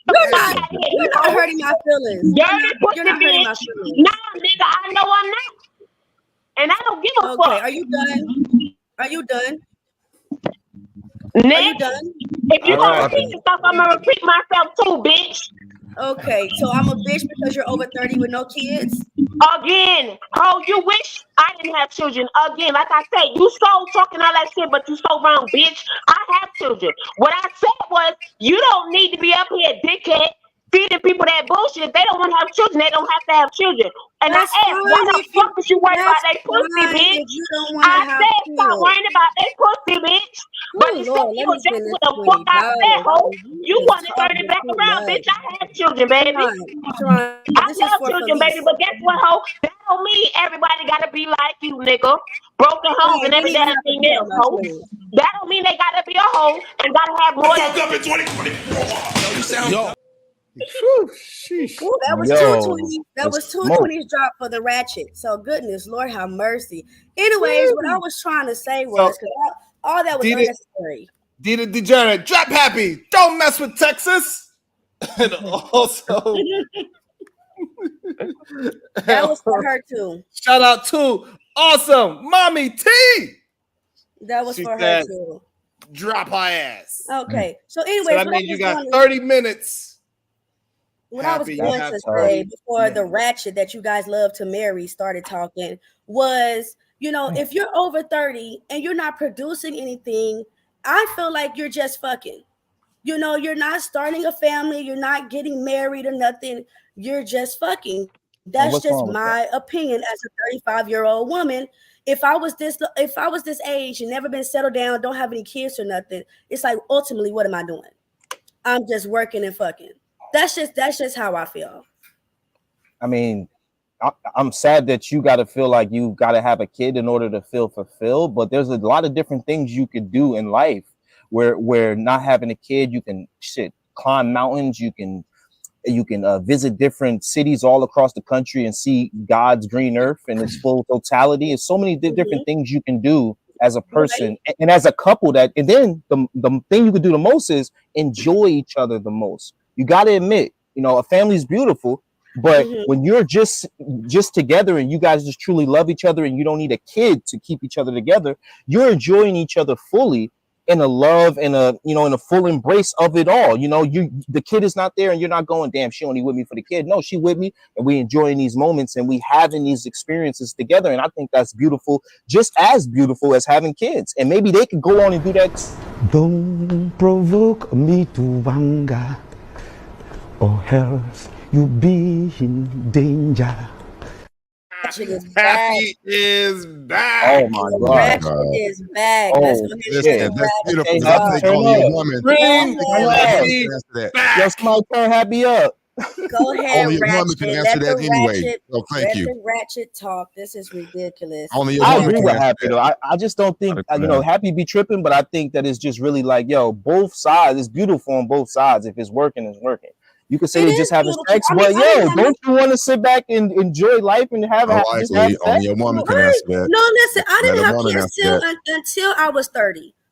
You're not hurting my feelings. Dirty You're not hurting my bitch. feelings. Nah, nigga, I know I'm not. And I don't give a fuck. Okay, are you done? Are you done? Next, are you done? If you gonna repeat yourself, I'm gonna repeat myself too, bitch. Okay, so I'm a bitch because you're over 30 with no kids? Again, oh, you wish I didn't have children. Again, like I said, you so talking all that shit, but you so wrong, bitch. I have children. What I said was, you don't need to be up here, dickhead, feeding people that bullshit. If they don't want to have children, they don't have to have children. And That's I asked, why the fuck is you worried about that pussy, bitch? If you don't want to I have said, stop kids. worrying about that pussy, bitch. But Oh, instead, Lord, you let me just spend with this the fuck out of that $20. hoe. You is want to turn it talking back too around, much. bitch. I have children, baby. Sharon, I this is love for children, Felice. baby, but guess what, ho? That don't mean everybody gotta be like you, nigga. Broken homes and every damn thing else, ho. That don't mean they gotta be a hoe and gotta have more than up in 2020. Yo. Ooh, that was Yo, 220. That the was smoke. 220s drop for the ratchet. So goodness, Lord have mercy. Anyways, what I was trying to say was because all that was Did it- unnecessary. Dita Degenerate, drop Happy. Don't mess with Texas. And also, That was for her too. shout out to Awesome Mommy T. That was She for her said, too. drop her ass. Okay. So So anyways, that what I means you was got going to 30 minutes. What I was Happy, you going have to 30 say before the ratchet that you guys love to marry started talking was, if you're over 30 and you're not producing anything, I feel like you're just fucking. You're not starting a family, you're not getting married or nothing. You're just fucking. That's what's just wrong with my opinion as a 35-year-old woman. If I was this age and never been settled down, don't have any kids or nothing, it's like ultimately, what am I doing? I'm just working and fucking. That's just how I feel. I mean, I'm sad that you got to feel like you got to have a kid in order to feel fulfilled, but there's a lot of different things you could do in life where not having a kid, you can climb mountains, you can visit different cities all across the country and see God's green earth in its full totality. There's so many different things you can do as a person and as a couple and then the thing you can do the most is enjoy each other the most. You got to admit, a family is beautiful, but when you're just together and you guys just truly love each other and you don't need a kid to keep each other together, you're enjoying each other fully in a love and in a full embrace of it all. The kid is not there and you're not going, damn, she only with me for the kid. No, she with me and we enjoying these moments and we having these experiences together. And I think that's beautiful, just as beautiful as having kids. And maybe they could go on and do that. Don't provoke me to anger, or else you'll be in danger. Happy is back. Oh my God. Ratchet is back. Oh, Let's go ahead and listen, get that's the beautiful. ratchet I think talk. only a woman. Bring Happy back. somebody turn Happy up. Go ahead, Only a woman ratchet. can Let answer the that anyway. ratchet. So thank Let you. the ratchet talk. This is ridiculous. Only a I woman agree can with answer Happy that. though. I just don't think Happy be tripping, but I think that it's just really like, both sides. It's beautiful on both sides. If it's working, it's working. You could say they're just having sex, but don't you want to sit back and enjoy life and just have Unlikely, sex? only a woman can answer that. No, listen, I Let didn't a have woman kids answer that. until I was 30.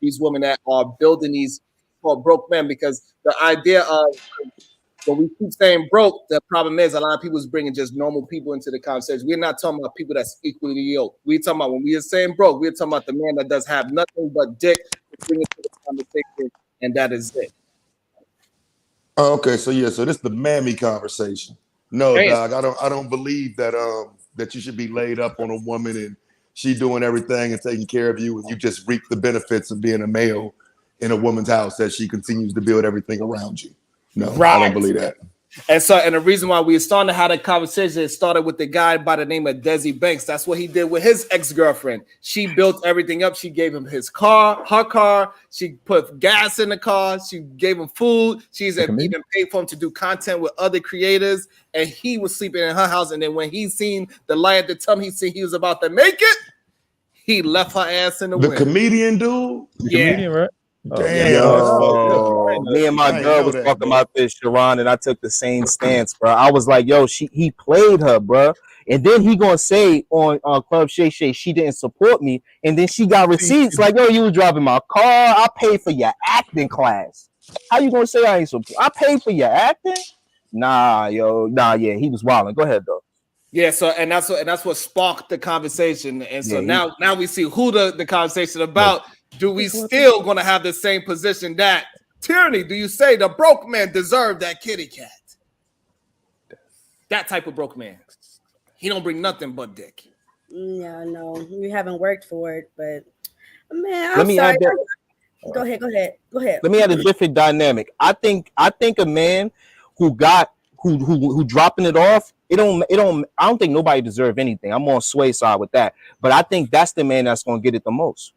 these women that are building these for broke men, because the idea of But we keep saying broke. The problem is a lot of people is bringing just normal people into the conversation. We're not talking about people that's equally yoked. We're talking about when we are saying broke, we're talking about the man that does have nothing but dick to bring into the conversation, and that is it. Oh, okay, so this is the mammy conversation. No, Damn. dog, I don't believe that that you should be laid up on a woman and she doing everything and taking care of you, and you just reap the benefits of being a male in a woman's house as she continues to build everything around you. No, I don't believe that. And the reason why we started to have that conversation, it started with the guy by the name of Desi Banks. That's what he did with his ex-girlfriend. She built everything up. She gave him his car, her car. She put gas in the car. She gave him food. She's even paid for him to do content with other creators. And he was sleeping in her house. And then when he seen the light at the tunnel, he seen he was about to make it. He left her ass in the wind. Comedian dude? Comedian, right? Damn, Yo, me and my girl was talking about this, Sharon, and I took the same stance, bro. I was like, yo, he played her, bro. And then he gonna say on Club Shay Shay she didn't support me, and then she got receipts like, yo, you was driving my car, I paid for your acting class. How you gonna say I ain't support? I paid for your acting? Yeah, he was wilding. Go ahead though. Yeah, and that's what sparked the conversation, and so now we see who the conversation about. Do we still gonna have the same position that tyranny? Do you say the broke man deserve that kitty cat? That type of broke man, he don't bring nothing but dick. Yeah, no, we haven't worked for it, but man, Let me add that. Go ahead. Let me add a different dynamic. I think a man who dropping it off, I don't think nobody deserve anything. I'm on Sway's side with that. But I think that's the man that's gonna get it the most.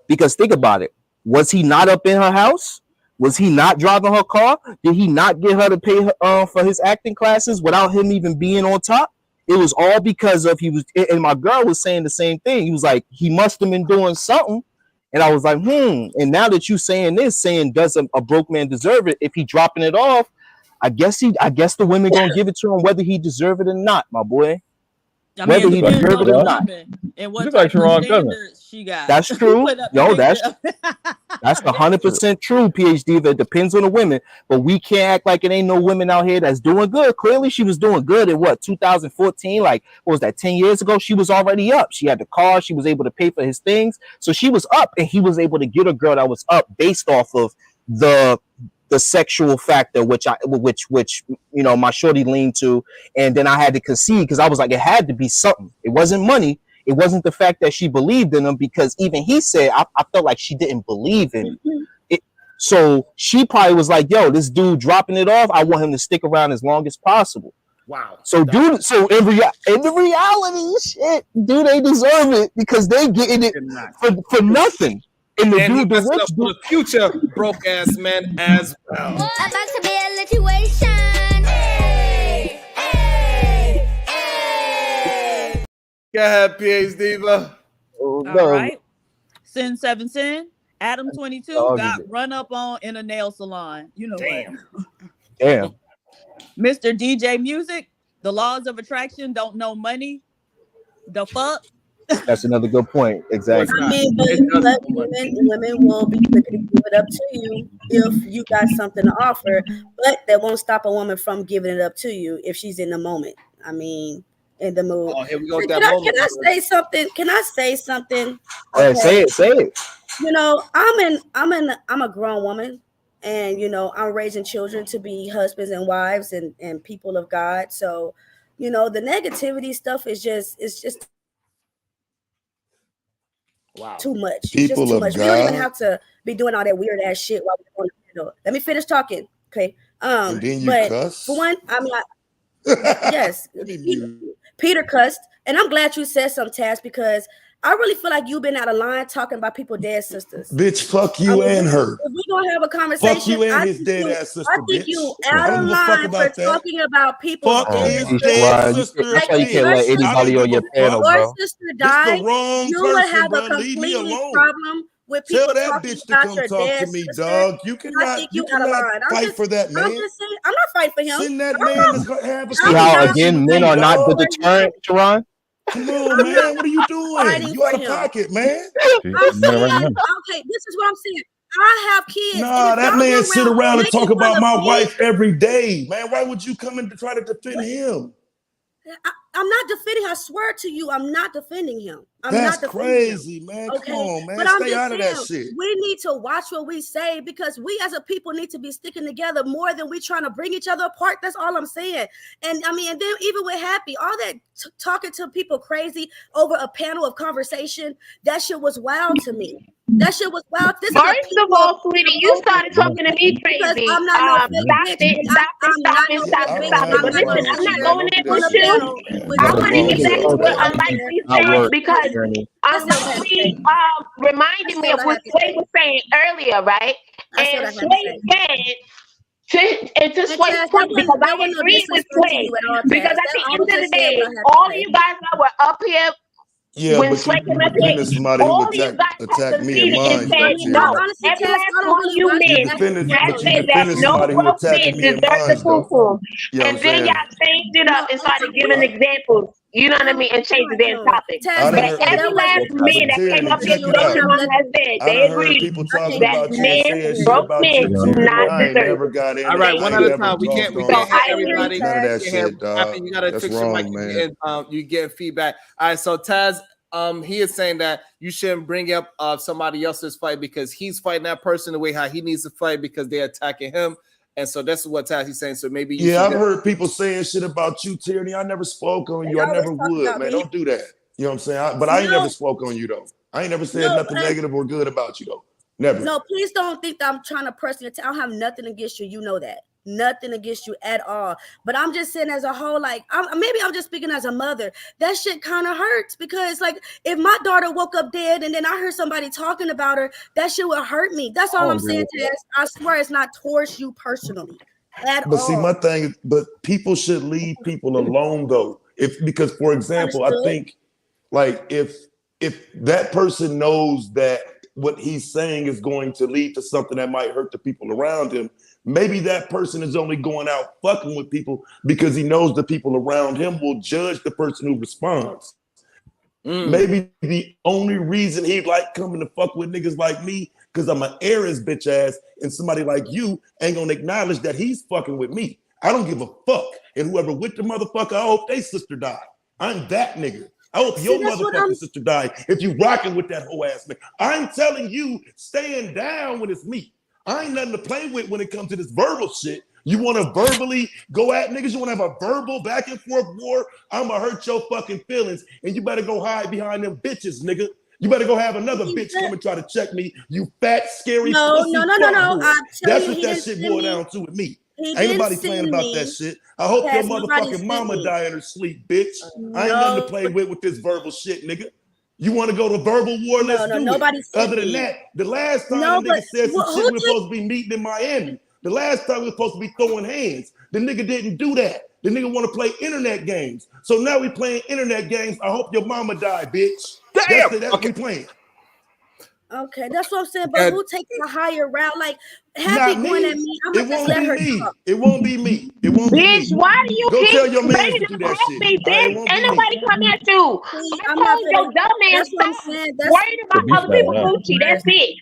Because think about it. Was he not up in her house? Was he not driving her car? Did he not get her to pay for his acting classes without him even being on top? It was all because of and my girl was saying the same thing. He was like, he must have been doing something. And I was like, And now that you saying does a broke man deserve it? If he dropping it off, I guess the women gonna give it to him whether he deserve it or not, my boy. Whether he deserve it or not. And what type of standards she got. That's true. Yo, that's 100% true, PhD. That depends on the women, but we can't act like it ain't no women out here that's doing good. Clearly, she was doing good in 2014? Like, what was that, 10 years ago? She was already up. She had the car. She was able to pay for his things. So she was up, and he was able to get a girl that was up based off of the sexual factor, which my shorty leaned to, and then I had to concede because I was like, it had to be something. It wasn't money. It wasn't the fact that she believed in him, because even he said I felt like she didn't believe in it. So she probably was like, yo, this dude dropping it off, I want him to stick around as long as possible. Wow. So in the reality, shit, do they deserve it because they getting it for nothing. And the and dude, he messed up for the future broke ass man as well. About to be a situation. Hey, hey, hey. Go ahead, PhD Diva. All right. Sin 7 Sin. Adam 22 got run up on in a nail salon. You know what? Damn. Mr. DJ Music. The laws of attraction don't know money. The fuck. That's another good point. Exactly. I mean, but women will be quicker to give it up to you if you got something to offer, but that won't stop a woman from giving it up to you if she's in the moment. I mean, in the mood. Oh, here we go with Can I say something? Can I say something? Okay. Say it. You know, I'm a grown woman, and you know, I'm raising children to be husbands and wives and people of God. So, you know, the negativity stuff is just too much. It's just too much. We don't even have to be doing all that weird ass shit while we're on the window. Let me finish talking. Okay. And then you but cuss? For one, I'm not yes. Peter cussed. And I'm glad you said some, Taz, because I really feel like you've been out of line talking about people dead sisters. Bitch, fuck you and her. If we're gonna have a conversation, Fuck you and his dead ass sister, I think bitch. you out of line for talking about people. Fuck his dead sister. That's why you can't let anybody on your panel, bro. Your sister died. Wrong You would person, have bro. a Leave me completely alone. problem with people Tell that talking bitch to about come your talk dead to me, sister. dog. You I cannot, think you you out of cannot line. fight for that, man. I'm just saying, I'm not fighting for him. Send that man that's gonna have a See how again men are not the deterrent, Sharon? Come on, man. What are you doing? You out of pocket, man. I'm saying, okay, this is what I'm saying. I have kids. Nah, that man sit around and talk about my wife every day, man. Why would you come in to try to defend him? I'm not defending. I swear to you, I'm not defending him. That's crazy, man. Okay? Come on, man. But I'm Stay just out of that saying, shit. we need to watch what we say because we as a people need to be sticking together more than we trying to bring each other apart. That's all I'm saying. And I mean, and then even with Happy, all that talking to people crazy over a panel of conversation, that shit was wild to me. That shit was wild. First of all, sweetie, you started talking to me crazy. I'm not no Stop it. But listen, I'm not going there with you. I want to get back to what Unlikely said because Unlikely reminded me of what Sway was saying earlier, right? And Sway said, to Sway's point, because I agree with Sway, because at the end of the day, all you guys that were up here. Yeah, when but you defended somebody who attacked me and mine. No, every last one of you men has said that no broke men deserve the food. And then y'all changed it up and started giving examples. You know what I mean? And changed the damn topic. But every last man that came up here has said they agree that men, broke men, do not deserve it. All right, one at a time. We can't hit everybody. None of that shit, dog. You gotta That's fix your wrong, mic. man. You get feedback. All right, so Taz, he is saying that you shouldn't bring up somebody else's fight because he's fighting that person the way how he needs to fight because they're attacking him. And so this is what Taz is saying. So maybe you I've heard people saying shit about you, Tierney. I never spoke on you. I never would, man. Don't do that. You know what I'm saying? But I ain't never spoke on you though. I ain't never said nothing negative or good about you though. Never. No, please don't think that I'm trying to personally attack. I don't have nothing against you. You know that. Nothing against you at all. But I'm just saying as a whole, like, maybe I'm just speaking as a mother. That shit kind of hurts because, like, if my daughter woke up dead and then I heard somebody talking about her, that shit would hurt me. That's all I'm saying, Tess. I swear it's not towards you personally at all. But see, my thing is, but people should leave people alone though. Because, for example, I think, like, if that person knows that what he's saying is going to lead to something that might hurt the people around him, maybe that person is only going out fucking with people because he knows the people around him will judge the person who responds. Maybe the only reason he like coming to fuck with niggas like me because I'm an Aries bitch ass and somebody like you ain't gonna acknowledge that he's fucking with me. I don't give a fuck. And whoever with the motherfucker, I hope they sister die. I'm that nigga. I hope your motherfucking sister die if you rocking with that whole ass nigga. I'm telling you, staying down when it's me. I ain't nothing to play with when it comes to this verbal shit. You want to verbally go at niggas? You want to have a verbal back and forth war? I'm going to hurt your fucking feelings, and you better go hide behind them bitches, nigga. You better go have another bitch come and try to check me, you fat, scary pussy. No. That's what that shit boiled down to with me. Ain't nobody playing about that shit. I hope your motherfucking mama die in her sleep, bitch. I ain't nothing to play with this verbal shit, nigga. You want to go to verbal war? Let's do it. Other than that, the last time the nigga said some shit, we were supposed to be meeting in Miami. The last time we were supposed to be throwing hands. The nigga didn't do that. The nigga want to play internet games. So now we playing internet games. I hope your mama die, bitch. Damn. That's what we playing. Okay, that's what I'm saying. But who takes a higher route? Like, Happy going at me, I'm gonna just let her talk. It won't be me. It won't be me. Bitch, why do you go keep tell your man bringing to do up that shit? me, bitch? Ain't nobody come at you. I told your dumb man stop worrying about other people's Gucci. That's it.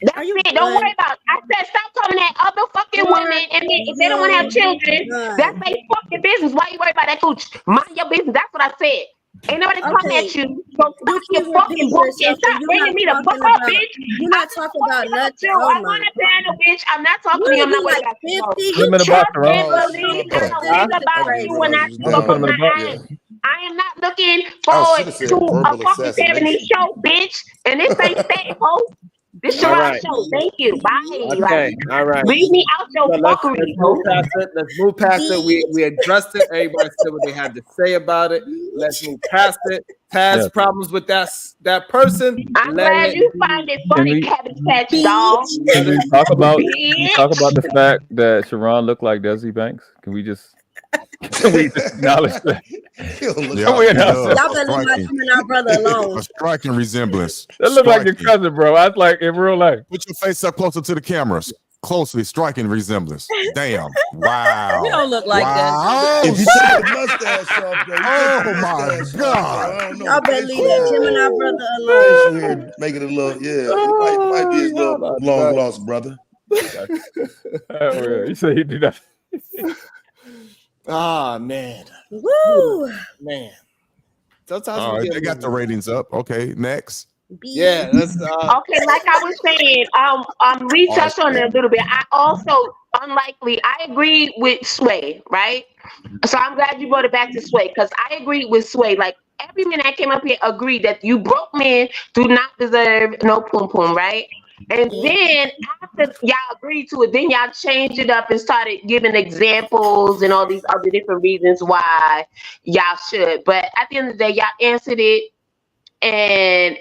That's it. Don't worry about it. I said stop coming at other fucking women, and if they don't want to have children, that's their fucking business. Why you worry about that Gucci? Mind your business. That's what I said. Ain't nobody come at you. So stop your fucking bullshit. Stop bringing me the fuck up, bitch. You're not talking about nothing. I'm on the panel, bitch. I'm not talking to you. I'm not worried about you. You trust and believe I don't think about you when I spoke on my eyes. I am not looking forward to a fucking 70 show, bitch. And this ain't that, ho. This is right show. Thank you. Bye. Okay. All right. Leave me out your fuckery. Let's move past it. We addressed it. Everybody said what they had to say about it. Let's move past it. Past problems with that person. I'm glad you find it funny, Cabbage Patch dog. Can we talk about the fact that Sharon looked like Desi Banks? Can we just acknowledge that? Y'all better leave my son and our brother alone. A striking resemblance. That look like your cousin, bro. I was like in real life. Put your face up closer to the cameras. closely striking resemblance. Damn. Wow. You don't look like that. Wow. If you take the mustache off, though, Oh my God. I don't know. Y'all better leave that Gemini brother Facial alone. hair making it a little, it might be his little long lost brother. You say he did that. Ah, man. Woo! Man. Sometimes All we right, get they got the ratings up. Okay, next. Yeah, that's Okay, like I was saying, we touched on it a little bit. I also unlikely. I agree with Sway, right? So I'm glad you brought it back to Sway because I agree with Sway. Like every man that came up here agreed that you broke men do not deserve no pum pum, right? And then after y'all agreed to it, then y'all changed it up and started giving examples and all these other different reasons why y'all should. But at the end of the day, y'all answered it, and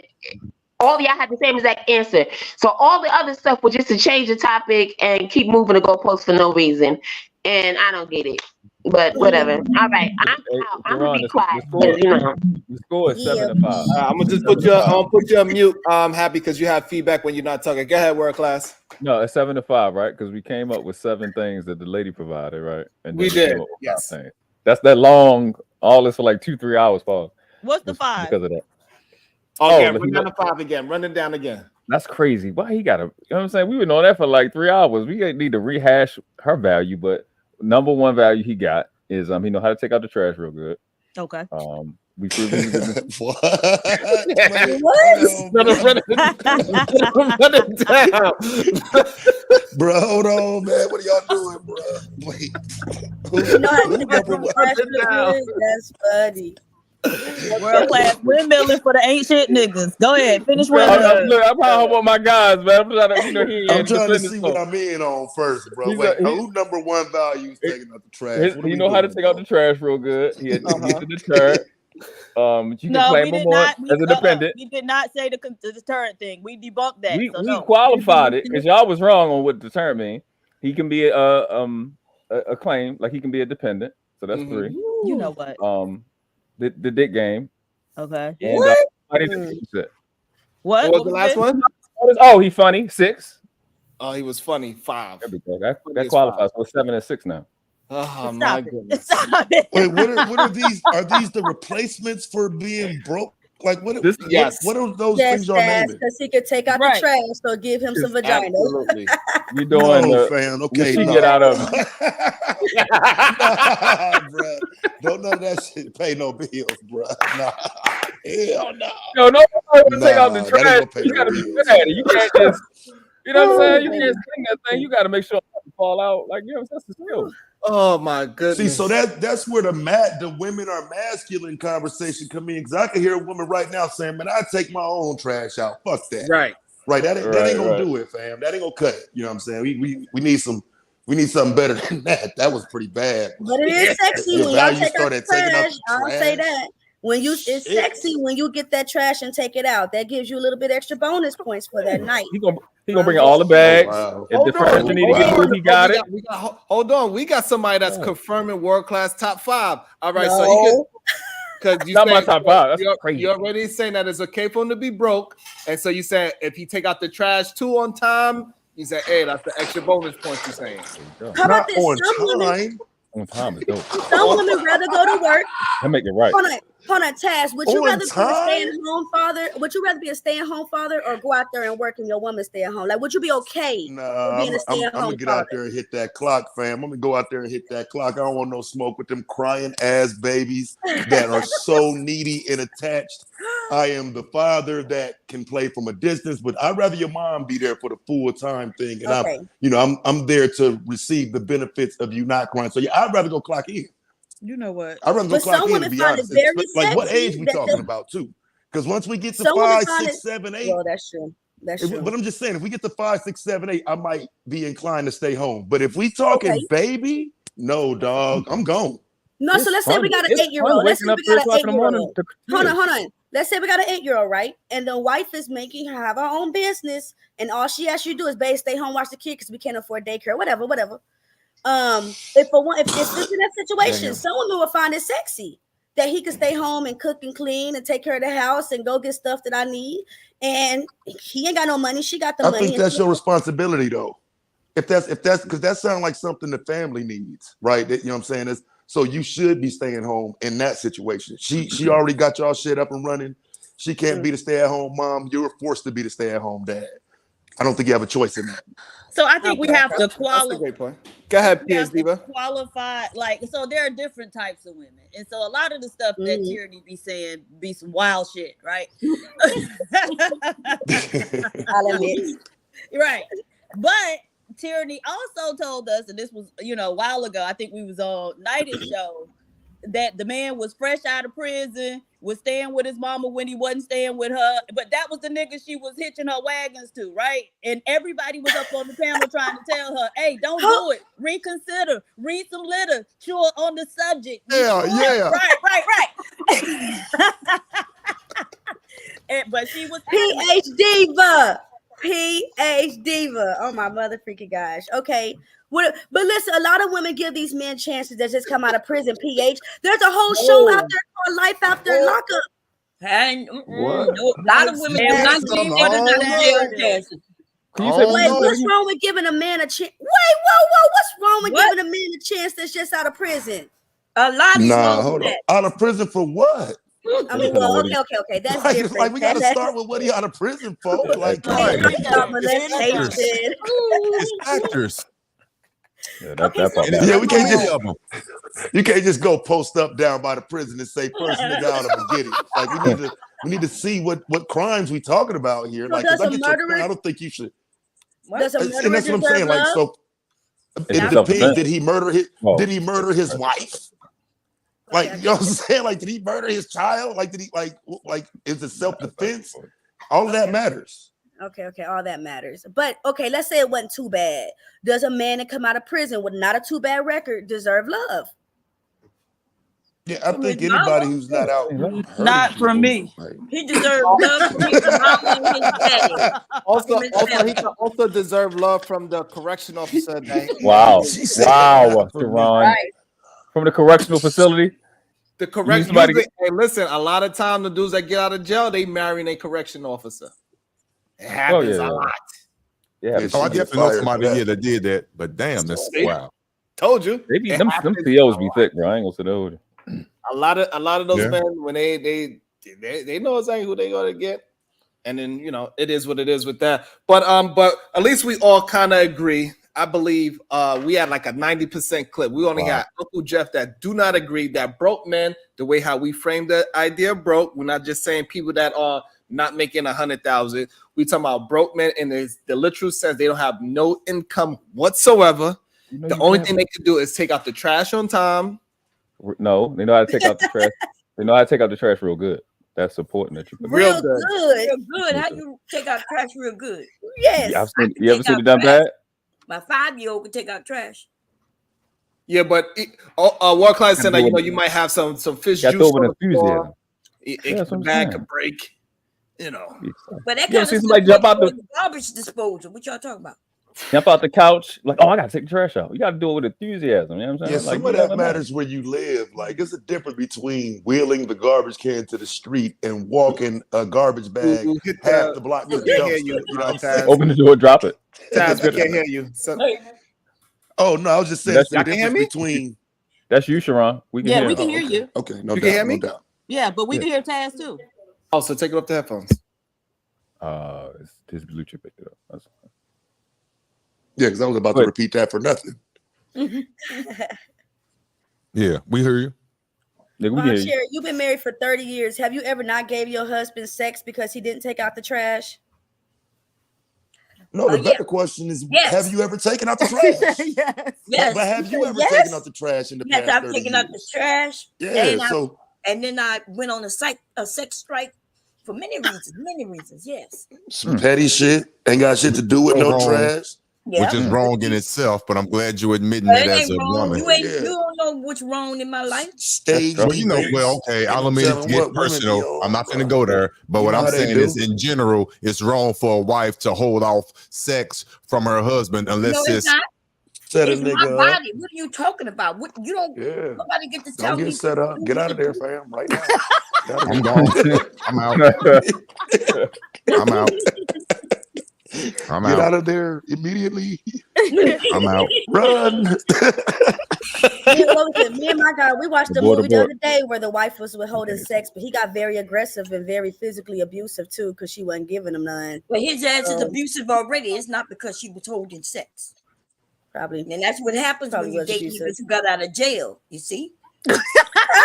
all y'all had the same exact answer. So all the other stuff was just to change the topic and keep moving the goalposts for no reason. And I don't get it. But whatever. All right, I'm out. I'm gonna be quiet because you know. The score is 7-5. I'm gonna just put you on mute, Happy, because you have feedback when you're not talking. Go ahead, world class. No, it's 7-5, right? Because we came up with 7 things that the lady provided, right? And We then did, came up with yes. 5 things. That's that long. All this for like 2-3 hours, Paul. What's the 5? Because of that. Okay, Oh, run down to 5 again. Run it down again. That's crazy. Why he got to? You know what I'm saying? We were on that for like 3 hours. We need to rehash her value, but number one value he got is he know how to take out the trash real good. Okay. We proved he was in What? Run it down. Bro, hold on, man. What are y'all doing, bro? Wait. You know how to take out the trash real good? That's funny. World class windmilling for the ain't shit niggas. Go ahead, finish Look, windmilling. I'm trying to help my guys, man. I'm trying to, I'm trying to see what I'm in on first, bro. Wait, who number one value is taking out the trash? He know how to take out the trash real good. He had the deterrent. You can claim him on as a dependent. We did not say the deterrent thing. We debunked that. We no. qualified it because y'all was wrong on what deterrent mean. He can be a claim, like he can be a dependent. So that's 3. You know what? The dick game. Okay. And What? What was the last one? Oh, he funny. 6. Oh, he was funny. 5. There we go. That qualifies. So 7 and 6 now. Oh my goodness. Wait, what are these? Are these the replacements for being broke? Like what? What are those things y'all naming? Because he could take out the trash, so give him some vagina. Absolutely. We doing fam. Okay, she get out of it. Nah, bro. Don't none of that shit pay no bills, bro. Nah. Hell no. No, nobody want to take out the trash. You gotta be good at it. You can't just, you know what I'm saying? You can't sling that thing. You gotta make sure it doesn't fall out. Like, you know, that's the skill. Oh my goodness. See, so that's where the women are masculine conversation come in. Because I can hear a woman right now saying, "Man, I take my own trash out. Fuck that." Right. That ain't gonna do it, fam. That ain't gonna cut it. You know what I'm saying? We need something better than that. That was pretty bad. But it is sexy when y'all take out the trash. I'll say that. It's sexy when you get that trash and take it out. That gives you a little bit extra bonus points for that night. He gonna bring all the bags. If the furniture need to get moved, he got it. Hold on. We got somebody that's confirming world class top 5. All right, so No. because you Not my top 5. That's crazy. You're already saying that it's okay for him to be broke, and so you said if he take out the trash 2 on time, you say, hey, that's the extra bonus points you're saying. How about this? On time is dope. Some women rather go to work. That make it right. Hold on, Taz. Would you rather be a stay-at-home father? Would you rather be a stay-at-home father or go out there and work and your woman stay at home? Like, would you be okay being a stay-at-home I'm gonna get out there and hit that clock, fam. I'm gonna go out there and hit that clock. I don't want no smoke with them crying ass babies that are so needy and attached. I am the father that can play from a distance, but I'd rather your mom be there for the full-time thing. And I'm there to receive the benefits of you not crying. So I'd rather go clock in. You know what? I'd rather go clock in, to be honest. Like what age we talking about too? Because once we get to 5, 6, 7, 8. Well, that's true. That's true. But I'm just saying, if we get to 5, 6, 7, 8, I might be inclined to stay home. But if we talking baby, no, dog, I'm gone. No, so let's say we got an 8-year-old. Let's say we got an 8-year-old. Hold on. Let's say we got an 8-year-old, right? And the wife is making her have her own business, and all she asks you to do is stay home, watch the kid because we can't afford daycare, whatever. If it's in that situation, some women will find it sexy that he can stay home and cook and clean and take care of the house and go get stuff that I need. And he ain't got no money. She got the money. I think that's your responsibility, though. If that's because that sounds like something the family needs, right? You know what I'm saying? So you should be staying home in that situation. She already got y'all shit up and running. She can't be the stay-at-home mom. You're forced to be the stay-at-home dad. I don't think you have a choice in that. So I think we have to That's a qualify. great point. Go ahead, We Piers have to Diva. qualify, like, so there are different types of women, and so a lot of the stuff that Tyranny be saying be some wild shit, right? I'll admit. Right, but Tyranny also told us, and this was a while ago. I think we was on Night's show, that the man was fresh out of prison, was staying with his mama when he wasn't staying with her, but that was the nigga she was hitching her wagons to, right? And everybody was up on the panel trying to tell her, hey, don't do it, reconsider, read some literature on the subject. Yeah. Right. But she was PhD diva. Oh my mother freaking gosh. Okay. But listen, a lot of women give these men chances that just come out of prison. There's a whole show out there called Life After Lockup. And What? a lot of women do not give jail chances. What's wrong with giving a man a chance? Whoa! What's wrong with giving a man a chance that's just out of prison? A lot is Nah, wrong hold with on. that. Out of prison for what? I mean, well, okay. That's Like, different. it's like we got to start with what he out of prison for. Like, Molestation. It's actors. Yeah, we can't just. You can't just go post up down by the prison and say first nigga out of get it. Like we need to see what crimes we talking about here. So like, does I a get your murderer- point. I don't think you should. Does a And murderer that's what I'm deserve saying. Like, love? so it It's depends. self-defense. Did he murder his? Oh. Did he murder his wife? Like, you know what I'm saying? Like, did he murder his child? Like, did he like is it self-defense? All of that matters. Okay, all that matters. But okay, let's say it wasn't too bad. Does a man that come out of prison with not a too bad record deserve love? Yeah, I think anybody who's not out. Not from me. He deserves love from his mama and his daddy. Also, he can also deserve love from the correction officer. Wow, Sharon. From the correctional facility. The correct. Hey, listen. A lot of time, the dudes that get out of jail, they marrying a correction officer. It happens a lot. Yeah, I definitely know somebody that did that. But damn, that's wow. Told you. They be them COs be thick, bro. I ain't gonna say that. A lot of those men, when they know exactly who they gonna get, and then it is what it is with that. But at least we all kind of agree. I believe we had like a 90% clip. We only got Uncle Jeff that do not agree that broke men, the way how we framed the idea of broke. We're not just saying people that are not making 100,000. We talking about broke men in the literal sense. They don't have no income whatsoever. The only thing they can do is take out the trash on time. No, they know how to take out the trash. They know how to take out the trash real good. That's important that you put. Real good. How you take out trash real good? Yes. You ever seen it done bad? My 5-year-old could take out trash. Yeah, but War Clyde said that you might have some fish juice on the floor. The bag could break. But that kind of stuff jump out the garbage disposal. What y'all talking about? Jump out the couch, like, I gotta take the trash out. You gotta do it with enthusiasm. You know what I'm saying? Yeah, some of that matters where you live. Like, it's a difference between wheeling the garbage can to the street and walking a garbage bag half the block to the dumpster. You know what I'm saying? Open the door, drop it. Taz, we can't hear you. Oh no, I was just saying That's the difference between. That's you, Sharon. We can hear. We can hear you. Okay, no you doubt. Can hear me? No doubt. Yeah, but we can hear Taz too. Oh, so take it off the headphones. His Bluetooth picked it up. That's fine. Yeah, because I was about to repeat that for nothing. Yeah, we hear you. Sherry, you've been married for 30 years. Have you ever not gave your husband sex because he didn't take out the trash? No, the better question is, have you ever taken out the trash? Yes. But have you ever taken out the trash in the past 30 I've taken out the trash. Yeah, and then I went on a sex strike for many reasons, yes. Some petty shit. Ain't got shit to do with no trash. Which is wrong in itself, but I'm glad you're admitting that as a woman. You don't know what's wrong in my life. Okay, I'll admit it get personal. I'm not gonna go there, but what I'm saying is, in general, it's wrong for a wife to hold off sex from her husband unless it's it's. Set a it's nigga my up. body. What are you talking about? What you don't? Nobody get to tell Don't me. get set up. Get out of there, fam. Right now. I'm gone. I'm out. I'm out. I'm Get out. out of there immediately. I'm out. Run. Me and my guy, we watched a Abort, movie the abort. other day where the wife was withholding sex, but he got very aggressive and very physically abusive too because she wasn't giving him none. But his ass is abusive already. It's not because she was holding sex. Probably. And that's what happens Probably when you was date abusive. niggas who got out of jail. You see?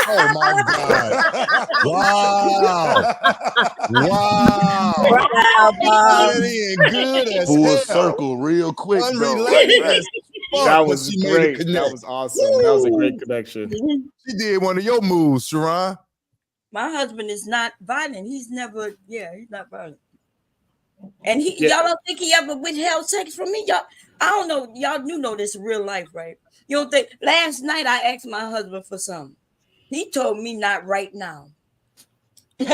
Oh my God. Wow. Wow. That ain't good as Full hell. circle real quick, though. Unrelated as fuck, That but was she made a great. connect. That was awesome. That was a great connection. She did one of your moves, Sharon. My husband is not violent. He's not violent. And Yeah. y'all don't think he ever withheld sex from me? Y'all, I don't know. Y'all do know this in real life, right? You don't think last night I asked my husband for something. He told me not right now. Not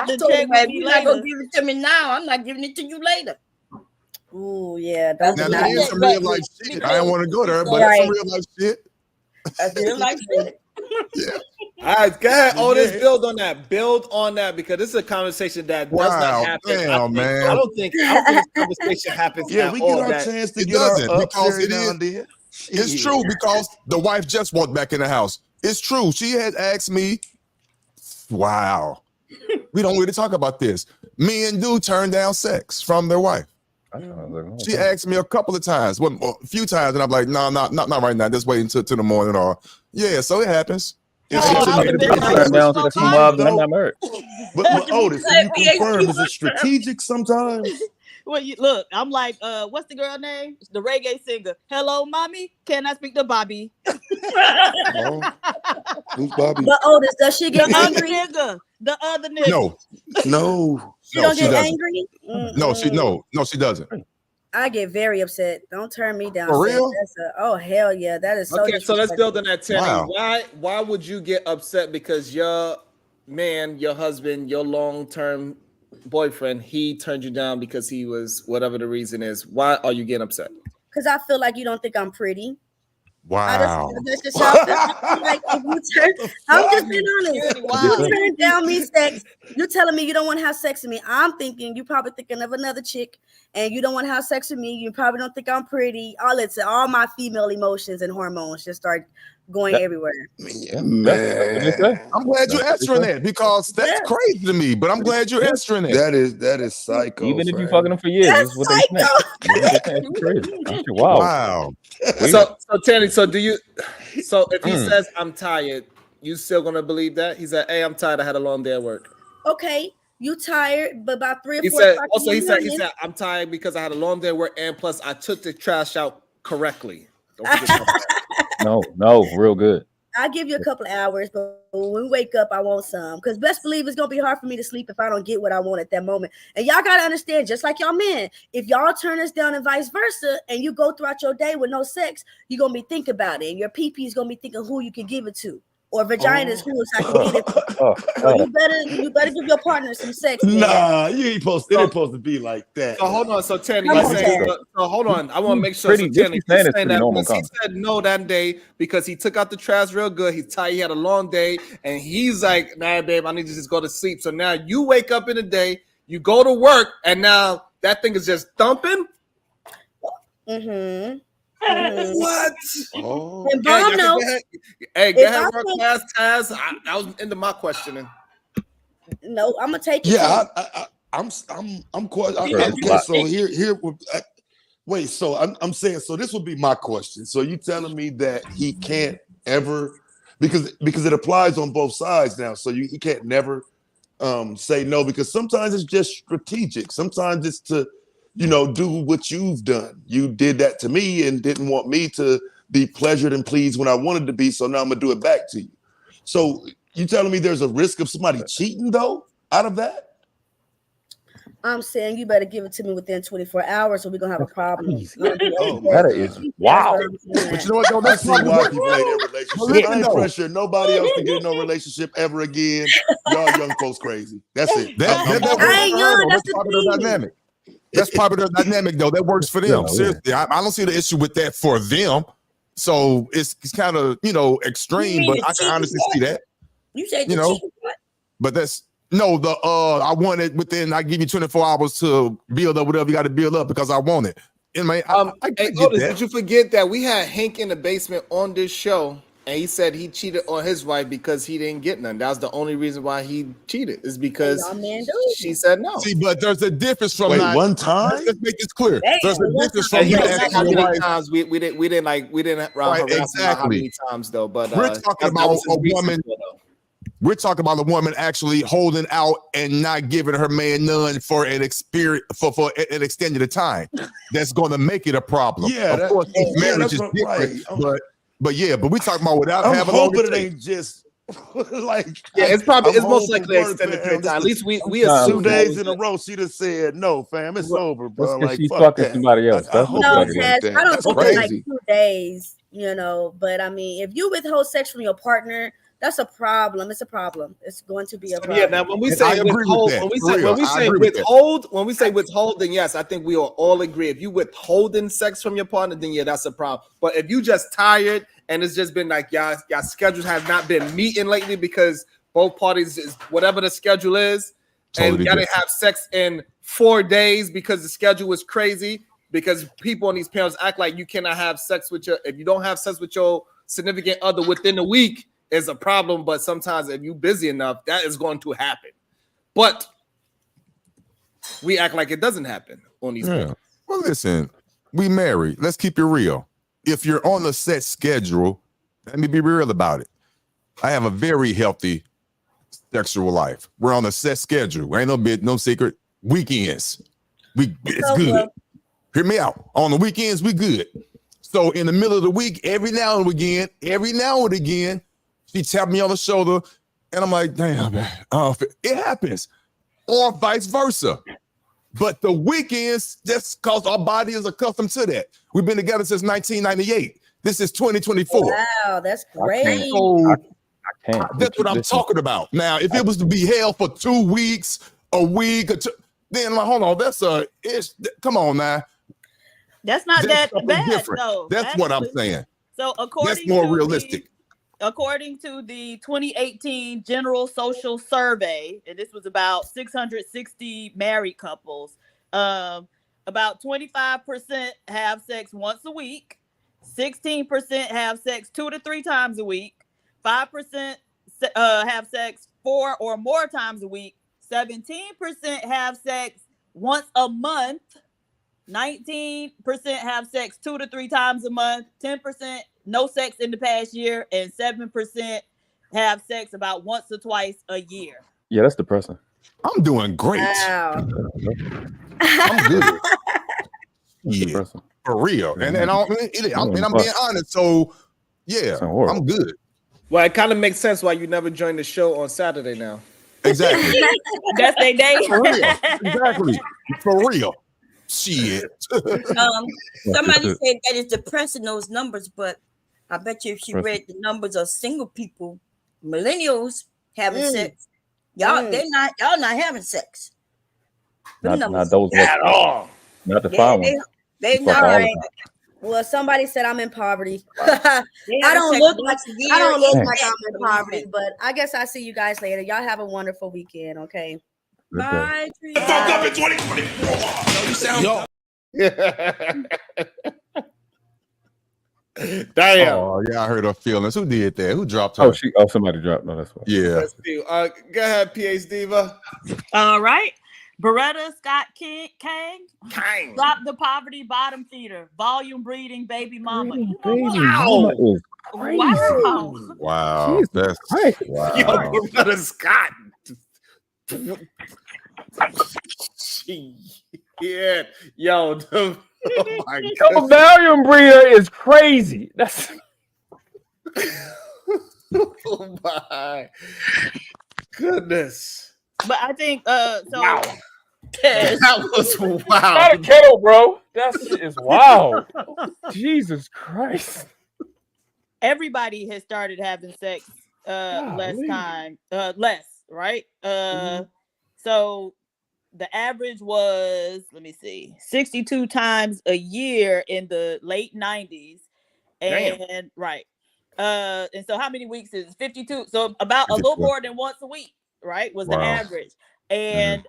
to told check him, with if me you're not gonna later. give it to me now, I'm not giving it to you later. Ooh, yeah. That's Now, not that is some real life shit. I didn't want to go there, but that's some real life shit. That's real life shit. All right, go ahead, Otis. Build on that. Build on that because this is a conversation that does Wow, not happen. damn, man. I don't think this conversation happens. Yeah, at we all get our that chance to It get our doesn't ups because every it now is. and then. It's Shit. true because the wife just walked back in the house. It's true. She had asked me. Wow. We don't really talk about this. Me and dude turned down sex from their wife. She asked me a couple of times, well, a few times, and I'm like, no, not right now. Just wait until the morning. Or yeah, so it happens. Is I it would've turned down sex from wives and I'm not married. But Otis, can you confirm? Is it strategic sometimes? Well, look, I'm like, what's the girl name? The reggae singer. Hello, mommy. Can I speak to Bobby? Who's Bobby? But Otis, does she get The other angry? nigga. The other nigga. No. She don't she get doesn't. angry? No, she doesn't. I get very upset. Don't turn me down. For sis. real? Oh hell yeah, that is so. Okay, so let's build on that, Tenny. Wow. Why would you get upset because your man, your husband, your long-term boyfriend, he turned you down because he was whatever the reason is? Why are you getting upset? Because I feel like you don't think I'm pretty. Wow. I'm just being honest. You turn down me sex. You're telling me you don't want to have sex with me. I'm thinking you probably thinking of another chick, and you don't want to have sex with me. You probably don't think I'm pretty. All my female emotions and hormones just start going everywhere. Man. I'm glad you're answering that because that's crazy to me. But I'm glad you're answering that. That is psycho. Even if you fucking them for years, this is what they think. This is what they think. It's crazy. I said, wow. Wow. So Tenny, so if he says I'm tired, you still gonna believe that? He said, hey, I'm tired, I had a long day at work. Okay, you tired, but about 3 or 4 He said o'clock also in he the said morning- I'm tired because I had a long day at work and plus I took the trash out correctly. Don't forget about that. No, real good. I'll give you a couple of hours, but when we wake up, I want some. Because best believe it's gonna be hard for me to sleep if I don't get what I want at that moment. And y'all gotta understand, just like y'all men, if y'all turn us down and vice versa, and you go throughout your day with no sex, you're gonna be thinking about it, and your PP is gonna be thinking who you can give it to, or vaginas who I can get it. So you better give your partner some sex. Man. Nah, you ain't supposed. It ain't supposed to be like that. So hold on. So Tenny, Come you're on, saying, Tenny. so hold on. I want to make sure. Pretty- So what Tenny, you saying he's is saying pretty that normal because he said no that day because he took out the trash real good. He's tired. He had a long day, and he's like, "Nah, babe, I need to just go to sleep." So now you wake up in the day, you go to work, and now that thing is just thumping. Mm-hmm. What? Oh. And Bomb knows. Hey, go If ahead, I work think- past Taz. That was into my questioning. No, I'm gonna take it. Yeah, too. I'm quite Right. okay. So here, wait. So I'm saying, so this would be my question. So you telling me that he can't ever, because it applies on both sides now. So he can't never say no because sometimes it's just strategic. Sometimes it's to, do what you've done. You did that to me and didn't want me to be pleasured and pleased when I wanted to be. So now I'm gonna do it back to you. So you telling me there's a risk of somebody cheating though out of that? I'm saying you better give it to me within 24 hours, or we're gonna have a problem. Oh my That God. is wow. But you know what though? I That's see probably why what- people ain't in relationships. Listen, I ain't though. pressure nobody else to get in no relationship ever again. Y'all young folks crazy. That's it. That I ain't young, that's the part of their thing. dynamic. That's part of their dynamic, though. That works for them. Yeah. Seriously, I don't see the issue with that for them. So it's kind of extreme, You mean but the I can honestly cheating see that. You say You know, cheating what? but that's No, I want it within. I give you 24 hours to build up whatever you got to build up because I want it. And man, I Hey, get Otis, that. did you forget that we had Hank in the basement on this show, and he said he cheated on his wife because he didn't get none. That was the only reason why he cheated, is because Y'all men do. she said no. See, but there's a difference from Wait, not. one time? Let's make this clear. Damn, There's a one difference time. from He you didn't say asking how your many wife. times we didn't Right, harass him about how exactly. many times though. But We're talking about a woman. We're talking about a woman actually holding out and not giving her man none for an experience for an extended time. That's going to make it a problem. Yeah, of course, each yeah, marriage that's is what- different, right. but yeah, but we talking about without I'm having hoping longer it ain't just like Yeah, it's probably I'm it's most home from likely work, extended fam. period of This time. At the- least we Sometimes assume 2 that days was in a it. row, she'd have said, "No, fam, it's over, That's bro." because Like, she's fuck fucking that. somebody else. I That's hope No, it ain't like Taz, that. I don't That's think it's like crazy. 2 days, but I mean, if you withhold sex from your partner, that's a problem. It's a problem. It's going to be a problem. Yeah, now when we And say I agree with withhold, that. when we For say real, I agree with that. when we say withhold, then yes, I think we all agree. If you withholding sex from your partner, then yeah, that's a problem. But if you just tired and it's just been like y'all schedules have not been meeting lately because both parties is whatever the schedule is, and Totally y'all didn't different. have sex in 4 days because the schedule was crazy. Because people on these panels act like you cannot have sex with if you don't have sex with your significant other within a week is a problem, but sometimes if you're busy enough, that is going to happen. But we act like it doesn't happen on these Yeah. Well, listen, we married. Let's keep it real. If you're on a set schedule, let me be real about it. I have a very healthy sexual life. We're on a set schedule. Ain't no secret. Weekends, it's good. Hear me out. On the weekends, we good. So in the middle of the week, every now and again, she tapped me on the shoulder, and I'm like, damn, man. It happens. Or vice versa. But the weekends, just because our body is accustomed to that. We've been together since 1998. This is 2024. Wow, that's great. So I can't. that's what I'm talking about. Now, if it was to be held for 2 weeks, a week, or two, then like, hold on, come on now. That's not That's that something bad different. though. That's what I'm actually. saying. So according That's more to realistic. according to the 2018 General Social Survey, and this was about 660 married couples, about 25% have sex once a week, 16% have sex 2 to 3 times a week, 5% have sex 4 or more times a week, 17% have sex once a month, 19% have sex 2 to 3 times a month, 10% no sex in the past year, and 7% have sex about once or twice a year. Yeah, that's depressing. I'm doing great. Wow. I'm good. That's Yeah, depressing. for real. And I'm being honest. So yeah, I'm good. Well, it kind of makes sense why you never joined the show on Saturday now. Exactly. That's their day. For real. Exactly. For real. Shit. Somebody said that it's depressing, those numbers, but I bet you if you read the numbers of single people, millennials having sex, y'all not having sex. Not those at all. Not the Yeah, fine ones. they Fuck not all of right. them. Well, somebody said I'm in poverty. They I having don't sex look once a I year don't look and like sex I'm in for poverty, but I guess I see you guys later. Y'all have a wonderful weekend, okay? Bye. Fuck up in 2024. You sound Damn. Oh, yeah, I heard her feelings. Who did that? Who dropped her? Somebody dropped. No, that's what. Yeah. Go ahead, PhD Diva. All right. Beretta Scott Kang dropped the poverty bottom feeder, volume breeding baby mama. You know Baby what? mama is crazy. Wow. Wow. Jesus That's Christ. wow. Yo, Beretta Scott. Yeah. Yo, oh my Yo, volume breeder is crazy. That's Oh my goodness. But I think so Wow. That was wow. not a kettle, bro. That shit is wild. Jesus Christ. everybody has started having sex less time, right? So the average was, let me see, 62 times a year in the late 90s. And Damn. right. And so how many weeks is it? 52? So about a little more than once a week, right? Was the Wow. average. And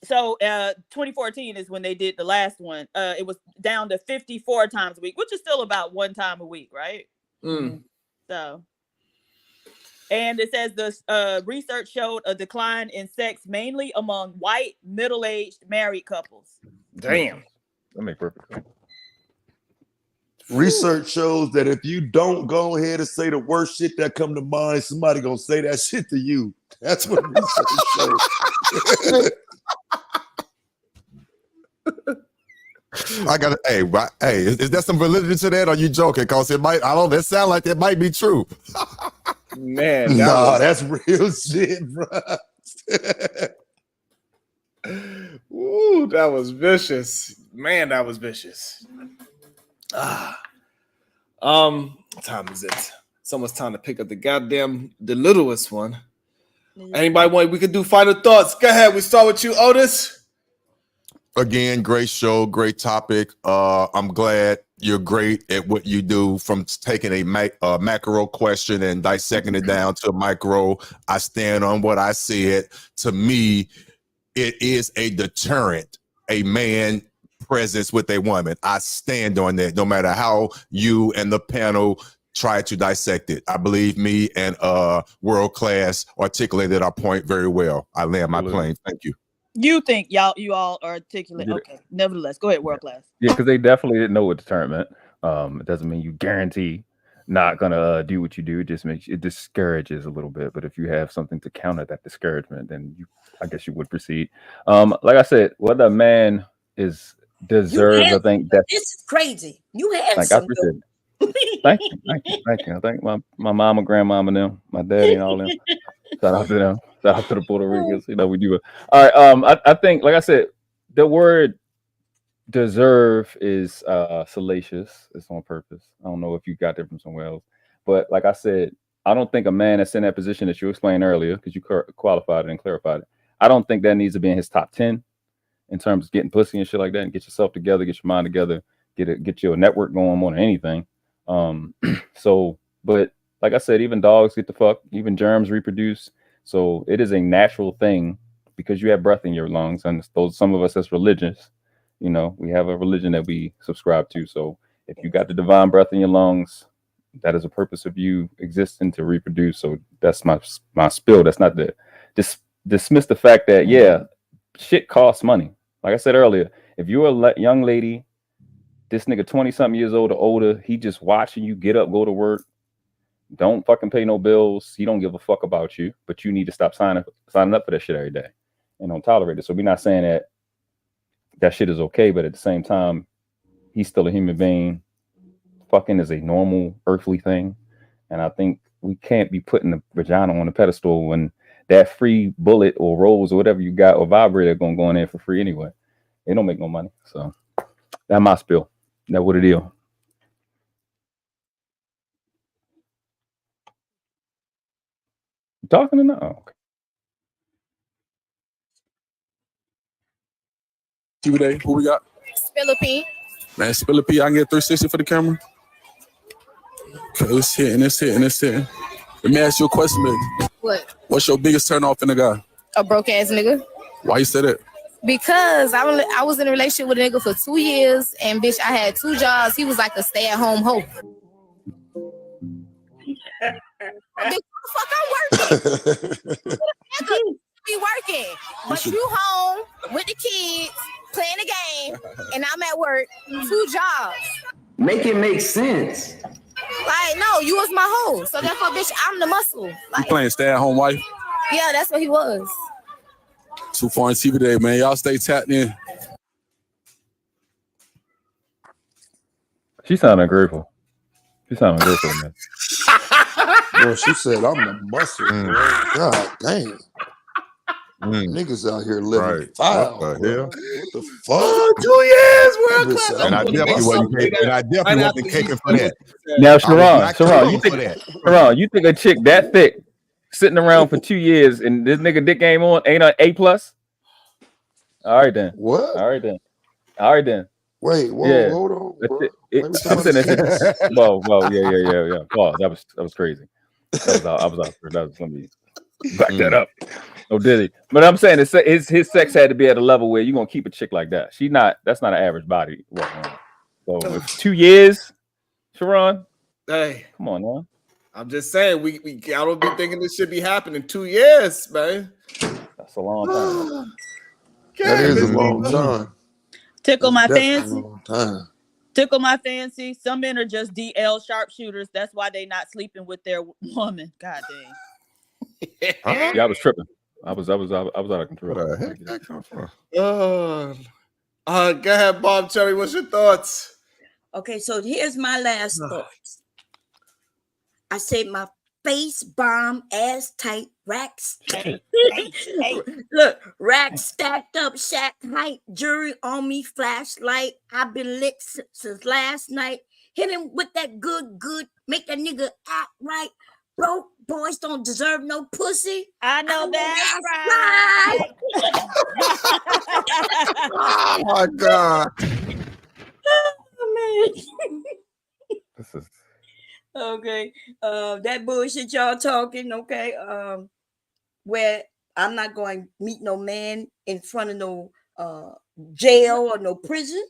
so 2014 is when they did the last one. It was down to 54 times a week, which is still about 1 time a week, right? So, and it says the research showed a decline in sex mainly among white middle-aged married couples. Damn. That make perfect sense. Research shows that if you don't go ahead and say the worst shit that come to mind, somebody gonna say that shit to you. That's what research shows. I got hey, is there some validity to that? Or are you joking? Because it might, I don't know, that sound like it might be true. Man, that's real shit, bro. Ooh, that was vicious. Man, that was vicious. Time is it? It's almost time to pick up the littlest one. Anybody want? We could do final thoughts. Go ahead. We start with you, Otis. Again, great show, great topic. I'm glad you're great at what you do, from taking a macro question and dissecting it down to a micro. I stand on what I said. To me, it is a deterrent, a man presence with a woman. I stand on that, no matter how you and the panel try to dissect it. I believe me and World Class articulated our point very well. I land my plane. Thank you. You think you all articulate? Okay. Nevertheless, go ahead, World Class. Yeah, because they definitely didn't know what deterrent meant. It doesn't mean you guarantee not gonna do what you do. It just makes it discourages a little bit. But if you have something to counter that discouragement, then I guess you would proceed. Like I said, whether a man deserves, I think that this is crazy. You have like, I appreciate it. Thank you. I thank my mama, grandmama, them, my daddy, and all them. Shout out to them. Shout out to the Puerto Ricans. You know, we do it. All right. I think, like I said, the word deserve is salacious. It's on purpose. I don't know if you got that from somewhere else. But like I said, I don't think a man that's in that position that you explained earlier, because you qualified it and clarified it, I don't think that needs to be in his top 10 in terms of getting pussy and shit like that, and get yourself together, get your mind together, get your network going more than anything. So, but like I said, even dogs get the fuck, even germs reproduce. So it is a natural thing because you have breath in your lungs, and those, some of us that's religious, you know, we have a religion that we subscribe to. So if you got the divine breath in your lungs, that is a purpose of you existing to reproduce. So that's my spill. That's not the dismiss the fact that, yeah, shit costs money. Like I said earlier, if you're a young lady, this nigga 20-something years old or older, he just watching you get up, go to work, don't fucking pay no bills. He don't give a fuck about you, but you need to stop signing up for that shit every day and don't tolerate it. So we're not saying that shit is okay, but at the same time, he's still a human being. Fucking is a normal earthly thing. And I think we can't be putting the vagina on a pedestal when that free bullet or rose or whatever you got or vibrator gonna go in there for free anyway. They don't make no money. So that's my spill. That's what it is. You talking or not? Oh, okay. Today, who we got? Philippine. Man, Spill a P. I can get 360 for the camera. Okay, it's hitting. Let me ask you a question, baby. What? What's your biggest turn off in a guy? A broke ass nigga. Why you say that? Because I was in a relationship with a nigga for 2 years, and bitch, I had 2 jobs. He was like a stay-at-home hoe. Bitch, fuck, I'm working. Be working, but you home with the kids playing the game, and I'm at work. 2 jobs. Make it make sense. Like, no, you was my hoe, so therefore, bitch, I'm the muscle. You Like, playing stay-at-home wife? yeah, that's what he was. Too far in TV today, man. Y'all stay tapped in. She sounded grateful. Man. Bro, she said, I'm the muscle, bro. God damn. Niggas out here living foul. What the hell? What the fuck? Oh, 2 years, World Class. And I definitely wasn't caking for that. Now, Sharon, you think a chick that thick sitting around for 2 years and this nigga dick game on ain't an A+? All right then. What? All right then. Wait, whoa, yeah. Hold on, bro. I'm saying that. Whoa, yeah. Pause. That was crazy. I was out. That was gonna be. Back that up. Oh, did he? But I'm saying his sex had to be at a level where you're gonna keep a chick like that. That's not an average body walking around. So if 2 years, Sharon, Hey, come on now. I'm just saying I don't be thinking this should be happening 2 years, man. That's a long time. That is a Miss long Diva. time. Tickle my Definitely a fancy. long time. Tickle my fancy. Some men are just DL sharpshooters. That's why they not sleeping with their woman. God dang. Yeah, I was tripping. I was out of control. Where the heck that come from? Go ahead, Bob Cherry. What's your thoughts? Okay, so here's my last thoughts. I said my face bomb, ass tight, racks. Look, racks stacked up, shack height, jury on me, flashlight. I've been lit since last night. Hit him with that good, make that nigga act right. Broke boys don't deserve no pussy. I know that's right. Oh my God. Oh, man. This is Okay. That bullshit y'all talking, okay. Where I'm not going to meet no man in front of no jail or no prison.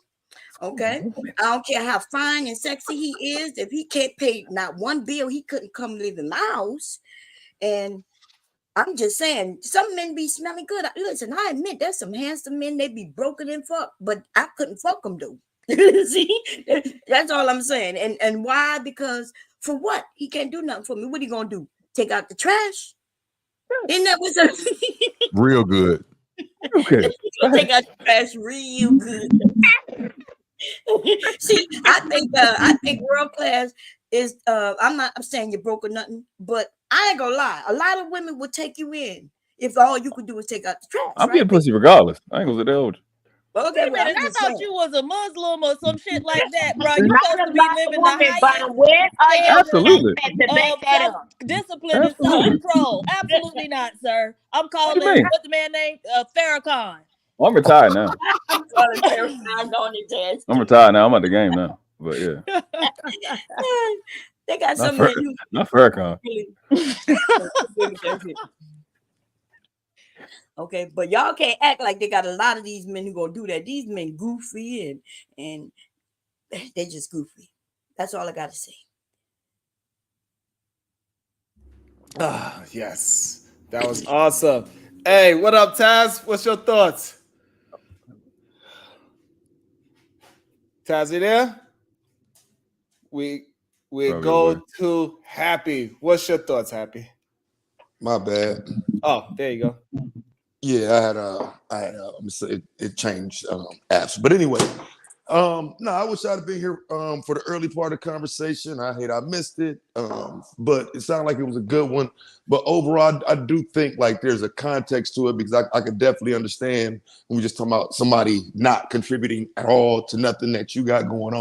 Okay. I don't care how fine and sexy he is. If he can't pay not one bill, he couldn't come live in my house. And I'm just saying, some men be smelling good. Listen, I admit there's some handsome men, they be broken and fuck, but I couldn't fuck them though. See, that's all I'm saying. And why? Because for what? He can't do nothing for me. What he gonna do? Take out the trash? Isn't that what's up? Real good. Okay. Take out the trash real good. See, I think world class is I'm saying you're broke or nothing, but I ain't gonna lie. A lot of women would take you in if all you could do is take out the trash. I'm right? getting pussy regardless. I ain't gonna say that old. Okay, Wait a minute, I thought you was a Muslim or some shit like that, bro. You Not supposed to a be lot of living the women, but highest where are your Absolutely. facts to back of that up? self-discipline and Absolutely. self-control. Absolutely not, sir. I'm What calling, do you mean? what's the man name? Farrakhan. Well, I'm retired now. I'm calling Farrakhan on his ass. I'm retired now. I'm at the game now. But yeah, They got not some men Farrakhan. who okay, but y'all can't act like they got a lot of these men who gonna do that. These men goofy and they just goofy. That's all I gotta say. Yes. That was awesome. Hey, what up, Taz? What's your thoughts? Taz, you there? We Probably go away. to Happy. What's your thoughts, Happy? My bad. Oh, there you go. Yeah, I had it changed apps. But anyway, no, I wish I'd have been here for the early part of the conversation. I hate I missed it. But it sounded like it was a good one. But overall, I do think like there's a context to it because I could definitely understand when we just talking about somebody not contributing at all to nothing that you got going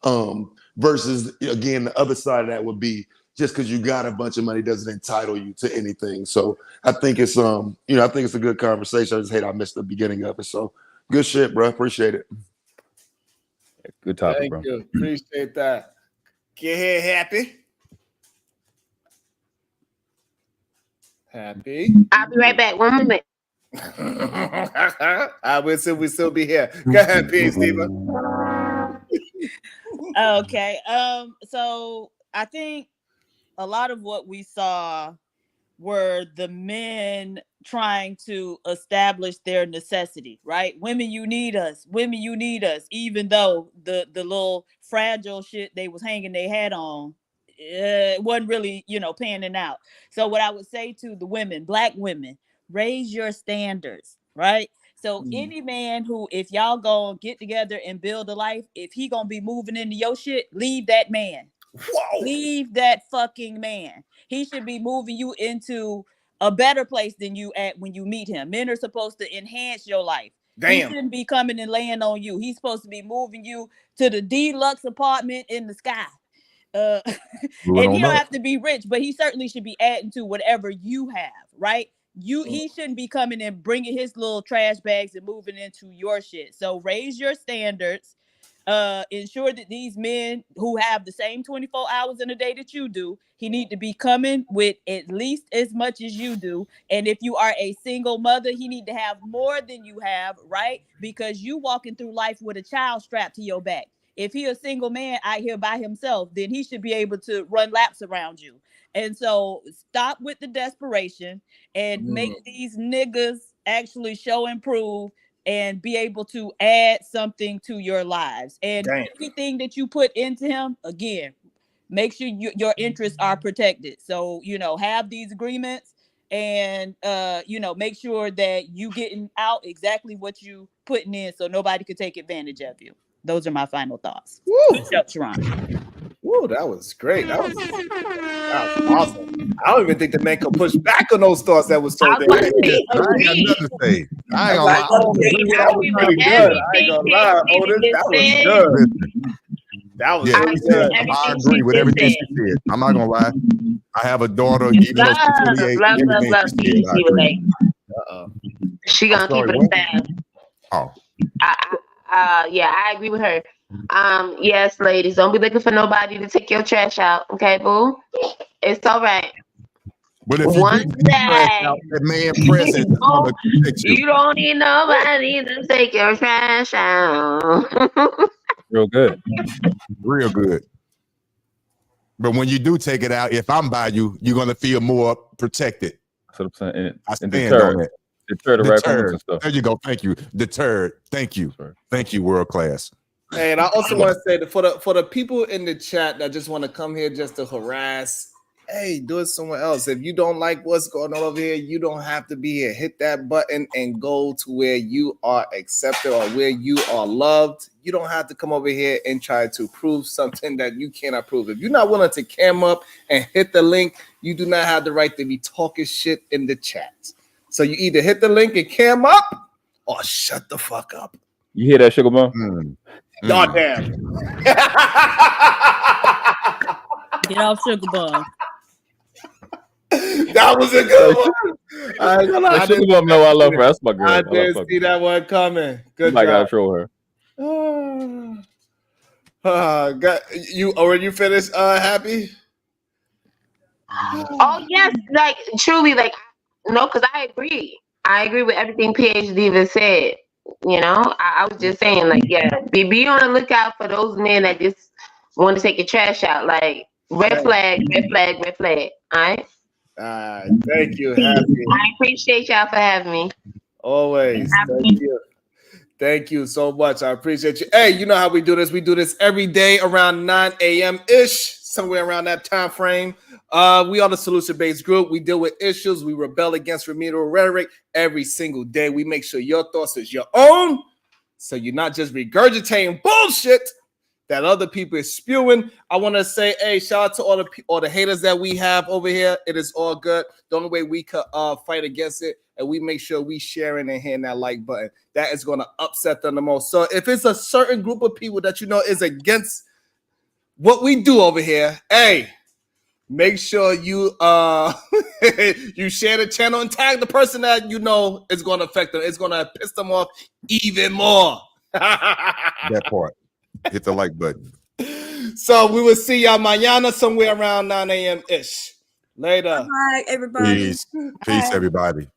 on. Versus again, the other side of that would be just because you got a bunch of money doesn't entitle you to anything. So I think it's I think it's a good conversation. I just hate I missed the beginning of it. So good shit, bro. Appreciate it. Good topic, Thank bro. you. Appreciate that. Get here, Happy. Happy. I'll be right back. 1 minute. I will still be here. Go ahead, P. Steve. Okay. So I think a lot of what we saw were the men trying to establish their necessity, right? Women, you need us. Women, you need us. Even though the little fragile shit they was hanging their hat on wasn't really, panning out. So what I would say to the women, Black women, raise your standards, right? So any man who, if y'all gonna get together and build a life, if he gonna be moving into your shit, leave that man. Whoa. Leave that fucking man. He should be moving you into a better place than you at when you meet him. Men are supposed to enhance your life. Damn. He shouldn't be coming and laying on you. He's supposed to be moving you to the deluxe apartment in the sky. And he don't have to be rich, but he certainly should be adding to whatever you have, right? He shouldn't be coming and bringing his little trash bags and moving into your shit. So raise your standards. ensure that these men who have the same 24 hours in a day that you do, he need to be coming with at least as much as you do. And if you are a single mother, he need to have more than you have, right? Because you walking through life with a child strapped to your back. If he a single man out here by himself, then he should be able to run laps around you. And so stop with the desperation and make these niggas actually show and prove and be able to add something to your lives. And anything that you put into him, again, make sure your interests are protected. So, have these agreements and, make sure that you getting out exactly what you putting in so nobody could take advantage of you. Those are my final thoughts. Good job, Sharon. Woo, that was great. That was awesome. I don't even think the man could push back on those thoughts that was told there. I ain't got nothing to say. I ain't gonna lie. That was pretty good. I ain't gonna lie, Otis. That was good. That was really good. I agree with everything she said. I'm not gonna lie. I have a daughter, even though she's 28. She gonna keep it down. Oh. Yeah, I agree with her. Yes, ladies, don't be looking for nobody to take your trash out. Okay, boo? It's all right. But if one day, that man present, you don't need nobody to take your trash out. Real good. Real good. But when you do take it out, if I'm by you, you're gonna feel more protected. That's what I'm saying. I stand deterred. on it. Deter the raccoons and stuff. There you go. Thank you. Deterred. Thank you. Thank you, world class. Hey, and I also want to say that for the people in the chat that just want to come here just to harass, hey, do it somewhere else. If you don't like what's going on over here, you don't have to be here. Hit that button and go to where you are accepted or where you are loved. You don't have to come over here and try to prove something that you cannot prove. If you're not willing to cam up and hit the link, you do not have the right to be talking shit in the chat. So you either hit the link and cam up or shut the fuck up. You hear that, Sugar Bum? God damn. Get off, Sugar Bum. That was a good one. I ain't gonna lie. Sugar Bum know I love her. That's my girl. I didn't see that one coming. Good I gotta job. show her. When you finished, Happy? Oh yes, like truly, like no, because I agree. I agree with everything PhD even said. I was just saying, like, yeah, be on the lookout for those men that just want to take your trash out. Like, red flag, red flag, red flag. All right. Thank you, Happy. I appreciate y'all for having me. Always. Thank you. Thank you so much. I appreciate you. Hey, you know how we do this. We do this every day around 9 a.m.-ish, somewhere around that time frame. We are the solution-based group. We deal with issues. We rebel against remedial rhetoric every single day. We make sure your thoughts is your own, so you're not just regurgitating bullshit that other people is spewing. I want to say, hey, shout out to all the haters that we have over here. It is all good. The only way we could fight against it, and we make sure we sharing and hitting that like button. That is going to upset them the most. So if it's a certain group of people that you know is against what we do over here, hey, make sure you you share the channel and tag the person that you know is going to affect them. It's going to piss them off even more. That part. Hit the like button. So we will see y'all mañana somewhere around 9 a.m.-ish. Later. Bye, everybody. Peace. Peace, everybody. Peace.